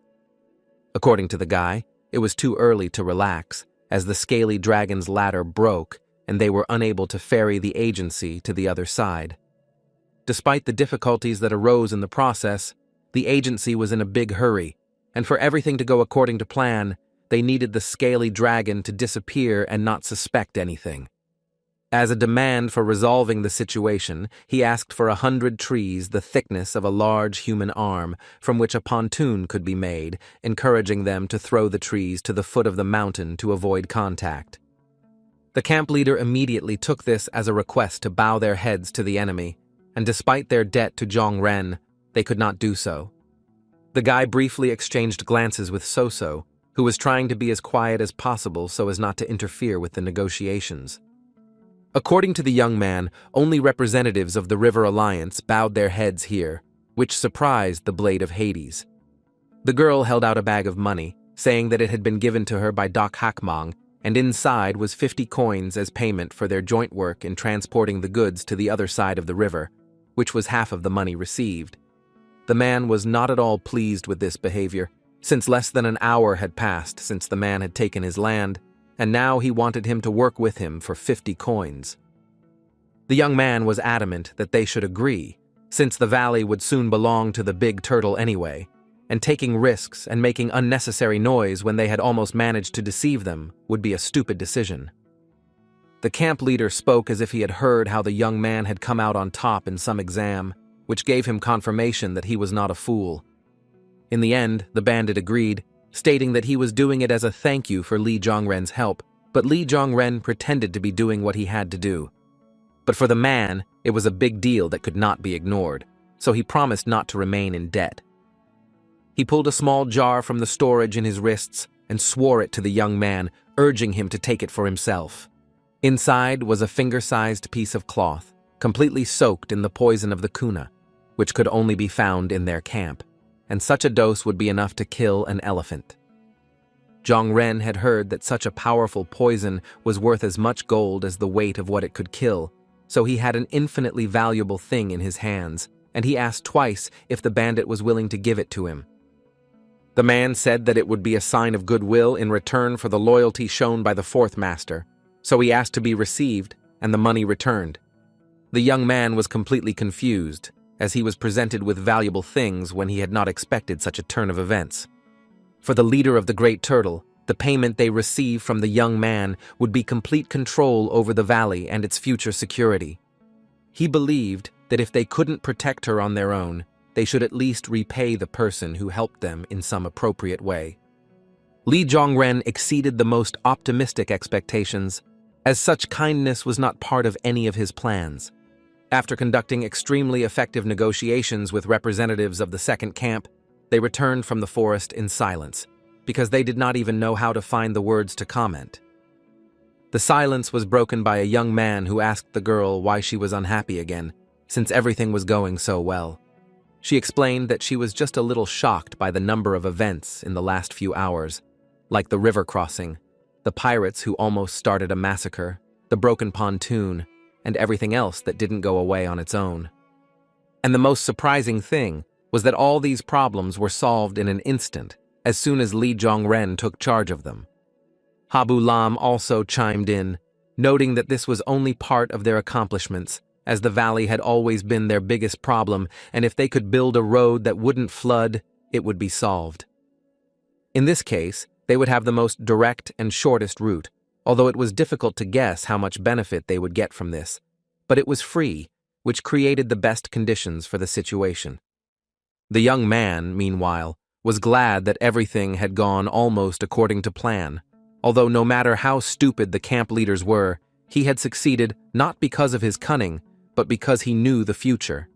According to the guy, it was too early to relax, as the scaly dragon's ladder broke and they were unable to ferry the agency to the other side. Despite the difficulties that arose in the process, the agency was in a big hurry, and for everything to go according to plan, they needed the scaly dragon to disappear and not suspect anything. As a demand for resolving the situation, he asked for 100 trees the thickness of a large human arm, from which a pontoon could be made, encouraging them to throw the trees to the foot of the mountain to avoid contact. The camp leader immediately took this as a request to bow their heads to the enemy, and despite their debt to Jong-ren, they could not do so. The guy briefly exchanged glances with So-So, who was trying to be as quiet as possible so as not to interfere with the negotiations. According to the young man, only representatives of the River Alliance bowed their heads here, which surprised the Blade of Hades. The girl held out a bag of money, saying that it had been given to her by Doc Hakmang, and inside was 50 coins as payment for their joint work in transporting the goods to the other side of the river, which was half of the money received. The man was not at all pleased with this behavior, since less than an hour had passed since the man had taken his land, and now he wanted him to work with him for 50 coins. The young man was adamant that they should agree, since the valley would soon belong to the big turtle anyway, and taking risks and making unnecessary noise when they had almost managed to deceive them would be a stupid decision. The camp leader spoke as if he had heard how the young man had come out on top in some exam, which gave him confirmation that he was not a fool. In the end, the bandit agreed, stating that he was doing it as a thank you for Li Jong-ren's help, but Li Jong-ren pretended to be doing what he had to do. But for the man, it was a big deal that could not be ignored, so he promised not to remain in debt. He pulled a small jar from the storage in his wrists and swore it to the young man, urging him to take it for himself. Inside was a finger-sized piece of cloth, completely soaked in the poison of the kuna, which could only be found in their camp, and such a dose would be enough to kill an elephant. Zhongren had heard that such a powerful poison was worth as much gold as the weight of what it could kill, so he had an infinitely valuable thing in his hands, and he asked twice if the bandit was willing to give it to him. The man said that it would be a sign of goodwill in return for the loyalty shown by the fourth master, so he asked to be received and the money returned. The young man was completely confused, as he was presented with valuable things when he had not expected such a turn of events. For the leader of the Great Turtle, the payment they received from the young man would be complete control over the valley and its future security. He believed that if they couldn't protect her on their own, they should at least repay the person who helped them in some appropriate way. Li Zhongren exceeded the most optimistic expectations, as such kindness was not part of any of his plans. After conducting extremely effective negotiations with representatives of the second camp, they returned from the forest in silence, because they did not even know how to find the words to comment. The silence was broken by a young man who asked the girl why she was unhappy again, since everything was going so well. She explained that she was just a little shocked by the number of events in the last few hours, like the river crossing, the pirates who almost started a massacre, the broken pontoon, and everything else that didn't go away on its own. And the most surprising thing was that all these problems were solved in an instant as soon as Li Zhongren took charge of them. Habu Lam also chimed in, noting that this was only part of their accomplishments, as the valley had always been their biggest problem, and if they could build a road that wouldn't flood, it would be solved. In this case, they would have the most direct and shortest route, although it was difficult to guess how much benefit they would get from this. But it was free, which created the best conditions for the situation. The young man, meanwhile, was glad that everything had gone almost according to plan, although no matter how stupid the camp leaders were, he had succeeded not because of his cunning, but because he knew the future.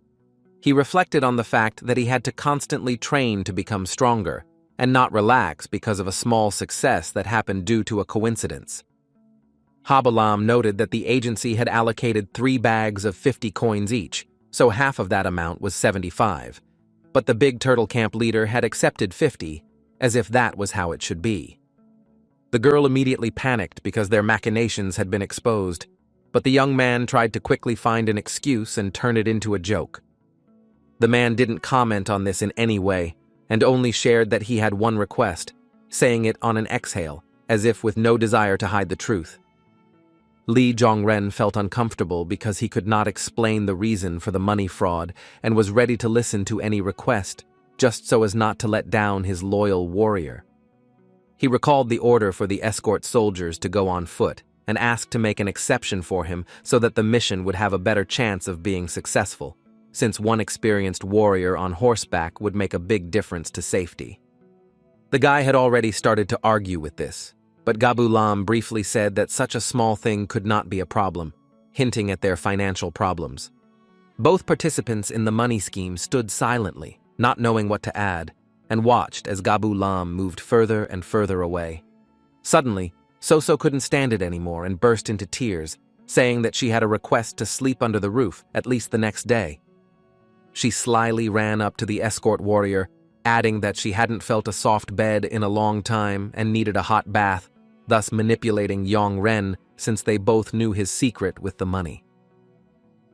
He reflected on the fact that he had to constantly train to become stronger, and not relax because of a small success that happened due to a coincidence. Habalam noted that the agency had allocated 3 bags of 50 coins each, so half of that amount was 75. But the big turtle camp leader had accepted 50, as if that was how it should be. The girl immediately panicked because their machinations had been exposed, but the young man tried to quickly find an excuse and turn it into a joke. The man didn't comment on this in any way, and only shared that he had one request, saying it on an exhale, as if with no desire to hide the truth. Li Zhongren felt uncomfortable because he could not explain the reason for the money fraud and was ready to listen to any request, just so as not to let down his loyal warrior. He recalled the order for the escort soldiers to go on foot and asked to make an exception for him so that the mission would have a better chance of being successful, since one experienced warrior on horseback would make a big difference to safety. The guy had already started to argue with this, but Gabulam briefly said that such a small thing could not be a problem, hinting at their financial problems. Both participants in the money scheme stood silently, not knowing what to add, and watched as Gabulam moved further and further away. Suddenly, Soso couldn't stand it anymore and burst into tears, saying that she had a request to sleep under the roof at least the next day. She slyly ran up to the escort warrior, adding that she hadn't felt a soft bed in a long time and needed a hot bath, thus manipulating Yong Ren since they both knew his secret with the money.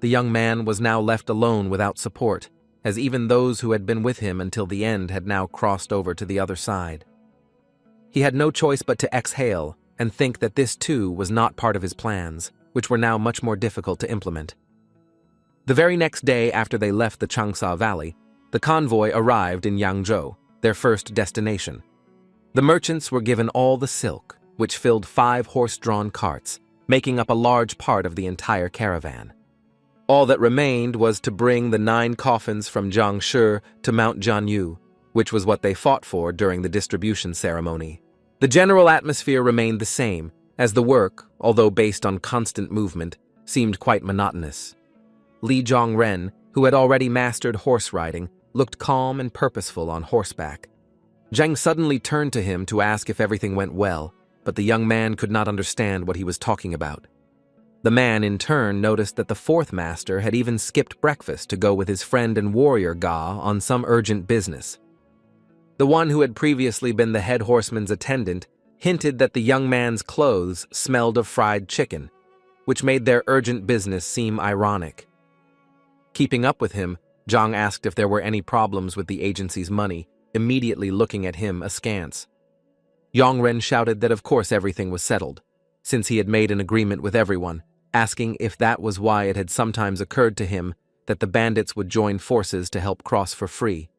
The young man was now left alone without support, as even those who had been with him until the end had now crossed over to the other side. He had no choice but to exhale and think that this too was not part of his plans, which were now much more difficult to implement. The very next day after they left the Changsha Valley, the convoy arrived in Yangzhou, their first destination. The merchants were given all the silk, which filled 5 horse-drawn carts, making up a large part of the entire caravan. All that remained was to bring the 9 coffins from Jiangshi to Mount Jianyu, which was what they fought for during the distribution ceremony. The general atmosphere remained the same, as the work, although based on constant movement, seemed quite monotonous. Li Zhongren, who had already mastered horse riding, looked calm and purposeful on horseback. Zheng suddenly turned to him to ask if everything went well, but the young man could not understand what he was talking about. The man, in turn, noticed that the 4th master had even skipped breakfast to go with his friend and warrior Ga on some urgent business. The one who had previously been the head horseman's attendant hinted that the young man's clothes smelled of fried chicken, which made their urgent business seem ironic. Keeping up with him, Zhang asked if there were any problems with the agency's money, immediately looking at him askance. Yongren shouted that of course everything was settled, since he had made an agreement with everyone, asking if that was why it had sometimes occurred to him that the bandits would join forces to help cross for free.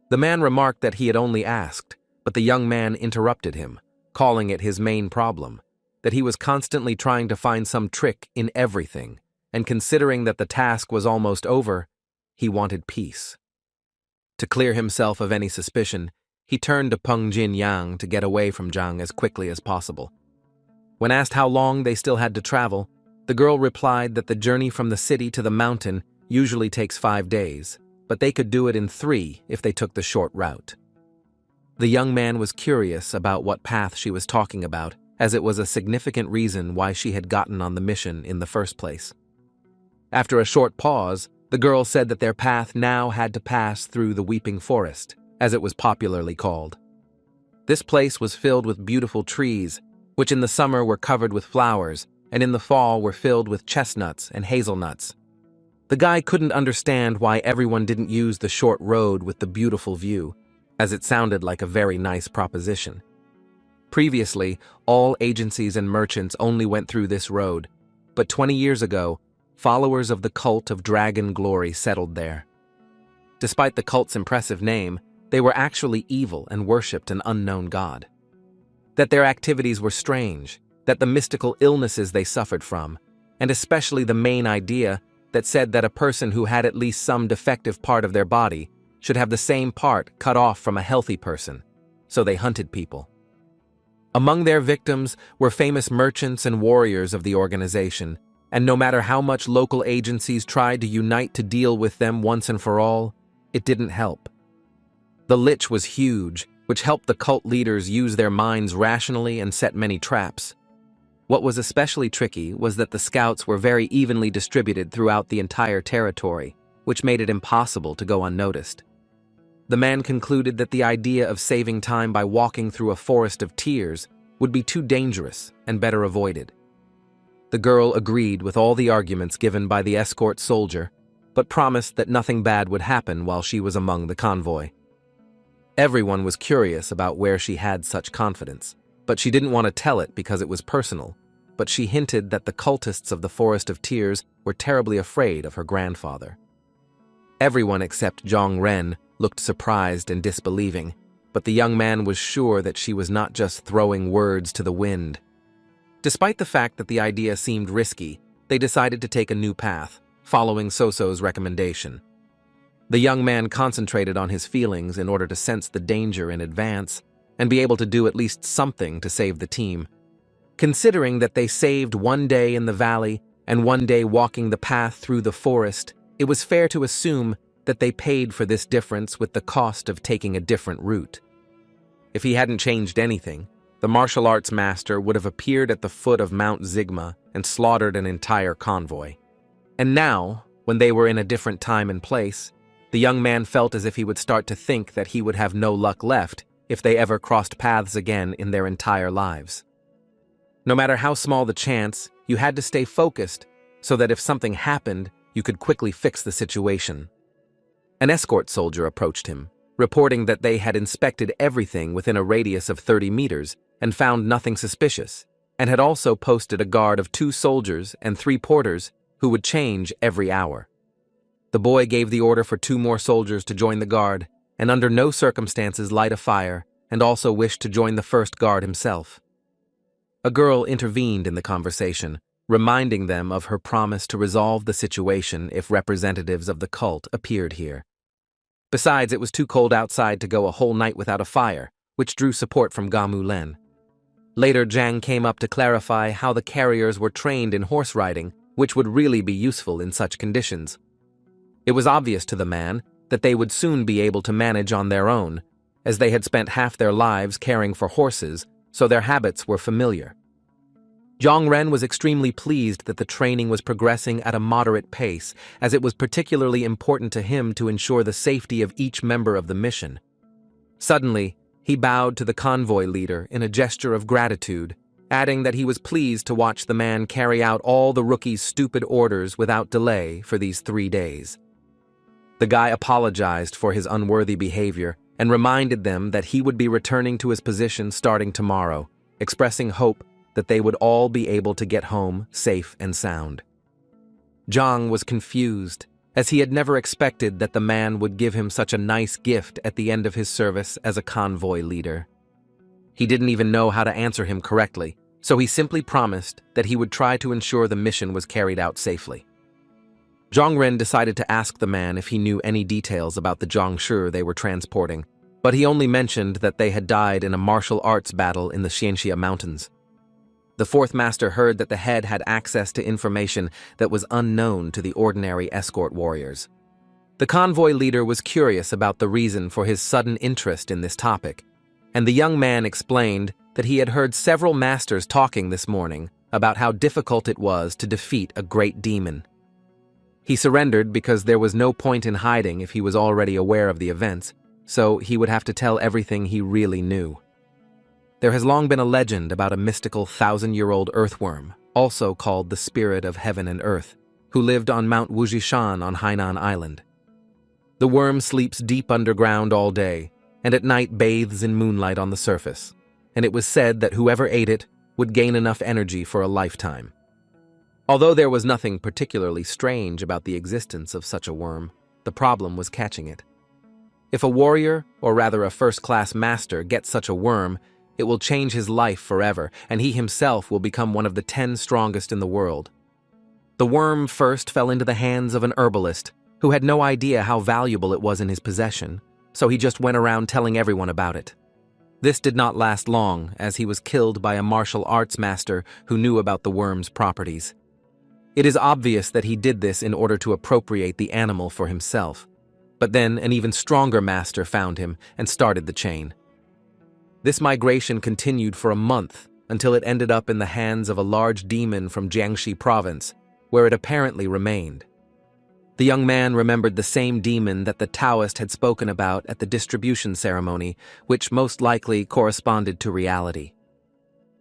The man remarked that he had only asked, but the young man interrupted him, calling it his main problem, that he was constantly trying to find some trick in everything, and considering that the task was almost over, he wanted peace. To clear himself of any suspicion, he turned to Peng Jin Yang to get away from Zhang as quickly as possible. When asked how long they still had to travel, the girl replied that the journey from the city to the mountain usually takes 5 days, but they could do it in 3 if they took the short route. The young man was curious about what path she was talking about, as it was a significant reason why she had gotten on the mission in the first place. After a short pause, the girl said that their path now had to pass through the Weeping Forest, as it was popularly called. This place was filled with beautiful trees, which in the summer were covered with flowers, and in the fall were filled with chestnuts and hazelnuts. The guy couldn't understand why everyone didn't use the short road with the beautiful view, as it sounded like a very nice proposition. Previously, all agencies and merchants only went through this road, but 20 years ago, followers of the cult of Dragon Glory settled there. Despite the cult's impressive name, they were actually evil and worshipped an unknown god. That their activities were strange, that the mystical illnesses they suffered from, and especially the main idea that said that a person who had at least some defective part of their body should have the same part cut off from a healthy person, so they hunted people. Among their victims were famous merchants and warriors of the organization, and no matter how much local agencies tried to unite to deal with them once and for all, it didn't help. The Lich was huge, which helped the cult leaders use their minds rationally and set many traps. What was especially tricky was that the scouts were very evenly distributed throughout the entire territory, which made it impossible to go unnoticed. The man concluded that the idea of saving time by walking through a forest of tears would be too dangerous and better avoided. The girl agreed with all the arguments given by the escort soldier, but promised that nothing bad would happen while she was among the convoy. Everyone was curious about where she had such confidence, but she didn't want to tell it because it was personal, but she hinted that the cultists of the Forest of Tears were terribly afraid of her grandfather. Everyone except Zhang Ren looked surprised and disbelieving, but the young man was sure that she was not just throwing words to the wind. Despite the fact that the idea seemed risky, they decided to take a new path, following Soso's recommendation. The young man concentrated on his feelings in order to sense the danger in advance and be able to do at least something to save the team. Considering that they saved 1 day in the valley and 1 day walking the path through the forest, it was fair to assume that they paid for this difference with the cost of taking a different route. If he hadn't changed anything, the martial arts master would have appeared at the foot of Mount Zigma and slaughtered an entire convoy. And now, when they were in a different time and place, the young man felt as if he would start to think that he would have no luck left if they ever crossed paths again in their entire lives. No matter how small the chance, you had to stay focused so that if something happened, you could quickly fix the situation. An escort soldier approached him, reporting that they had inspected everything within a radius of 30 meters and found nothing suspicious, and had also posted a guard of 2 soldiers and 3 porters who would change every hour. The boy gave the order for 2 more soldiers to join the guard, and under no circumstances light a fire, and also wished to join the first guard himself. A girl intervened in the conversation, reminding them of her promise to resolve the situation if representatives of the cult appeared here. Besides, it was too cold outside to go a whole night without a fire, which drew support from Gamu Len. Later, Zhang came up to clarify how the carriers were trained in horse riding, which would really be useful in such conditions. It was obvious to the man that they would soon be able to manage on their own, as they had spent half their lives caring for horses, so their habits were familiar. Zhang Ren was extremely pleased that the training was progressing at a moderate pace, as it was particularly important to him to ensure the safety of each member of the mission. Suddenly, He bowed to the convoy leader in a gesture of gratitude, adding that he was pleased to watch the man carry out all the rookie's stupid orders without delay for these 3 days. The guy apologized for his unworthy behavior and reminded them that he would be returning to his position starting tomorrow, expressing hope that they would all be able to get home safe and sound. Zhang was confused, as he had never expected that the man would give him such a nice gift at the end of his service as a convoy leader. He didn't even know how to answer him correctly, so he simply promised that he would try to ensure the mission was carried out safely. Zhongren decided to ask the man if he knew any details about the Zhongshu they were transporting, but he only mentioned that they had died in a martial arts battle in the Xianxia Mountains. The fourth master heard that the head had access to information that was unknown to the ordinary escort warriors. The convoy leader was curious about the reason for his sudden interest in this topic, and the young man explained that he had heard several masters talking this morning about how difficult it was to defeat a great demon. He surrendered because there was no point in hiding if he was already aware of the events, so he would have to tell everything he really knew. There has long been a legend about a mystical 1,000-year-old earthworm, also called the Spirit of Heaven and Earth, who lived on Mount Wujishan on Hainan Island. The worm sleeps deep underground all day, and at night bathes in moonlight on the surface, and it was said that whoever ate it would gain enough energy for a lifetime. Although there was nothing particularly strange about the existence of such a worm, the problem was catching it. If a warrior, or rather a first-class master, gets such a worm, it will change his life forever, and he himself will become one of the 10 strongest in the world. The worm first fell into the hands of an herbalist, who had no idea how valuable it was in his possession, so he just went around telling everyone about it. This did not last long, as he was killed by a martial arts master who knew about the worm's properties. It is obvious that he did this in order to appropriate the animal for himself, but then an even stronger master found him and started the chain. This migration continued for a month until it ended up in the hands of a large demon from Jiangxi province, where it apparently remained. The young man remembered the same demon that the Taoist had spoken about at the distribution ceremony, which most likely corresponded to reality.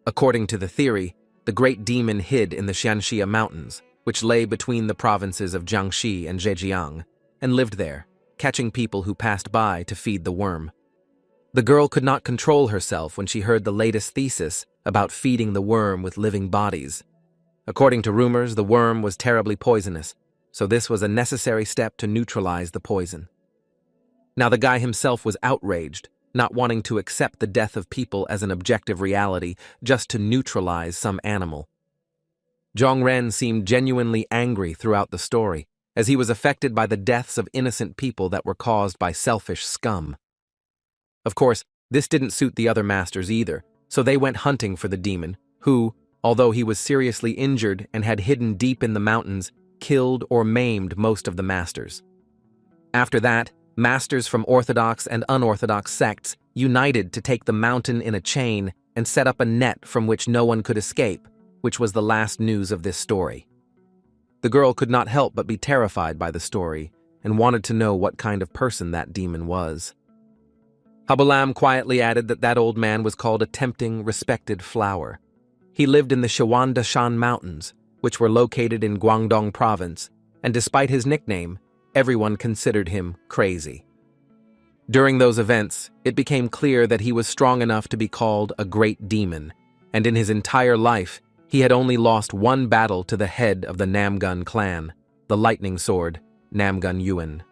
According to the theory, the great demon hid in the Xianxia Mountains, which lay between the provinces of Jiangxi and Zhejiang, and lived there, catching people who passed by to feed the worm. The girl could not control herself when she heard the latest thesis about feeding the worm with living bodies. According to rumors, the worm was terribly poisonous, so this was a necessary step to neutralize the poison. Now the guy himself was outraged, not wanting to accept the death of people as an objective reality just to neutralize some animal. Zhongren seemed genuinely angry throughout the story, as he was affected by the deaths of innocent people that were caused by selfish scum. Of course, this didn't suit the other masters either, so they went hunting for the demon, who, although he was seriously injured and had hidden deep in the mountains, killed or maimed most of the masters. After that, masters from orthodox and unorthodox sects united to take the mountain in a chain and set up a net from which no one could escape, which was the last news of this story. The girl could not help but be terrified by the story and wanted to know what kind of person that demon was. Habalam quietly added that that old man was called a tempting, respected flower. He lived in the Shawandashan Mountains, which were located in Guangdong province, and despite his nickname, everyone considered him crazy. During those events, it became clear that he was strong enough to be called a great demon, and in his entire life, he had only lost one battle to the head of the Namgun clan, the lightning sword, Namgun Yuan.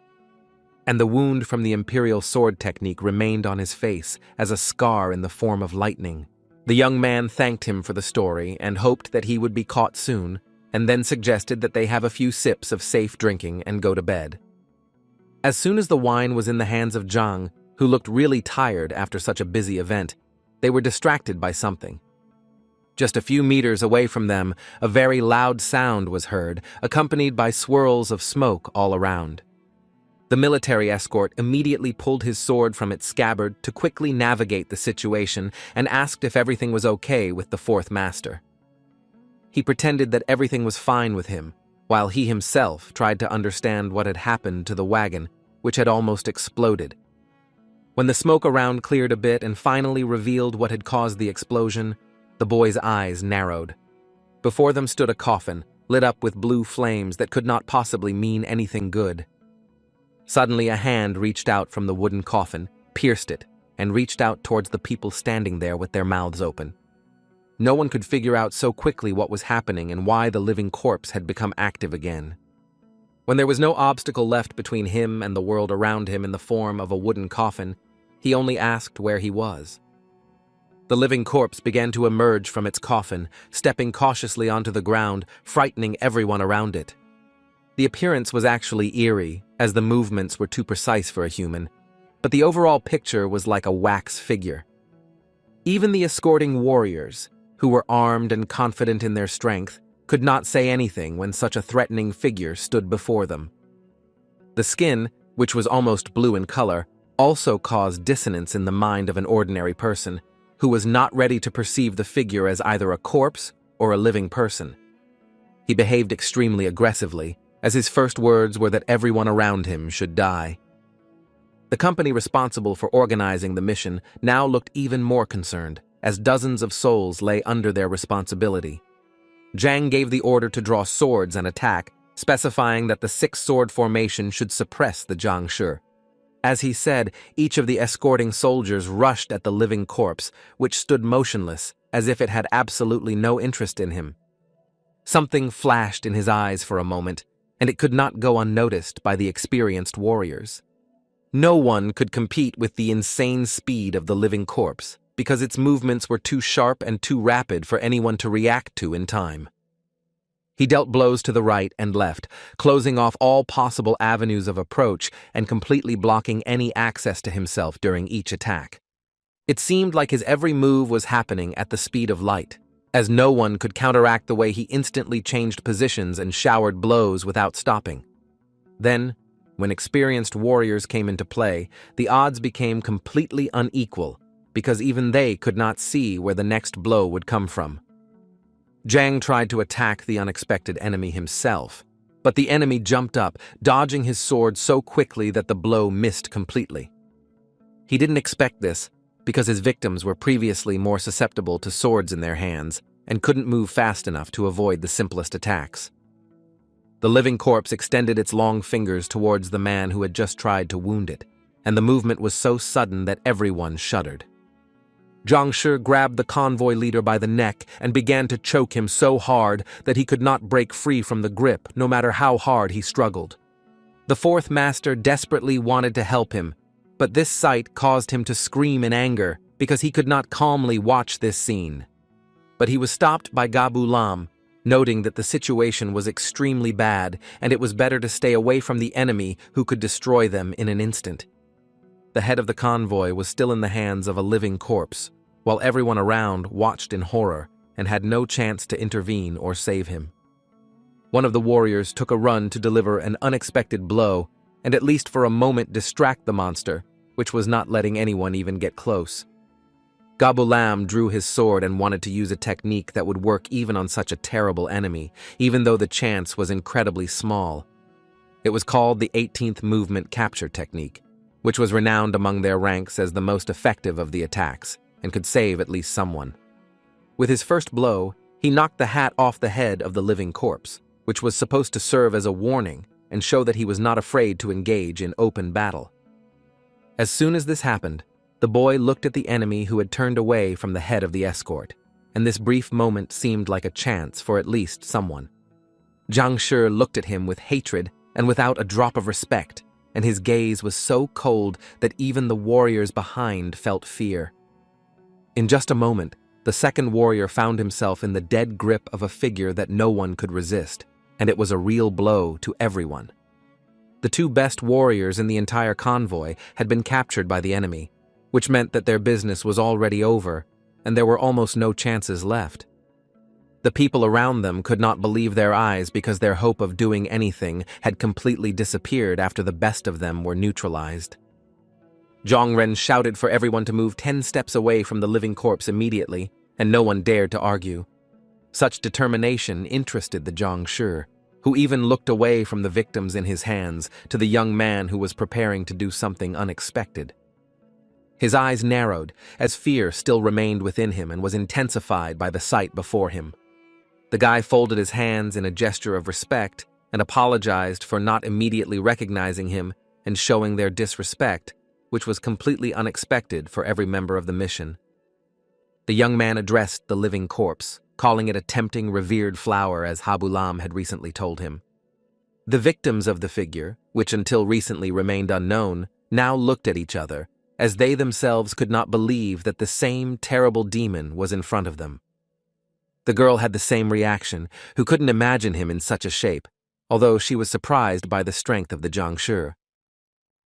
And the wound from the imperial sword technique remained on his face as a scar in the form of lightning. The young man thanked him for the story and hoped that he would be caught soon, and then suggested that they have a few sips of safe drinking and go to bed. As soon as the wine was in the hands of Zhang, who looked really tired after such a busy event, they were distracted by something. Just a few meters away from them, a very loud sound was heard, accompanied by swirls of smoke all around. The military escort immediately pulled his sword from its scabbard to quickly navigate the situation and asked if everything was okay with the fourth master. He pretended that everything was fine with him, while he himself tried to understand what had happened to the wagon, which had almost exploded. When the smoke around cleared a bit and finally revealed what had caused the explosion, the boy's eyes narrowed. Before them stood a coffin, lit up with blue flames that could not possibly mean anything good. Suddenly a hand reached out from the wooden coffin, pierced it, and reached out towards the people standing there with their mouths open. No one could figure out so quickly what was happening and why the living corpse had become active again. When there was no obstacle left between him and the world around him in the form of a wooden coffin, he only asked where he was. The living corpse began to emerge from its coffin, stepping cautiously onto the ground, frightening everyone around it. The appearance was actually eerie, as the movements were too precise for a human, but the overall picture was like a wax figure. Even the escorting warriors, who were armed and confident in their strength, could not say anything when such a threatening figure stood before them. The skin, which was almost blue in color, also caused dissonance in the mind of an ordinary person, who was not ready to perceive the figure as either a corpse or a living person. He behaved extremely aggressively, as his first words were that everyone around him should die. The company responsible for organizing the mission now looked even more concerned, as dozens of souls lay under their responsibility. Zhang gave the order to draw swords and attack, specifying that the 6-sword formation should suppress the Jiangshi. As he said, each of the escorting soldiers rushed at the living corpse, which stood motionless, as if it had absolutely no interest in him. Something flashed in his eyes for a moment, and it could not go unnoticed by the experienced warriors. No one could compete with the insane speed of the living corpse, because its movements were too sharp and too rapid for anyone to react to in time. He dealt blows to the right and left, closing off all possible avenues of approach and completely blocking any access to himself during each attack. It seemed like his every move was happening at the speed of light, as no one could counteract the way he instantly changed positions and showered blows without stopping. Then, when experienced warriors came into play, the odds became completely unequal, because even they could not see where the next blow would come from. Zhang tried to attack the unexpected enemy himself, but the enemy jumped up, dodging his sword so quickly that the blow missed completely. He didn't expect this, because his victims were previously more susceptible to swords in their hands and couldn't move fast enough to avoid the simplest attacks. The living corpse extended its long fingers towards the man who had just tried to wound it, and the movement was so sudden that everyone shuddered. Jiangshi grabbed the convoy leader by the neck and began to choke him so hard that he could not break free from the grip, no matter how hard he struggled. The fourth master desperately wanted to help him, but this sight caused him to scream in anger because he could not calmly watch this scene. But he was stopped by Gabu Lam, noting that the situation was extremely bad and it was better to stay away from the enemy who could destroy them in an instant. The head of the convoy was still in the hands of a living corpse, while everyone around watched in horror and had no chance to intervene or save him. One of the warriors took a run to deliver an unexpected blow and at least for a moment distract the monster, which was not letting anyone even get close. Gabu Lam drew his sword and wanted to use a technique that would work even on such a terrible enemy, even though the chance was incredibly small. It was called the 18th movement capture technique, which was renowned among their ranks as the most effective of the attacks, and could save at least someone. With his first blow, he knocked the hat off the head of the living corpse, which was supposed to serve as a warning and show that he was not afraid to engage in open battle. As soon as this happened, the boy looked at the enemy who had turned away from the head of the escort, and this brief moment seemed like a chance for at least someone. Jiangshi looked at him with hatred and without a drop of respect, and his gaze was so cold that even the warriors behind felt fear. In just a moment, the second warrior found himself in the dead grip of a figure that no one could resist, and it was a real blow to everyone. The two best warriors in the entire convoy had been captured by the enemy, which meant that their business was already over, and there were almost no chances left. The people around them could not believe their eyes because their hope of doing anything had completely disappeared after the best of them were neutralized. Zhongren shouted for everyone to move 10 steps away from the living corpse immediately, and no one dared to argue. Such determination interested the Jiangshi, who even looked away from the victims in his hands to the young man who was preparing to do something unexpected. His eyes narrowed, as fear still remained within him and was intensified by the sight before him. The guy folded his hands in a gesture of respect and apologized for not immediately recognizing him and showing their disrespect, which was completely unexpected for every member of the mission. The young man addressed the living corpse, calling it a tempting, revered flower as Habulam had recently told him. The victims of the figure, which until recently remained unknown, now looked at each other, as they themselves could not believe that the same terrible demon was in front of them. The girl had the same reaction, who couldn't imagine him in such a shape, although she was surprised by the strength of the Jiangshi.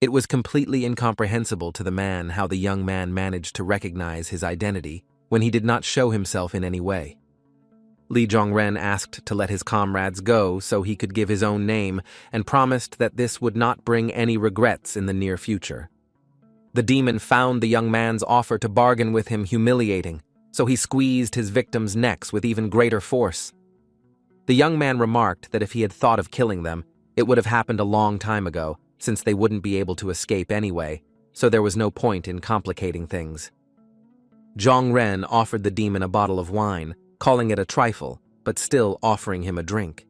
It was completely incomprehensible to the man how the young man managed to recognize his identity when he did not show himself in any way. Li Zhongren asked to let his comrades go so he could give his own name and promised that this would not bring any regrets in the near future. The demon found the young man's offer to bargain with him humiliating, so he squeezed his victims' necks with even greater force. The young man remarked that if he had thought of killing them, it would have happened a long time ago, since they wouldn't be able to escape anyway, so there was no point in complicating things. Zhong Ren offered the demon a bottle of wine, calling it a trifle, but still offering him a drink.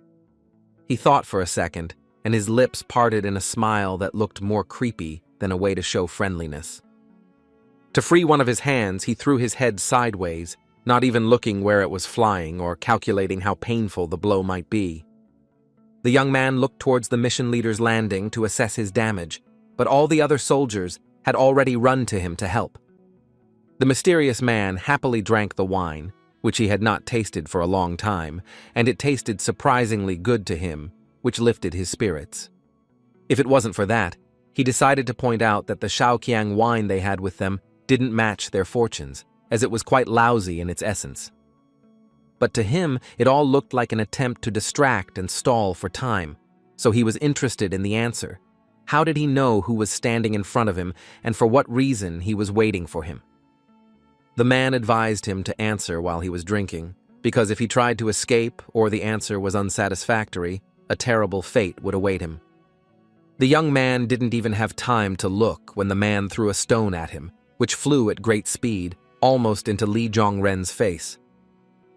He thought for a second, and his lips parted in a smile that looked more creepy than a way to show friendliness. To free one of his hands, he threw his head sideways, not even looking where it was flying or calculating how painful the blow might be. The young man looked towards the mission leader's landing to assess his damage, but all the other soldiers had already run to him to help. The mysterious man happily drank the wine, which he had not tasted for a long time, and it tasted surprisingly good to him, which lifted his spirits. If it wasn't for that, he decided to point out that the Shaoqiang wine they had with them didn't match their fortunes, as it was quite lousy in its essence. But to him, it all looked like an attempt to distract and stall for time, so he was interested in the answer. How did he know who was standing in front of him, and for what reason he was waiting for him? The man advised him to answer while he was drinking, because if he tried to escape or the answer was unsatisfactory, a terrible fate would await him. The young man didn't even have time to look when the man threw a stone at him, which flew at great speed, almost into Li Zhongren's face.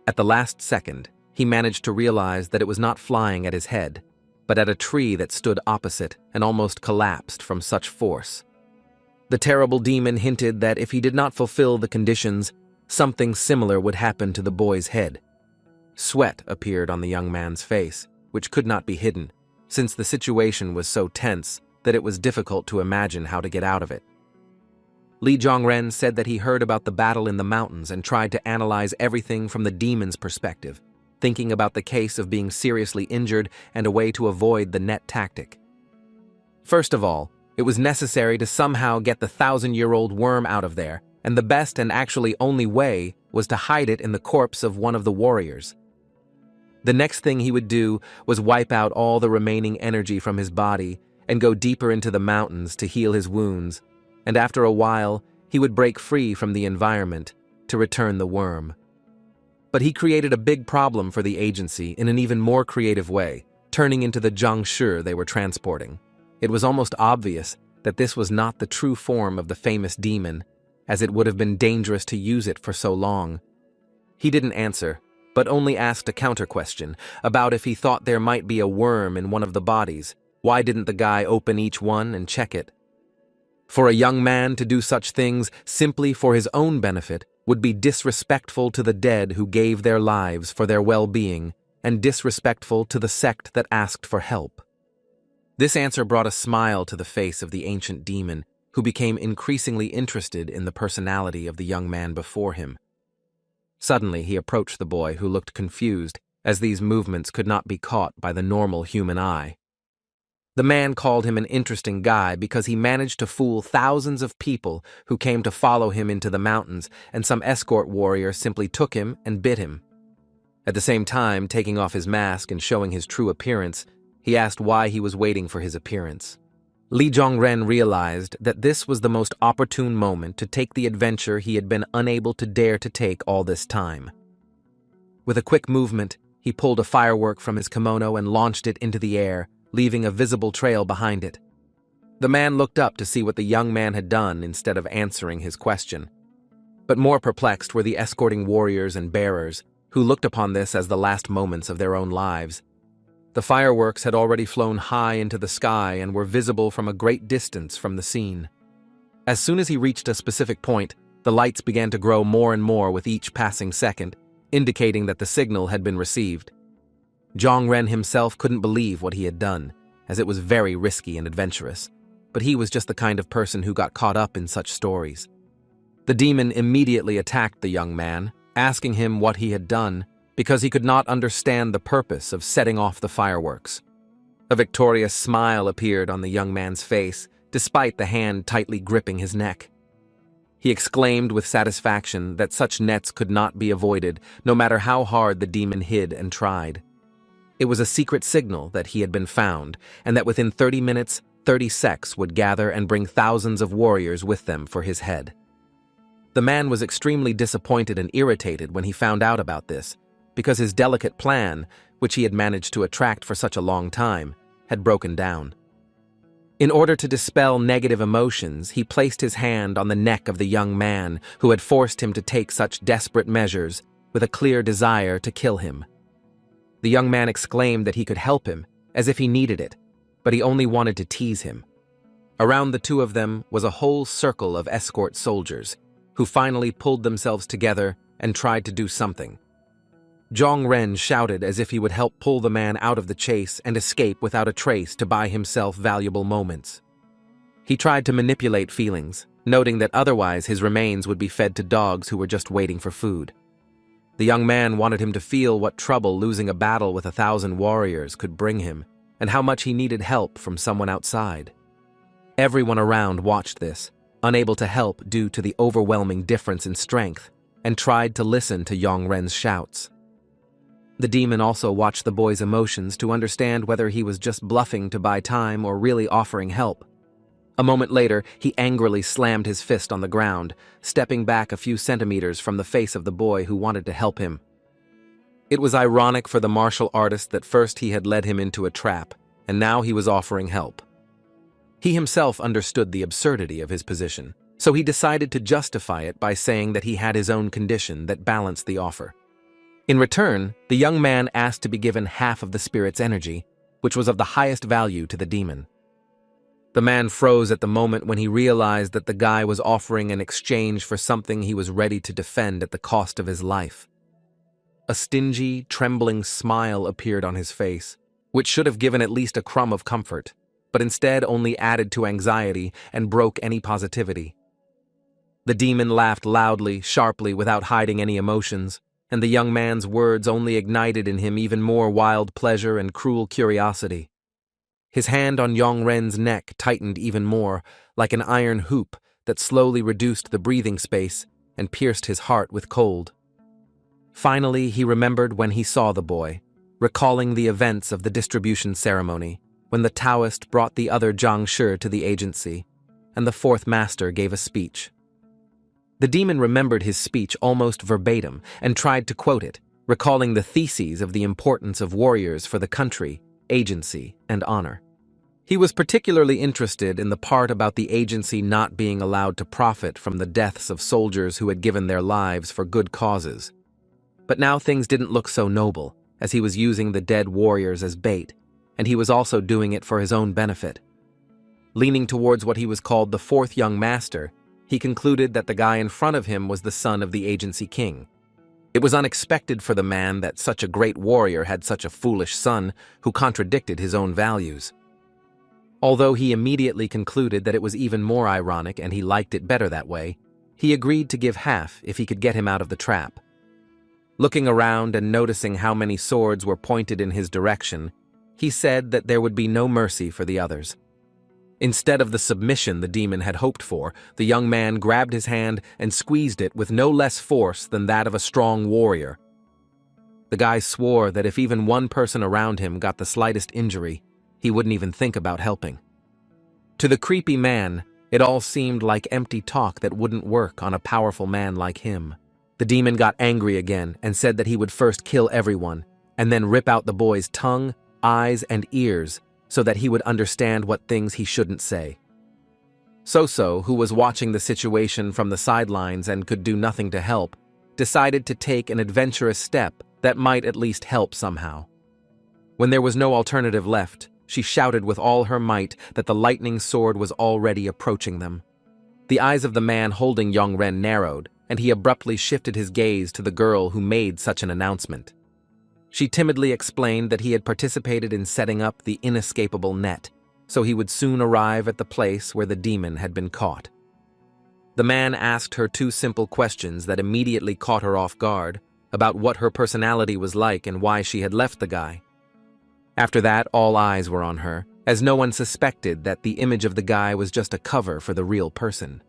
At the last second, he managed to realize that it was not flying at his head, but at a tree that stood opposite and almost collapsed from such force. The terrible demon hinted that if he did not fulfill the conditions, something similar would happen to the boy's head. Sweat appeared on the young man's face, which could not be hidden, since the situation was so tense that it was difficult to imagine how to get out of it. Li Zhongren said that he heard about the battle in the mountains and tried to analyze everything from the demon's perspective, thinking about the case of being seriously injured and a way to avoid the net tactic. First of all, it was necessary to somehow get the 1,000-year-old worm out of there, and the best and actually only way was to hide it in the corpse of one of the warriors. The next thing he would do was wipe out all the remaining energy from his body and go deeper into the mountains to heal his wounds, and after a while, he would break free from the environment to return the worm. But he created a big problem for the agency in an even more creative way, turning into the Jiangshi they were transporting. It was almost obvious that this was not the true form of the famous demon, as it would have been dangerous to use it for so long. He didn't answer, but only asked a counter-question about if he thought there might be a worm in one of the bodies. Why didn't the guy open each one and check it? For a young man to do such things simply for his own benefit would be disrespectful to the dead who gave their lives for their well-being, and disrespectful to the sect that asked for help. This answer brought a smile to the face of the ancient demon, who became increasingly interested in the personality of the young man before him. Suddenly, he approached the boy, who looked confused, as these movements could not be caught by the normal human eye. The man called him an interesting guy because he managed to fool thousands of people who came to follow him into the mountains, and some escort warrior simply took him and bit him. At the same time, taking off his mask and showing his true appearance, he asked why he was waiting for his appearance. Li Zhongren realized that this was the most opportune moment to take the adventure he had been unable to dare to take all this time. With a quick movement, he pulled a firework from his kimono and launched it into the air, leaving a visible trail behind it. The man looked up to see what the young man had done instead of answering his question. But more perplexed were the escorting warriors and bearers, who looked upon this as the last moments of their own lives. The fireworks had already flown high into the sky and were visible from a great distance from the scene. As soon as he reached a specific point, the lights began to grow more and more with each passing second, indicating that the signal had been received. Zhang Ren himself couldn't believe what he had done, as it was very risky and adventurous, but he was just the kind of person who got caught up in such stories. The demon immediately attacked the young man, asking him what he had done, because he could not understand the purpose of setting off the fireworks. A victorious smile appeared on the young man's face, despite the hand tightly gripping his neck. He exclaimed with satisfaction that such nets could not be avoided, no matter how hard the demon hid and tried. It was a secret signal that he had been found, and that within 30 minutes, 30 sects would gather and bring thousands of warriors with them for his head. The man was extremely disappointed and irritated when he found out about this, because his delicate plan, which he had managed to attract for such a long time, had broken down. In order to dispel negative emotions, he placed his hand on the neck of the young man who had forced him to take such desperate measures with a clear desire to kill him. The young man exclaimed that he could help him, as if he needed it, but he only wanted to tease him. Around the two of them was a whole circle of escort soldiers, who finally pulled themselves together and tried to do something. Zhang Ren shouted as if he would help pull the man out of the chase and escape without a trace to buy himself valuable moments. He tried to manipulate feelings, noting that otherwise his remains would be fed to dogs who were just waiting for food. The young man wanted him to feel what trouble losing a battle with 1,000 warriors could bring him, and how much he needed help from someone outside. Everyone around watched this, unable to help due to the overwhelming difference in strength, and tried to listen to Zhang Ren's shouts. The demon also watched the boy's emotions to understand whether he was just bluffing to buy time or really offering help. A moment later, he angrily slammed his fist on the ground, stepping back a few centimeters from the face of the boy who wanted to help him. It was ironic for the martial artist that first he had led him into a trap, and now he was offering help. He himself understood the absurdity of his position, so he decided to justify it by saying that he had his own condition that balanced the offer. In return, the young man asked to be given half of the spirit's energy, which was of the highest value to the demon. The man froze at the moment when he realized that the guy was offering an exchange for something he was ready to defend at the cost of his life. A stingy, trembling smile appeared on his face, which should have given at least a crumb of comfort, but instead only added to anxiety and broke any positivity. The demon laughed loudly, sharply, without hiding any emotions, and the young man's words only ignited in him even more wild pleasure and cruel curiosity. His hand on Zhang Ren's neck tightened even more, like an iron hoop that slowly reduced the breathing space and pierced his heart with cold. Finally, he remembered when he saw the boy, recalling the events of the distribution ceremony, when the Taoist brought the other Zhang Shi to the agency, and the fourth master gave a speech. The demon remembered his speech almost verbatim and tried to quote it, recalling the theses of the importance of warriors for the country, agency, and honor. He was particularly interested in the part about the agency not being allowed to profit from the deaths of soldiers who had given their lives for good causes. But now things didn't look so noble, as he was using the dead warriors as bait, and he was also doing it for his own benefit. Leaning towards what he was called the fourth young master, he concluded that the guy in front of him was the son of the agency king. It was unexpected for the man that such a great warrior had such a foolish son who contradicted his own values. Although he immediately concluded that it was even more ironic and he liked it better that way, he agreed to give half if he could get him out of the trap. Looking around and noticing how many swords were pointed in his direction, he said that there would be no mercy for the others. Instead of the submission the demon had hoped for, the young man grabbed his hand and squeezed it with no less force than that of a strong warrior. The guy swore that if even one person around him got the slightest injury, he wouldn't even think about helping. To the creepy man, it all seemed like empty talk that wouldn't work on a powerful man like him. The demon got angry again and said that he would first kill everyone, and then rip out the boy's tongue, eyes, and ears, so that he would understand what things he shouldn't say. Soso, who was watching the situation from the sidelines and could do nothing to help, decided to take an adventurous step that might at least help somehow. When there was no alternative left, she shouted with all her might that the lightning sword was already approaching them. The eyes of the man holding Yongren narrowed, and he abruptly shifted his gaze to the girl who made such an announcement. She timidly explained that he had participated in setting up the inescapable net, so he would soon arrive at the place where the demon had been caught. The man asked her two simple questions that immediately caught her off guard about what her personality was like and why she had left the guy. After that, all eyes were on her, as no one suspected that the image of the guy was just a cover for the real person.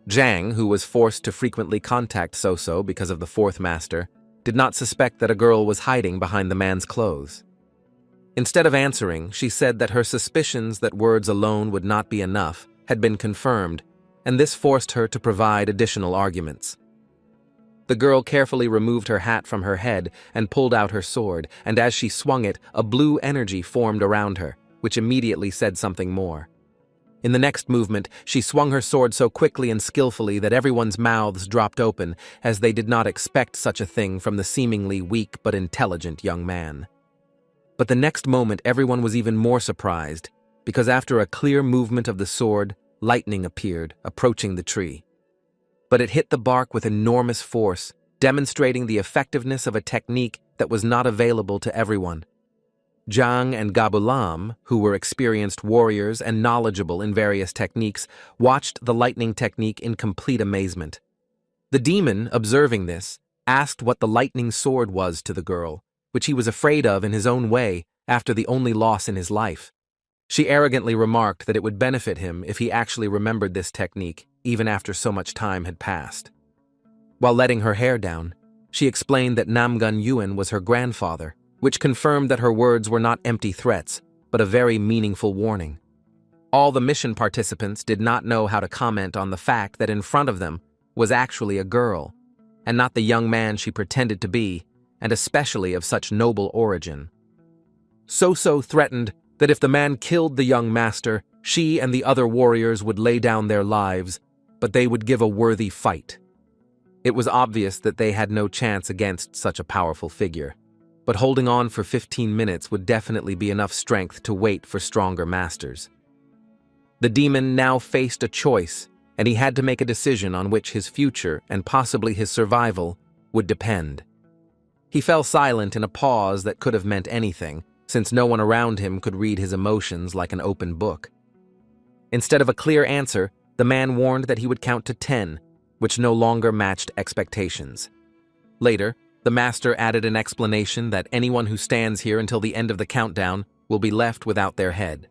Zhang, who was forced to frequently contact Soso because of the fourth master, did not suspect that a girl was hiding behind the man's clothes. Instead of answering, she said that her suspicions that words alone would not be enough had been confirmed, and this forced her to provide additional arguments. The girl carefully removed her hat from her head and pulled out her sword, and as she swung it, a blue energy formed around her, which immediately said something more. In the next movement, she swung her sword so quickly and skillfully that everyone's mouths dropped open, as they did not expect such a thing from the seemingly weak but intelligent young man. But the next moment everyone was even more surprised, because after a clear movement of the sword, lightning appeared, approaching the tree. But it hit the bark with enormous force, demonstrating the effectiveness of a technique that was not available to everyone. Zhang and Gabulam, who were experienced warriors and knowledgeable in various techniques, watched the lightning technique in complete amazement. The demon, observing this, asked what the lightning sword was to the girl, which he was afraid of in his own way after the only loss in his life. She arrogantly remarked that it would benefit him if he actually remembered this technique, even after so much time had passed. While letting her hair down, she explained that Namgun Yuan was her grandfather, which confirmed that her words were not empty threats, but a very meaningful warning. All the mission participants did not know how to comment on the fact that in front of them was actually a girl, and not the young man she pretended to be, and especially of such noble origin. Soso threatened that if the man killed the young master, she and the other warriors would lay down their lives, but they would give a worthy fight. It was obvious that they had no chance against such a powerful figure, but holding on for 15 minutes would definitely be enough strength to wait for stronger masters. The demon now faced a choice, and he had to make a decision on which his future and possibly his survival would depend. He fell silent in a pause that could have meant anything, since no one around him could read his emotions like an open book. Instead of a clear answer, the man warned that he would count to 10, which no longer matched expectations. Later, the master added an explanation that anyone who stands here until the end of the countdown will be left without their head.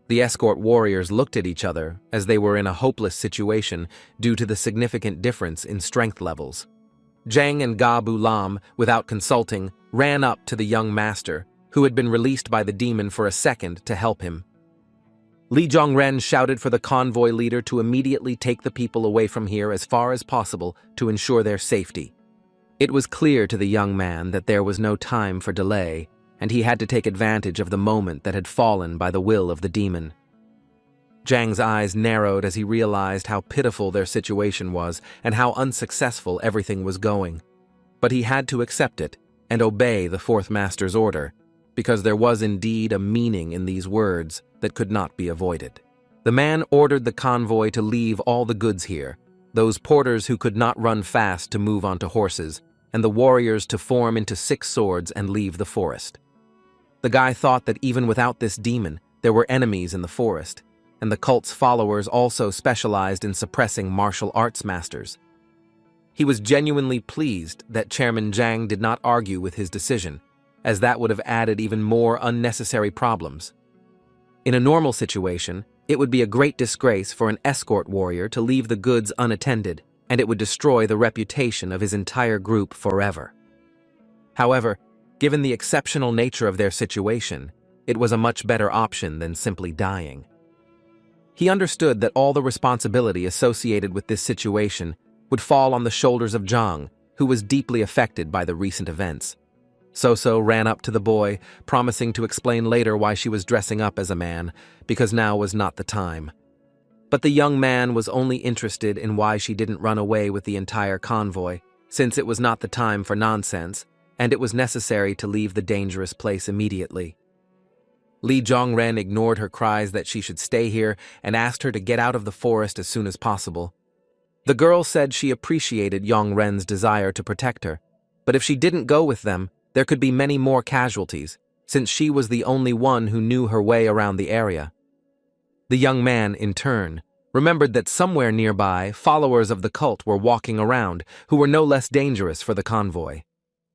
The escort warriors looked at each other as they were in a hopeless situation due to the significant difference in strength levels. Zhang and Gabu Lam, without consulting, ran up to the young master, who had been released by the demon for a second to help him. Li Zhongren shouted for the convoy leader to immediately take the people away from here as far as possible to ensure their safety. It was clear to the young man that there was no time for delay, and he had to take advantage of the moment that had fallen by the will of the demon. Zhang's eyes narrowed as he realized how pitiful their situation was and how unsuccessful everything was going. But he had to accept it and obey the fourth master's order, because there was indeed a meaning in these words that could not be avoided. The man ordered the convoy to leave all the goods here, those porters who could not run fast to move onto horses, and the warriors to form into 6 swords and leave the forest. The guy thought that even without this demon, there were enemies in the forest, and the cult's followers also specialized in suppressing martial arts masters. He was genuinely pleased that Chairman Zhang did not argue with his decision, as that would have added even more unnecessary problems. In a normal situation, it would be a great disgrace for an escort warrior to leave the goods unattended, and it would destroy the reputation of his entire group forever. However, given the exceptional nature of their situation, it was a much better option than simply dying. He understood that all the responsibility associated with this situation would fall on the shoulders of Zhang, who was deeply affected by the recent events. Soso ran up to the boy, promising to explain later why she was dressing up as a man, because now was not the time. But the young man was only interested in why she didn't run away with the entire convoy, since it was not the time for nonsense, and it was necessary to leave the dangerous place immediately. Li Zhongren ignored her cries that she should stay here and asked her to get out of the forest as soon as possible. The girl said she appreciated Yongren's desire to protect her, but if she didn't go with them, there could be many more casualties, since she was the only one who knew her way around the area. The young man, in turn, remembered that somewhere nearby, followers of the cult were walking around who were no less dangerous for the convoy.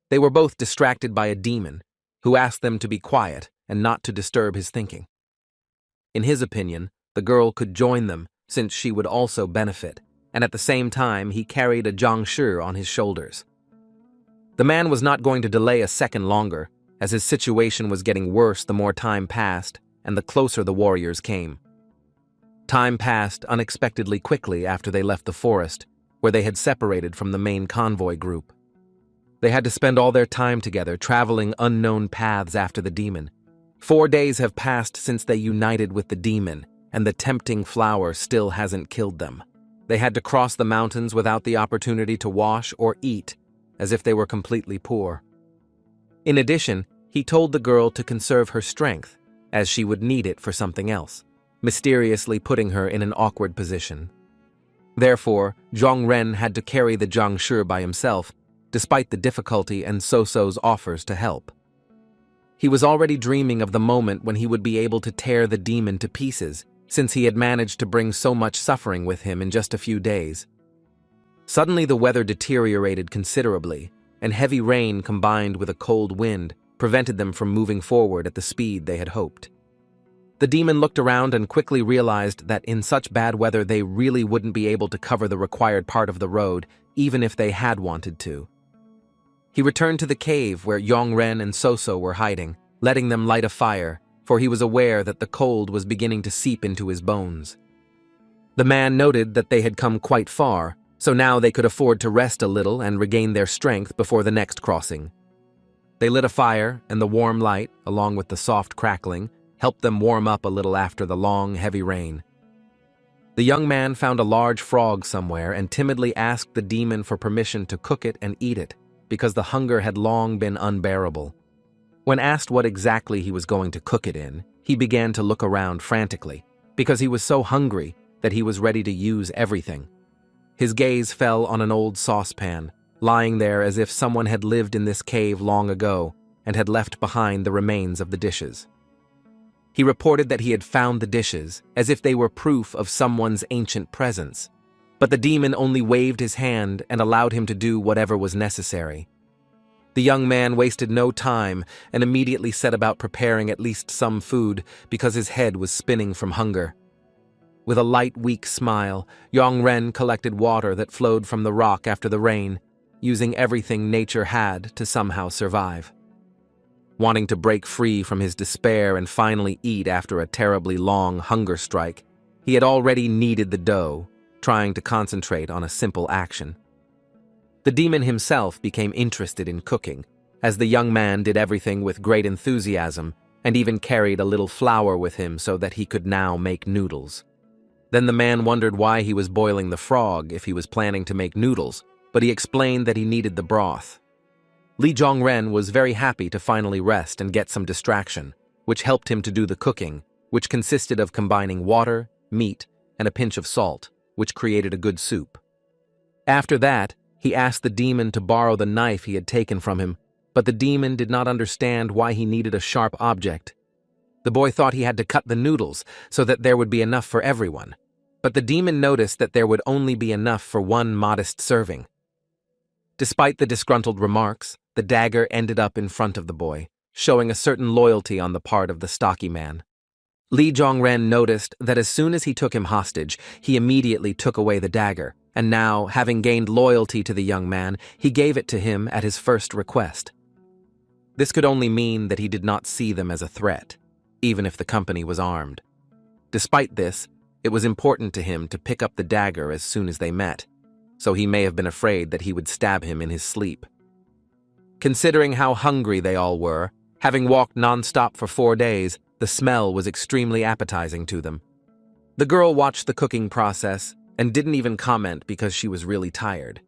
They were both distracted by a demon, who asked them to be quiet and not to disturb his thinking. In his opinion, the girl could join them since she would also benefit, and at the same time he carried a zhangshi on his shoulders. The man was not going to delay a second longer, as his situation was getting worse the more time passed and the closer the warriors came. Time passed unexpectedly quickly after they left the forest, where they had separated from the main convoy group. They had to spend all their time together, traveling unknown paths after the demon. 4 days have passed since they united with the demon, and the tempting flower still hasn't killed them. They had to cross the mountains without the opportunity to wash or eat, as if they were completely poor. In addition, he told the girl to conserve her strength, as she would need it for something else, mysteriously putting her in an awkward position. Therefore, Zhongren had to carry the zhangshi by himself, despite the difficulty and So-So's offers to help. He was already dreaming of the moment when he would be able to tear the demon to pieces, since he had managed to bring so much suffering with him in just a few days. Suddenly the weather deteriorated considerably, and heavy rain combined with a cold wind prevented them from moving forward at the speed they had hoped. The demon looked around and quickly realized that in such bad weather they really wouldn't be able to cover the required part of the road, even if they had wanted to. He returned to the cave where Yongren and So-So were hiding, letting them light a fire, for he was aware that the cold was beginning to seep into his bones. The man noted that they had come quite far, so now they could afford to rest a little and regain their strength before the next crossing. They lit a fire, and the warm light, along with the soft crackling, helped them warm up a little after the long, heavy rain. The young man found a large frog somewhere and timidly asked the demon for permission to cook it and eat it, because the hunger had long been unbearable. When asked what exactly he was going to cook it in, he began to look around frantically, because he was so hungry that he was ready to use everything. His gaze fell on an old saucepan, lying there as if someone had lived in this cave long ago and had left behind the remains of the dishes. He reported that he had found the dishes, as if they were proof of someone's ancient presence, but the demon only waved his hand and allowed him to do whatever was necessary. The young man wasted no time and immediately set about preparing at least some food because his head was spinning from hunger. With a light, weak smile, Yongren collected water that flowed from the rock after the rain, using everything nature had to somehow survive. Wanting to break free from his despair and finally eat after a terribly long hunger strike, he had already kneaded the dough, trying to concentrate on a simple action. The demon himself became interested in cooking, as the young man did everything with great enthusiasm and even carried a little flour with him so that he could now make noodles. Then the man wondered why he was boiling the frog if he was planning to make noodles, but he explained that he needed the broth. Li Zhongren was very happy to finally rest and get some distraction, which helped him to do the cooking, which consisted of combining water, meat, and a pinch of salt, which created a good soup. After that, he asked the demon to borrow the knife he had taken from him, but the demon did not understand why he needed a sharp object. The boy thought he had to cut the noodles so that there would be enough for everyone, but the demon noticed that there would only be enough for one modest serving. Despite the disgruntled remarks, the dagger ended up in front of the boy, showing a certain loyalty on the part of the stocky man. Li Zhongren noticed that as soon as he took him hostage, he immediately took away the dagger, and now, having gained loyalty to the young man, he gave it to him at his first request. This could only mean that he did not see them as a threat, even if the company was armed. Despite this, it was important to him to pick up the dagger as soon as they met, so he may have been afraid that he would stab him in his sleep. Considering how hungry they all were, having walked non-stop for 4 days, the smell was extremely appetizing to them. The girl watched the cooking process and didn't even comment because she was really tired.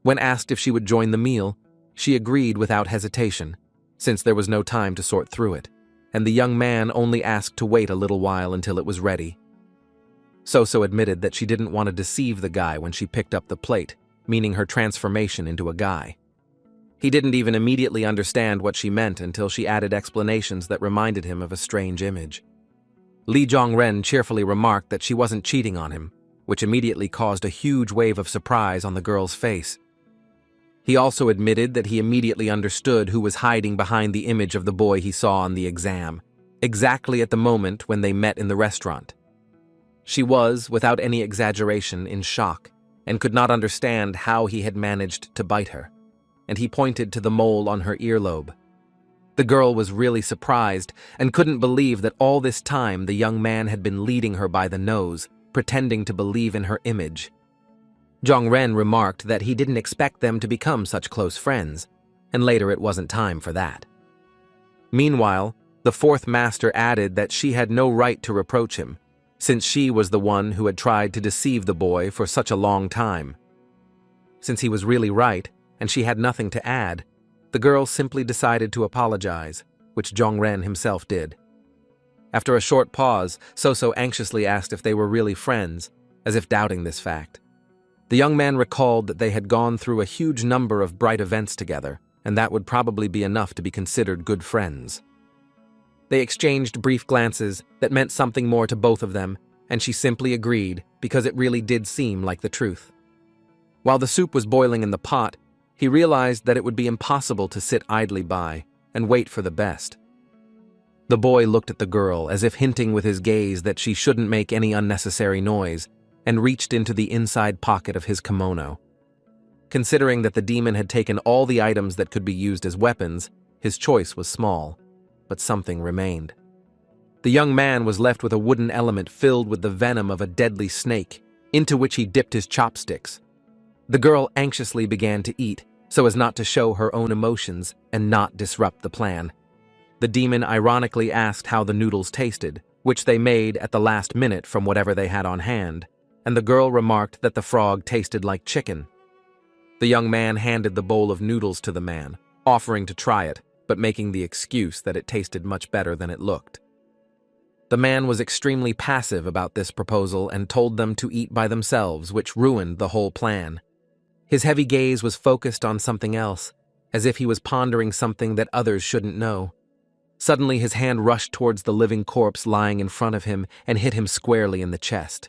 When asked if she would join the meal, she agreed without hesitation, since there was no time to sort through it, and the young man only asked to wait a little while until it was ready. So admitted that she didn't want to deceive the guy when she picked up the plate, meaning her transformation into a guy. He didn't even immediately understand what she meant until she added explanations that reminded him of a strange image. Lee Jong-ren cheerfully remarked that she wasn't cheating on him, which immediately caused a huge wave of surprise on the girl's face. He also admitted that he immediately understood who was hiding behind the image of the boy he saw on the exam, exactly at the moment when they met in the restaurant. She was, without any exaggeration, in shock, and could not understand how he had managed to bite her, and he pointed to the mole on her earlobe. The girl was really surprised and couldn't believe that all this time the young man had been leading her by the nose, pretending to believe in her image. Jong-ren remarked that he didn't expect them to become such close friends, and later it wasn't time for that. Meanwhile, the fourth master added that she had no right to reproach him, since she was the one who had tried to deceive the boy for such a long time. Since he was really right, and she had nothing to add, the girl simply decided to apologize, which Jong-ren himself did. After a short pause, So anxiously asked if they were really friends, as if doubting this fact. The young man recalled that they had gone through a huge number of bright events together, and that would probably be enough to be considered good friends. They exchanged brief glances that meant something more to both of them, and she simply agreed because it really did seem like the truth. While the soup was boiling in the pot, he realized that it would be impossible to sit idly by and wait for the best. The boy looked at the girl as if hinting with his gaze that she shouldn't make any unnecessary noise, and reached into the inside pocket of his kimono. Considering that the demon had taken all the items that could be used as weapons, his choice was small, but something remained. The young man was left with a wooden element filled with the venom of a deadly snake, into which he dipped his chopsticks. The girl anxiously began to eat, so as not to show her own emotions and not disrupt the plan. The demon ironically asked how the noodles tasted, which they made at the last minute from whatever they had on hand, and the girl remarked that the frog tasted like chicken. The young man handed the bowl of noodles to the man, offering to try it, but making the excuse that it tasted much better than it looked. The man was extremely passive about this proposal and told them to eat by themselves, which ruined the whole plan. His heavy gaze was focused on something else, as if he was pondering something that others shouldn't know. Suddenly his hand rushed towards the living corpse lying in front of him and hit him squarely in the chest.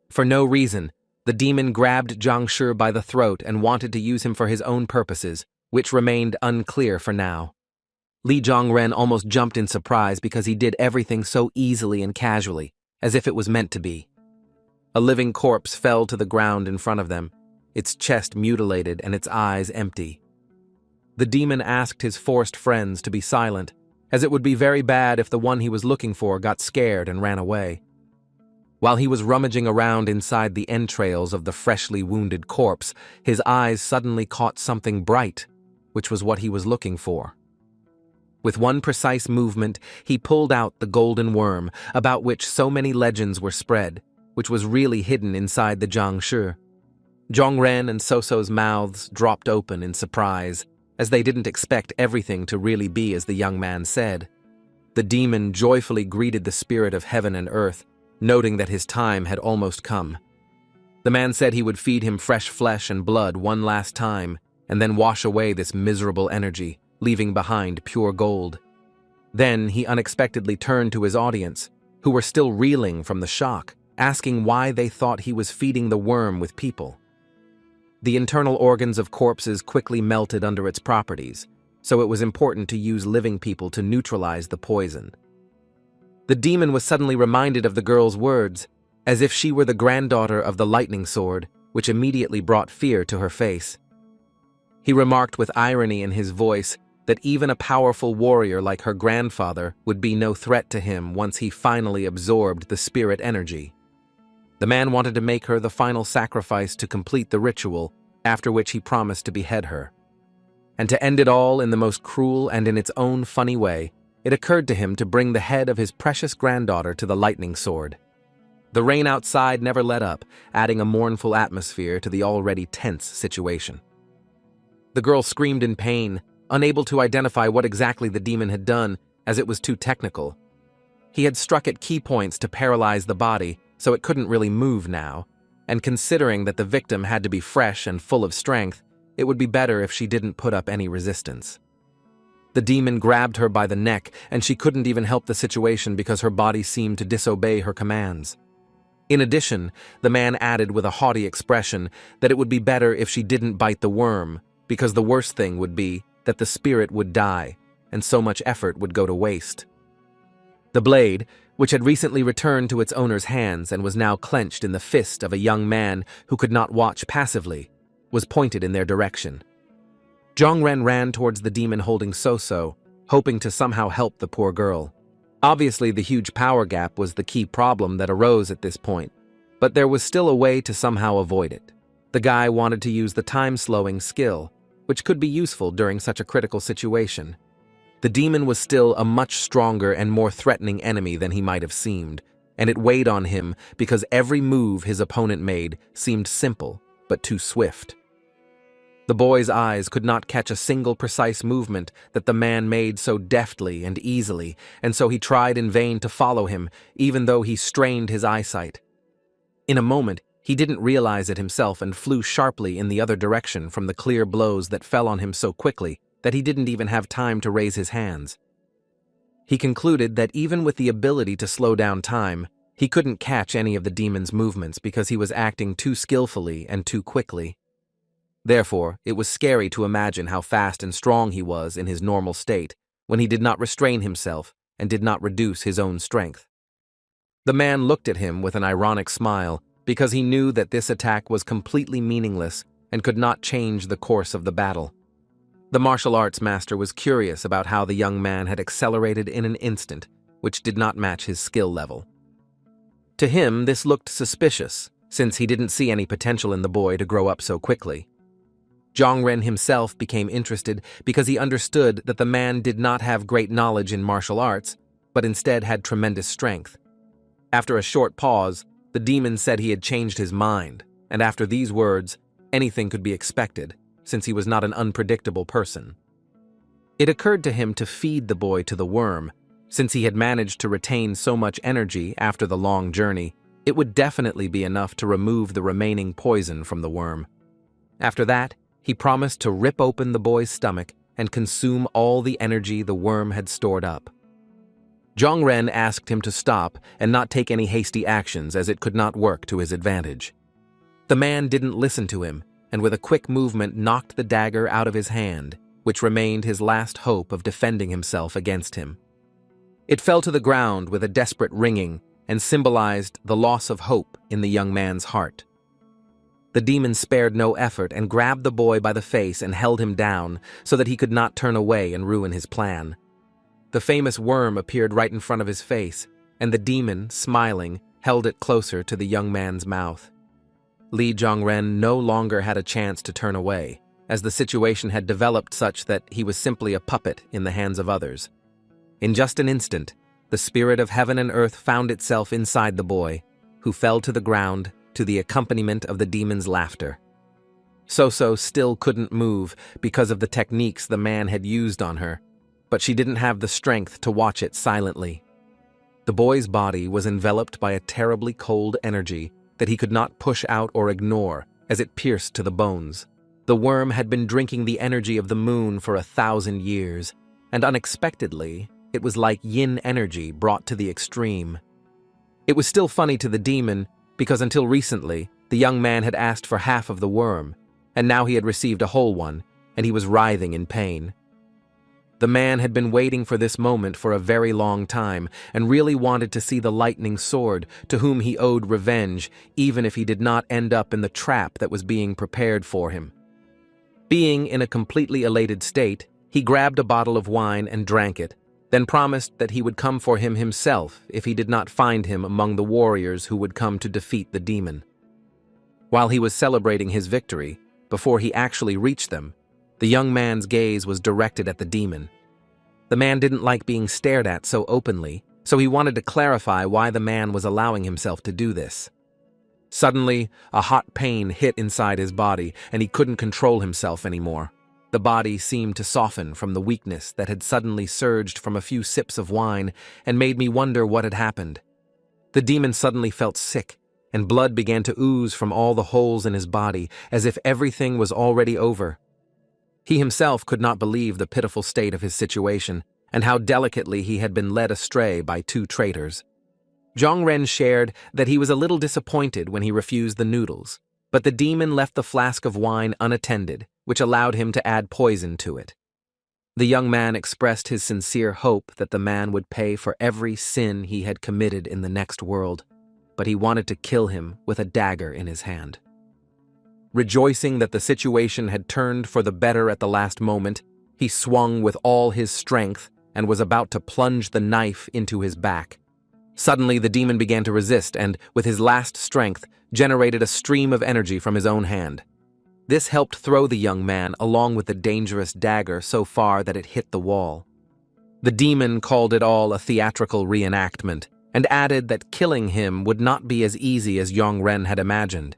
For no reason, the demon grabbed Zhang Shi by the throat and wanted to use him for his own purposes, which remained unclear for now. Lee Jong-ren almost jumped in surprise because he did everything so easily and casually, as if it was meant to be. A living corpse fell to the ground in front of them, its chest mutilated and its eyes empty. The demon asked his forced friends to be silent, as it would be very bad if the one he was looking for got scared and ran away. While he was rummaging around inside the entrails of the freshly wounded corpse, his eyes suddenly caught something bright, which was what he was looking for. With one precise movement, he pulled out the golden worm, about which so many legends were spread, which was really hidden inside the Zhang Shi. Jong-ren and So-so's mouths dropped open in surprise, as they didn't expect everything to really be as the young man said. The demon joyfully greeted the spirit of heaven and earth, noting that his time had almost come. The man said he would feed him fresh flesh and blood one last time, and then wash away this miserable energy, leaving behind pure gold. Then he unexpectedly turned to his audience, who were still reeling from the shock, asking why they thought he was feeding the worm with people. The internal organs of corpses quickly melted under its properties, so it was important to use living people to neutralize the poison. The demon was suddenly reminded of the girl's words, as if she were the granddaughter of the lightning sword, which immediately brought fear to her face. He remarked with irony in his voice that even a powerful warrior like her grandfather would be no threat to him once he finally absorbed the spirit energy. The man wanted to make her the final sacrifice to complete the ritual, after which he promised to behead her. And to end it all in the most cruel and in its own funny way, it occurred to him to bring the head of his precious granddaughter to the lightning sword. The rain outside never let up, adding a mournful atmosphere to the already tense situation. The girl screamed in pain, unable to identify what exactly the demon had done, as it was too technical. He had struck at key points to paralyze the body, so it couldn't really move now, and considering that the victim had to be fresh and full of strength, it would be better if she didn't put up any resistance. The demon grabbed her by the neck, and she couldn't even help the situation because her body seemed to disobey her commands. In addition, the man added with a haughty expression that it would be better if she didn't bite the worm, because the worst thing would be that the spirit would die, and so much effort would go to waste. The blade, which had recently returned to its owner's hands and was now clenched in the fist of a young man who could not watch passively, was pointed in their direction. Jongren ran towards the demon holding So-So, hoping to somehow help the poor girl. Obviously, the huge power gap was the key problem that arose at this point, but there was still a way to somehow avoid it. The guy wanted to use the time-slowing skill, which could be useful during such a critical situation. The demon was still a much stronger and more threatening enemy than he might have seemed, and it weighed on him because every move his opponent made seemed simple but too swift. The boy's eyes could not catch a single precise movement that the man made so deftly and easily, and so he tried in vain to follow him, even though he strained his eyesight. In a moment, he didn't realize it himself and flew sharply in the other direction from the clear blows that fell on him so quickly that he didn't even have time to raise his hands. He concluded that even with the ability to slow down time, he couldn't catch any of the demon's movements because he was acting too skillfully and too quickly. Therefore, it was scary to imagine how fast and strong he was in his normal state when he did not restrain himself and did not reduce his own strength. The man looked at him with an ironic smile because he knew that this attack was completely meaningless and could not change the course of the battle. The martial arts master was curious about how the young man had accelerated in an instant, which did not match his skill level. To him, this looked suspicious, since he didn't see any potential in the boy to grow up so quickly. Jongren himself became interested because he understood that the man did not have great knowledge in martial arts, but instead had tremendous strength. After a short pause, the demon said he had changed his mind, and after these words, anything could be expected, since he was not an unpredictable person. It occurred to him to feed the boy to the worm. Since he had managed to retain so much energy after the long journey, it would definitely be enough to remove the remaining poison from the worm. After that, he promised to rip open the boy's stomach and consume all the energy the worm had stored up. Jongren asked him to stop and not take any hasty actions as it could not work to his advantage. The man didn't listen to him, and with a quick movement knocked the dagger out of his hand, which remained his last hope of defending himself against him. It fell to the ground with a desperate ringing and symbolized the loss of hope in the young man's heart. The demon spared no effort and grabbed the boy by the face and held him down so that he could not turn away and ruin his plan. The famous worm appeared right in front of his face, and the demon, smiling, held it closer to the young man's mouth. Li Jongren no longer had a chance to turn away, as the situation had developed such that he was simply a puppet in the hands of others. In just an instant, the spirit of heaven and earth found itself inside the boy, who fell to the ground to the accompaniment of the demon's laughter. So-So still couldn't move because of the techniques the man had used on her, but she didn't have the strength to watch it silently. The boy's body was enveloped by a terribly cold energy that he could not push out or ignore as it pierced to the bones. The worm had been drinking the energy of the moon for 1,000 years, and unexpectedly, it was like yin energy brought to the extreme. It was still funny to the demon because until recently, the young man had asked for half of the worm, and now he had received a whole one, and he was writhing in pain. The man had been waiting for this moment for a very long time and really wanted to see the lightning sword to whom he owed revenge, even if he did not end up in the trap that was being prepared for him. Being in a completely elated state, he grabbed a bottle of wine and drank it, then promised that he would come for him himself if he did not find him among the warriors who would come to defeat the demon. While he was celebrating his victory, before he actually reached them, the young man's gaze was directed at the demon. The man didn't like being stared at so openly, so he wanted to clarify why the man was allowing himself to do this. Suddenly, a hot pain hit inside his body, and he couldn't control himself anymore. The body seemed to soften from the weakness that had suddenly surged from a few sips of wine and made me wonder what had happened. The demon suddenly felt sick, and blood began to ooze from all the holes in his body, as if everything was already over. He himself could not believe the pitiful state of his situation, and how delicately he had been led astray by two traitors. Zhongren shared that he was a little disappointed when he refused the noodles, but the demon left the flask of wine unattended, which allowed him to add poison to it. The young man expressed his sincere hope that the man would pay for every sin he had committed in the next world, but he wanted to kill him with a dagger in his hand. Rejoicing that the situation had turned for the better at the last moment, he swung with all his strength and was about to plunge the knife into his back. Suddenly, the demon began to resist and, with his last strength, generated a stream of energy from his own hand. This helped throw the young man along with the dangerous dagger so far that it hit the wall. The demon called it all a theatrical reenactment and added that killing him would not be as easy as Zhongren had imagined.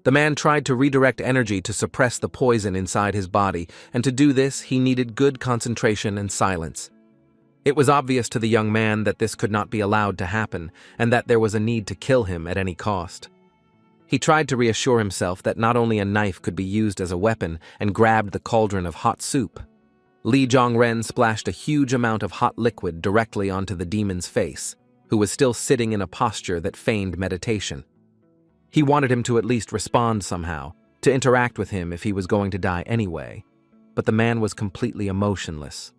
The man tried to redirect energy to suppress the poison inside his body, and to do this he needed good concentration and silence. It was obvious to the young man that this could not be allowed to happen, and that there was a need to kill him at any cost. He tried to reassure himself that not only a knife could be used as a weapon, and grabbed the cauldron of hot soup. Li Zhongren splashed a huge amount of hot liquid directly onto the demon's face, who was still sitting in a posture that feigned meditation. He wanted him to at least respond somehow, to interact with him if he was going to die anyway, but the man was completely emotionless.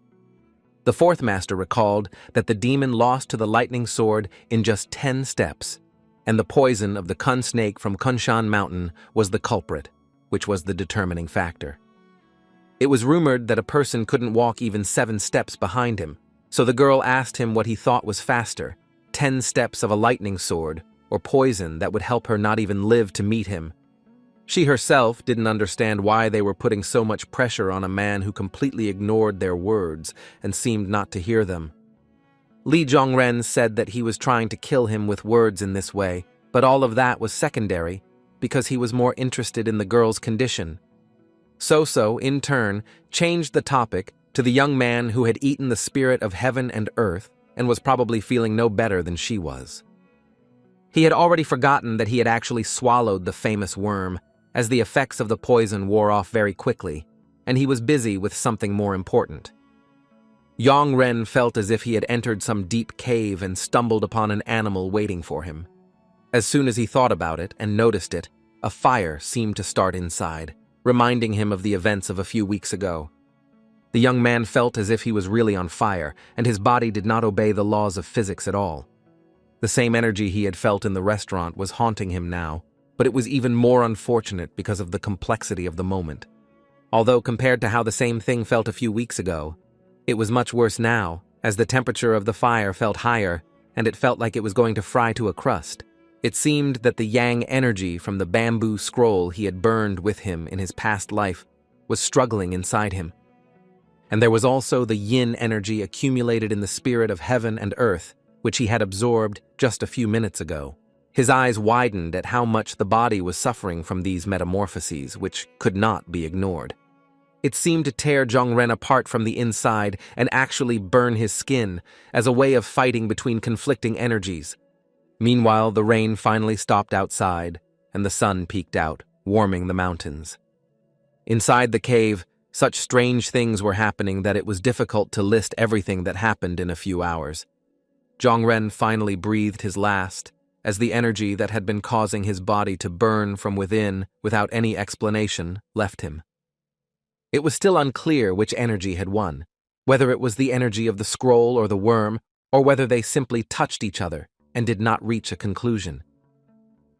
The fourth master recalled that the demon lost to the lightning sword in just 10 steps, and the poison of the Kun snake from Kunshan Mountain was the culprit, which was the determining factor. It was rumored that a person couldn't walk even 7 steps behind him, so the girl asked him what he thought was faster, 10 steps of a lightning sword, or poison that would help her not even live to meet him. She herself didn't understand why they were putting so much pressure on a man who completely ignored their words and seemed not to hear them. Li Zhongren said that he was trying to kill him with words in this way, but all of that was secondary because he was more interested in the girl's condition. So, in turn, changed the topic to the young man who had eaten the spirit of heaven and earth and was probably feeling no better than she was. He had already forgotten that he had actually swallowed the famous worm, as the effects of the poison wore off very quickly, and he was busy with something more important. Zhongren felt as if he had entered some deep cave and stumbled upon an animal waiting for him. As soon as he thought about it and noticed it, a fire seemed to start inside, reminding him of the events of a few weeks ago. The young man felt as if he was really on fire, and his body did not obey the laws of physics at all. The same energy he had felt in the restaurant was haunting him now, but it was even more unfortunate because of the complexity of the moment. Although compared to how the same thing felt a few weeks ago, it was much worse now, as the temperature of the fire felt higher, and it felt like it was going to fry to a crust. It seemed that the yang energy from the bamboo scroll he had burned with him in his past life was struggling inside him. And there was also the yin energy accumulated in the spirit of heaven and earth, which he had absorbed just a few minutes ago. His eyes widened at how much the body was suffering from these metamorphoses, which could not be ignored. It seemed to tear Zhongren apart from the inside and actually burn his skin, as a way of fighting between conflicting energies. Meanwhile, the rain finally stopped outside, and the sun peeked out, warming the mountains. Inside the cave, such strange things were happening that it was difficult to list everything that happened in a few hours. Zhongren finally breathed his last, as the energy that had been causing his body to burn from within without any explanation left him. It was still unclear which energy had won, whether it was the energy of the scroll or the worm, or whether they simply touched each other and did not reach a conclusion.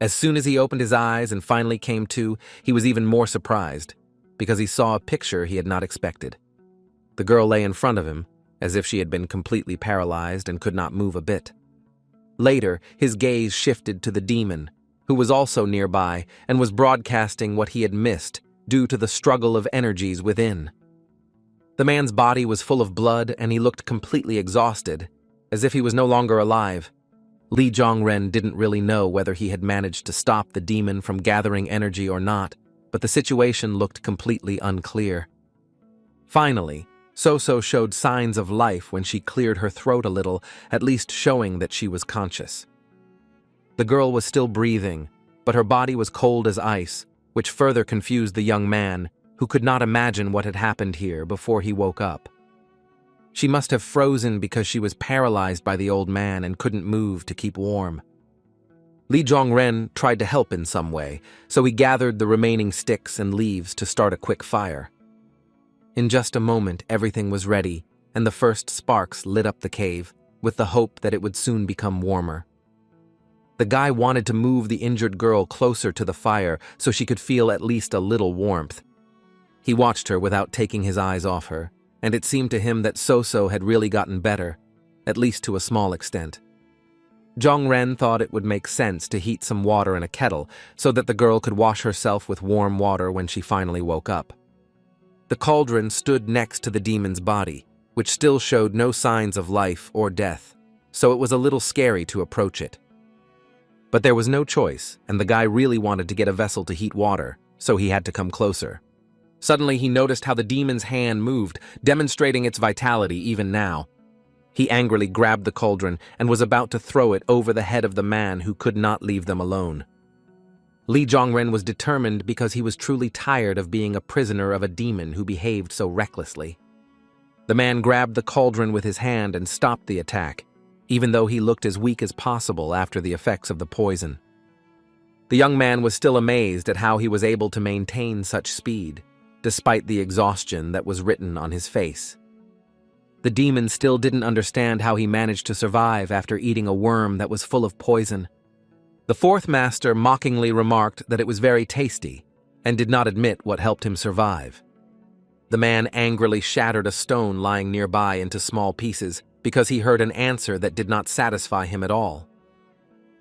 As soon as he opened his eyes and finally came to, he was even more surprised, because he saw a picture he had not expected. The girl lay in front of him, as if she had been completely paralyzed and could not move a bit. Later, his gaze shifted to the demon, who was also nearby and was broadcasting what he had missed due to the struggle of energies within. The man's body was full of blood and he looked completely exhausted, as if he was no longer alive. Li Zhongren didn't really know whether he had managed to stop the demon from gathering energy or not, but the situation looked completely unclear. Finally, So-So showed signs of life when she cleared her throat a little, at least showing that she was conscious. The girl was still breathing, but her body was cold as ice, which further confused the young man, who could not imagine what had happened here before he woke up. She must have frozen because she was paralyzed by the old man and couldn't move to keep warm. Li Zhongren tried to help in some way, so he gathered the remaining sticks and leaves to start a quick fire. In just a moment, everything was ready, and the first sparks lit up the cave, with the hope that it would soon become warmer. The guy wanted to move the injured girl closer to the fire so she could feel at least a little warmth. He watched her without taking his eyes off her, and it seemed to him that So-So had really gotten better, at least to a small extent. Zhongren thought it would make sense to heat some water in a kettle so that the girl could wash herself with warm water when she finally woke up. The cauldron stood next to the demon's body, which still showed no signs of life or death, so it was a little scary to approach it. But there was no choice, and the guy really wanted to get a vessel to heat water, so he had to come closer. Suddenly he noticed how the demon's hand moved, demonstrating its vitality even now. He angrily grabbed the cauldron and was about to throw it over the head of the man who could not leave them alone. Li Zhongren was determined because he was truly tired of being a prisoner of a demon who behaved so recklessly. The man grabbed the cauldron with his hand and stopped the attack, even though he looked as weak as possible after the effects of the poison. The young man was still amazed at how he was able to maintain such speed, despite the exhaustion that was written on his face. The demon still didn't understand how he managed to survive after eating a worm that was full of poison. The fourth master mockingly remarked that it was very tasty, and did not admit what helped him survive. The man angrily shattered a stone lying nearby into small pieces because he heard an answer that did not satisfy him at all.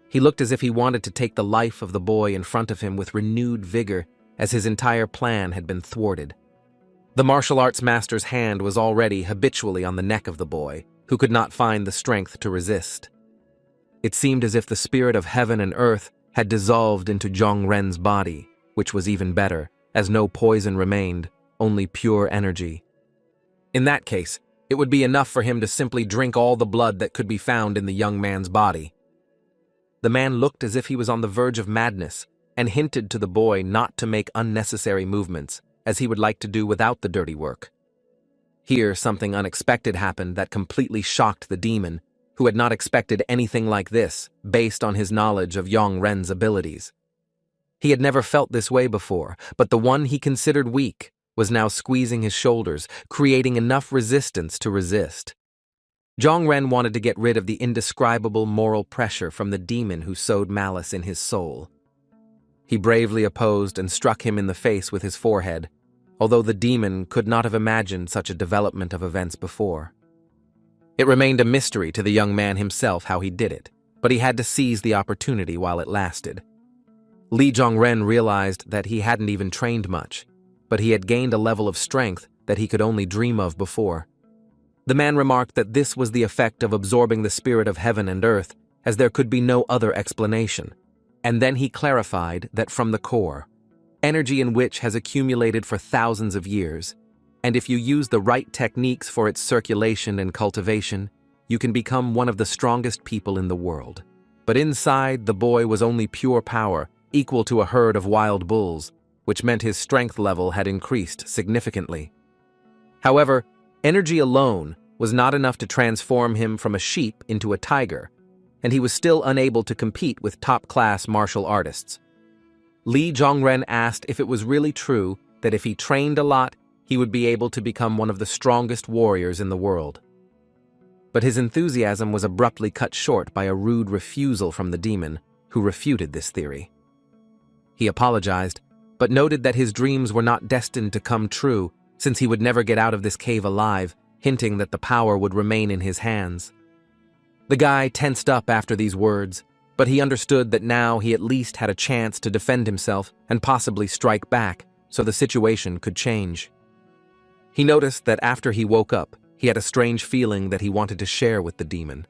He looked as if he wanted to take the life of the boy in front of him with renewed vigor, as his entire plan had been thwarted. The martial arts master's hand was already habitually on the neck of the boy, who could not find the strength to resist. It seemed as if the spirit of heaven and earth had dissolved into Zhongren's body, which was even better, as no poison remained, only pure energy. In that case, it would be enough for him to simply drink all the blood that could be found in the young man's body. The man looked as if he was on the verge of madness, and hinted to the boy not to make unnecessary movements, as he would like to do without the dirty work. Here, something unexpected happened that completely shocked the demon, who had not expected anything like this, based on his knowledge of Zhongren's abilities. He had never felt this way before, but the one he considered weak was now squeezing his shoulders, creating enough resistance to resist. Zhongren wanted to get rid of the indescribable moral pressure from the demon who sowed malice in his soul. He bravely opposed and struck him in the face with his forehead, although the demon could not have imagined such a development of events before. It remained a mystery to the young man himself how he did it, but he had to seize the opportunity while it lasted. Li Zhongren realized that he hadn't even trained much, but he had gained a level of strength that he could only dream of before. The man remarked that this was the effect of absorbing the spirit of heaven and earth, as there could be no other explanation. And then he clarified that from the core, energy in which has accumulated for thousands of years, and if you use the right techniques for its circulation and cultivation, you can become one of the strongest people in the world. But inside, the boy was only pure power, equal to a herd of wild bulls, which meant his strength level had increased significantly. However, energy alone was not enough to transform him from a sheep into a tiger, and he was still unable to compete with top-class martial artists. Li Zhongren asked if it was really true that if he trained a lot, he would be able to become one of the strongest warriors in the world. But his enthusiasm was abruptly cut short by a rude refusal from the demon, who refuted this theory. He apologized, but noted that his dreams were not destined to come true, since he would never get out of this cave alive, hinting that the power would remain in his hands. The guy tensed up after these words, but he understood that now he at least had a chance to defend himself and possibly strike back, so the situation could change. He noticed that after he woke up, he had a strange feeling that he wanted to share with the demon,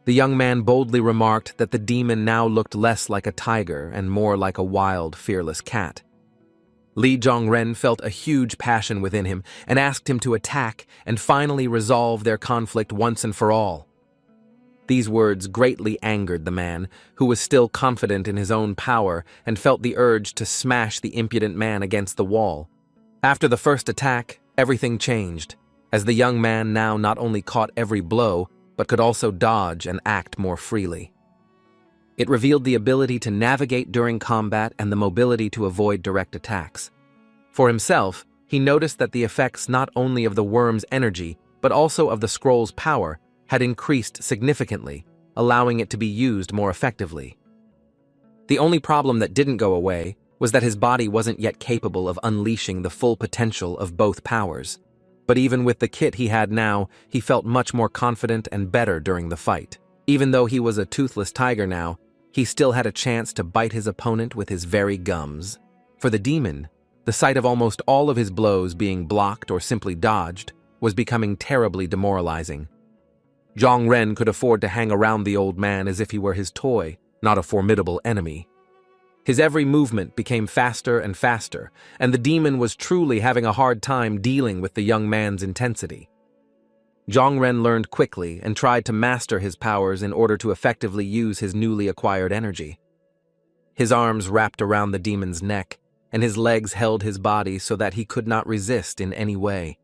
The young man boldly remarked that the demon now looked less like a tiger and more like a wild, fearless cat. Li Zhongren felt a huge passion within him and asked him to attack and finally resolve their conflict once and for all. These words greatly angered the man, who was still confident in his own power and felt the urge to smash the impudent man against the wall. After the first attack, everything changed, as the young man now not only caught every blow, but could also dodge and act more freely. It revealed the ability to navigate during combat and the mobility to avoid direct attacks. For himself, he noticed that the effects not only of the worm's energy, but also of the scroll's power, had increased significantly, allowing it to be used more effectively. The only problem that didn't go away was that his body wasn't yet capable of unleashing the full potential of both powers. But even with the kit he had now, he felt much more confident and better during the fight. Even though he was a toothless tiger now, he still had a chance to bite his opponent with his very gums. For the demon, the sight of almost all of his blows being blocked or simply dodged was becoming terribly demoralizing. Zhong Ren could afford to hang around the old man as if he were his toy, not a formidable enemy. His every movement became faster and faster, and the demon was truly having a hard time dealing with the young man's intensity. Zhong Ren learned quickly and tried to master his powers in order to effectively use his newly acquired energy. His arms wrapped around the demon's neck, and his legs held his body so that he could not resist in any way.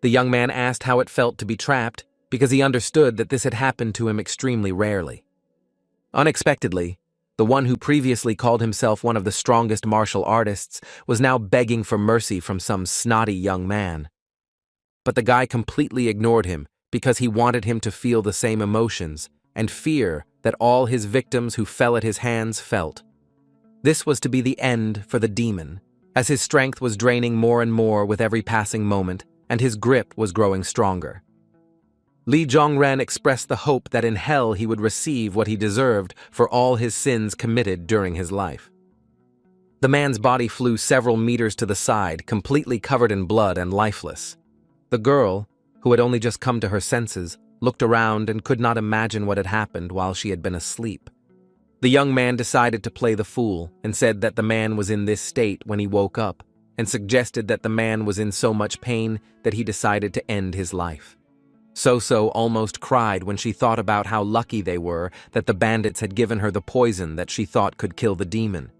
The young man asked how it felt to be trapped, because he understood that this had happened to him extremely rarely. Unexpectedly, the one who previously called himself one of the strongest martial artists was now begging for mercy from some snotty young man. But the guy completely ignored him because he wanted him to feel the same emotions and fear that all his victims who fell at his hands felt. This was to be the end for the demon, as his strength was draining more and more with every passing moment, and his grip was growing stronger. Li Zhongren expressed the hope that in hell he would receive what he deserved for all his sins committed during his life. The man's body flew several meters to the side, completely covered in blood and lifeless. The girl, who had only just come to her senses, looked around and could not imagine what had happened while she had been asleep. The young man decided to play the fool and said that the man was in this state when he woke up, and suggested that the man was in so much pain that he decided to end his life. So almost cried when she thought about how lucky they were that the bandits had given her the poison that she thought could kill the demon.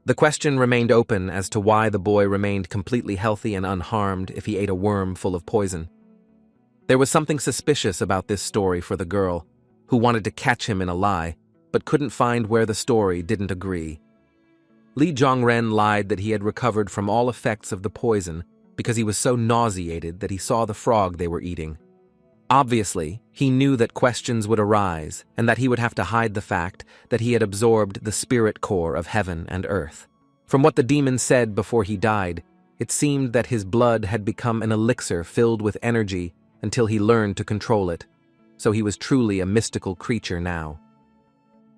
The question remained open as to why the boy remained completely healthy and unharmed if he ate a worm full of poison. There was something suspicious about this story for the girl, who wanted to catch him in a lie, but couldn't find where the story didn't agree. Li Zhongren lied that he had recovered from all effects of the poison because he was so nauseated that he saw the frog they were eating. Obviously, he knew that questions would arise and that he would have to hide the fact that he had absorbed the spirit core of heaven and earth. From what the demon said before he died, it seemed that his blood had become an elixir filled with energy until he learned to control it, so he was truly a mystical creature now.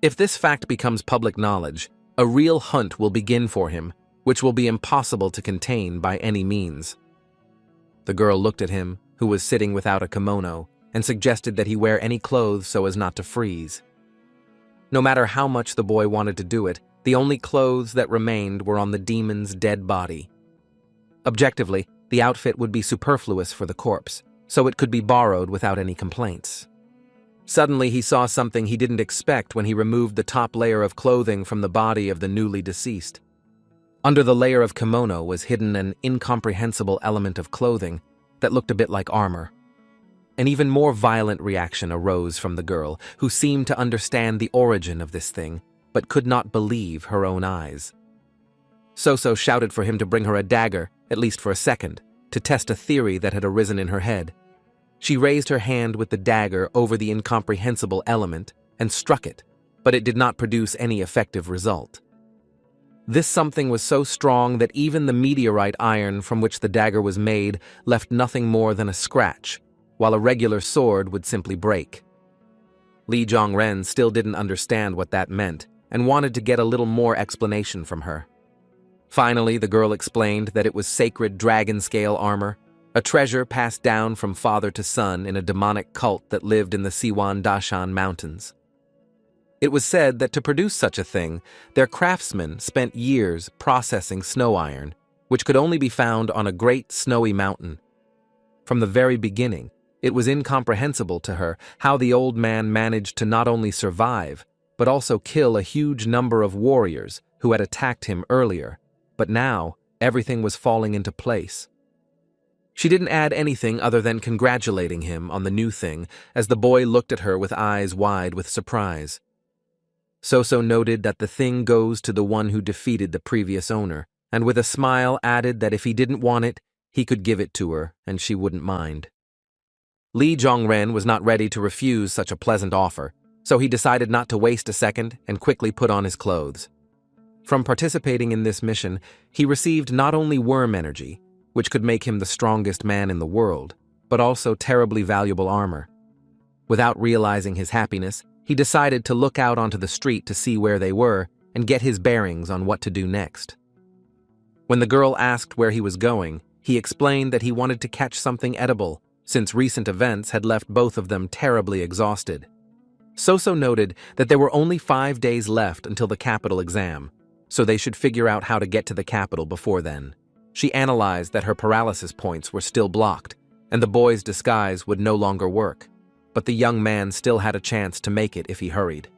If this fact becomes public knowledge, a real hunt will begin for him, which will be impossible to contain by any means. The girl looked at him, who was sitting without a kimono, and suggested that he wear any clothes so as not to freeze. No matter how much the boy wanted to do it, the only clothes that remained were on the demon's dead body. Objectively, the outfit would be superfluous for the corpse, so it could be borrowed without any complaints. Suddenly he saw something he didn't expect when he removed the top layer of clothing from the body of the newly deceased. Under the layer of kimono was hidden an incomprehensible element of clothing that looked a bit like armor. An even more violent reaction arose from the girl, who seemed to understand the origin of this thing, but could not believe her own eyes. So shouted for him to bring her a dagger, at least for a second, to test a theory that had arisen in her head. She raised her hand with the dagger over the incomprehensible element and struck it, but it did not produce any effective result. This something was so strong that even the meteorite iron from which the dagger was made left nothing more than a scratch, while a regular sword would simply break. Li Zhongren still didn't understand what that meant and wanted to get a little more explanation from her. Finally, the girl explained that it was sacred dragon-scale armor, a treasure passed down from father to son in a demonic cult that lived in the Siwan Dashan Mountains. It was said that to produce such a thing, their craftsmen spent years processing snow iron, which could only be found on a great snowy mountain. From the very beginning, it was incomprehensible to her how the old man managed to not only survive, but also kill a huge number of warriors who had attacked him earlier, but now everything was falling into place. She didn't add anything other than congratulating him on the new thing as the boy looked at her with eyes wide with surprise. Soso noted that the thing goes to the one who defeated the previous owner, and with a smile added that if he didn't want it, he could give it to her and she wouldn't mind. Li Zhongren was not ready to refuse such a pleasant offer, so he decided not to waste a second and quickly put on his clothes. From participating in this mission, he received not only worm energy, which could make him the strongest man in the world, but also terribly valuable armor. Without realizing his happiness, he decided to look out onto the street to see where they were and get his bearings on what to do next. When the girl asked where he was going, he explained that he wanted to catch something edible, since recent events had left both of them terribly exhausted. Soso noted that there were only 5 days left until the capital exam, so they should figure out how to get to the capital before then. She analyzed that her paralysis points were still blocked, and the boy's disguise would no longer work, but the young man still had a chance to make it if he hurried.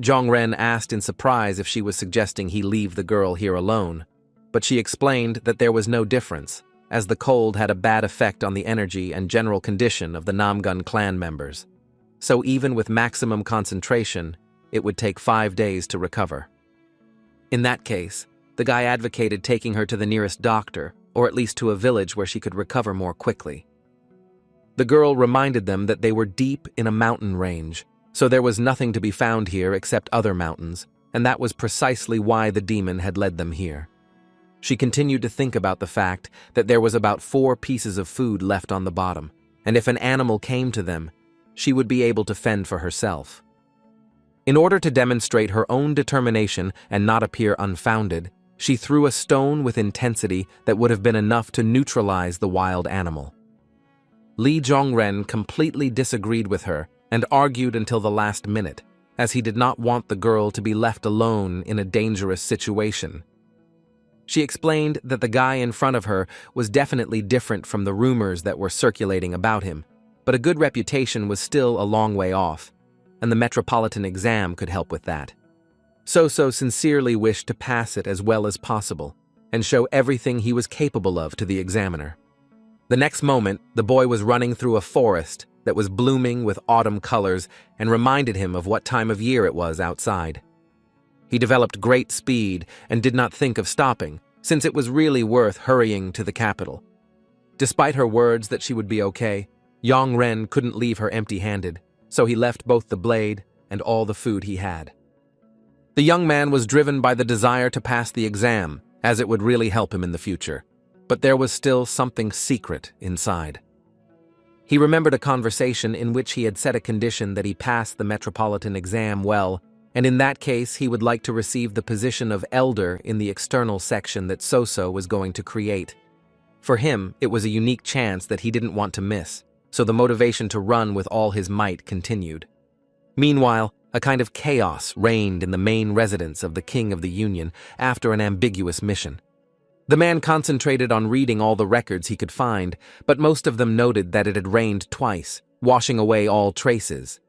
Zhongren asked in surprise if she was suggesting he leave the girl here alone, but she explained that there was no difference, as the cold had a bad effect on the energy and general condition of the Namgun clan members. So even with maximum concentration, it would take 5 days to recover. In that case, the guy advocated taking her to the nearest doctor, or at least to a village where she could recover more quickly. The girl reminded them that they were deep in a mountain range, so there was nothing to be found here except other mountains, and that was precisely why the demon had led them here. She continued to think about the fact that there was about 4 pieces of food left on the bottom, and if an animal came to them, she would be able to fend for herself. In order to demonstrate her own determination and not appear unfounded, she threw a stone with intensity that would have been enough to neutralize the wild animal. Li Zhongren completely disagreed with her and argued until the last minute, as he did not want the girl to be left alone in a dangerous situation. She explained that the guy in front of her was definitely different from the rumors that were circulating about him, but a good reputation was still a long way off, and the metropolitan exam could help with that. Soso sincerely wished to pass it as well as possible and show everything he was capable of to the examiner. The next moment, the boy was running through a forest that was blooming with autumn colors and reminded him of what time of year it was outside. He developed great speed and did not think of stopping, since it was really worth hurrying to the capital. Despite her words that she would be okay, Yang Ren couldn't leave her empty-handed, so he left both the blade and all the food he had. The young man was driven by the desire to pass the exam, as it would really help him in the future, but there was still something secret inside. He remembered a conversation in which he had set a condition that he pass the metropolitan exam well, and in that case he would like to receive the position of elder in the external section that Soso was going to create. For him, it was a unique chance that he didn't want to miss, so the motivation to run with all his might continued. Meanwhile, a kind of chaos reigned in the main residence of the King of the Union after an ambiguous mission. The man concentrated on reading all the records he could find, but most of them noted that it had rained twice, washing away all traces.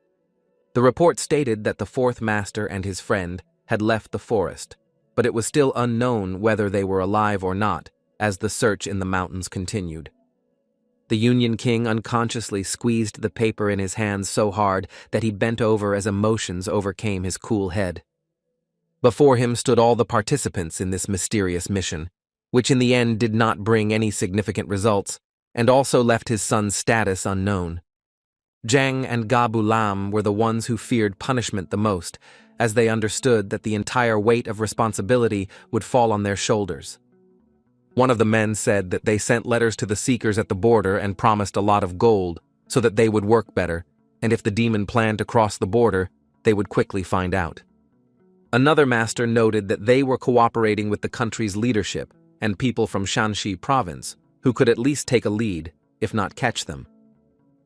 The report stated that the fourth master and his friend had left the forest, but it was still unknown whether they were alive or not, as the search in the mountains continued. The Union King unconsciously squeezed the paper in his hands so hard that he bent over as emotions overcame his cool head. Before him stood all the participants in this mysterious mission, which in the end did not bring any significant results, and also left his son's status unknown. Zhang and Gabu Lam were the ones who feared punishment the most, as they understood that the entire weight of responsibility would fall on their shoulders. One of the men said that they sent letters to the seekers at the border and promised a lot of gold so that they would work better, and if the demon planned to cross the border, they would quickly find out. Another master noted that they were cooperating with the country's leadership and people from Shanxi province, who could at least take a lead, if not catch them.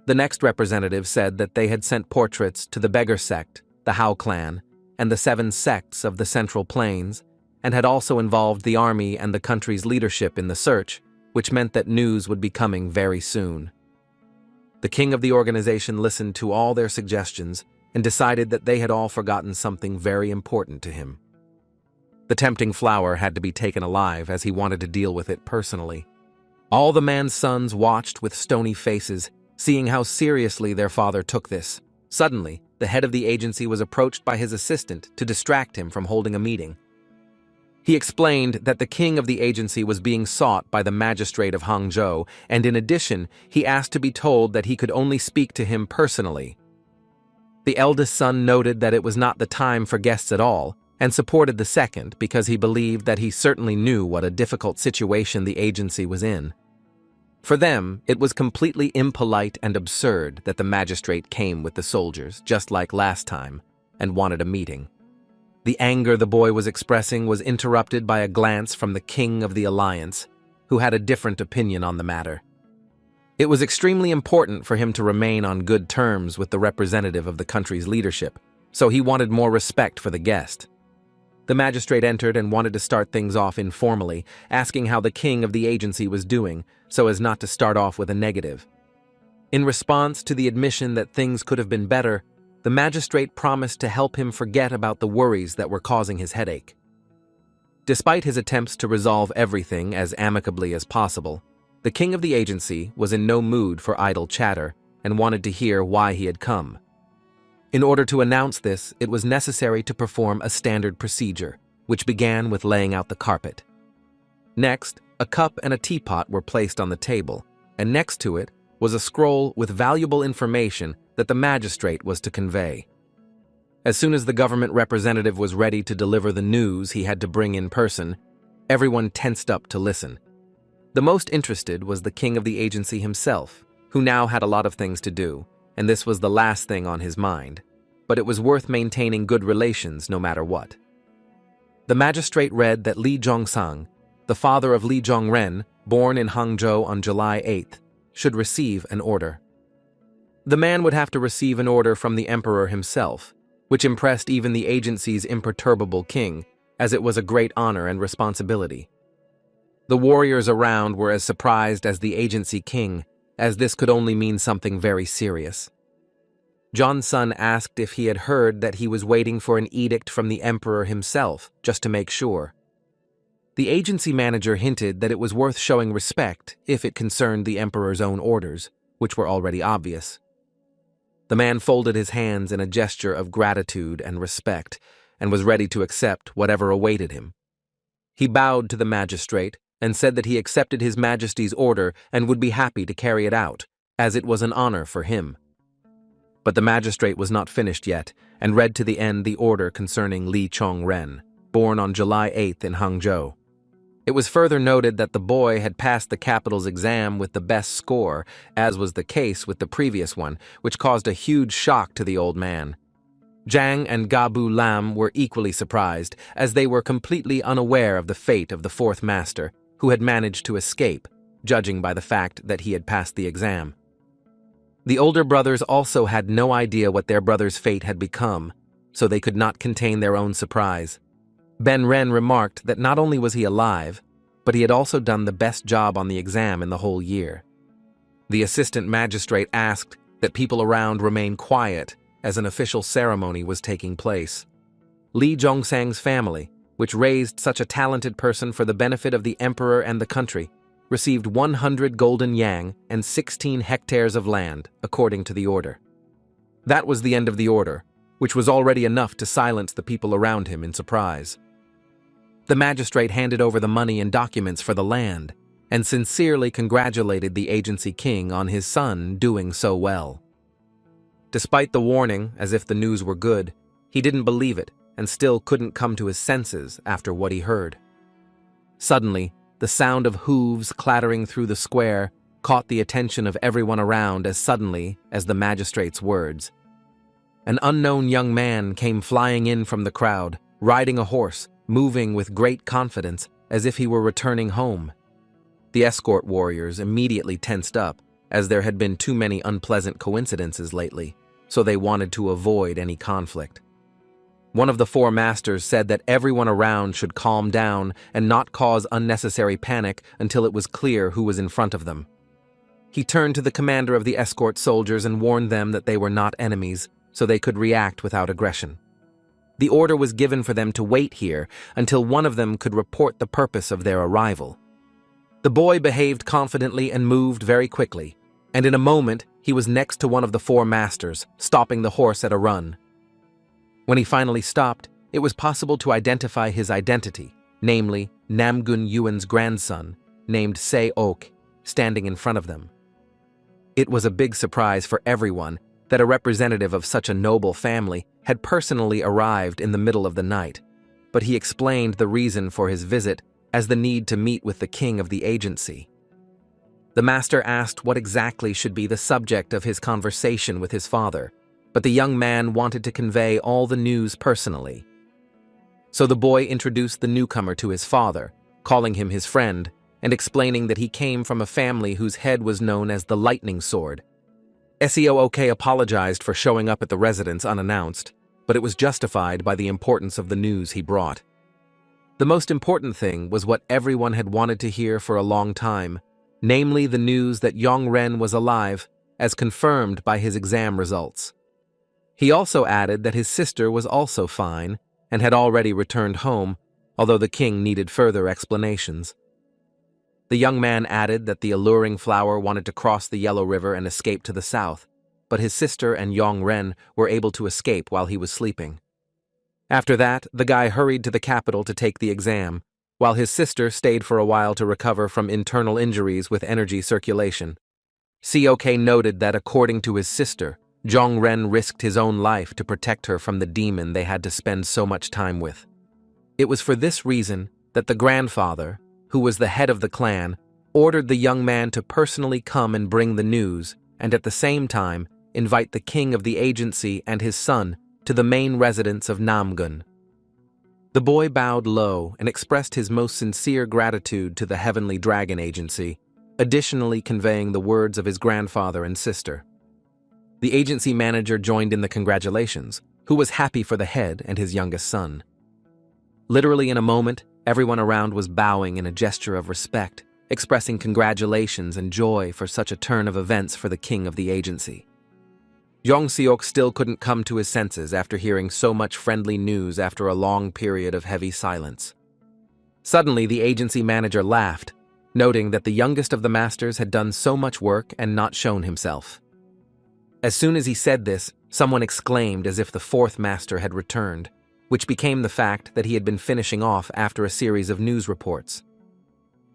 The next representative said that they had sent portraits to the Beggar sect, the Hao clan, and the 7 sects of the Central Plains, and had also involved the army and the country's leadership in the search, which meant that news would be coming very soon. The king of the organization listened to all their suggestions and decided that they had all forgotten something very important to him. The tempting flower had to be taken alive, as he wanted to deal with it personally. All the man's sons watched with stony faces, seeing how seriously their father took this. Suddenly, the head of the agency was approached by his assistant to distract him from holding a meeting. He explained that the king of the agency was being sought by the magistrate of Hangzhou, and in addition, he asked to be told that he could only speak to him personally. The eldest son noted that it was not the time for guests at all, and supported the second because he believed that he certainly knew what a difficult situation the agency was in. For them, it was completely impolite and absurd that the magistrate came with the soldiers, just like last time, and wanted a meeting. The anger the boy was expressing was interrupted by a glance from the king of the alliance, who had a different opinion on the matter. It was extremely important for him to remain on good terms with the representative of the country's leadership, so he wanted more respect for the guest. The magistrate entered and wanted to start things off informally, asking how the king of the agency was doing, so as not to start off with a negative. In response to the admission that things could have been better, the magistrate promised to help him forget about the worries that were causing his headache. Despite his attempts to resolve everything as amicably as possible, the king of the agency was in no mood for idle chatter and wanted to hear why he had come. In order to announce this, it was necessary to perform a standard procedure, which began with laying out the carpet. Next, a cup and a teapot were placed on the table, and next to it was a scroll with valuable information that the magistrate was to convey. As soon as the government representative was ready to deliver the news he had to bring in person, everyone tensed up to listen. The most interested was the king of the agency himself, who now had a lot of things to do, and this was the last thing on his mind, but it was worth maintaining good relations no matter what. The magistrate read that Li Zhongsang, the father of Li Zhongren, born in Hangzhou on July 8th, should receive an order. The man would have to receive an order from the emperor himself, which impressed even the agency's imperturbable king, as it was a great honor and responsibility. The warriors around were as surprised as the agency king, as this could only mean something very serious. John's son asked if he had heard that he was waiting for an edict from the emperor himself, just to make sure. The agency manager hinted that it was worth showing respect if it concerned the emperor's own orders, which were already obvious. The man folded his hands in a gesture of gratitude and respect, and was ready to accept whatever awaited him. He bowed to the magistrate and said that he accepted His Majesty's order and would be happy to carry it out, as it was an honor for him. But the magistrate was not finished yet, and read to the end the order concerning Li Chongren, born on July 8th in Hangzhou. It was further noted that the boy had passed the capital's exam with the best score, as was the case with the previous one, which caused a huge shock to the old man. Zhang and Gabu Lam were equally surprised, as they were completely unaware of the fate of the fourth master, who had managed to escape, judging by the fact that he had passed the exam. The older brothers also had no idea what their brother's fate had become, so they could not contain their own surprise. Ben Ren remarked that not only was he alive, but he had also done the best job on the exam in the whole year. The assistant magistrate asked that people around remain quiet as an official ceremony was taking place. Li Zhongsang's family, which raised such a talented person for the benefit of the emperor and the country, received 100 golden yang and 16 hectares of land, according to the order. That was the end of the order, which was already enough to silence the people around him in surprise. The magistrate handed over the money and documents for the land, and sincerely congratulated the agency king on his son doing so well. Despite the warning, as if the news were good, he didn't believe it, and still couldn't come to his senses after what he heard. Suddenly, the sound of hooves clattering through the square caught the attention of everyone around as suddenly as the magistrate's words. An unknown young man came flying in from the crowd, riding a horse, moving with great confidence as if he were returning home. The escort warriors immediately tensed up, as there had been too many unpleasant coincidences lately, so they wanted to avoid any conflict. One of the four masters said that everyone around should calm down and not cause unnecessary panic until it was clear who was in front of them. He turned to the commander of the escort soldiers and warned them that they were not enemies, so they could react without aggression. The order was given for them to wait here until one of them could report the purpose of their arrival. The boy behaved confidently and moved very quickly, and in a moment he was next to one of the four masters, stopping the horse at a run. When he finally stopped, it was possible to identify his identity, namely Namgun Yuan's grandson, named Se-ok, standing in front of them. It was a big surprise for everyone that a representative of such a noble family had personally arrived in the middle of the night, but he explained the reason for his visit as the need to meet with the king of the agency. The master asked what exactly should be the subject of his conversation with his father, but the young man wanted to convey all the news personally. So the boy introduced the newcomer to his father, calling him his friend, and explaining that he came from a family whose head was known as the Lightning Sword. Seok apologized for showing up at the residence unannounced, but it was justified by the importance of the news he brought. The most important thing was what everyone had wanted to hear for a long time, namely the news that Yongren was alive, as confirmed by his exam results. He also added that his sister was also fine and had already returned home, although the king needed further explanations. The young man added that the alluring flower wanted to cross the Yellow River and escape to the south, but his sister and Yongren were able to escape while he was sleeping. After that, the guy hurried to the capital to take the exam, while his sister stayed for a while to recover from internal injuries with energy circulation. Seok noted that according to his sister, Jongren risked his own life to protect her from the demon they had to spend so much time with. It was for this reason that the grandfather, who was the head of the clan, ordered the young man to personally come and bring the news, and at the same time invite the king of the agency and his son to the main residence of Namgun. The boy bowed low and expressed his most sincere gratitude to the Heavenly Dragon Agency, additionally conveying the words of his grandfather and sister. The agency manager joined in the congratulations, who was happy for the head and his youngest son. Literally in a moment, everyone around was bowing in a gesture of respect, expressing congratulations and joy for such a turn of events for the king of the agency. Yong-seok still couldn't come to his senses after hearing so much friendly news after a long period of heavy silence. Suddenly, the agency manager laughed, noting that the youngest of the masters had done so much work and not shown himself. As soon as he said this, someone exclaimed as if the fourth master had returned, which became the fact that he had been finishing off after a series of news reports.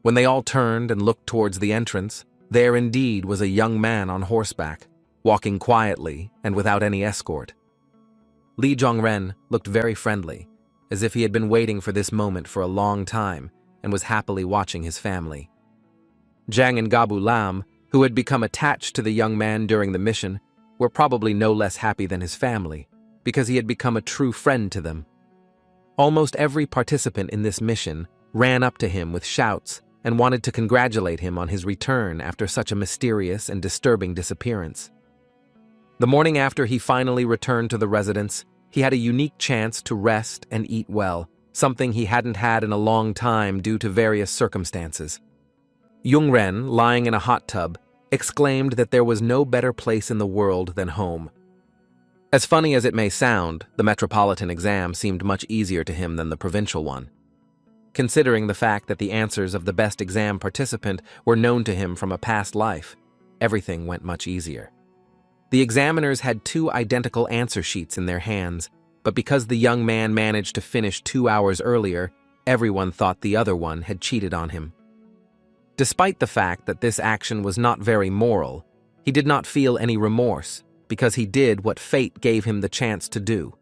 When they all turned and looked towards the entrance, there indeed was a young man on horseback, walking quietly and without any escort. Li Zhongren looked very friendly, as if he had been waiting for this moment for a long time and was happily watching his family. Zhang and Gabu Lam, who had become attached to the young man during the mission, were probably no less happy than his family, because he had become a true friend to them. Almost every participant in this mission ran up to him with shouts and wanted to congratulate him on his return after such a mysterious and disturbing disappearance. The morning after he finally returned to the residence, he had a unique chance to rest and eat well, something he hadn't had in a long time due to various circumstances. Jungren, lying in a hot tub, exclaimed that there was no better place in the world than home. As funny as it may sound, the metropolitan exam seemed much easier to him than the provincial one. Considering the fact that the answers of the best exam participant were known to him from a past life, everything went much easier. The examiners had 2 identical answer sheets in their hands, but because the young man managed to finish 2 hours earlier, everyone thought the other one had cheated on him. Despite the fact that this action was not very moral, he did not feel any remorse because he did what fate gave him the chance to do.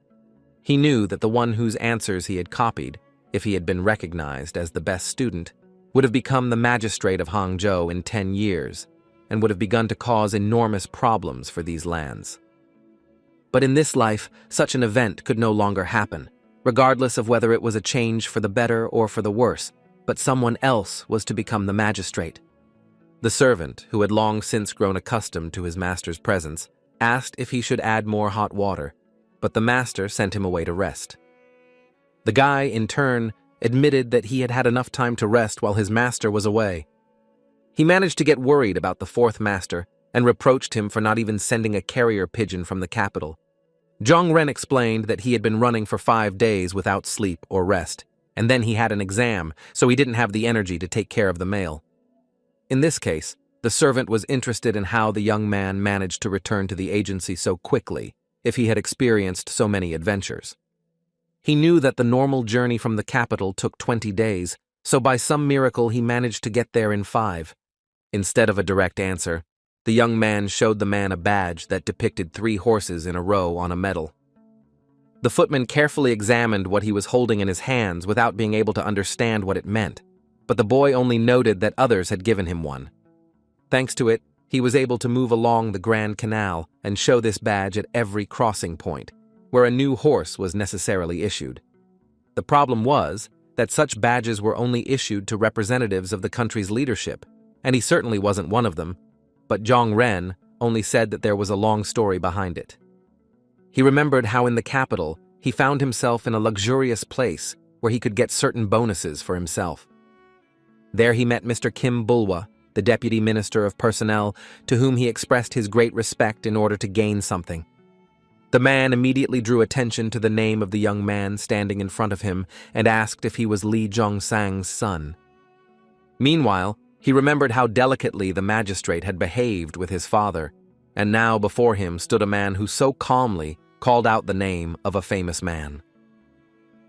He knew that the one whose answers he had copied, if he had been recognized as the best student, would have become the magistrate of Hangzhou in 10 years and would have begun to cause enormous problems for these lands. But in this life, such an event could no longer happen, regardless of whether it was a change for the better or for the worse, but someone else was to become the magistrate. The servant, who had long since grown accustomed to his master's presence, asked if he should add more hot water, but the master sent him away to rest. The guy, in turn, admitted that he had had enough time to rest while his master was away. He managed to get worried about the fourth master and reproached him for not even sending a carrier pigeon from the capital. Zhang Ren explained that he had been running for 5 days without sleep or rest, and then he had an exam, so he didn't have the energy to take care of the mail. In this case, the servant was interested in how the young man managed to return to the agency so quickly, if he had experienced so many adventures. He knew that the normal journey from the capital took 20 days, so by some miracle he managed to get there in 5. Instead of a direct answer, the young man showed the man a badge that depicted 3 horses in a row on a medal. The footman carefully examined what he was holding in his hands without being able to understand what it meant, but the boy only noted that others had given him one. Thanks to it, he was able to move along the Grand Canal and show this badge at every crossing point, where a new horse was necessarily issued. The problem was that such badges were only issued to representatives of the country's leadership, and he certainly wasn't one of them, but Zhang Ren only said that there was a long story behind it. He remembered how in the capital he found himself in a luxurious place where he could get certain bonuses for himself. There he met Mr. Kim Bulwa, the Deputy Minister of Personnel, to whom he expressed his great respect in order to gain something. The man immediately drew attention to the name of the young man standing in front of him and asked if he was Li Zhongsang's son. Meanwhile, he remembered how delicately the magistrate had behaved with his father, and now before him stood a man who so calmly called out the name of a famous man.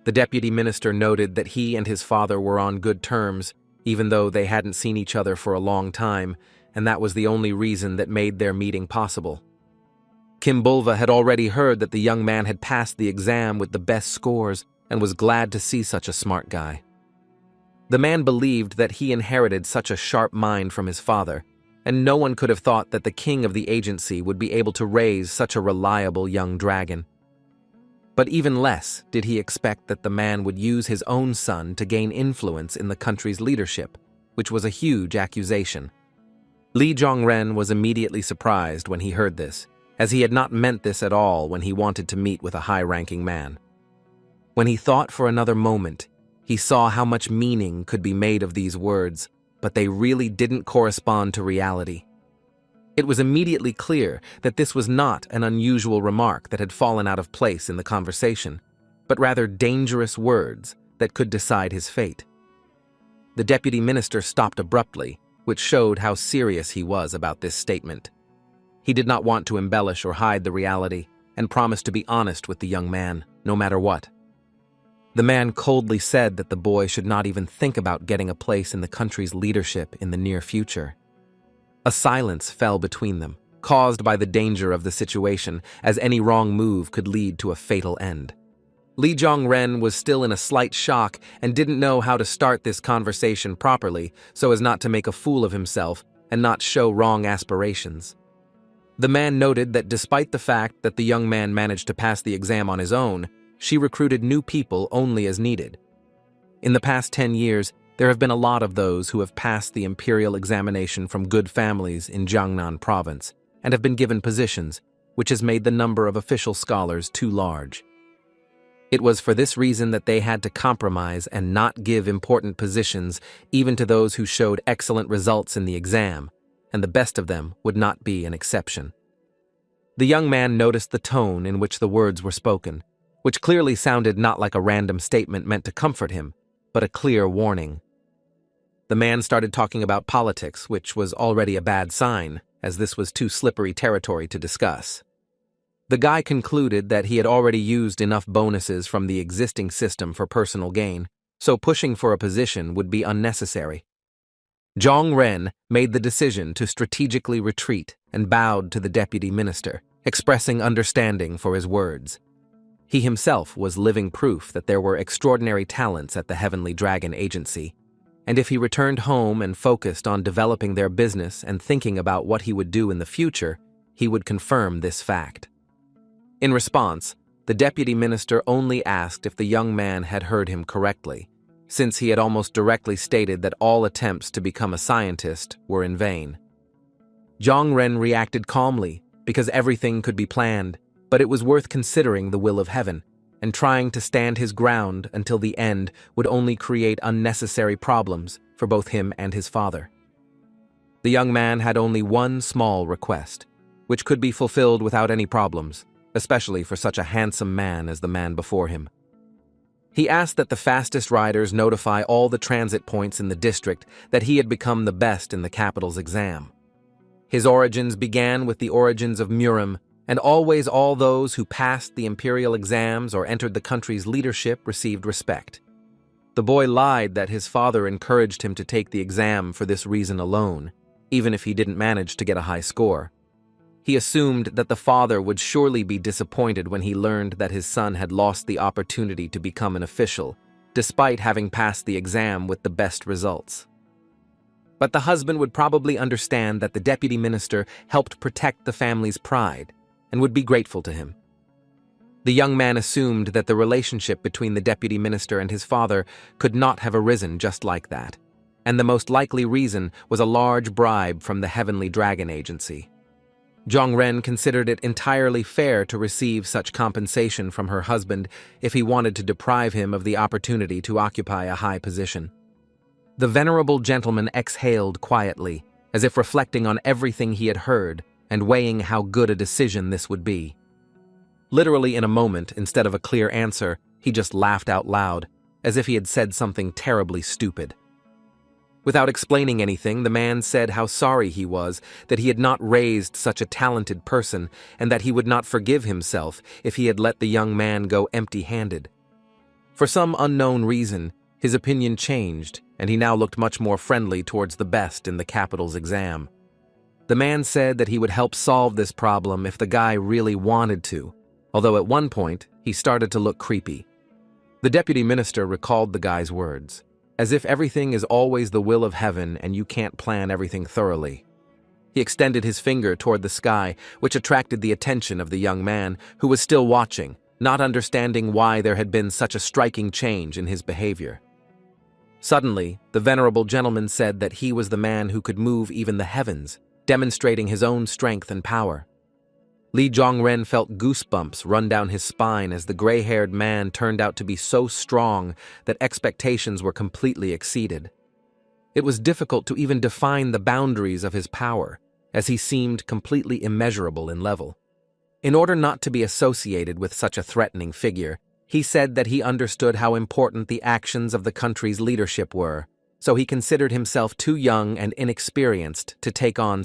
The deputy minister noted that he and his father were on good terms, even though they hadn't seen each other for a long time, and that was the only reason that made their meeting possible. Kim Bulva had already heard that the young man had passed the exam with the best scores and was glad to see such a smart guy. The man believed that he inherited such a sharp mind from his father, and no one could have thought that the king of the agency would be able to raise such a reliable young dragon. But even less did he expect that the man would use his own son to gain influence in the country's leadership, which was a huge accusation. Li Zhongren was immediately surprised when he heard this, as he had not meant this at all when he wanted to meet with a high-ranking man. When he thought for another moment, he saw how much meaning could be made of these words, but they really didn't correspond to reality. It was immediately clear that this was not an unusual remark that had fallen out of place in the conversation, but rather dangerous words that could decide his fate. The deputy minister stopped abruptly, which showed how serious he was about this statement. He did not want to embellish or hide the reality, and promised to be honest with the young man, no matter what. The man coldly said that the boy should not even think about getting a place in the country's leadership in the near future. A silence fell between them, caused by the danger of the situation, as any wrong move could lead to a fatal end. Li Zhongren was still in a slight shock and didn't know how to start this conversation properly so as not to make a fool of himself and not show wrong aspirations. The man noted that despite the fact that the young man managed to pass the exam on his own, she recruited new people only as needed. In the past 10 years, there have been a lot of those who have passed the imperial examination from good families in Jiangnan province and have been given positions, which has made the number of official scholars too large. It was for this reason that they had to compromise and not give important positions even to those who showed excellent results in the exam, and the best of them would not be an exception. The young man noticed the tone in which the words were spoken, which clearly sounded not like a random statement meant to comfort him, but a clear warning. The man started talking about politics, which was already a bad sign, as this was too slippery territory to discuss. The guy concluded that he had already used enough bonuses from the existing system for personal gain, so pushing for a position would be unnecessary. Zhang Ren made the decision to strategically retreat and bowed to the deputy minister, expressing understanding for his words. He himself was living proof that there were extraordinary talents at the Heavenly Dragon Agency, and if he returned home and focused on developing their business and thinking about what he would do in the future, he would confirm this fact. In response, the deputy minister only asked if the young man had heard him correctly, since he had almost directly stated that all attempts to become a scientist were in vain. Zhang Ren reacted calmly, because everything could be planned, but it was worth considering the will of heaven, and trying to stand his ground until the end would only create unnecessary problems for both him and his father. The young man had only one small request, which could be fulfilled without any problems, especially for such a handsome man as the man before him. He asked that the fastest riders notify all the transit points in the district that he had become the best in the capital's exam. His origins began with the origins of Murim, and always all those who passed the imperial exams or entered the country's leadership received respect. The boy lied that his father encouraged him to take the exam for this reason alone, even if he didn't manage to get a high score. He assumed that the father would surely be disappointed when he learned that his son had lost the opportunity to become an official, despite having passed the exam with the best results. But the husband would probably understand that the deputy minister helped protect the family's pride, and would be grateful to him. The young man assumed that the relationship between the deputy minister and his father could not have arisen just like that, and the most likely reason was a large bribe from the Heavenly Dragon Agency. Zhang Ren considered it entirely fair to receive such compensation from her husband if he wanted to deprive him of the opportunity to occupy a high position. The venerable gentleman exhaled quietly, as if reflecting on everything he had heard and weighing how good a decision this would be. Literally in a moment, instead of a clear answer, he just laughed out loud, as if he had said something terribly stupid. Without explaining anything, the man said how sorry he was that he had not raised such a talented person and that he would not forgive himself if he had let the young man go empty-handed. For some unknown reason, his opinion changed, and he now looked much more friendly towards the best in the capital's exam. The man said that he would help solve this problem if the guy really wanted to, although at one point, he started to look creepy. The deputy minister recalled the guy's words. As if everything is always the will of heaven and you can't plan everything thoroughly. He extended his finger toward the sky, which attracted the attention of the young man, who was still watching, not understanding why there had been such a striking change in his behavior. Suddenly, the venerable gentleman said that he was the man who could move even the heavens, demonstrating his own strength and power. Li Zhongren felt goosebumps run down his spine as the gray-haired man turned out to be so strong that expectations were completely exceeded. It was difficult to even define the boundaries of his power, as he seemed completely immeasurable in level. In order not to be associated with such a threatening figure, he said that he understood how important the actions of the country's leadership were, so he considered himself too young and inexperienced to take on